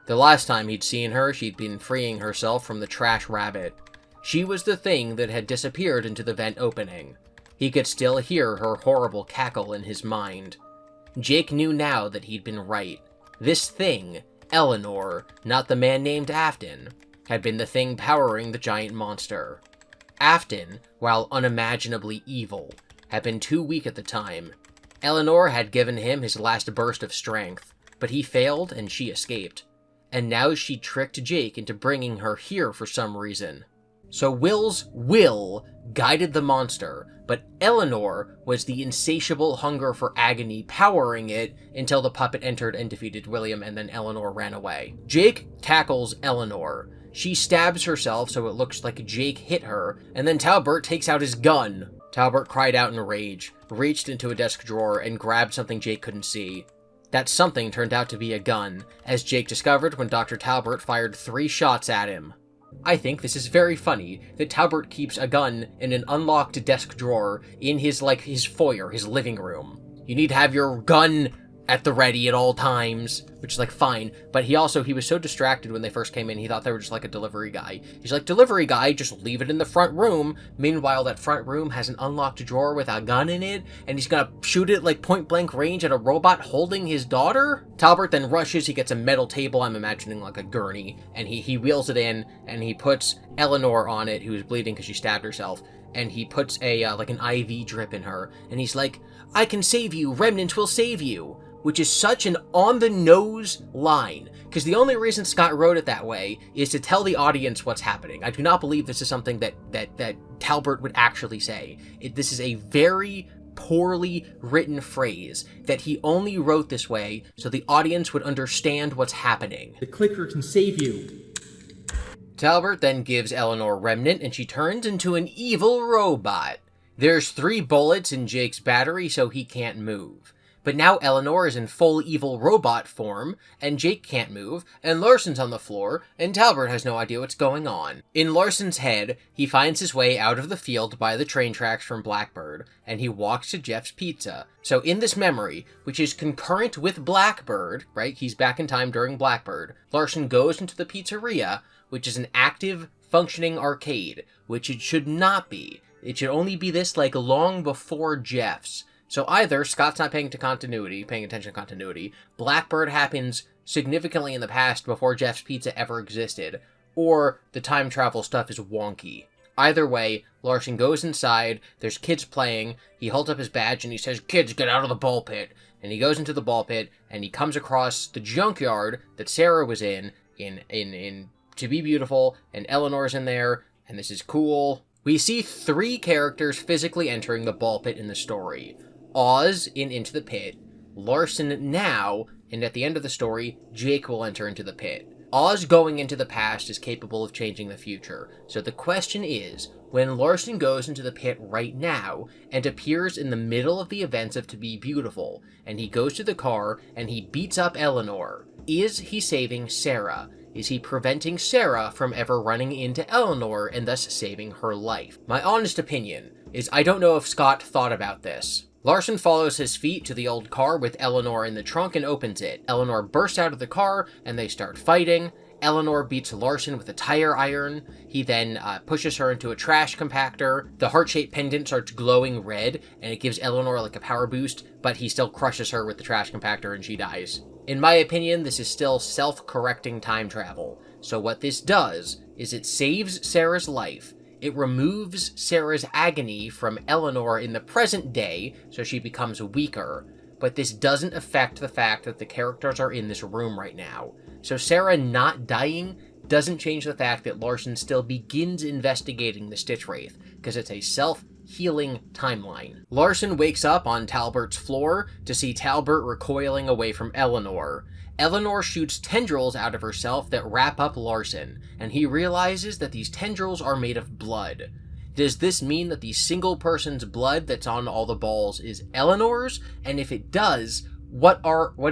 The last time he'd seen her, she'd been freeing herself from the trash rabbit. She was the thing that had disappeared into the vent opening. He could still hear her horrible cackle in his mind. Jake knew now that he'd been right. This thing, Eleanor, not the man named Afton, had been the thing powering the giant monster. Afton, while unimaginably evil, had been too weak at the time. Eleanor had given him his last burst of strength, but he failed and she escaped. And now she tricked Jake into bringing her here for some reason. So Will's will guided the monster, but Eleanor was the insatiable hunger for agony powering it until the puppet entered and defeated William, and then Eleanor ran away. Jake tackles Eleanor. She stabs herself so it looks like Jake hit her, and then Talbot takes out his gun. Talbot cried out in rage, reached into a desk drawer, and grabbed something Jake couldn't see. That something turned out to be a gun, as Jake discovered when Dr. Talbot fired 3 shots at him. I think this is very funny that Talbot keeps a gun in an unlocked desk drawer in his foyer, his living room. You need to have your gun at the ready at all times, which is fine, but he was so distracted when they first came in, he thought they were just a delivery guy. He's like, delivery guy, just leave it in the front room. Meanwhile, that front room has an unlocked drawer with a gun in it, and he's gonna shoot it point blank range at a robot holding his daughter? Talbot then rushes, he gets a metal table, I'm imagining a gurney, and he wheels it in, and he puts Eleanor on it, who is bleeding because she stabbed herself, and he puts an IV drip in her, and he's like, I can save you, Remnant will save you. Which is such an on-the-nose line, because the only reason Scott wrote it that way is to tell the audience what's happening. I do not believe this is something that Talbot would actually say. This is a very poorly written phrase that he only wrote this way so the audience would understand what's happening. The clicker can save you. Talbot then gives Eleanor Remnant, and she turns into an evil robot. There's 3 bullets in Jake's battery, so he can't move. But now Eleanor is in full evil robot form, and Jake can't move, and Larson's on the floor, and Talbot has no idea what's going on. In Larson's head, he finds his way out of the field by the train tracks from Blackbird, and he walks to Jeff's Pizza. So in this memory, which is concurrent with Blackbird, right, he's back in time during Blackbird, Larson goes into the pizzeria, which is an active, functioning arcade, which it should not be. It should only be this, long before Jeff's. So either Scott's not paying attention to continuity, Blackbird happens significantly in the past before Jeff's Pizza ever existed, or the time travel stuff is wonky. Either way, Larson goes inside, there's kids playing, he holds up his badge and he says, "Kids, get out of the ball pit." And he goes into the ball pit, and he comes across the junkyard that Sarah was in To Be Beautiful, and Eleanor's in there, and this is cool. We see 3 characters physically entering the ball pit in the story. Oz in Into the Pit, Larson now, and at the end of the story, Jake will enter into the pit. Oz going into the past is capable of changing the future, so the question is, when Larson goes into the pit right now, and appears in the middle of the events of To Be Beautiful, and he goes to the car, and he beats up Eleanor, is he saving Sarah? Is he preventing Sarah from ever running into Eleanor and thus saving her life? My honest opinion is I don't know if Scott thought about this. Larson follows his feet to the old car with Eleanor in the trunk and opens it. Eleanor bursts out of the car and they start fighting. Eleanor beats Larson with a tire iron. He then pushes her into a trash compactor. The heart-shaped pendant starts glowing red and it gives Eleanor like a power boost, but he still crushes her with the trash compactor and she dies. In my opinion, this is still self-correcting time travel. So what this does is it saves Sarah's life. It removes Sarah's agony from Eleanor in the present day, so she becomes weaker. But this doesn't affect the fact that the characters are in this room right now. So Sarah not dying doesn't change the fact that Larson still begins investigating the Stitch Wraith, because it's a self-healing timeline. Larson wakes up on Talbert's floor to see Talbert recoiling away from Eleanor. Eleanor shoots tendrils out of herself that wrap up Larson, and he realizes that these tendrils are made of blood. Does this mean that the single person's blood that's on all the balls is Eleanor's? And if it does, what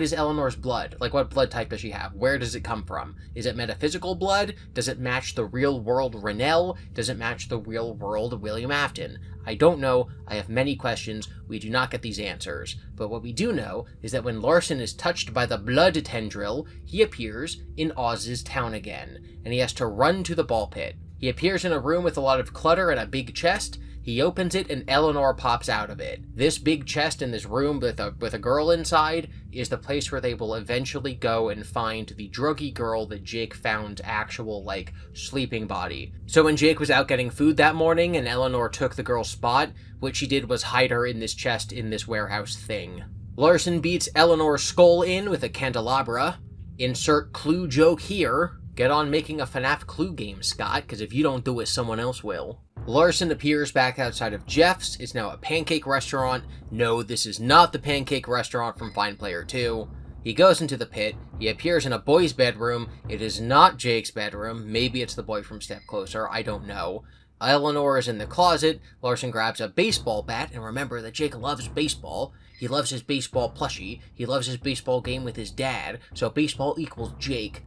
is Eleanor's blood? Like, what blood type does she have? Where does it come from? Is it metaphysical blood? Does it match the real world Renell? Does it match the real world GOOiam Afton? I don't know. I have many questions. We do not get these answers. But what we do know is that when Larson is touched by the blood tendril, he appears in Oz's town again, and he has to run to the ball pit. He appears in a room with a lot of clutter and a big chest. He opens it and Eleanor pops out of it. This big chest in this room with a girl inside is the place where they will eventually go and find the druggy girl that Jake found's actual, sleeping body. So when Jake was out getting food that morning and Eleanor took the girl's spot, what she did was hide her in this chest in this warehouse thing. Larson beats Eleanor's skull in with a candelabra. Insert clue joke here. Get on making a FNAF clue game, Scott, because if you don't do it, someone else will. Larson appears back outside of Jeff's. It's now a pancake restaurant. No, this is not the pancake restaurant from Fine Player 2. He goes into the pit. He appears in a boy's bedroom. It is not Jake's bedroom. Maybe it's the boy from Step Closer. I don't know. Eleanor is in the closet. Larson grabs a baseball bat, and remember that Jake loves baseball. He loves his baseball plushie. He loves his baseball game with his dad, so baseball equals Jake.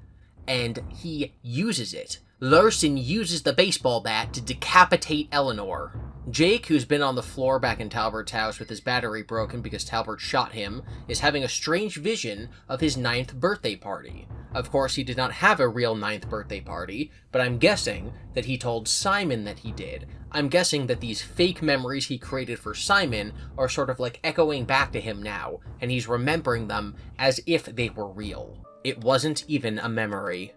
And he uses it. Larson uses the baseball bat to decapitate Eleanor. Jake, who's been on the floor back in Talbert's house with his battery broken because Talbert shot him, is having a strange vision of his 9th birthday party. Of course, he did not have a real 9th birthday party, but I'm guessing that he told Simon that he did. I'm guessing that these fake memories he created for Simon are sort of echoing back to him now, and he's remembering them as if they were real. It wasn't even a memory.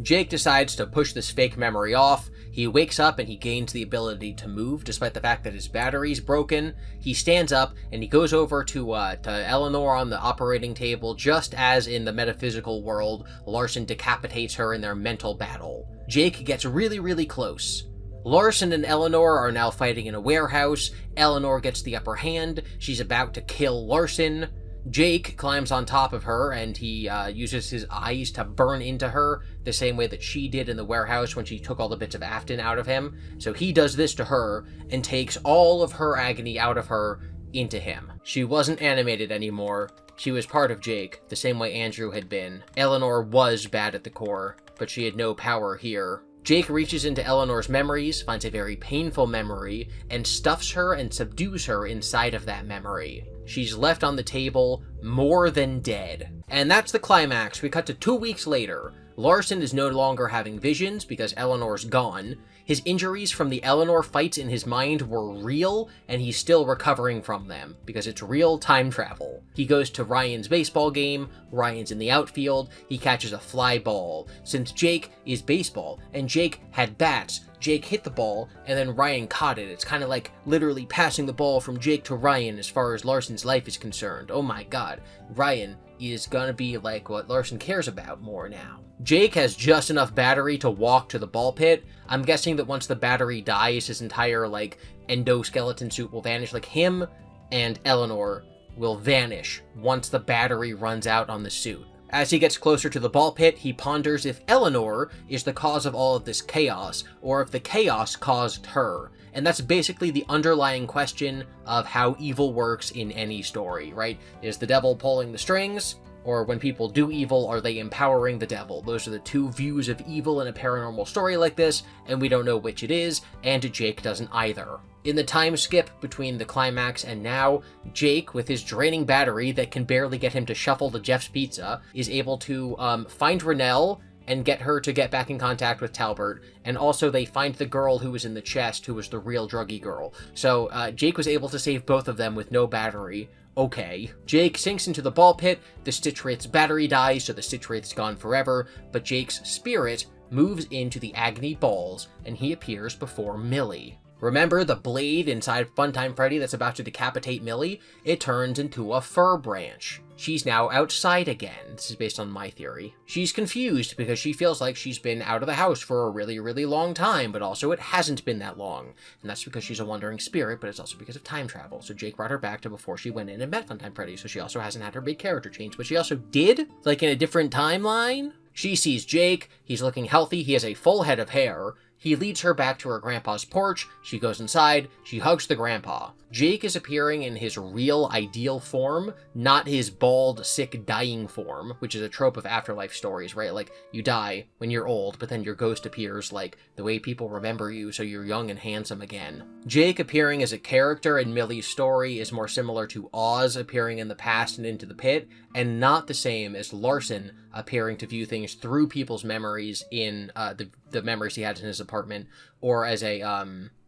Jake decides to push this fake memory off. He wakes up and he gains the ability to move despite the fact that his battery's broken. He stands up and he goes over to Eleanor on the operating table, just as in the metaphysical world, Larson decapitates her in their mental battle. Jake gets really, really close. Larson and Eleanor are now fighting in a warehouse. Eleanor gets the upper hand. She's about to kill Larson. Jake climbs on top of her, and he uses his eyes to burn into her, the same way that she did in the warehouse when she took all the bits of Afton out of him. So he does this to her, and takes all of her agony out of her into him. She wasn't animated anymore. She was part of Jake, the same way Andrew had been. Eleanor was bad at the core, but she had no power here. Jake reaches into Eleanor's memories, finds a very painful memory, and stuffs her and subdues her inside of that memory. She's left on the table, more than dead. And that's the climax. We cut to 2 weeks later. Larson is no longer having visions because Eleanor's gone. His injuries from the Eleanor fights in his mind were real, and he's still recovering from them, because it's real time travel. He goes to Ryan's baseball game, Ryan's in the outfield, he catches a fly ball. Since Jake is baseball, and Jake had bats, Jake hit the ball, and then Ryan caught it. It's kind of like literally passing the ball from Jake to Ryan as far as Larson's life is concerned. Oh my god, Ryan is gonna be like what Larson cares about more now. Jake has just enough battery to walk to the ball pit. I'm guessing that once the battery dies, his entire, like, endoskeleton suit will vanish. Like, him and Eleanor will vanish once the battery runs out on the suit. As he gets closer to the ball pit, he ponders if Eleanor is the cause of all of this chaos, or if the chaos caused her. And that's basically the underlying question of how evil works in any story, right? Is the devil pulling the strings? Or when people do evil, are they empowering the devil? Those are the two views of evil in a paranormal story like this, and we don't know which it is, and Jake doesn't either. In the time skip between the climax and now, Jake, with his draining battery that can barely get him to shuffle to Jeff's Pizza, is able to find Renelle and get her to get back in contact with Talbert, and also they find the girl who was in the chest, who was the real druggy girl. So Jake was able to save both of them with no battery. Okay. Jake sinks into the ball pit, the Stitch Wraith's battery dies, so the Stitch Wraith's gone forever, but Jake's spirit moves into the Agony balls, and he appears before Millie. Remember the blade inside Funtime Freddy that's about to decapitate Millie? It turns into a fir branch. She's now outside again. This is based on my theory. She's confused because she feels like she's been out of the house for a really, really long time, but also it hasn't been that long. And that's because she's a wandering spirit, but it's also because of time travel. So Jake brought her back to before she went in and met Funtime Freddy, so she also hasn't had her big character change, but she also did, like in a different timeline. She sees Jake, he's looking healthy, he has a full head of hair. He leads her back to her grandpa's porch, she goes inside, she hugs the grandpa. Jake is appearing in his real, ideal form, not his bald, sick, dying form, which is a trope of afterlife stories, right? Like, you die when you're old, but then your ghost appears, like, the way people remember you, so you're young and handsome again. Jake appearing as a character in Millie's story is more similar to Oz appearing in the past and into the pit, and not the same as Larson appearing to view things through people's memories in the memories he had in his apartment, or as a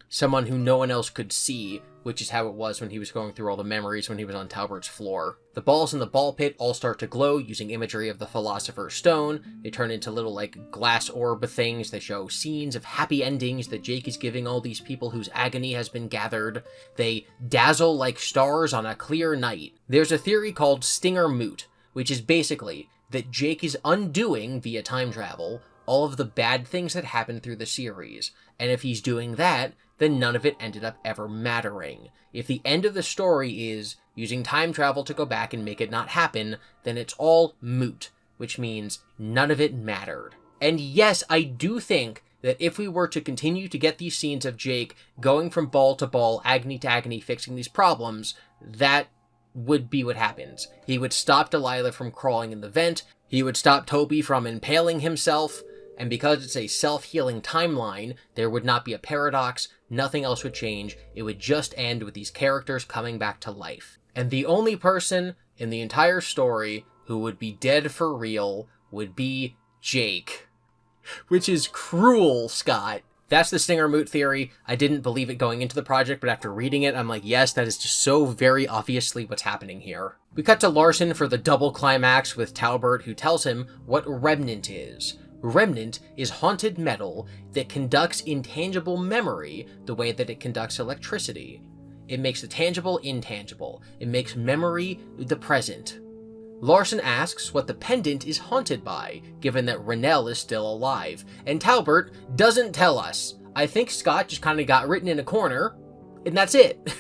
someone who no one else could see, which is how it was when he was going through all the memories when he was on Talbert's floor. The balls in the ball pit all start to glow using imagery of the Philosopher's Stone. They turn into little, like, glass orb things that show scenes of happy endings that Jake is giving all these people whose agony has been gathered. They dazzle like stars on a clear night. There's a theory called Stinger Moot, which is basically that Jake is undoing, via time travel, all of the bad things that happened through the series. And if he's doing that, then none of it ended up ever mattering. If the end of the story is using time travel to go back and make it not happen, then it's all moot, which means none of it mattered. And yes, I do think that if we were to continue to get these scenes of Jake going from ball to ball, agony to agony, fixing these problems, that would be what happens. He would stop Delilah from crawling in the vent, he would stop Toby from impaling himself, and because it's a self-healing timeline, there would not be a paradox, nothing else would change, it would just end with these characters coming back to life. And the only person in the entire story who would be dead for real would be Jake. Which is cruel, Scott. That's the Stinger Moot theory. I didn't believe it going into the project, but after reading it, I'm like, yes, that is just so very obviously what's happening here. We cut to Larson for the double climax with Talbert, who tells him what Remnant is. Remnant is haunted metal that conducts intangible memory the way that it conducts electricity. It makes the tangible intangible. It makes memory the present. Larson asks what the pendant is haunted by, given that Renelle is still alive, and Talbert doesn't tell us. I think Scott just kind of got written in a corner, and that's it.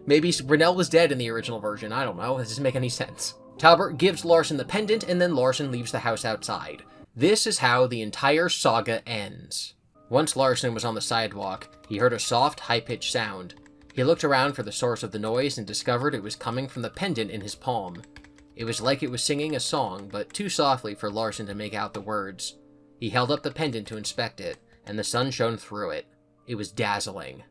Maybe Renelle was dead in the original version, I don't know, it doesn't make any sense. Talbert gives Larson the pendant, and then Larson leaves the house outside. This is how the entire saga ends. Once Larson was on the sidewalk, he heard a soft, high-pitched sound. He looked around for the source of the noise and discovered it was coming from the pendant in his palm. It was like it was singing a song, but too softly for Larson to make out the words. He held up the pendant to inspect it, and the sun shone through it. It was dazzling.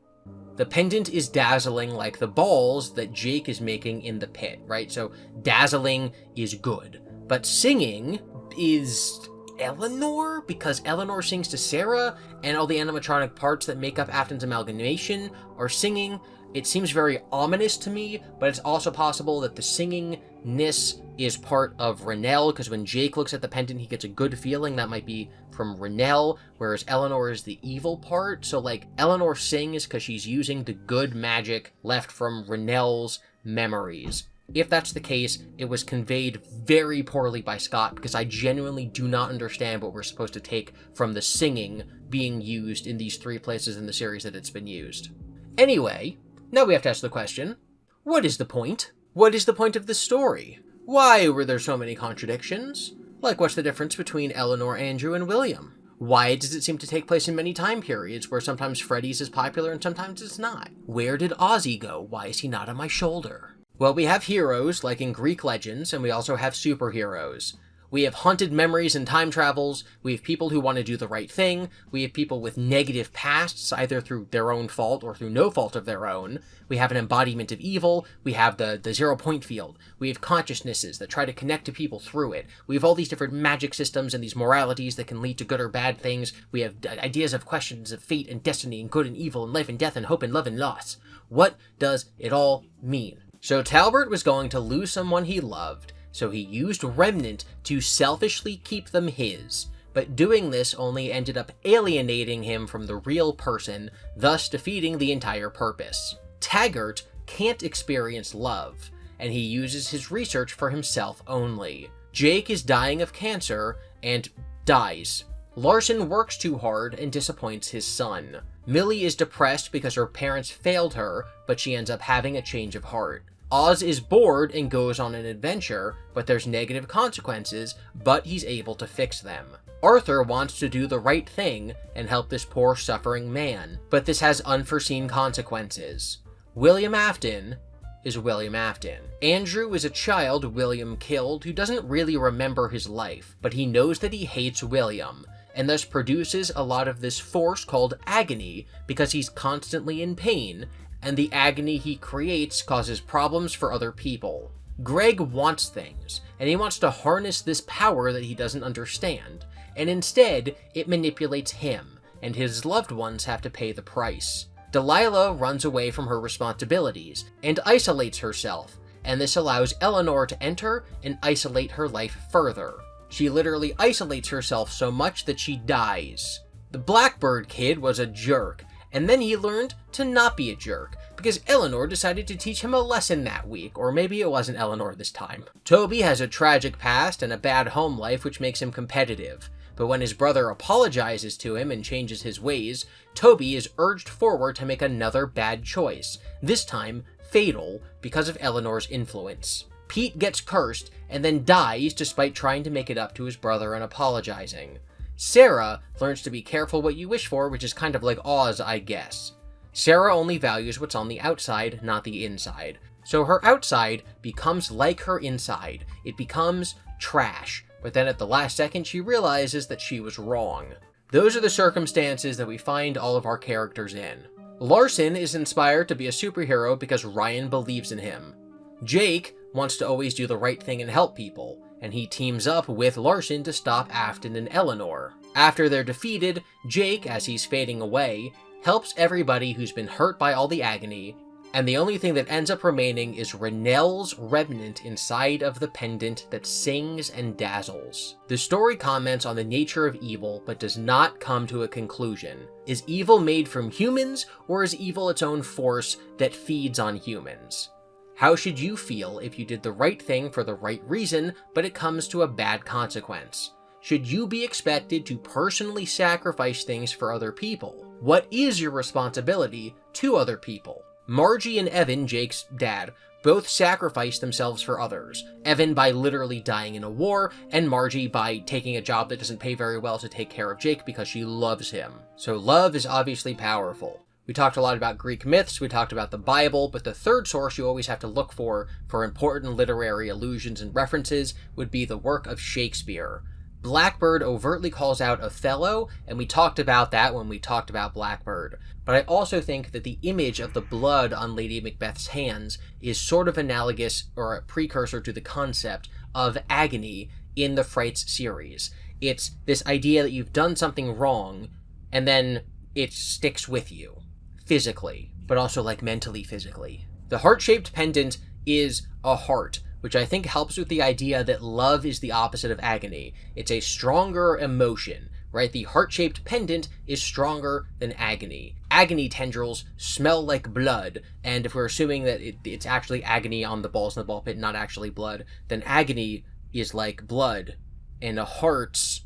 The pendant is dazzling like the balls that Jake is making in the pit, right? So dazzling is good, but singing is Eleanor, because Eleanor sings to Sarah, and all the animatronic parts that make up Afton's amalgamation are singing. It seems very ominous to me, but it's also possible that the singingness is part of Renelle, because when Jake looks at the pendant, he gets a good feeling. That might be from Renelle, whereas Eleanor is the evil part. So, like, Eleanor sings because she's using the good magic left from Renelle's memories. If that's the case, it was conveyed very poorly by Scott, because I genuinely do not understand what we're supposed to take from the singing being used in these 3 places in the series that it's been used. Anyway, now we have to ask the question, what is the point? What is the point of the story? Why were there so many contradictions? Like, what's the difference between Eleanor, Andrew, and William? Why does it seem to take place in many time periods where sometimes Freddy's is popular and sometimes it's not? Where did Ozzy go? Why is he not on my shoulder? Well, we have heroes, like in Greek legends, and we also have superheroes. We have haunted memories and time travels, we have people who want to do the right thing, we have people with negative pasts, either through their own fault or through no fault of their own, we have an embodiment of evil, we have the 0 point field, we have consciousnesses that try to connect to people through it, we have all these different magic systems and these moralities that can lead to good or bad things, we have ideas of questions of fate and destiny and good and evil and life and death and hope and love and loss. What does it all mean? So Talbert was going to lose someone he loved, so he used Remnant to selfishly keep them his, but doing this only ended up alienating him from the real person, thus defeating the entire purpose. Taggart can't experience love, and he uses his research for himself only. Jake is dying of cancer, and dies. Larson works too hard and disappoints his son. Millie is depressed because her parents failed her, but she ends up having a change of heart. Oz is bored and goes on an adventure, but there's negative consequences, but he's able to fix them. Arthur wants to do the right thing and help this poor suffering man, but this has unforeseen consequences. William Afton is William Afton. Andrew is a child William killed who doesn't really remember his life, but he knows that he hates William, and thus produces a lot of this force called agony because he's constantly in pain, and the agony he creates causes problems for other people. Greg wants things, and he wants to harness this power that he doesn't understand, and instead, it manipulates him, and his loved ones have to pay the price. Delilah runs away from her responsibilities, and isolates herself, and this allows Eleanor to enter and isolate her life further. She literally isolates herself so much that she dies. The Blackbird kid was a jerk, and then he learned to not be a jerk, because Eleanor decided to teach him a lesson that week, or maybe it wasn't Eleanor this time. Toby has a tragic past and a bad home life which makes him competitive, but when his brother apologizes to him and changes his ways, Toby is urged forward to make another bad choice, this time fatal because of Eleanor's influence. Pete gets cursed and then dies despite trying to make it up to his brother and apologizing. Sarah learns to be careful what you wish for, which is kind of like Oz, I guess. Sarah only values what's on the outside, not the inside. So her outside becomes like her inside. It becomes trash. But then at the last second, she realizes that she was wrong. Those are the circumstances that we find all of our characters in. Larson is inspired to be a superhero because Ryan believes in him. Jake wants to always do the right thing and help people, and he teams up with Larson to stop Afton and Eleanor. After they're defeated, Jake, as he's fading away, helps everybody who's been hurt by all the agony, and the only thing that ends up remaining is Renelle's remnant inside of the pendant that sings and dazzles. The story comments on the nature of evil, but does not come to a conclusion. Is evil made from humans, or is evil its own force that feeds on humans? How should you feel if you did the right thing for the right reason, but it comes to a bad consequence? Should you be expected to personally sacrifice things for other people? What is your responsibility to other people? Margie and Evan, Jake's dad, both sacrificed themselves for others. Evan by literally dying in a war, and Margie by taking a job that doesn't pay very well to take care of Jake because she loves him. So love is obviously powerful. We talked a lot about Greek myths, we talked about the Bible, but the third source you always have to look for important literary allusions and references would be the work of Shakespeare. Blackbird overtly calls out Othello, and we talked about that when we talked about Blackbird. But I also think that the image of the blood on Lady Macbeth's hands is sort of analogous or a precursor to the concept of agony in the Frights series. It's this idea that you've done something wrong, and then it sticks with you. Physically, but also like mentally physically. The heart-shaped pendant is a heart, which I think helps with the idea that love is the opposite of agony. It's a stronger emotion, right? The heart-shaped pendant is stronger than agony. Agony tendrils smell like blood, and if we're assuming that it's actually agony on the balls in the ball pit, not actually blood, then agony is like blood, and a heart's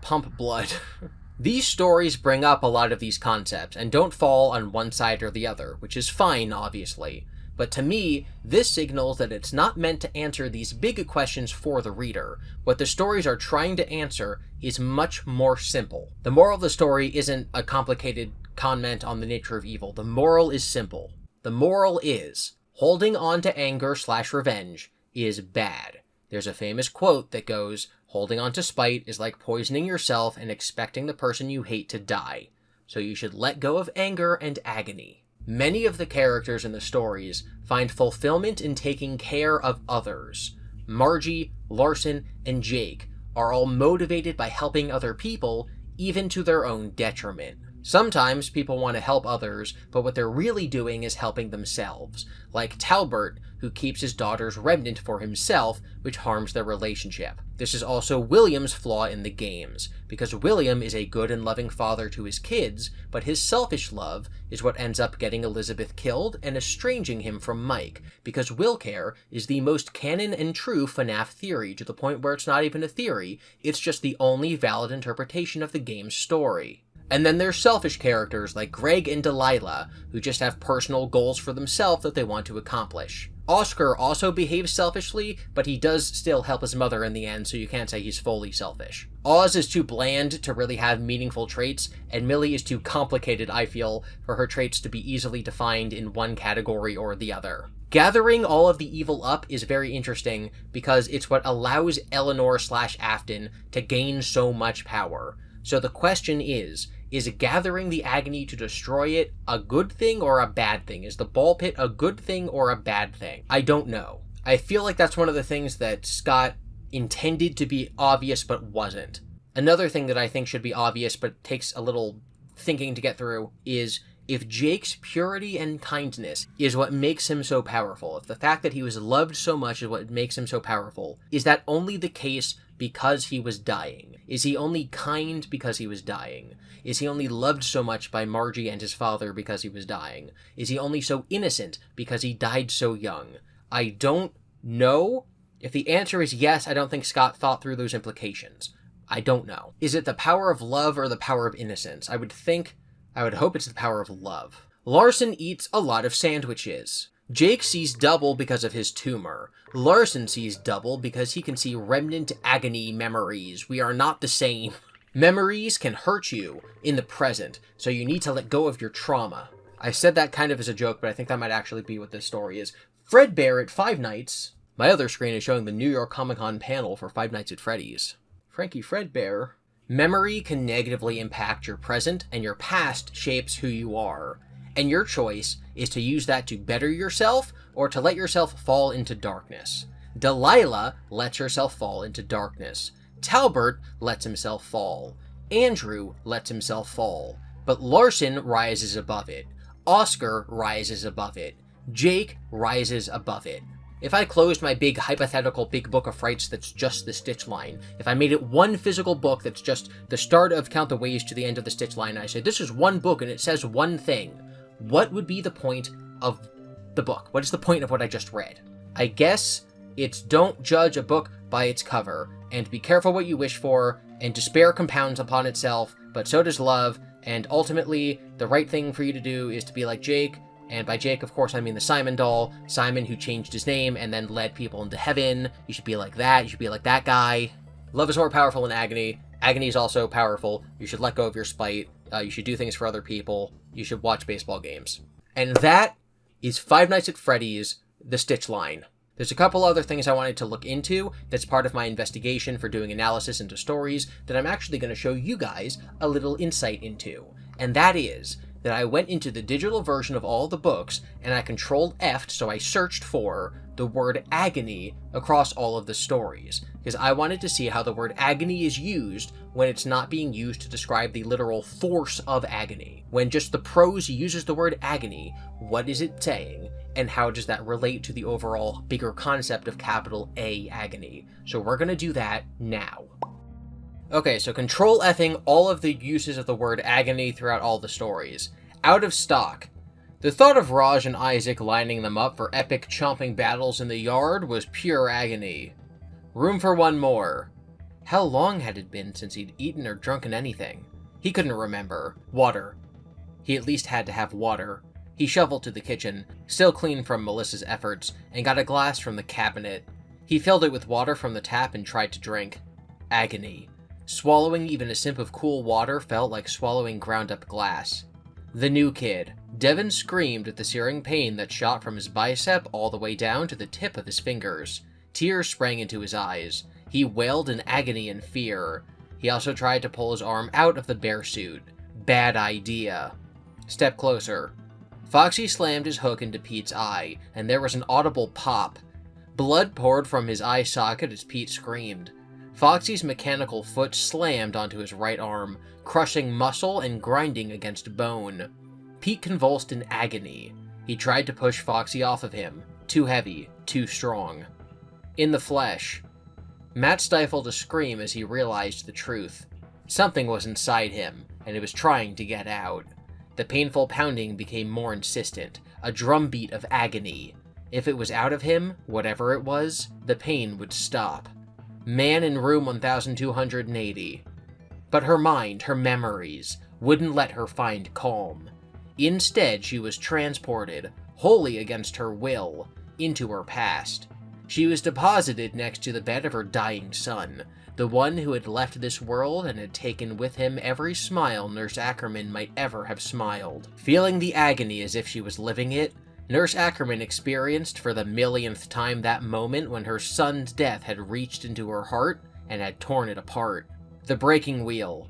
pump blood. These stories bring up a lot of these concepts, and don't fall on one side or the other, which is fine, obviously. But to me, this signals that it's not meant to answer these big questions for the reader. What the stories are trying to answer is much more simple. The moral of the story isn't a complicated comment on the nature of evil. The moral is simple. The moral is, holding on to anger/revenge is bad. There's a famous quote that goes, holding on to spite is like poisoning yourself and expecting the person you hate to die. So you should let go of anger and agony. Many of the characters in the stories find fulfillment in taking care of others. Margie, Larson, and Jake are all motivated by helping other people, even to their own detriment. Sometimes people want to help others, but what they're really doing is helping themselves, like Talbot, who keeps his daughter's remnant for himself, which harms their relationship. This is also William's flaw in the games, because William is a good and loving father to his kids, but his selfish love is what ends up getting Elizabeth killed and estranging him from Mike, because Willcare is the most canon and true FNAF theory, to the point where it's not even a theory, it's just the only valid interpretation of the game's story. And then there's selfish characters like Greg and Delilah, who just have personal goals for themselves that they want to accomplish. Oscar also behaves selfishly, but he does still help his mother in the end, so you can't say he's fully selfish. Oz is too bland to really have meaningful traits, and Millie is too complicated, I feel, for her traits to be easily defined in one category or the other. Gathering all of the evil up is very interesting, because it's what allows Eleanor/Afton to gain so much power. So the question is gathering the agony to destroy it a good thing or a bad thing? Is the ball pit a good thing or a bad thing? I don't know. I feel like that's one of the things that Scott intended to be obvious but wasn't. Another thing that I think should be obvious but takes a little thinking to get through is if Jake's purity and kindness is what makes him so powerful, if the fact that he was loved so much is what makes him so powerful, is that only the case because he was dying? Is he only kind because he was dying? Is he only loved so much by Margie and his father because he was dying? Is he only so innocent because he died so young? I don't know. If the answer is yes, I don't think Scott thought through those implications. I don't know. Is it the power of love or the power of innocence? I would hope it's the power of love. Larson eats a lot of sandwiches. Jake sees double because of his tumor. Larson sees double because he can see remnant agony memories. We are not the same. Memories can hurt you in the present, so you need to let go of your trauma. I said that kind of as a joke, but I think that might actually be what this story is. Fredbear at Five Nights. My other screen is showing the New York Comic Con panel for Five Nights at Freddy's. Frankie Fredbear. Memory can negatively impact your present, and your past shapes who you are. And your choice is to use that to better yourself, or to let yourself fall into darkness. Delilah lets herself fall into darkness. Talbot lets himself fall. Andrew lets himself fall. But Larson rises above it. Oscar rises above it. Jake rises above it. If I closed my big hypothetical big book of Frights that's just the stitch line, if I made it one physical book that's just the start of Count the Ways to the end of the stitch line, and I said, this is one book and it says one thing, what would be the point of the book? What is the point of what I just read? I guess it's don't judge a book by its cover, and be careful what you wish for, and despair compounds upon itself, but so does love, and ultimately, the right thing for you to do is to be like Jake, and by Jake, of course, I mean the Simon doll, Simon who changed his name and then led people into heaven. You should be like that, you should be like that guy. Love is more powerful than agony. Agony is also powerful. You should let go of your spite. You should do things for other people. You should watch baseball games. And that is Five Nights at Freddy's, the stitch line. There's a couple other things I wanted to look into that's part of my investigation for doing analysis into stories that I'm actually going to show you guys a little insight into. And that is that I went into the digital version of all the books and I Control F'd, so I searched for the word agony across all of the stories, because I wanted to see how the word agony is used when it's not being used to describe the literal force of agony. When just the prose uses the word agony, what is it saying, and how does that relate to the overall bigger concept of capital A agony? So we're gonna do that now. Okay, so Control F'ing all of the uses of the word agony throughout all the stories. Out of stock. The thought of Raj and Isaac lining them up for epic chomping battles in the yard was pure agony. Room for one more. How long had it been since he'd eaten or drunken anything? He couldn't remember. Water. He at least had to have water. He shoveled to the kitchen, still clean from Melissa's efforts, and got a glass from the cabinet. He filled it with water from the tap and tried to drink. Agony. Swallowing even a sip of cool water felt like swallowing ground-up glass. The new kid. Devin screamed at the searing pain that shot from his bicep all the way down to the tip of his fingers. Tears sprang into his eyes. He wailed in agony and fear. He also tried to pull his arm out of the bear suit. Bad idea. Step closer. Foxy slammed his hook into Pete's eye, and there was an audible pop. Blood poured from his eye socket as Pete screamed. Foxy's mechanical foot slammed onto his right arm, crushing muscle and grinding against bone. Pete convulsed in agony. He tried to push Foxy off of him. Too heavy, too strong. In the flesh. Matt stifled a scream as he realized the truth. Something was inside him, and it was trying to get out. The painful pounding became more insistent, a drumbeat of agony. If it was out of him, whatever it was, the pain would stop. Man in room 1280. But her mind, her memories, wouldn't let her find calm. Instead, she was transported, wholly against her will, into her past. She was deposited next to the bed of her dying son, the one who had left this world and had taken with him every smile Nurse Ackerman might ever have smiled. Feeling the agony as if she was living it, Nurse Ackerman experienced for the millionth time that moment when her son's death had reached into her heart and had torn it apart. The breaking wheel.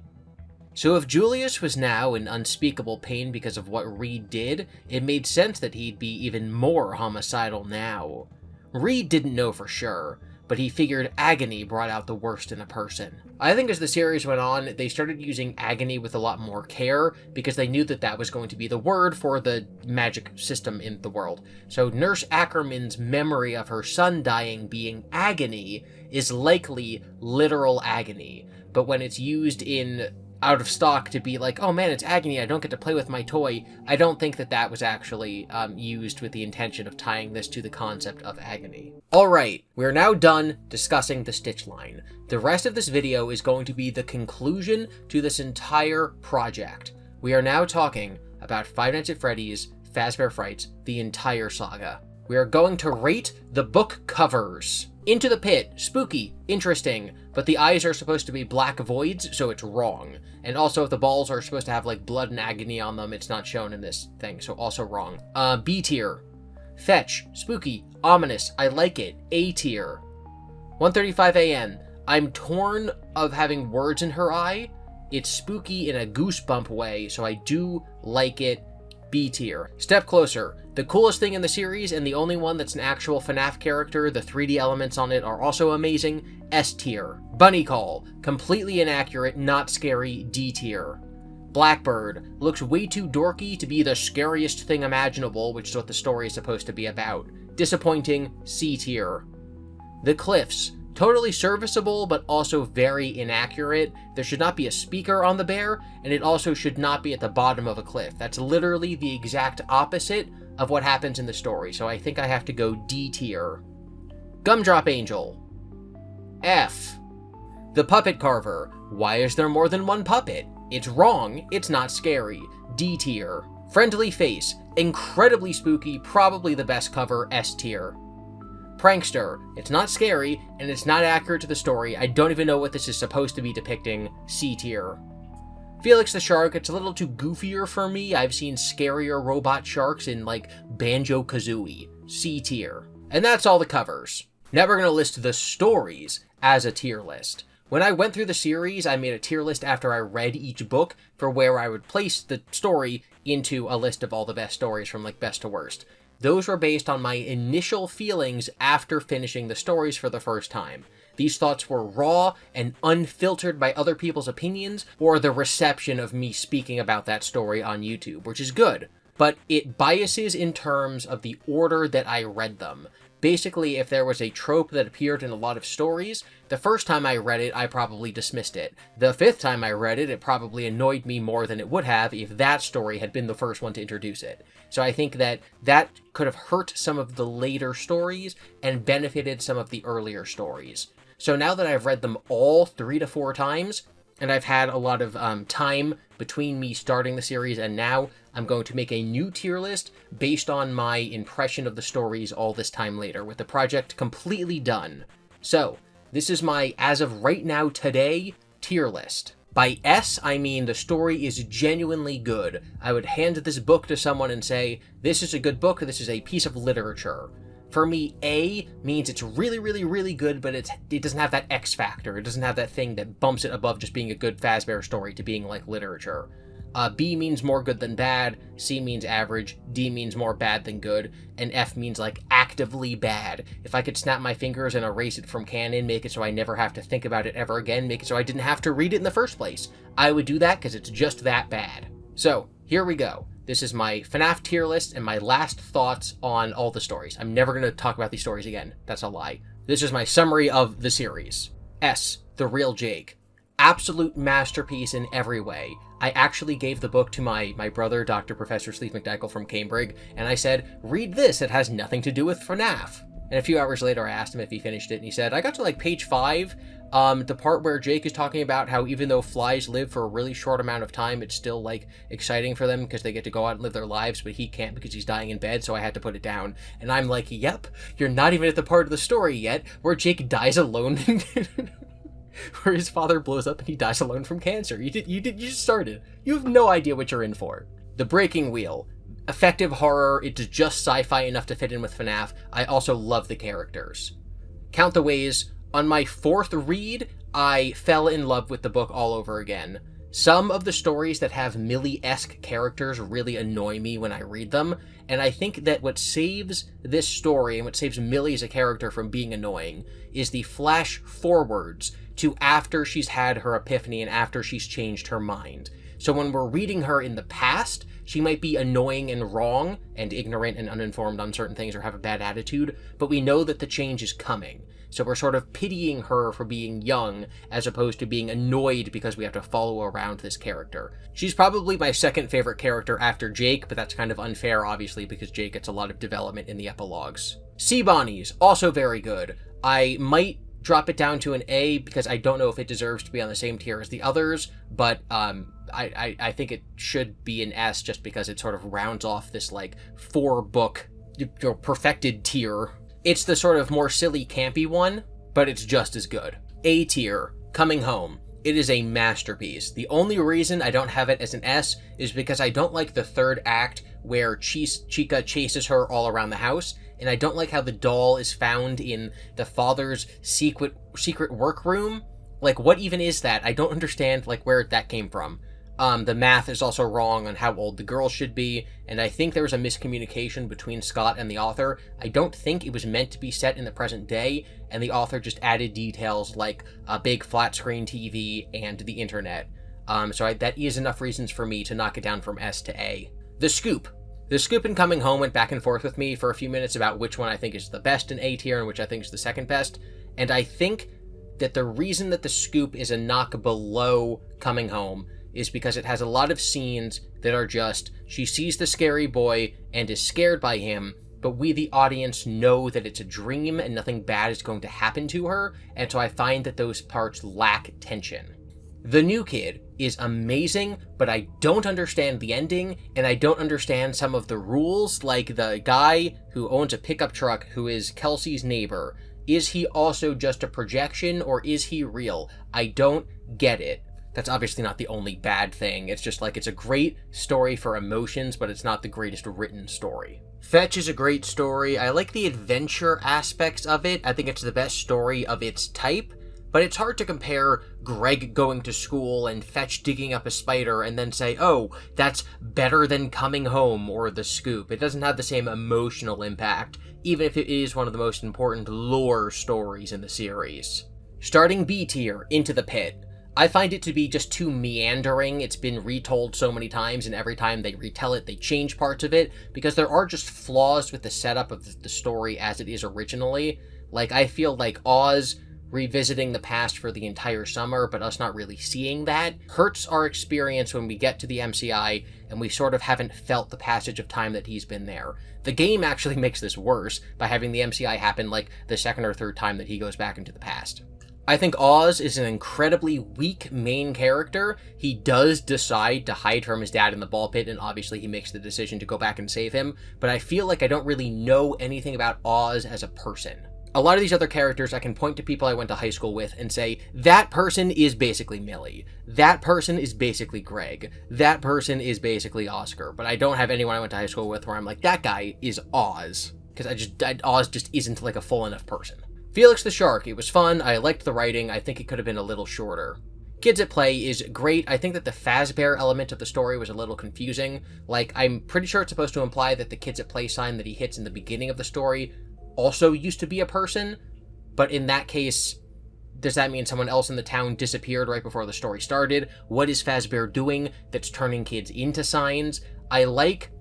So if Julius was now in unspeakable pain because of what Reed did, it made sense that he'd be even more homicidal now. Reed didn't know for sure, but he figured agony brought out the worst in a person. I think as the series went on, they started using agony with a lot more care because they knew that that was going to be the word for the magic system in the world. So Nurse Ackerman's memory of her son dying being agony is likely literal agony, but when it's used in out of stock to be like, oh man, it's agony, I don't get to play with my toy, I don't think that that was actually used with the intention of tying this to the concept of agony. Alright, we're now done discussing the Stitch line. The rest of this video is going to be the conclusion to this entire project. We are now talking about Five Nights at Freddy's, Fazbear Frights, the entire saga. We are going to rate the book covers. Into the Pit, spooky, interesting, but the eyes are supposed to be black voids, so it's wrong. And also if the balls are supposed to have like blood and agony on them, it's not shown in this thing, so also wrong. B tier. Fetch, spooky, ominous, I like it. A tier. 1:35 a.m. I'm torn of having words in her eye. It's spooky in a goosebump way, so I do like it. B tier. Step closer. The coolest thing in the series, and the only one that's an actual FNAF character, the 3D elements on it are also amazing. S tier. Bunny Call. Completely inaccurate, not scary. D tier. Blackbird. Looks way too dorky to be the scariest thing imaginable, which is what the story is supposed to be about. Disappointing. C tier. The Cliffs. Totally serviceable, but also very inaccurate. There should not be a speaker on the bear, and it also should not be at the bottom of a cliff. That's literally the exact opposite of what happens in the story, so I think I have to go D tier. Gumdrop Angel. F. The Puppet Carver. Why is there more than one puppet? It's wrong, it's not scary. D tier. Friendly Face. Incredibly spooky, probably the best cover. S tier. Prankster. It's not scary, and it's not accurate to the story. I don't even know what this is supposed to be depicting. C tier. Felix the Shark. It's a little too goofier for me. I've seen scarier robot sharks in, like, Banjo-Kazooie. C tier. And that's all the covers. Now we're going to list the stories as a tier list. When I went through the series, I made a tier list after I read each book for where I would place the story into a list of all the best stories from like best to worst. Those were based on my initial feelings after finishing the stories for the first time. These thoughts were raw and unfiltered by other people's opinions or the reception of me speaking about that story on YouTube, which is good. But it biases in terms of the order that I read them. Basically, if there was a trope that appeared in a lot of stories, the first time I read it, I probably dismissed it. The 5th time I read it, it probably annoyed me more than it would have if that story had been the first one to introduce it. So I think that that could have hurt some of the later stories and benefited some of the earlier stories. So now that I've read them all 3 to 4 times, and I've had a lot of time between me starting the series and now, I'm going to make a new tier list based on my impression of the stories all this time later, with the project completely done. So, this is my, as of right now, today, tier list. By S, I mean the story is genuinely good. I would hand this book to someone and say, this is a good book, this is a piece of literature. For me, A means it's really, really, really good, but it doesn't have that X factor. It doesn't have that thing that bumps it above just being a good Fazbear story to being like literature. B means more good than bad, C means average, D means more bad than good, and F means like actively bad. If I could snap my fingers and erase it from canon, make it so I never have to think about it ever again, make it so I didn't have to read it in the first place, I would do that because it's just that bad. So, here we go. This is my FNAF tier list and my last thoughts on all the stories. I'm never going to talk about these stories again. That's a lie. This is my summary of the series. S, The Real Jake. Absolute masterpiece in every way. I actually gave the book to my brother, Dr. Professor Sleeve McDykel from Cambridge, and I said, read this, it has nothing to do with FNAF. And a few hours later, I asked him if he finished it, and he said, I got to like page 5, the part where Jake is talking about how even though flies live for a really short amount of time, it's still like exciting for them because they get to go out and live their lives, but he can't because he's dying in bed, so I had to put it down. And I'm like, yep, you're not even at the part of the story yet where Jake dies alone. Where his father blows up and he dies alone from cancer. You just started. You have no idea what you're in for. The Breaking Wheel. Effective horror, it's just sci-fi enough to fit in with FNAF. I also love the characters. Count the Ways. On my 4th read, I fell in love with the book all over again. Some of the stories that have Millie-esque characters really annoy me when I read them, and I think that what saves this story and what saves Millie as a character from being annoying is the flash forwards to after she's had her epiphany and after she's changed her mind. So when we're reading her in the past, she might be annoying and wrong and ignorant and uninformed on certain things or have a bad attitude, but we know that the change is coming. So we're sort of pitying her for being young as opposed to being annoyed because we have to follow around this character. She's probably my 2nd favorite character after Jake, but that's kind of unfair obviously because Jake gets a lot of development in the epilogues. Sea Bonnies, also very good. I might drop it down to an A because I don't know if it deserves to be on the same tier as the others, but I think it should be an S just because it sort of rounds off this like 4-book perfected tier. It's the sort of more silly campy one, but it's just as good. A tier, Coming Home. It is a masterpiece. The only reason I don't have it as an S is because I don't like the 3rd act where Chica chases her all around the house, and I don't like how the doll is found in the father's secret workroom. Like, what even is that? I don't understand, like, where that came from. The math is also wrong on how old the girl should be, and I think there was a miscommunication between Scott and the author. I don't think it was meant to be set in the present day, and the author just added details like a big flat screen TV and the internet. That is enough reasons for me to knock it down from S to A. The Scoop. The Scoop and Coming Home went back and forth with me for a few minutes about which one I think is the best in A tier and which I think is the 2nd best, and I think that the reason that The Scoop is a knock below Coming Home is because it has a lot of scenes that are just, she sees the scary boy and is scared by him, but we, the audience, know that it's a dream and nothing bad is going to happen to her, and so I find that those parts lack tension. The New Kid is amazing, but I don't understand the ending, and I don't understand some of the rules, like the guy who owns a pickup truck who is Kelsey's neighbor. Is he also just a projection, or is he real? I don't get it. That's obviously not the only bad thing. It's just like, it's a great story for emotions, but it's not the greatest written story. Fetch is a great story. I like the adventure aspects of it. I think it's the best story of its type, but it's hard to compare Greg going to school and Fetch digging up a spider and then say, oh, that's better than Coming Home or The Scoop. It doesn't have the same emotional impact, even if it is one of the most important lore stories in the series. Starting B tier, Into the Pit. I find it to be just too meandering. It's been retold so many times, and every time they retell it, they change parts of it, because there are just flaws with the setup of the story as it is originally. Like, I feel like Oz revisiting the past for the entire summer, but us not really seeing that, hurts our experience when we get to the MCI, and we sort of haven't felt the passage of time that he's been there. The game actually makes this worse by having the MCI happen like the second or third time that he goes back into the past. I think Oz is an incredibly weak main character. He does decide to hide from his dad in the ball pit, and obviously he makes the decision to go back and save him, but I feel like I don't really know anything about Oz as a person. A lot of these other characters, I can point to people I went to high school with and say, that person is basically Millie. That person is basically Greg. That person is basically Oscar. But I don't have anyone I went to high school with where I'm like, that guy is Oz. Because Oz just isn't like a full enough person. Felix the Shark, it was fun, I liked the writing, I think it could have been a little shorter. Kids at Play is great. I think that the Fazbear element of the story was a little confusing. Like, I'm pretty sure it's supposed to imply that the Kids at Play sign that he hits in the beginning of the story also used to be a person, but in that case, does that mean someone else in the town disappeared right before the story started? What is Fazbear doing that's turning kids into signs? I like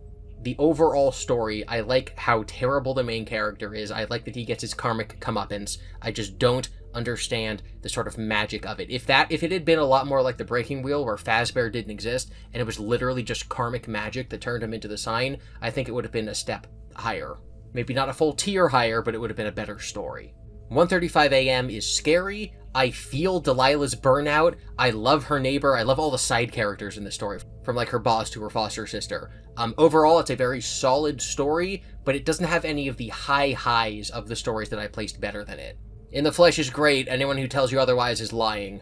the overall story. I like how terrible the main character is. I like that he gets his karmic comeuppance. I just don't understand the sort of magic of it. If it had been a lot more like the Breaking Wheel, where Fazbear didn't exist, and it was literally just karmic magic that turned him into the sign, I think it would have been a step higher. Maybe not a full tier higher, but it would have been a better story. 1:35 a.m. is scary. I feel Delilah's burnout. I love her neighbor. I love all the side characters in the story, from like her boss to her foster sister. Overall, it's a very solid story, but it doesn't have any of the high highs of the stories that I placed better than it. In the Flesh is great. Anyone who tells you otherwise is lying.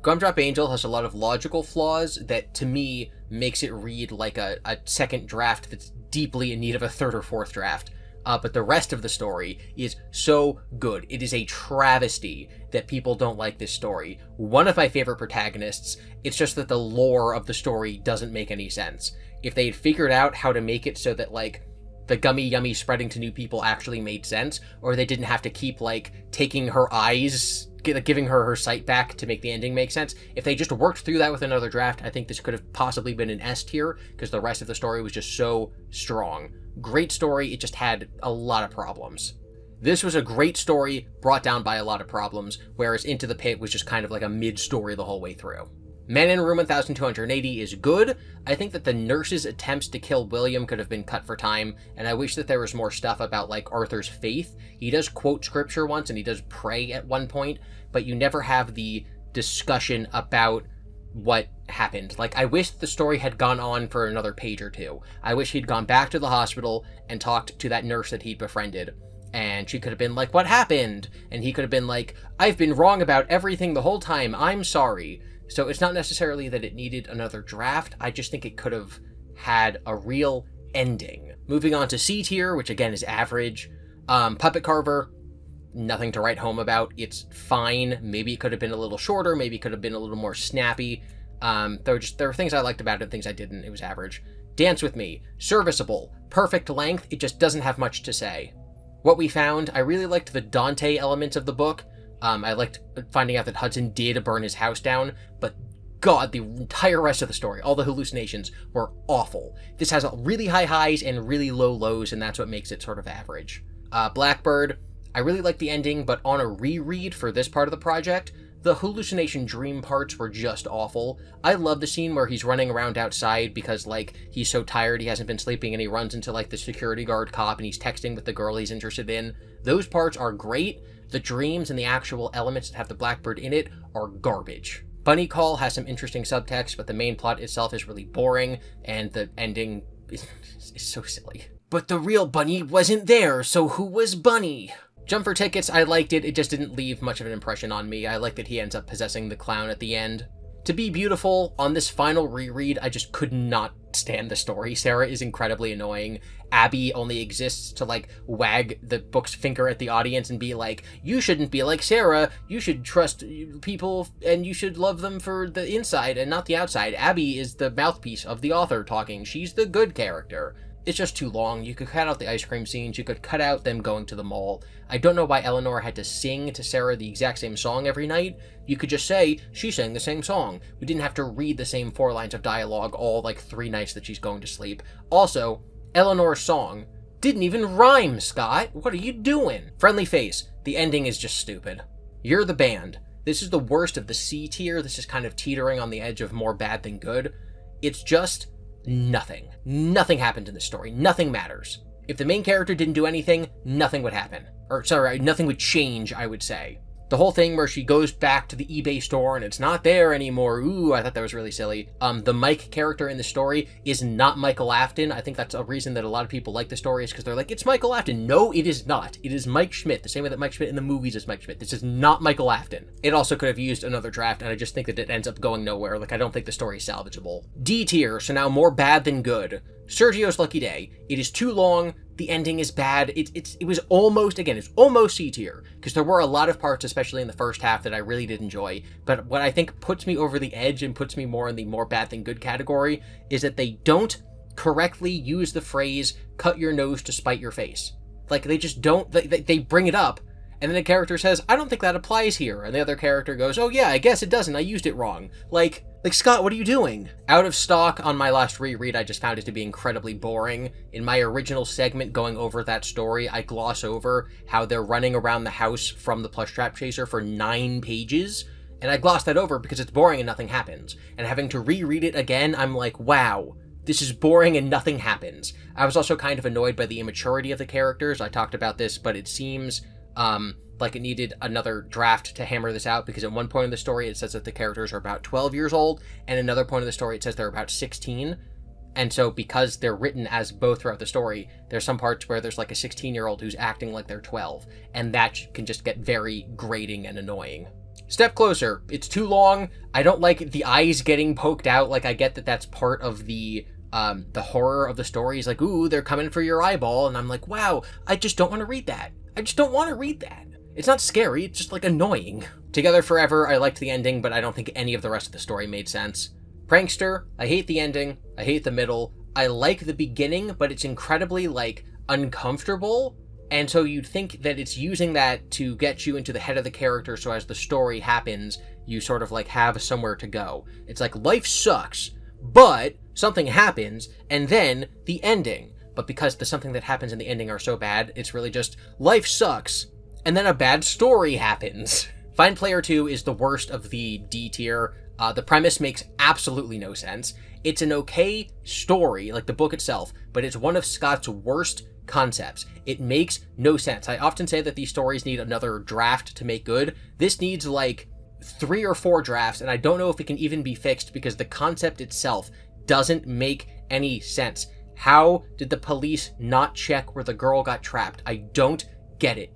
Gumdrop Angel has a lot of logical flaws that, to me, makes it read like a second draft that's deeply in need of a third or fourth draft. But the rest of the story is so good. It is a travesty that people don't like this story. One of my favorite protagonists, it's just that the lore of the story doesn't make any sense. If they had figured out how to make it so that, like, the gummy yummy spreading to new people actually made sense, or they didn't have to keep, like, taking her eyes, giving her sight back to make the ending make sense, if they just worked through that with another draft, I think this could have possibly been an S tier, because the rest of the story was just so strong. Great story, it just had a lot of problems. This was a great story brought down by a lot of problems, whereas Into the Pit was just kind of like a mid-story the whole way through. Man in Room 1280 is good. I think that the nurse's attempts to kill William could have been cut for time, and I wish that there was more stuff about, like, Arthur's faith. He does quote scripture once, and he does pray at one point, but you never have the discussion about what happened. Like, I wish the story had gone on for another page or two. I wish he'd gone back to the hospital and talked to that nurse that he'd befriended, and she could have been like, what happened? And he could have been like, I've been wrong about everything the whole time, I'm sorry. So it's not necessarily that it needed another draft, I just think it could have had a real ending. Moving on to C tier, which again is average. Puppet Carver, nothing to write home about. It's fine. Maybe it could have been a little shorter, maybe it could have been a little more snappy. There were things I liked about it and things I didn't. It was average. Dance With Me, serviceable, perfect length, it just doesn't have much to say. What We Found, I really liked the Dante elements of the book. I liked finding out that Hudson did burn his house down, but God, the entire rest of the story, all the hallucinations, were awful. This has really high highs and really low lows, and that's what makes it sort of average. Blackbird, I really liked the ending, but on a reread for this part of the project, the hallucination dream parts were just awful. I love the scene where he's running around outside because, like, he's so tired he hasn't been sleeping and he runs into, like, the security guard cop and he's texting with the girl he's interested in. Those parts are great. The dreams and the actual elements that have the Blackbird in it are garbage. Bunny Call has some interesting subtext, but the main plot itself is really boring, and the ending is so silly. But the real Bunny wasn't there, so who was Bunny? Jump for Tickets, I liked it, it just didn't leave much of an impression on me. I like that he ends up possessing the clown at the end. To be beautiful, on this final reread, I just could not stand the story. Sarah is incredibly annoying. Abby only exists to, like, wag the book's finger at the audience and be like, you shouldn't be like Sarah, you should trust people and you should love them for the inside and not the outside. Abby is the mouthpiece of the author talking. She's the good character. It's just too long. You could cut out the ice cream scenes. You could cut out them going to the mall. I don't know why Eleanor had to sing to Sarah the exact same song every night. You could just say, she sang the same song. We didn't have to read the same 4 lines of dialogue all, like, 3 nights that she's going to sleep. Also, Eleanor's song didn't even rhyme, Scott. What are you doing? Friendly face. The ending is just stupid. You're the band. This is the worst of the C tier. This is kind of teetering on the edge of more bad than good. It's just nothing. Nothing happened in this story. Nothing matters. If the main character didn't do anything, nothing would happen. Or, sorry, nothing would change, I would say. The whole thing where she goes back to the eBay store and it's not there anymore. Ooh, I thought that was really silly. The Mike character in the story is not Michael Afton. I think that's a reason that a lot of people like the story is because they're like, it's Michael Afton. No, it is not. It is Mike Schmidt, the same way that Mike Schmidt in the movies is Mike Schmidt. This is not Michael Afton. It also could have used another draft, and I just think that it ends up going nowhere. Like, I don't think the story is salvageable. D tier, so now more bad than good. Sergio's Lucky Day. It is too long. The ending is bad. It was almost, again, it's almost C tier, because there were a lot of parts, especially in the first half, that I really did enjoy. But what I think puts me over the edge and puts me more in the more bad than good category is that they don't correctly use the phrase, cut your nose to spite your face. Like, they just don't, they bring it up, and then the character says, I don't think that applies here. And the other character goes, oh yeah, I guess it doesn't. I used it wrong. Like, Scott, what are you doing? Out of stock on my last reread, I just found it to be incredibly boring. In my original segment going over that story, I gloss over how they're running around the house from the plush trap chaser for 9 pages. And I glossed that over because it's boring and nothing happens. And having to reread it again, I'm like, wow, this is boring and nothing happens. I was also kind of annoyed by the immaturity of the characters. I talked about this, but it seems like it needed another draft to hammer this out, because at one point in the story it says that the characters are about 12 years old, and another point of the story it says they're about 16. And so because they're written as both throughout the story, there's some parts where there's like a 16-year-old who's acting like they're 12, and that can just get very grating and annoying. Step closer. It's too long. I don't like the eyes getting poked out. Like, I get that that's part of the horror of the story. Is like, ooh, they're coming for your eyeball, and I'm like, wow, I just don't want to read that. I just don't want to read that. It's not scary, it's just, like, annoying. Together Forever, I liked the ending, but I don't think any of the rest of the story made sense. Prankster, I hate the ending, I hate the middle. I like the beginning, but it's incredibly, like, uncomfortable, and so you'd think that it's using that to get you into the head of the character, so as the story happens, you sort of, like, have somewhere to go. It's like, life sucks, but something happens, and then the ending. But because the something that happens in the ending are so bad, it's really just, life sucks, and then a bad story happens. Find Player 2 is the worst of the D tier. The premise makes absolutely no sense. It's an okay story, like the book itself, but it's one of Scott's worst concepts. It makes no sense. I often say that these stories need another draft to make good. This needs like 3 or 4 drafts, and I don't know if it can even be fixed because the concept itself doesn't make any sense. How did the police not check where the girl got trapped? I don't get it.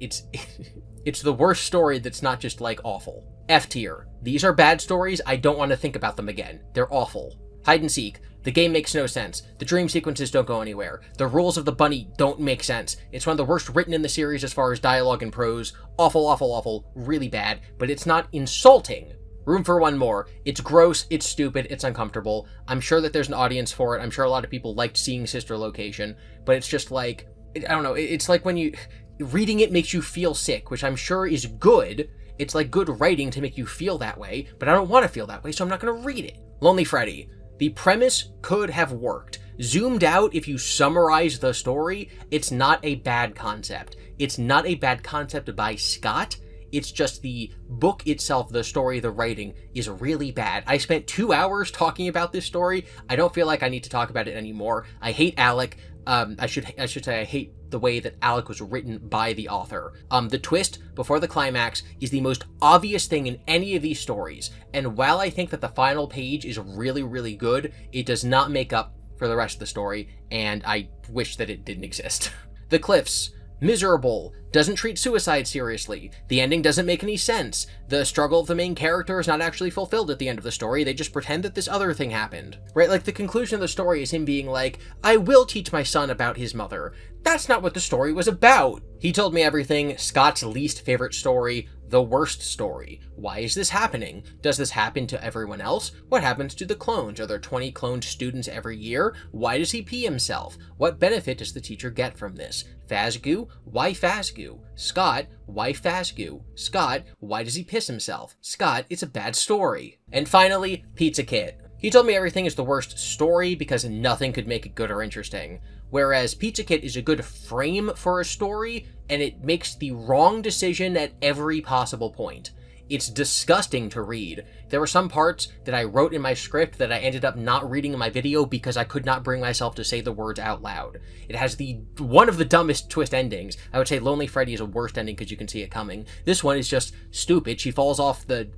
It's the worst story that's not just, like, awful. F tier. These are bad stories. I don't want to think about them again. They're awful. Hide and seek. The game makes no sense. The dream sequences don't go anywhere. The rules of the bunny don't make sense. It's one of the worst written in the series as far as dialogue and prose. Awful, awful, awful. Really bad. But it's not insulting. Room for one more. It's gross, it's stupid, it's uncomfortable. I'm sure that there's an audience for it. I'm sure a lot of people liked seeing Sister Location. But it's just like, I don't know, it's like when you... reading it makes you feel sick, which I'm sure is good. It's like good writing to make you feel that way, but I don't want to feel that way, so I'm not going to read it. Lonely Freddy. The premise could have worked. Zoomed out, if you summarize the story, it's not a bad concept. It's not a bad concept by Scott. It's just the book itself, the story, the writing is really bad. I spent 2 hours talking about this story. I don't feel like I need to talk about it anymore. I hate Alec. I should say I hate the way that Alec was written by the author. The twist before the climax is the most obvious thing in any of these stories, and while I think that the final page is really, really good, it does not make up for the rest of the story, and I wish that it didn't exist. The Cliffs. Miserable, doesn't treat suicide seriously, the ending doesn't make any sense, the struggle of the main character is not actually fulfilled at the end of the story, they just pretend that this other thing happened. Right, like the conclusion of the story is him being like, I will teach my son about his mother. That's not what the story was about. He told me everything, Scott's least favorite story, the worst story. Why is this happening? Does this happen to everyone else? What happens to the clones? Are there 20 cloned students every year? Why does he pee himself? What benefit does the teacher get from this? Fazgoo? Why Fazgoo? Scott? Why Fazgoo? Scott? Why does he piss himself? Scott, it's a bad story. And finally, Pizza Kit. He told me everything is the worst story because nothing could make it good or interesting. Whereas Pizza Kit is a good frame for a story, and it makes the wrong decision at every possible point. It's disgusting to read. There were some parts that I wrote in my script that I ended up not reading in my video because I could not bring myself to say the words out loud. It has one of the dumbest twist endings. I would say Lonely Freddy is a worst ending because you can see it coming. This one is just stupid. She falls off the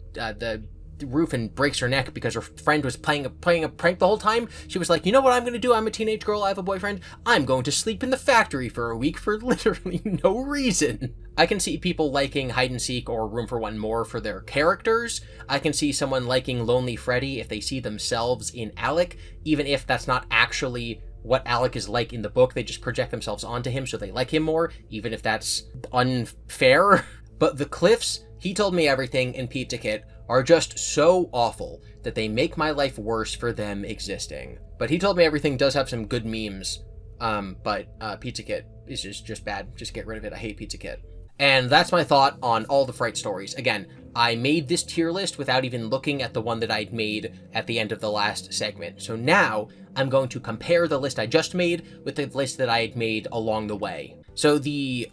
roof and breaks her neck because her friend was playing a prank the whole time. She was like, you know what I'm gonna do? I'm a teenage girl, I have a boyfriend. I'm going to sleep in the factory for a week for literally no reason. I can see people liking Hide and Seek or Room for One More for their characters. I can see someone liking Lonely Freddy if they see themselves in Alec, even if that's not actually what Alec is like in the book. They just project themselves onto him so they like him more, even if that's unfair. But the Cliffs, He Told Me Everything, and Pizza Kit are just so awful that they make my life worse for them existing. But He Told Me Everything does have some good memes, but Pizza Kit is just bad. Just get rid of it. I hate Pizza Kit. And that's my thought on all the Fright stories. Again, I made this tier list without even looking at the one that I'd made at the end of the last segment. So now I'm going to compare the list I just made with the list that I had made along the way. So the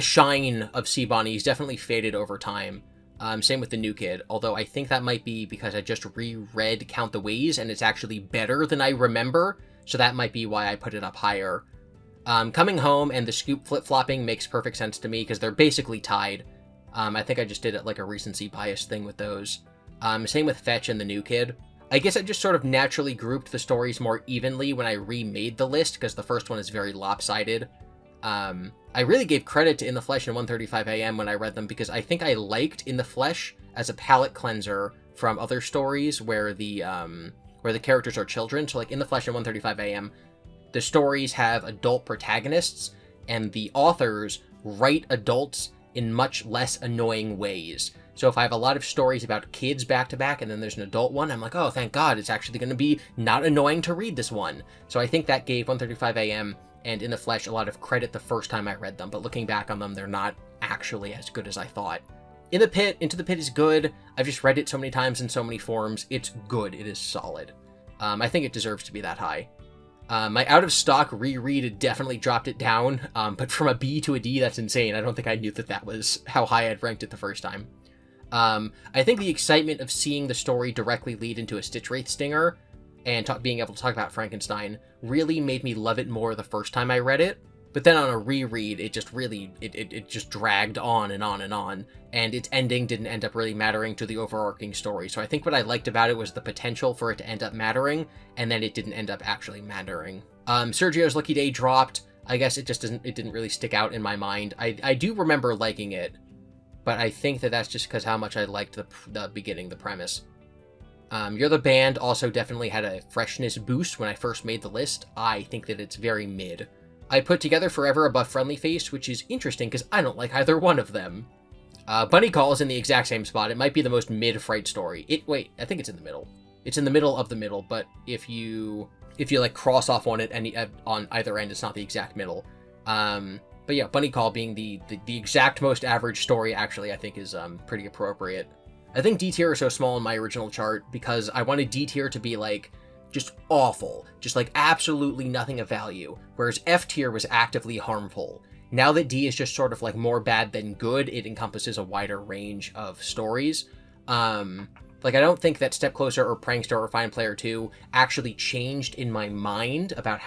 shine of Sea Bonnie's definitely faded over time. Same with the new kid, although I think that might be because I just reread Count the Ways and it's actually better than I remember, so that might be why I put it up higher. Coming Home and the Scoop flip-flopping makes perfect sense to me because they're basically tied. I think I just did it like a recency bias thing with those. Same with Fetch and the new kid. I guess I just sort of naturally grouped the stories more evenly when I remade the list because the first one is very lopsided. I really gave credit to In the Flesh and 1:35 a.m. when I read them because I think I liked In the Flesh as a palate cleanser from other stories where the characters are children. So like In the Flesh and 1:35 a.m., the stories have adult protagonists and the authors write adults in much less annoying ways. So if I have a lot of stories about kids back to back and then there's an adult one, I'm like, oh, thank God, it's actually going to be not annoying to read this one. So I think that gave 1:35 a.m. and In the Flesh a lot of credit the first time I read them, but looking back on them, they're not actually as good as I thought. Into the Pit is good. I've just read it so many times in so many forms. It's good. It is solid. I think it deserves to be that high. My out of stock reread definitely dropped it down, but from a B to a D, that's insane. I don't think I knew that was how high I'd ranked it the first time. I think the excitement of seeing the story directly lead into a Stitch Wraith stinger and being able to talk about Frankenstein really made me love it more the first time I read it. But then on a reread, it just really, it just dragged on and on and on, and its ending didn't end up really mattering to the overarching story. So I think what I liked about it was the potential for it to end up mattering, and then it didn't end up actually mattering. Sergio's Lucky Day dropped. I guess it didn't really stick out in my mind. I do remember liking it, but I think that's just because how much I liked the beginning, the premise. You're the Band also definitely had a freshness boost when I first made the list. I think that it's very mid. I put together Forever Above Friendly Face, which is interesting because I don't like either one of them. Bunny Call is in the exact same spot. It might be the most mid Fright story. Wait, I think it's in the middle. It's in the middle of the middle, but if you like cross off on it on either end, it's not the exact middle. But yeah, Bunny Call being the exact most average story actually I think is pretty appropriate. I think D tier is so small in my original chart because I wanted D tier to be like just awful, just like absolutely nothing of value, whereas F tier was actively harmful. Now that D is just sort of like more bad than good, it encompasses a wider range of stories. Like I don't think that Step Closer or Prankster or Fine Player 2 actually changed in my mind about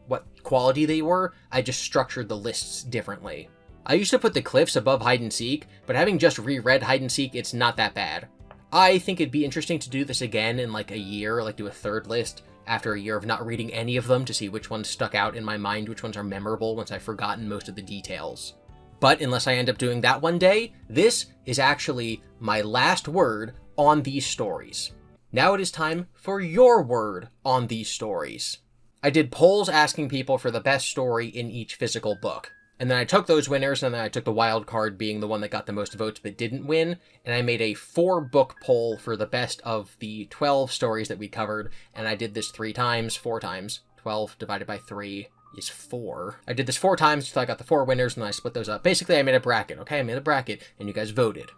what quality they were. I just structured the lists differently. I used to put The Cliffs above Hide and Seek, but having just reread Hide and Seek, it's not that bad. I think it'd be interesting to do this again in like a year, like do a third list after a year of not reading any of them to see which ones stuck out in my mind, which ones are memorable once I've forgotten most of the details. But unless I end up doing that one day, this is actually my last word on these stories. Now it is time for your word on these stories. I did polls asking people for the best story in each physical book. And then I took those winners, and then I took the wild card being the one that got the most votes but didn't win, and I made a 4-book poll for the best of the 12 stories that we covered, and I did this 4 times. 12 divided by 3 is 4. I did this 4 times until I got the 4 winners, and I split those up. Basically, I made a bracket, okay? I made a bracket, and you guys voted.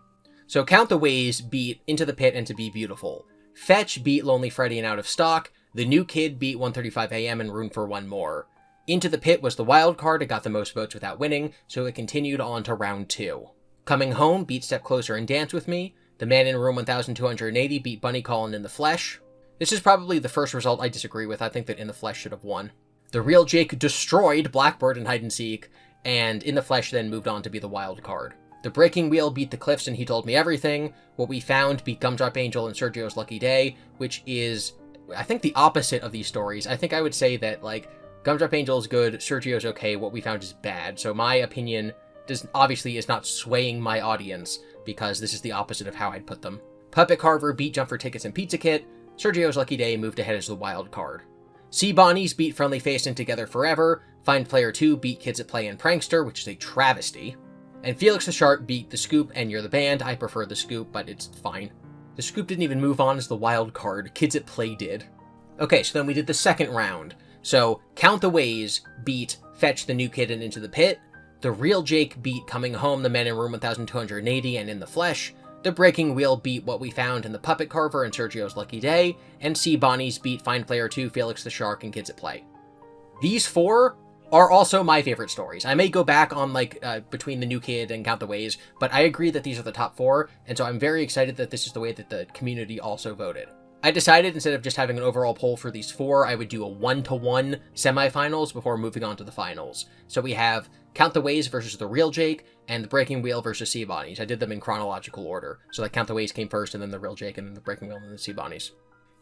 So Count the Ways beat Into the Pit and To Be Beautiful. Fetch beat Lonely Freddy and Out of Stock. The New Kid beat 1:35 a.m. and Room for One More. Into the Pit was the wild card. It got the most votes without winning, so it continued on to round 2. Coming Home beat Step Closer and Dance With Me. The Man in Room 1280 beat Bunny Call and In the Flesh. This is probably the first result I disagree with. I think that In the Flesh should have won. The Real Jake destroyed Blackbird and Hide and Seek, and In the Flesh then moved on to be the wild card. The Breaking Wheel beat The Cliffs and He Told Me Everything. What We Found beat Gumdrop Angel and Sergio's Lucky Day, which is, I think, the opposite of these stories. I think I would say that, like, Gumdrop Angel is good, Sergio's okay, What We Found is bad. So my opinion obviously is not swaying my audience, because this is the opposite of how I'd put them. Puppet Carver beat Jump for Tickets and Pizza Kit. Sergio's Lucky Day moved ahead as the wild card. Sea Bonnies beat Friendly Face and Together Forever. Find Player 2 beat Kids at Play and Prankster, which is a travesty. And Felix the Shark beat The Scoop and You're the Band. I prefer The Scoop, but it's fine. The Scoop didn't even move on as the wild card. Kids at Play did. Okay, so then we did the second round. So, Count the Ways beat Fetch, The New Kid, and Into the Pit. The Real Jake beat Coming Home, The Men in Room 1280, and In the Flesh. The Breaking Wheel beat What We Found and The Puppet Carver and Sergio's Lucky Day. And Sea Bonnies beat Find Player 2, Felix the Shark, and Kids at Play. These 4 are also my favorite stories. I may go back on, between The New Kid and Count the Ways, but I agree that these are the top 4, and so I'm very excited that this is the way that the community also voted. I decided instead of just having an overall poll for these 4, I would do a 1-to-1 semifinals before moving on to the finals. So we have Count the Ways versus The Real Jake, and The Breaking Wheel versus Sea Bonnies. I did them in chronological order. So Count the Ways came first, and then The Real Jake, and then The Breaking Wheel, and then The Sea Bonnies.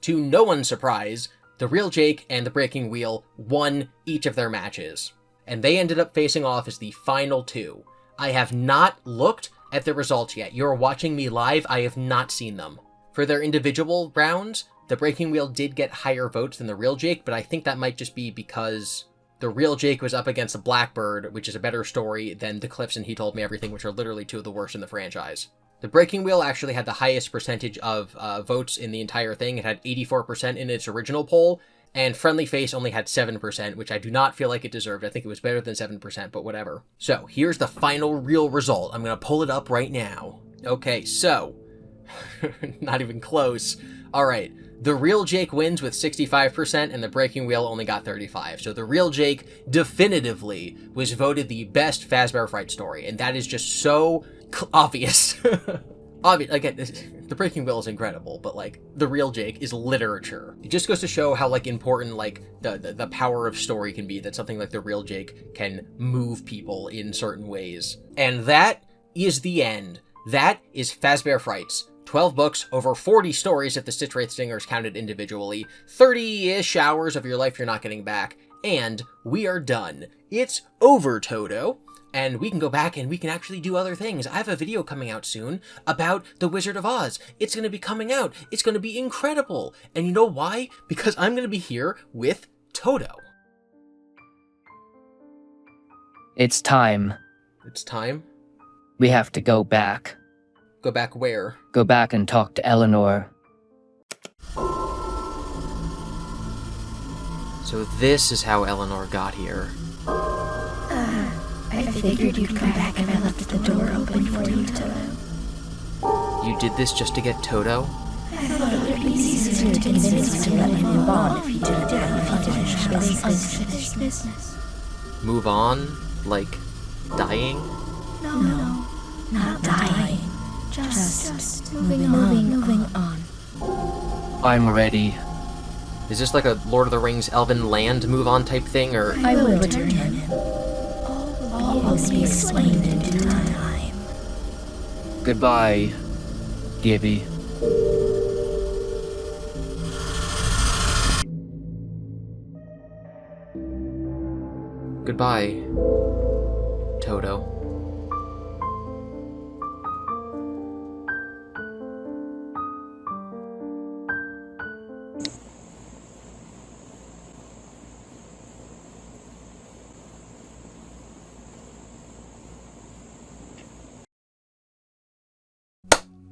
To no one's surprise, The Real Jake and The Breaking Wheel won each of their matches. And they ended up facing off as the final 2. I have not looked at the results yet. You're watching me live. I have not seen them. For their individual rounds, The Breaking Wheel did get higher votes than The Real Jake, but I think that might just be because The Real Jake was up against The Blackbird, which is a better story than The Cliffs and He Told Me Everything, which are literally 2 of the worst in the franchise. The Breaking Wheel actually had the highest percentage of votes in the entire thing. It had 84% in its original poll, and Friendly Face only had 7%, which I do not feel like it deserved. I think it was better than 7%, but whatever. So, here's the final real result. I'm going to pull it up right now. Okay, so not even close. Alright, The Real Jake wins with 65%, and The Breaking Wheel only got 35%. So The Real Jake definitively was voted the best Fazbear Fright story, and that is just so obvious. Again, The Breaking Wheel is incredible, but, The Real Jake is literature. It just goes to show how, important, the power of story can be, that something like The Real Jake can move people in certain ways. And that is the end. That is Fazbear Frights. 12 books, over 40 stories if the Stitch Wraith Stingers counted individually, 30-ish hours of your life you're not getting back, and we are done. It's over, Toto, and we can go back and we can actually do other things. I have a video coming out soon about The Wizard of Oz. It's going to be coming out. It's going to be incredible. And you know why? Because I'm going to be here with Toto. It's time. It's time? We have to go back. Go back where? Go back and talk to Eleanor. So this is how Eleanor got here. I figured you'd come back and I left the door open for you, Toto. You did this just to get Toto? I thought it would be easier to convince you to let me move on if you didn't have unfinished business. Move on? Like, dying? No, not dying. Just moving on. I'm ready. Is this like a Lord of the Rings Elven Land move-on type thing, or...? I will return him. All will be explained in due time. Goodbye, GiBi. Goodbye, Toto.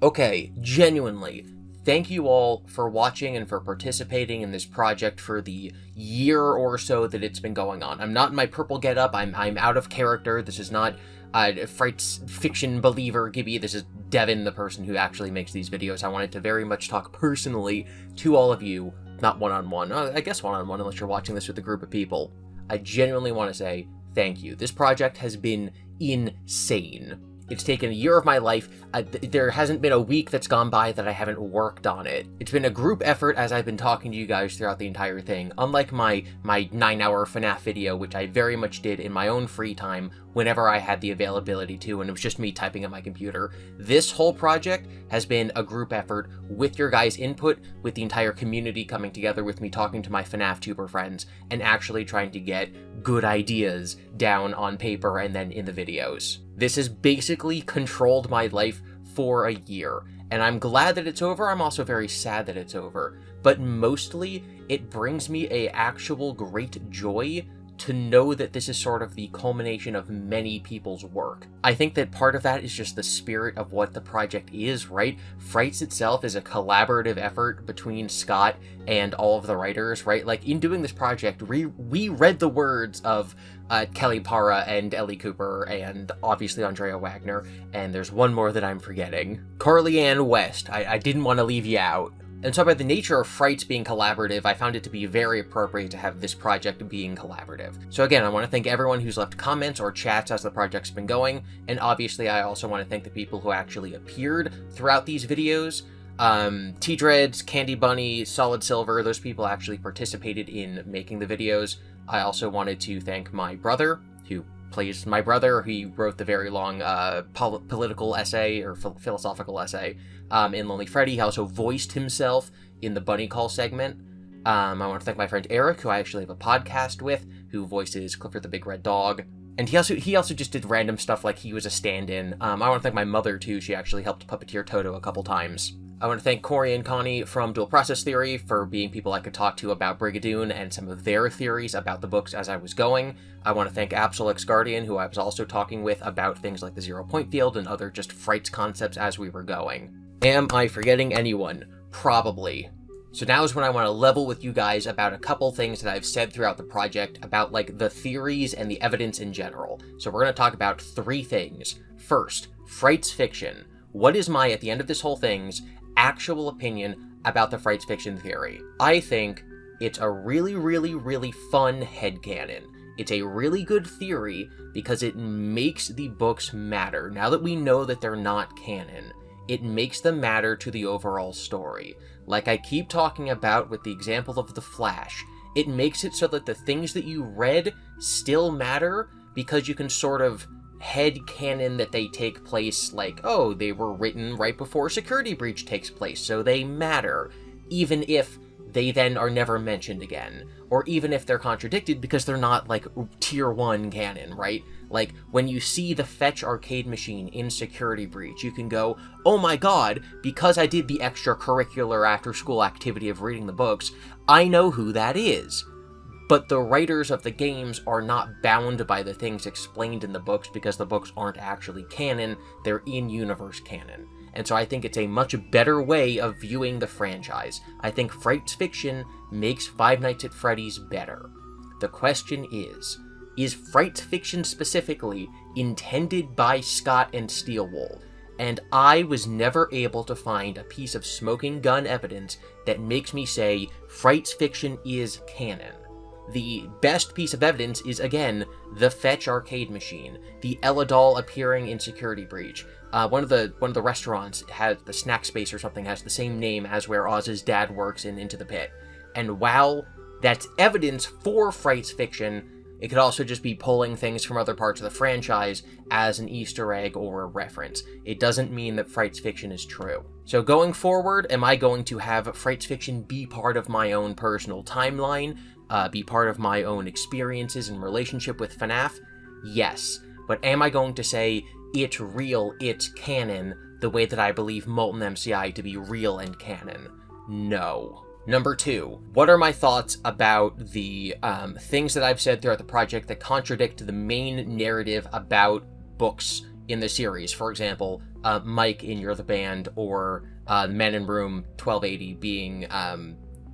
Okay, genuinely, thank you all for watching and for participating in this project for the year or so that it's been going on. I'm not in my purple getup. I'm out of character. This is not Frights fiction believer GiBi. This is Devin, the person who actually makes these videos. I wanted to very much talk personally to all of you, not one-on-one. I guess one-on-one unless you're watching this with a group of people. I genuinely want to say thank you. This project has been insane. It's taken a year of my life. There hasn't been a week that's gone by that I haven't worked on it. It's been a group effort as I've been talking to you guys throughout the entire thing. Unlike my 9-hour FNAF video, which I very much did in my own free time whenever I had the availability to, and it was just me typing at my computer. This whole project has been a group effort with your guys' input, with the entire community coming together, with me talking to my FNAF tuber friends, and actually trying to get good ideas down on paper and then in the videos. This has basically controlled my life for a year, and I'm glad that it's over. I'm also very sad that it's over, but mostly it brings me a actual great joy to know that this is sort of the culmination of many people's work. I think that part of that is just the spirit of what the project is, right? Frights itself is a collaborative effort between Scott and all of the writers, right? Like, in doing this project, we read the words of Kelly Parra and Ellie Cooper and obviously Andrea Wagner, and there's one more that I'm forgetting. Carly Ann West. I didn't want to leave you out. And so by the nature of Frights being collaborative, I found it to be very appropriate to have this project being collaborative. So again, I want to thank everyone who's left comments or chats as the project's been going, and obviously I also want to thank the people who actually appeared throughout these videos. T-Dreads, Candy Bunny, Solid Silver, those people actually participated in making the videos. I also wanted to thank my brother, who plays my brother. He wrote the very long political essay or philosophical essay in Lonely Freddy. He also voiced himself in the Bunny Call segment. I want to thank my friend Eric, who I actually have a podcast with, who voices Clifford the Big Red Dog. And he also just did random stuff like he was a stand-in. I want to thank my mother, too. She actually helped puppeteer Toto a couple times. I want to thank Corey and Connie from Dual Process Theory for being people I could talk to about BrigaTWOon and some of their theories about the books as I was going. I want to thank Absolix Guardian, who I was also talking with about things like the 0 point field and other just Frights concepts as we were going. Am I forgetting anyone? Probably. So now is when I want to level with you guys about a couple things that I've said throughout the project about like the theories and the evidence in general. So we're going to talk about 3 things. First, Frights fiction. What is my, at the end of this whole thing's, actual opinion about the Frights fiction theory? I think it's a really, really, really fun headcanon. It's a really good theory because it makes the books matter. Now that we know that they're not canon, it makes them matter to the overall story. Like I keep talking about with the example of The Flash, it makes it so that the things that you read still matter because you can sort of headcanon that they take place like, oh, they were written right before Security Breach takes place, so they matter, even if they then are never mentioned again, or even if they're contradicted because they're not, like, tier 1 canon, right? Like, when you see the Fetch arcade machine in Security Breach, you can go, oh my god, because I did the extracurricular after-school activity of reading the books, I know who that is. But the writers of the games are not bound by the things explained in the books because the books aren't actually canon, they're in-universe canon. And so I think it's a much better way of viewing the franchise. I think Frights fiction makes Five Nights at Freddy's better. The question is Frights fiction specifically intended by Scott and Steelwool? And I was never able to find a piece of smoking gun evidence that makes me say Frights fiction is canon. The best piece of evidence is, again, the Fetch arcade machine, the Ella doll appearing in Security Breach. One of the restaurants has the snack space or something has the same name as where Oz's dad works in Into the Pit. And while that's evidence for Frights fiction, it could also just be pulling things from other parts of the franchise as an Easter egg or a reference. It doesn't mean that Frights fiction is true. So going forward, am I going to have Frights fiction be part of my own personal timeline? Be part of my own experiences and relationship with FNAF? Yes. But am I going to say, it's real, it's canon, the way that I believe Molten MCI to be real and canon? No. Number 2, what are my thoughts about the things that I've said throughout the project that contradict the main narrative about books in the series? For example, Mike in You're the Band or the Man in Room 1280 being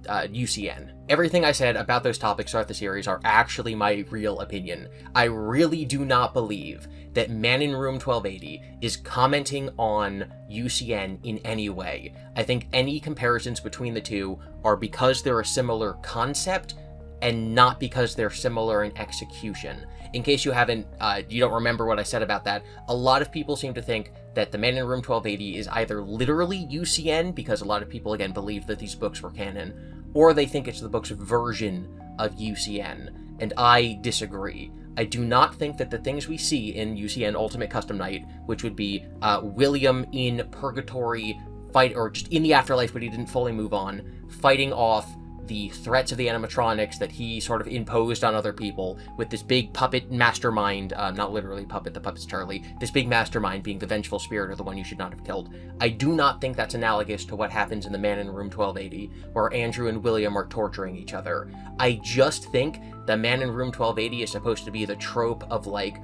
UCN. Everything I said about those topics throughout the series are actually my real opinion. I really do not believe that Man in Room 1280 is commenting on UCN in any way. I think any comparisons between the two are because they're a similar concept and not because they're similar in execution. In case you don't remember what I said about that, a lot of people seem to think that the Man in Room 1280 is either literally UCN, because a lot of people, again, believe that these books were canon, or they think it's the book's version of UCN, and I disagree. I do not think that the things we see in UCN Ultimate Custom Night, which would be William in purgatory, or just in the afterlife, but he didn't fully move on, fighting off the threats of the animatronics that he sort of imposed on other people with this big puppet mastermind, not literally puppet, the puppet's Charlie, this big mastermind being the vengeful spirit or the one you should not have killed. I do not think that's analogous to what happens in the Man in Room 1280, where Andrew and William are torturing each other. I just think the Man in Room 1280 is supposed to be the trope of like,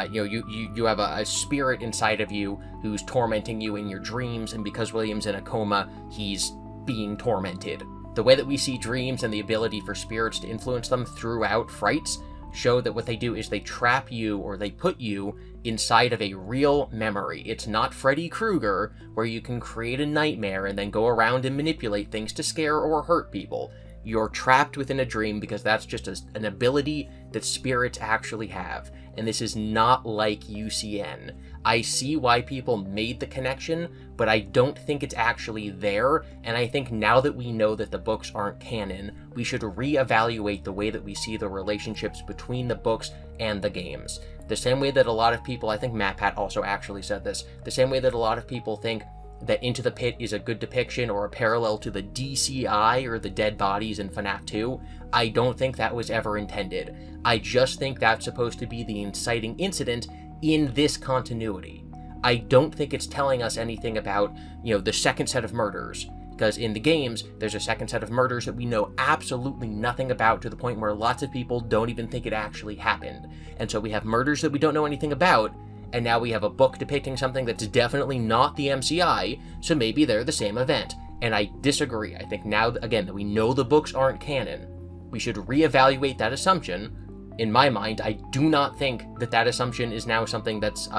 you have a spirit inside of you who's tormenting you in your dreams, and because William's in a coma, he's being tormented. The way that we see dreams and the ability for spirits to influence them throughout Frights show that what they do is they trap you, or they put you inside of a real memory. It's not Freddy Krueger, where you can create a nightmare and then go around and manipulate things to scare or hurt people. You're trapped within a dream because that's just an ability that spirits actually have. And this is not like UCN. I see why people made the connection, but I don't think it's actually there, and I think now that we know that the books aren't canon, we should reevaluate the way that we see the relationships between the books and the games. The same way that a lot of people, I think MatPat also actually said this, the same way that a lot of people think that Into the Pit is a good depiction or a parallel to the DCI or the dead bodies in FNAF 2, I don't think that was ever intended. I just think that's supposed to be the inciting incident in this continuity. I don't think it's telling us anything about, the second set of murders, because in the games, there's a second set of murders that we know absolutely nothing about, to the point where lots of people don't even think it actually happened. And so we have murders that we don't know anything about, and now we have a book depicting something that's definitely not the MCI, so maybe they're the same event. And I disagree. I think now, again, that we know the books aren't canon, we should reevaluate that assumption. In my mind, I do not think that that assumption is now something that's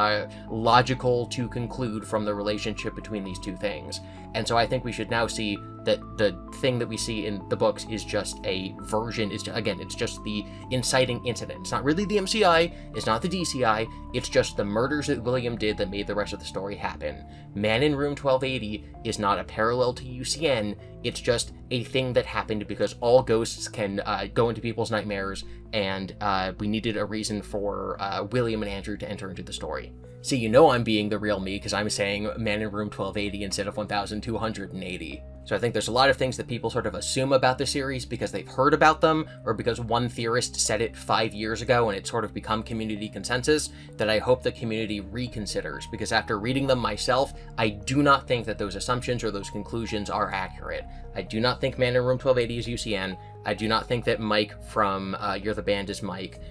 logical to conclude from the relationship between these two things. And so I think we should now see that the thing that we see in the books is just a version, it's just the inciting incident. It's not really the MCI, it's not the DCI, it's just the murders that William did that made the rest of the story happen. Man in Room 1280 is not a parallel to UCN, it's just a thing that happened because all ghosts can go into people's nightmares, and we needed a reason for William and Andrew to enter into the story. See, I'm being the real me because I'm saying Man in Room 1280 instead of 1280. So I think there's a lot of things that people sort of assume about the series because they've heard about them, or because one theorist said it 5 years ago and it's sort of become community consensus, that I hope the community reconsiders, because after reading them myself, I do not think that those assumptions or those conclusions are accurate. I do not think Man in Room 1280 is UCN. I do not think that Mike from You're the Band is Mike.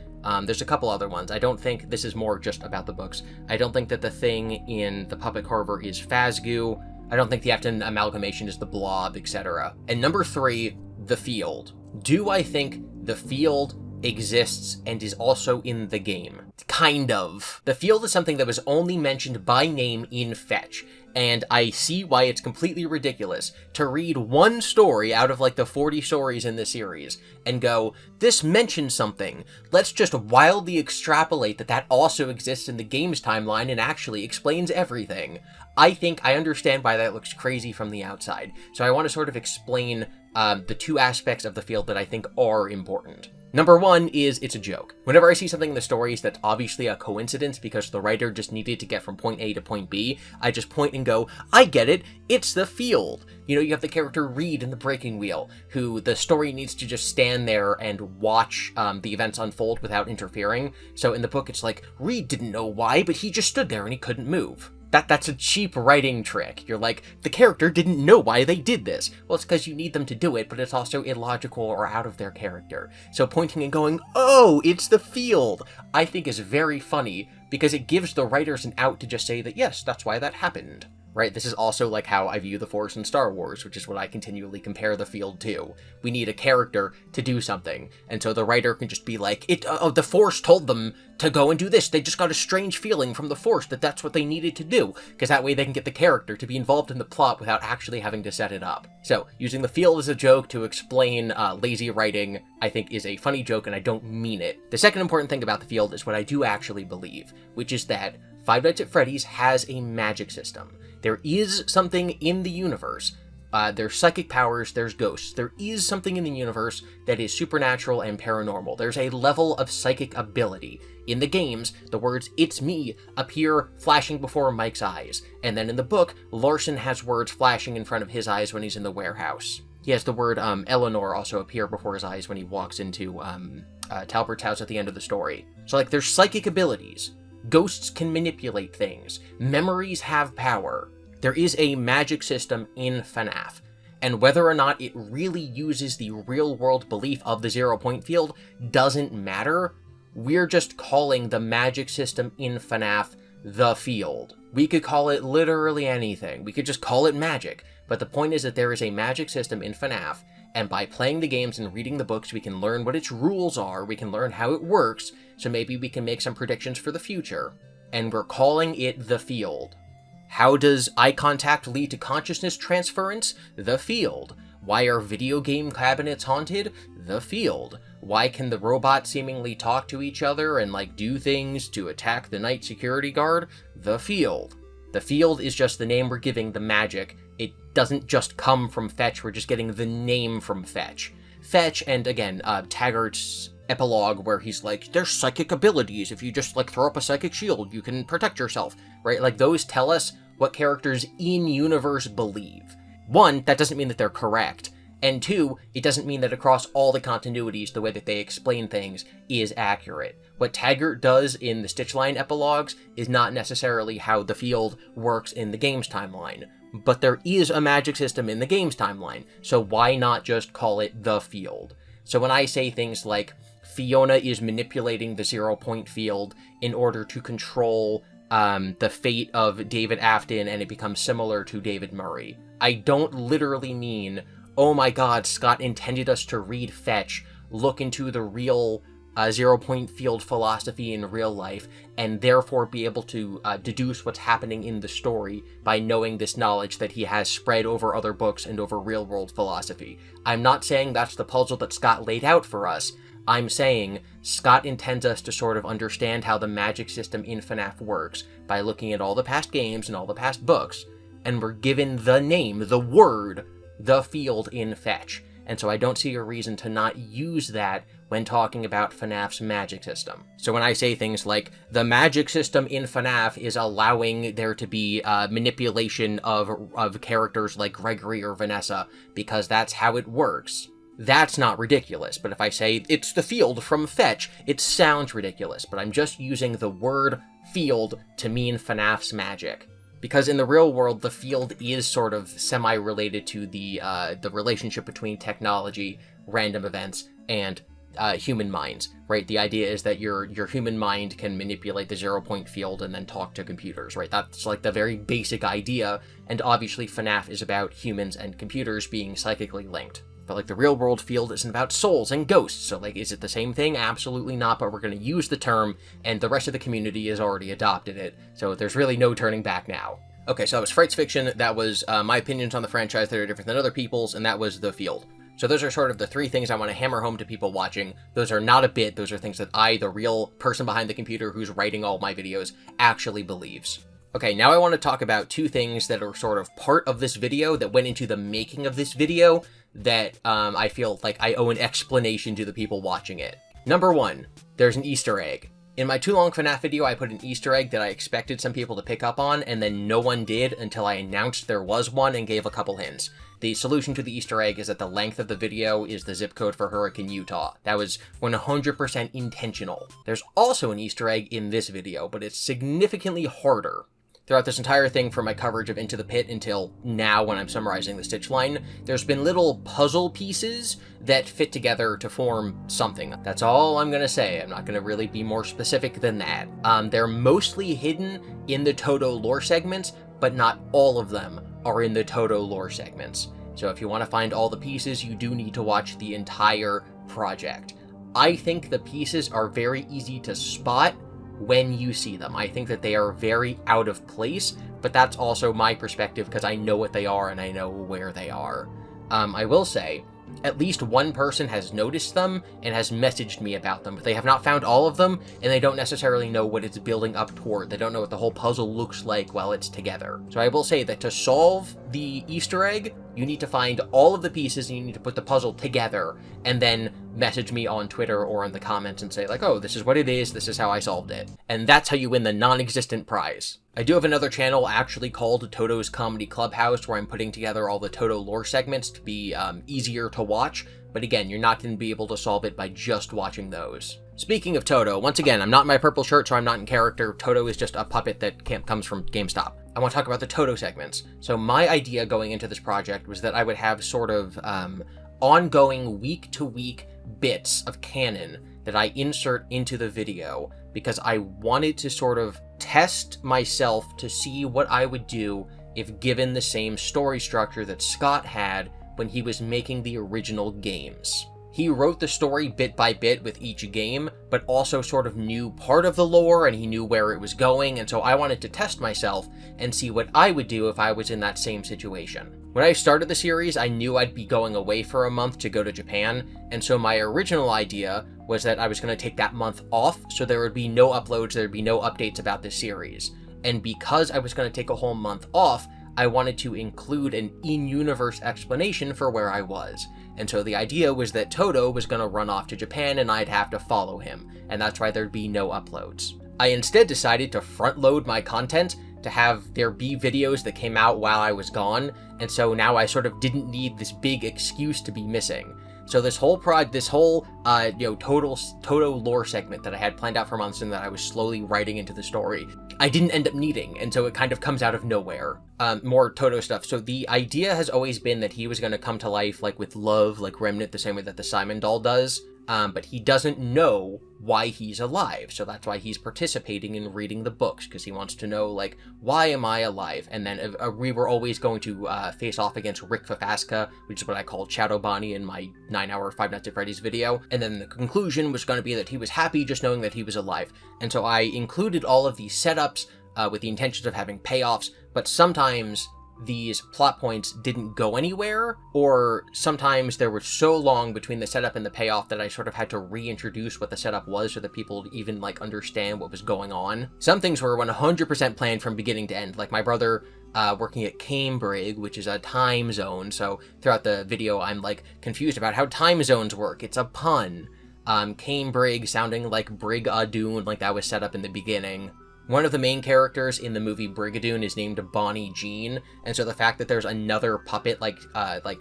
There's a couple other ones. I don't think this is more just about the books. I don't think that the thing in the Puppet Carver is Fazgoo. I don't think the Afton amalgamation is the Blob, etc. And number 3, the field. Do I think the field exists and is also in the game? Kind of. The field is something that was only mentioned by name in Fetch, and I see why it's completely ridiculous to read one story out of like the 40 stories in the series and go, this mentions something, let's just wildly extrapolate that also exists in the game's timeline and actually explains everything. I think I understand why that looks crazy from the outside, so I want to sort of explain the two aspects of the field that I think are important. Number 1 is it's a joke. Whenever I see something in the stories that's obviously a coincidence because the writer just needed to get from point A to point B, I just point and go, I get it, it's the field. You have the character Reed in the Breaking Wheel, who the story needs to just stand there and watch the events unfold without interfering. So in the book it's like, Reed didn't know why, but he just stood there and he couldn't move. That's a cheap writing trick. You're like, the character didn't know why they did this. Well, it's because you need them to do it, but it's also illogical or out of their character. So pointing and going, oh, it's the field, I think is very funny, because it gives the writers an out to just say that, yes, that's why that happened. Right? This is also like how I view the Force in Star Wars, which is what I continually compare the field to. We need a character to do something, and so the writer can just be like, the Force told them to go and do this. They just got a strange feeling from the Force that that's what they needed to do, because that way they can get the character to be involved in the plot without actually having to set it up. So, using the field as a joke to explain lazy writing, I think is a funny joke, and I don't mean it. The second important thing about the field is what I do actually believe, which is that Five Nights at Freddy's has a magic system. There is something in the universe. There's psychic powers, there's ghosts. There is something in the universe that is supernatural and paranormal. There's a level of psychic ability. In the games, the words, "It's me," appear flashing before Mike's eyes. And then in the book, Larson has words flashing in front of his eyes when he's in the warehouse. He has the word Eleanor also appear before his eyes when he walks into Talbert's house at the end of the story. So, like, there's psychic abilities. Ghosts can manipulate things. Memories have power. There is a magic system in FNAF, and whether or not it really uses the real-world belief of the 0-point field doesn't matter. We're just calling the magic system in FNAF the field. We could call it literally anything. We could just call it magic. But the point is that there is a magic system in FNAF, and by playing the games and reading the books, we can learn what its rules are, we can learn how it works, so maybe we can make some predictions for the future. And we're calling it the field. How does eye contact lead to consciousness transference? The field. Why are video game cabinets haunted? The field. Why can the robots seemingly talk to each other and, like, do things to attack the night security guard? The field. The field is just the name we're giving the magic. It doesn't just come from Fetch, we're just getting the name from Fetch. Fetch, and again, Taggart's epilogue where he's like, there's psychic abilities, if you just, like, throw up a psychic shield, you can protect yourself, right? Like, those tell us what characters in-universe believe. One, that doesn't mean that they're correct, and two, it doesn't mean that across all the continuities, the way that they explain things is accurate. What Taggart does in the Stitchline epilogues is not necessarily how the field works in the game's timeline. But there is a magic system in the game's timeline, so why not just call it the field? So when I say things like, Fiona is manipulating the 0-point field in order to control the fate of David Afton and it becomes similar to David Murray, I don't literally mean, oh my god, Scott intended us to read Fetch, look into the real 0-point field philosophy in real life, and therefore be able to deduce what's happening in the story by knowing this knowledge that he has spread over other books and over real-world philosophy. I'm not saying that's the puzzle that Scott laid out for us. I'm saying Scott intends us to sort of understand how the magic system in FNAF works by looking at all the past games and all the past books, and we're given the name, the word, the field in Fetch. And so I don't see a reason to not use that when talking about FNAF's magic system. So when I say things like, the magic system in FNAF is allowing there to be manipulation of characters like Gregory or Vanessa, because that's how it works, that's not ridiculous. But if I say, it's the field from Fetch, it sounds ridiculous, but I'm just using the word field to mean FNAF's magic. Because in the real world, the field is sort of semi-related to the relationship between technology, random events, and human minds, right? The idea is that your human mind can manipulate the 0-point field and then talk to computers, right? That's like the very basic idea, and obviously FNAF is about humans and computers being psychically linked. But, like, the real-world field isn't about souls and ghosts, so, like, is it the same thing? Absolutely not, but we're going to use the term, and the rest of the community has already adopted it, so there's really no turning back now. Okay, so that was Frights Fiction, that was my opinions on the franchise that are different than other people's, and that was The Field. So those are sort of the three things I want to hammer home to people watching. Those are not a bit, those are things that I, the real person behind the computer who's writing all my videos, actually believes. Okay, now I want to talk about two things that are sort of part of this video that went into the making of this video that I feel like I owe an explanation to the people watching it. Number one, there's an Easter egg. In my Too Long FNAF video, I put an Easter egg that I expected some people to pick up on, and then no one did until I announced there was one and gave a couple hints. The solution to the Easter egg is that the length of the video is the zip code for Hurricane, Utah. That was 100% intentional. There's also an Easter egg in this video, but it's significantly harder. throughout this entire thing from my coverage of Into the Pit until now when I'm summarizing the Stitch line, there's been little puzzle pieces that fit together to form something. That's all I'm gonna say. I'm not gonna really be more specific than that. They're mostly hidden in the Toto lore segments, but not all of them are in the Toto lore segments. So if you want to find all the pieces, you do need to watch the entire project. I think the pieces are very easy to spot when you see them. I think that they are very out of place, but that's also my perspective because I know what they are and I know where they are. I will say, at least one person has noticed them and has messaged me about them, but they have not found all of them, and they don't necessarily know what it's building up toward. They don't know what the whole puzzle looks like while it's together. So I will say that to solve the Easter egg, you need to find all of the pieces and you need to put the puzzle together, and then message me on Twitter or in the comments and say like, oh, this is what it is, this is how I solved it. And that's how you win the non-existent prize. I do have another channel actually called Toto's Comedy Clubhouse where I'm putting together all the Toto lore segments to be easier to watch, but again, you're not going to be able to solve it by just watching those. Speaking of Toto, once again, I'm not in my purple shirt, so I'm not in character. Toto is just a puppet that comes from GameStop. I want to talk about the Toto segments. So my idea going into this project was that I would have sort of ongoing week-to-week bits of canon that I insert into the video because I wanted to sort of test myself to see what I would do if given the same story structure that Scott had when he was making the original games. He wrote the story bit by bit with each game, but also sort of knew part of the lore and he knew where it was going, and so I wanted to test myself and see what I would do if I was in that same situation. When I started the series, I knew I'd be going away for a month to go to Japan, and so my original idea was that I was going to take that month off, so there would be no uploads, there would be no updates about this series. And because I was going to take a whole month off, I wanted to include an in-universe explanation for where I was. And so the idea was that Toto was going to run off to Japan and I'd have to follow him, and that's why there'd be no uploads. I instead decided to front-load my content to have there be videos that came out while I was gone, and so now I sort of didn't need this big excuse to be missing. So this whole Toto lore segment that I had planned out for months and that I was slowly writing into the story, I didn't end up needing, and so it kind of comes out of nowhere. More Toto stuff. So the idea has always been that he was going to come to life like with love, like Remnant, the same way that the Simon doll does. But he doesn't know why he's alive, so that's why he's participating in reading the books, because he wants to know, like, why am I alive? And then we were always going to face off against Rick Fafaska, which is what I called Shadow Bonnie in my 9-hour Five Nights at Freddy's video, and then the conclusion was going to be that he was happy just knowing that he was alive. And so I included all of these setups with the intentions of having payoffs, but sometimes these plot points didn't go anywhere, or sometimes there was so long between the setup and the payoff that I sort of had to reintroduce what the setup was so that people would even like understand what was going on. Some things were 100% planned from beginning to end, like my brother working at Cambridge, which is a time zone, so throughout the video I'm like confused about how time zones work. It's a pun. Cambridge sounding like BrigaTWOon, like that was set up in the beginning. One of the main characters in the movie BrigaTWOon is named Bonnie Jean, and so the fact that there's another puppet like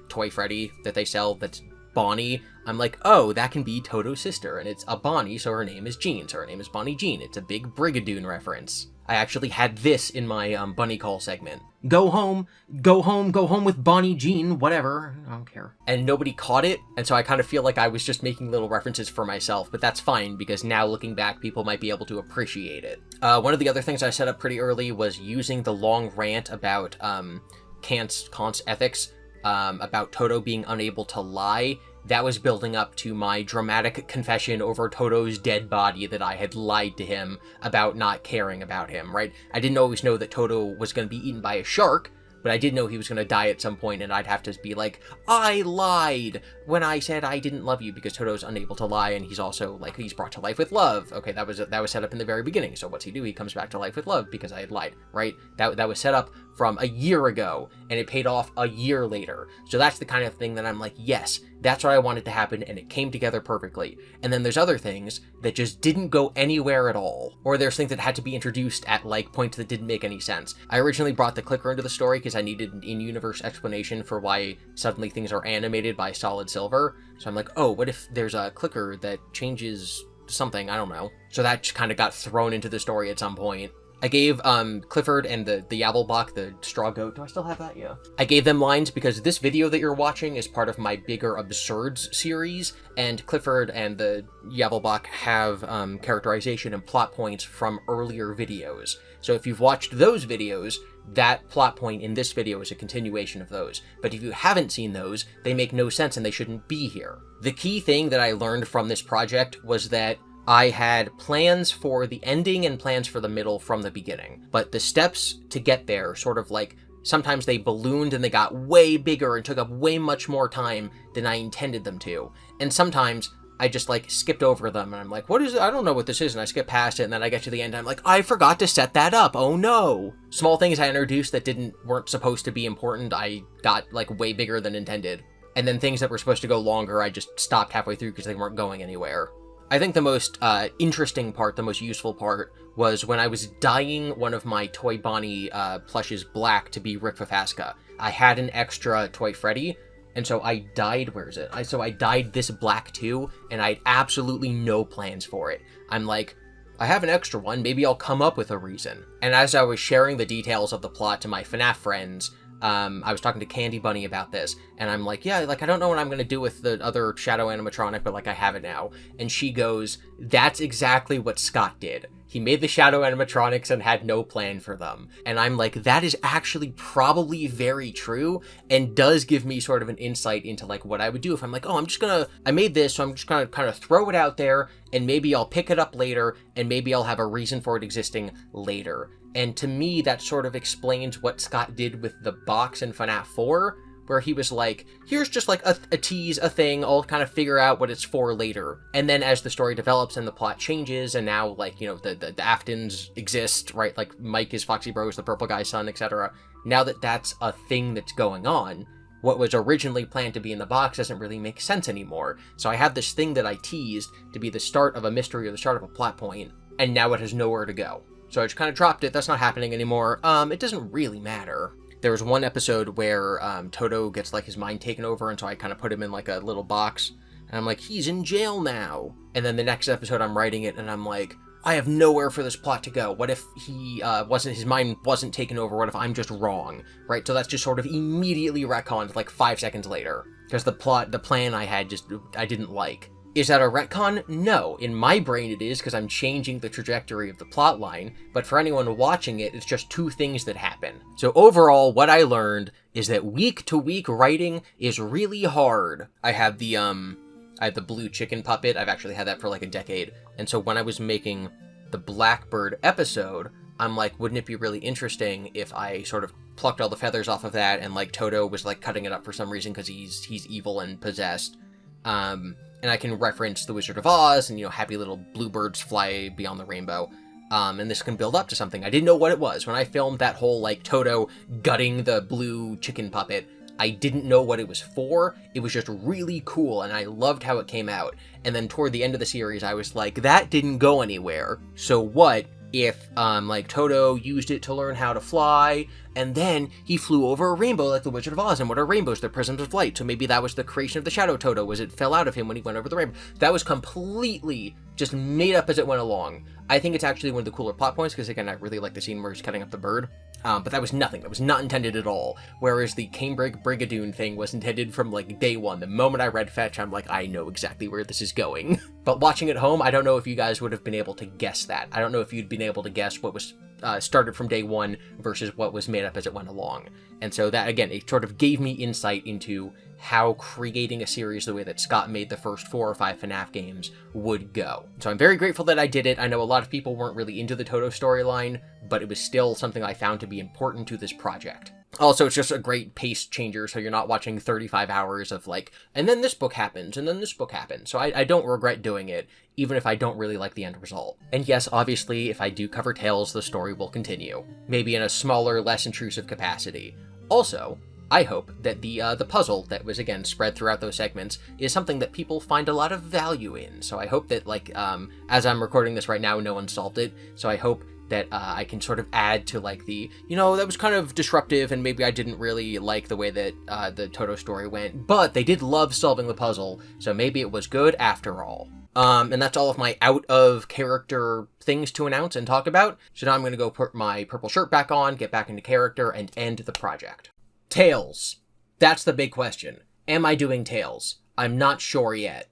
Toy Freddy that they sell that's Bonnie, I'm like, oh, that can be Toto's sister, and it's a Bonnie, so her name is Jean, so her name is Bonnie Jean. It's a big BrigaTWOon reference. I actually had this in my Bunny Call segment. Go home with Bonnie Jean, whatever, I don't care. And nobody caught it, and so I kind of feel like I was just making little references for myself, but that's fine, because now looking back, people might be able to appreciate it. One of the other things I set up pretty early was using the long rant about Kant's ethics, about Toto being unable to lie. That was building up to my dramatic confession over Toto's dead body that I had lied to him about not caring about him, right? I didn't always know that Toto was going to be eaten by a shark, but I did know he was going to die at some point, and I'd have to be like, I lied when I said I didn't love you, because Toto's unable to lie, and he's also, like, he's brought to life with love. Okay, that was set up in the very beginning, so what's he do? He comes back to life with love because I had lied, right? That was set up from a year ago, and it paid off a year later. So that's the kind of thing that I'm like, yes, that's what I wanted to happen, and it came together perfectly. And then there's other things that just didn't go anywhere at all. Or there's things that had to be introduced at, like, points that didn't make any sense. I originally brought the clicker into the story because I needed an in-universe explanation for why suddenly things are animated by Solid Silver. So I'm like, oh, what if there's a clicker that changes something? I don't know. So that just kind of got thrown into the story at some point. I gave Clifford and the Yavelbach, the straw goat, do I still have that? Yeah. I gave them lines because this video that you're watching is part of my bigger Absurds series, and Clifford and the Yavelbach have characterization and plot points from earlier videos. So if you've watched those videos, that plot point in this video is a continuation of those. But if you haven't seen those, they make no sense and they shouldn't be here. The key thing that I learned from this project was that I had plans for the ending and plans for the middle from the beginning. But the steps to get there sort of like, sometimes they ballooned and they got way bigger and took up way much more time than I intended them to. And sometimes I just like skipped over them and I'm like, what is it? I don't know what this is. And I skip past it and then I get to the end and I'm like, I forgot to set that up. Oh no. Small things I introduced that weren't supposed to be important, I got like way bigger than intended. And then things that were supposed to go longer, I just stopped halfway through because they weren't going anywhere. I think the most interesting part, the most useful part, was when I was dyeing one of my Toy Bonnie plushes black to be Rick Fafaska. I had an extra Toy Freddy, and so I dyed, I dyed this black too, and I had absolutely no plans for it. I'm like, I have an extra one, maybe I'll come up with a reason. And as I was sharing the details of the plot to my FNAF friends, I was talking to Candy Bunny about this, and I'm like, yeah, like, I don't know what I'm gonna do with the other shadow animatronic, but like, I have it now. And she goes, that's exactly what Scott did. He made the shadow animatronics and had no plan for them. And I'm like, that is actually probably very true, and does give me sort of an insight into like what I would do if I'm like, oh, I made this, so I'm just gonna kind of throw it out there, and maybe I'll pick it up later, and maybe I'll have a reason for it existing later. And to me, that sort of explains what Scott did with the box in FNAF 4, where he was like, here's just like a tease, a thing, I'll kind of figure out what it's for later. And then as the story develops and the plot changes, and now, like, you know, the Aftons exist, right? Like, Mike is Foxy Bros, the purple guy's son, etc. Now that that's a thing that's going on, what was originally planned to be in the box doesn't really make sense anymore. So I have this thing that I teased to be the start of a mystery or the start of a plot point, and now it has nowhere to go. So I just kind of dropped it. That's not happening anymore. It doesn't really matter. There was one episode where Toto gets like his mind taken over, and so I kind of put him in like a little box, and I'm like, he's in jail now. And then the next episode I'm writing it, and I'm like, I have nowhere for this plot to go. What if his mind wasn't taken over? What if I'm just wrong, right? So that's just sort of immediately retconned like 5 seconds later, because the plan I had I didn't like. Is that a retcon? No. In my brain it is, because I'm changing the trajectory of the plot line, but for anyone watching it, it's just 2 things that happen. So overall, what I learned is that week-to-week writing is really hard. I have the blue chicken puppet. I've actually had that for like a decade, and so when I was making the Blackbird episode, I'm like, wouldn't it be really interesting if I sort of plucked all the feathers off of that, and like Toto was like cutting it up for some reason because he's evil and possessed. And I can reference The Wizard of Oz and, you know, happy little bluebirds fly beyond the rainbow. And this can build up to something. I didn't know what it was. When I filmed that whole, like, Toto gutting the blue chicken puppet, I didn't know what it was for. It was just really cool, and I loved how it came out. And then toward the end of the series, I was like, that didn't go anywhere. So what if, like, Toto used it to learn how to fly, and then he flew over a rainbow like the Wizard of Oz, and what are rainbows? They're prisms of light, so maybe that was the creation of the Shadow Toto, was it fell out of him when he went over the rainbow. That was completely just made up as it went along. I think it's actually one of the cooler plot points, because again, I really like the scene where he's cutting up the bird. But that was nothing. That was not intended at all. Whereas the Cambridge BrigaTWOon thing was intended from, like, day one. The moment I read Fetch, I'm like, I know exactly where this is going. But watching at home, I don't know if you guys would have been able to guess that. I don't know if you'd been able to guess what was started from day one versus what was made up as it went along. And so that, again, it sort of gave me insight into how creating a series the way that Scott made the first 4 or 5 FNAF games would go. So I'm very grateful that I did it. I know a lot of people weren't really into the Toto storyline, but it was still something I found to be important to this project. Also, it's just a great pace changer, so you're not watching 35 hours of like, and then this book happens, and then this book happens. So I don't regret doing it, even if I don't really like the end result. And yes, obviously, if I do cover Tales, the story will continue. Maybe in a smaller, less intrusive capacity. Also, I hope that the puzzle that was, again, spread throughout those segments is something that people find a lot of value in. So I hope that, like, as I'm recording this right now, no one solved it. So I hope that I can sort of add to, like, the, you know, that was kind of disruptive, and maybe I didn't really like the way that the Toto story went, but they did love solving the puzzle, so maybe it was good after all. And that's all of my out-of-character things to announce and talk about. So now I'm going to go put my purple shirt back on, get back into character, and end the project. Tales. That's the big question. Am I doing Tales? I'm not sure yet.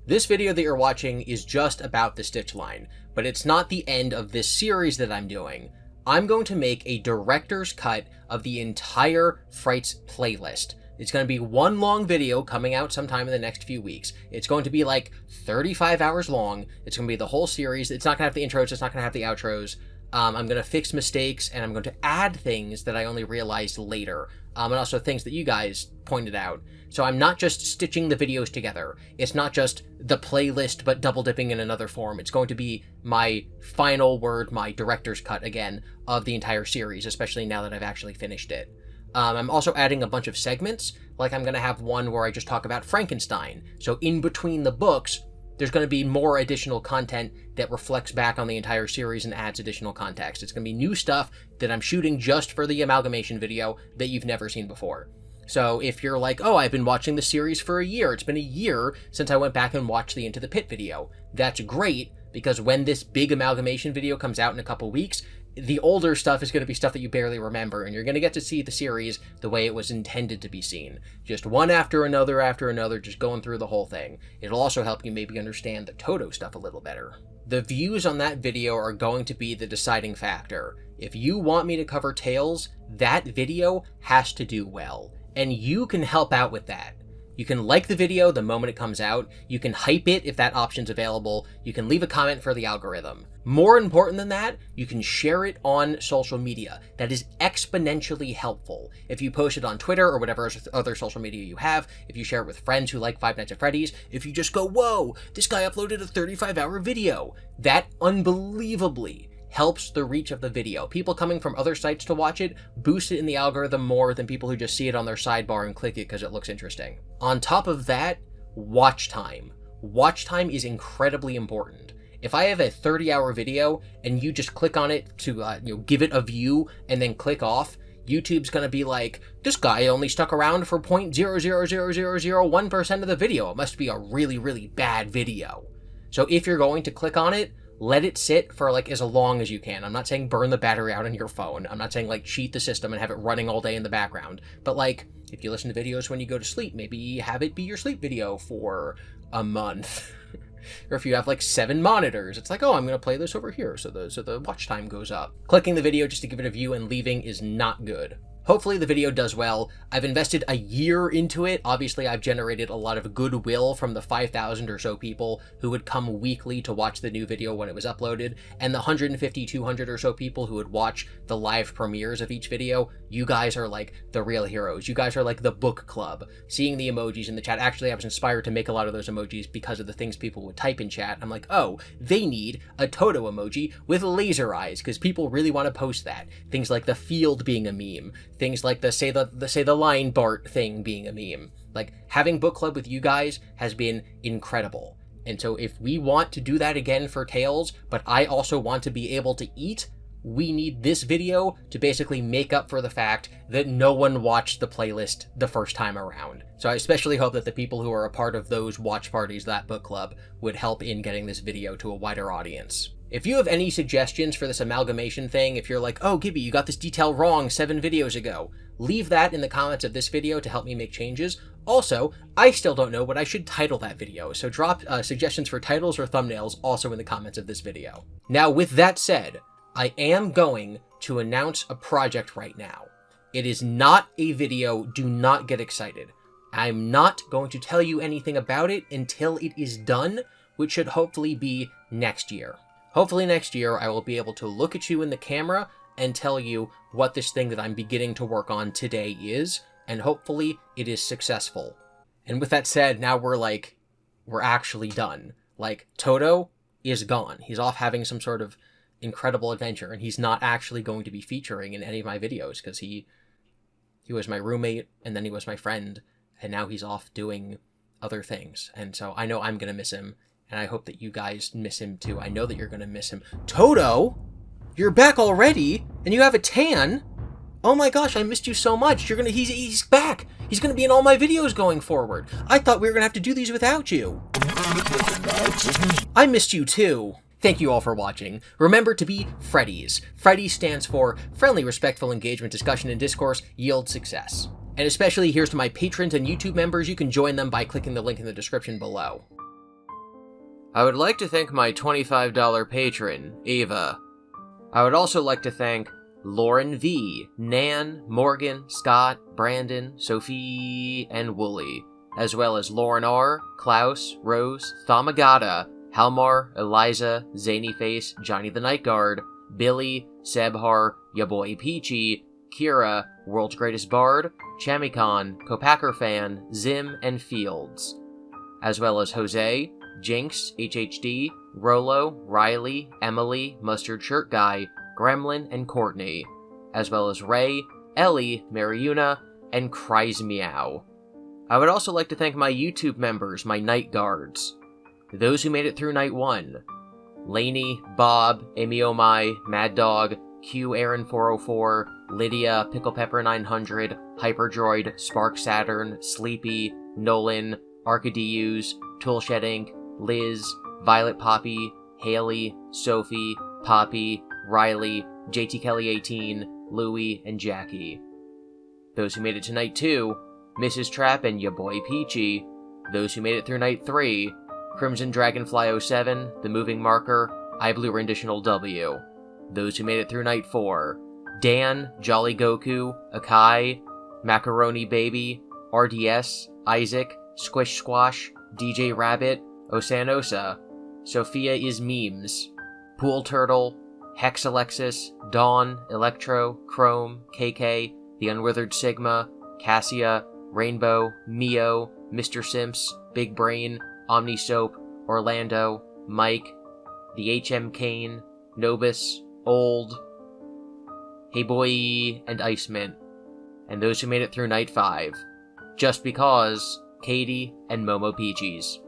This video that you're watching is just about the Stitch line, but it's not the end of this series that I'm doing. I'm going to make a director's cut of the entire Frights playlist. It's going to be one long video coming out sometime in the next few weeks. It's going to be like 35 hours long. It's going to be the whole series. It's not going to have the intros. It's not going to have the outros. I'm going to fix mistakes, and I'm going to add things that I only realized later. And also things that you guys pointed out. So I'm not just stitching the videos together. It's not just the playlist, but double dipping in another form. It's going to be my final word, my director's cut again, of the entire series, especially now that I've actually finished it. I'm also adding a bunch of segments, like I'm going to have one where I just talk about Frankenstein. So in between the books, there's going to be more additional content that reflects back on the entire series and adds additional context. It's going to be new stuff that I'm shooting just for the amalgamation video that you've never seen before. So if you're like, oh, I've been watching the series for a year, it's been a year since I went back and watched the Into the Pit video. That's great, because when this big amalgamation video comes out in a couple weeks, the older stuff is going to be stuff that you barely remember, and you're going to get to see the series the way it was intended to be seen. Just one after another, just going through the whole thing. It'll also help you maybe understand the Toto stuff a little better. The views on that video are going to be the deciding factor. If you want me to cover Tales, that video has to do well, and you can help out with that. You can like the video the moment it comes out, you can hype it if that option's available, you can leave a comment for the algorithm. More important than that, you can share it on social media. That is exponentially helpful. If you post it on Twitter or whatever other social media you have, if you share it with friends who like Five Nights at Freddy's, if you just go, whoa, this guy uploaded a 35-hour video, that unbelievably helps the reach of the video. People coming from other sites to watch it boost it in the algorithm more than people who just see it on their sidebar and click it because it looks interesting. On top of that, watch time. Watch time is incredibly important. If I have a 30-hour video and you just click on it to give it a view and then click off, YouTube's gonna be like, this guy only stuck around for 0.0000001% of the video. It must be a really, really bad video. So if you're going to click on it, let it sit for like as long as you can. I'm not saying burn the battery out on your phone. I'm not saying like cheat the system and have it running all day in the background. But like, if you listen to videos when you go to sleep, maybe have it be your sleep video for a month. Or if you have like 7 monitors, it's like, oh, I'm going to play this over here, so the watch time goes up. Clicking the video just to give it a view and leaving is not good. Hopefully the video does well. I've invested a year into it. Obviously, I've generated a lot of goodwill from the 5,000 or so people who would come weekly to watch the new video when it was uploaded, and the 150, 200 or so people who would watch the live premieres of each video. You guys are like the real heroes. You guys are like the book club. Seeing the emojis in the chat, actually, I was inspired to make a lot of those emojis because of the things people would type in chat. I'm like, oh, they need a Toto emoji with laser eyes, because people really want to post that. Things like the field being a meme. Things like the say the line Bart thing being a meme. Like, having book club with you guys has been incredible. And so if we want to do that again for Tales, but I also want to be able to eat, we need this video to basically make up for the fact that no one watched the playlist the first time around. So I especially hope that the people who are a part of those watch parties, that book club, would help in getting this video to a wider audience. If you have any suggestions for this amalgamation thing, if you're like, oh, GiBi, you got this detail wrong 7 videos ago, leave that in the comments of this video to help me make changes. Also, I still don't know what I should title that video, so drop suggestions for titles or thumbnails also in the comments of this video. Now, with that said, I am going to announce a project right now. It is not a video, do not get excited. I'm not going to tell you anything about it until it is done, which should hopefully be next year. Hopefully next year I will be able to look at you in the camera and tell you what this thing that I'm beginning to work on today is, and hopefully it is successful. And with that said, now we're actually done. Like, Toto is gone. He's off having some sort of incredible adventure, and he's not actually going to be featuring in any of my videos, because he was my roommate, and then he was my friend, and now he's off doing other things. And so I know I'm gonna miss him, and I hope that you guys miss him too. I know that you're gonna miss him. Toto, you're back already, and you have a tan. Oh my gosh, I missed you so much. He's back. He's gonna be in all my videos going forward. I thought we were gonna have to do these without you. I missed you too. Thank you all for watching. Remember to be Freddies. Freddy stands for Friendly, Respectful Engagement, Discussion, and Discourse Yield Success. And especially here's to my patrons and YouTube members. You can join them by clicking the link in the description below. I would like to thank my $25 patron, Ava. I would also like to thank Lauren V, Nan, Morgan, Scott, Brandon, Sophie, and Wooly, as well as Lauren R, Klaus, Rose, Thamagata, Halmar, Eliza, Zanyface, Johnny the Night Guard, Billy, Sebhar, Yaboy Peachy, Kira, World's Greatest Bard, Chamicon, Kopacker Fan, Zim, and Fields, as well as Jose, Jinx, HHD, Rolo, Riley, Emily, Mustard Shirt Guy, Gremlin, and Courtney, as well as Ray, Ellie, Mariuna, and Cries Meow. I would also like to thank my YouTube members, my Night Guards. Those who made it through Night 1. Lainey, Bob, Amy Oh My, Mad Dog, Q Aaron 404, Lydia, Pickle Pepper 900, Hyperdroid, Spark Saturn, Sleepy, Nolan, Arcadeus, Toolshed Inc., Liz, Violet Poppy, Haley, Sophie, Poppy, Riley, JT Kelly 18, Louie, and Jackie. Those who made it to Night 2, Mrs. Trap and Ya Boy Peachy. Those who made it through Night 3, Crimson Dragonfly 07, The Moving Marker, iBlue Renditional W. Those who made it through Night 4, Dan, Jolly Goku, Akai, Macaroni Baby, RDS, Isaac, Squish Squash, DJ Rabbit, Osanosa, Sophia is Memes, Pool Turtle, Hex Alexis, Dawn, Electro, Chrome, KK, The Unwithered Sigma, Cassia, Rainbow, Mio, Mr. Simps, Big Brain, Omni Soap, Orlando, Mike, The HM Kane, Nobis, Old, Hey Boy, and Iceman, and those who made it through Night 5, Just Because, Katie, and Momo Peaches.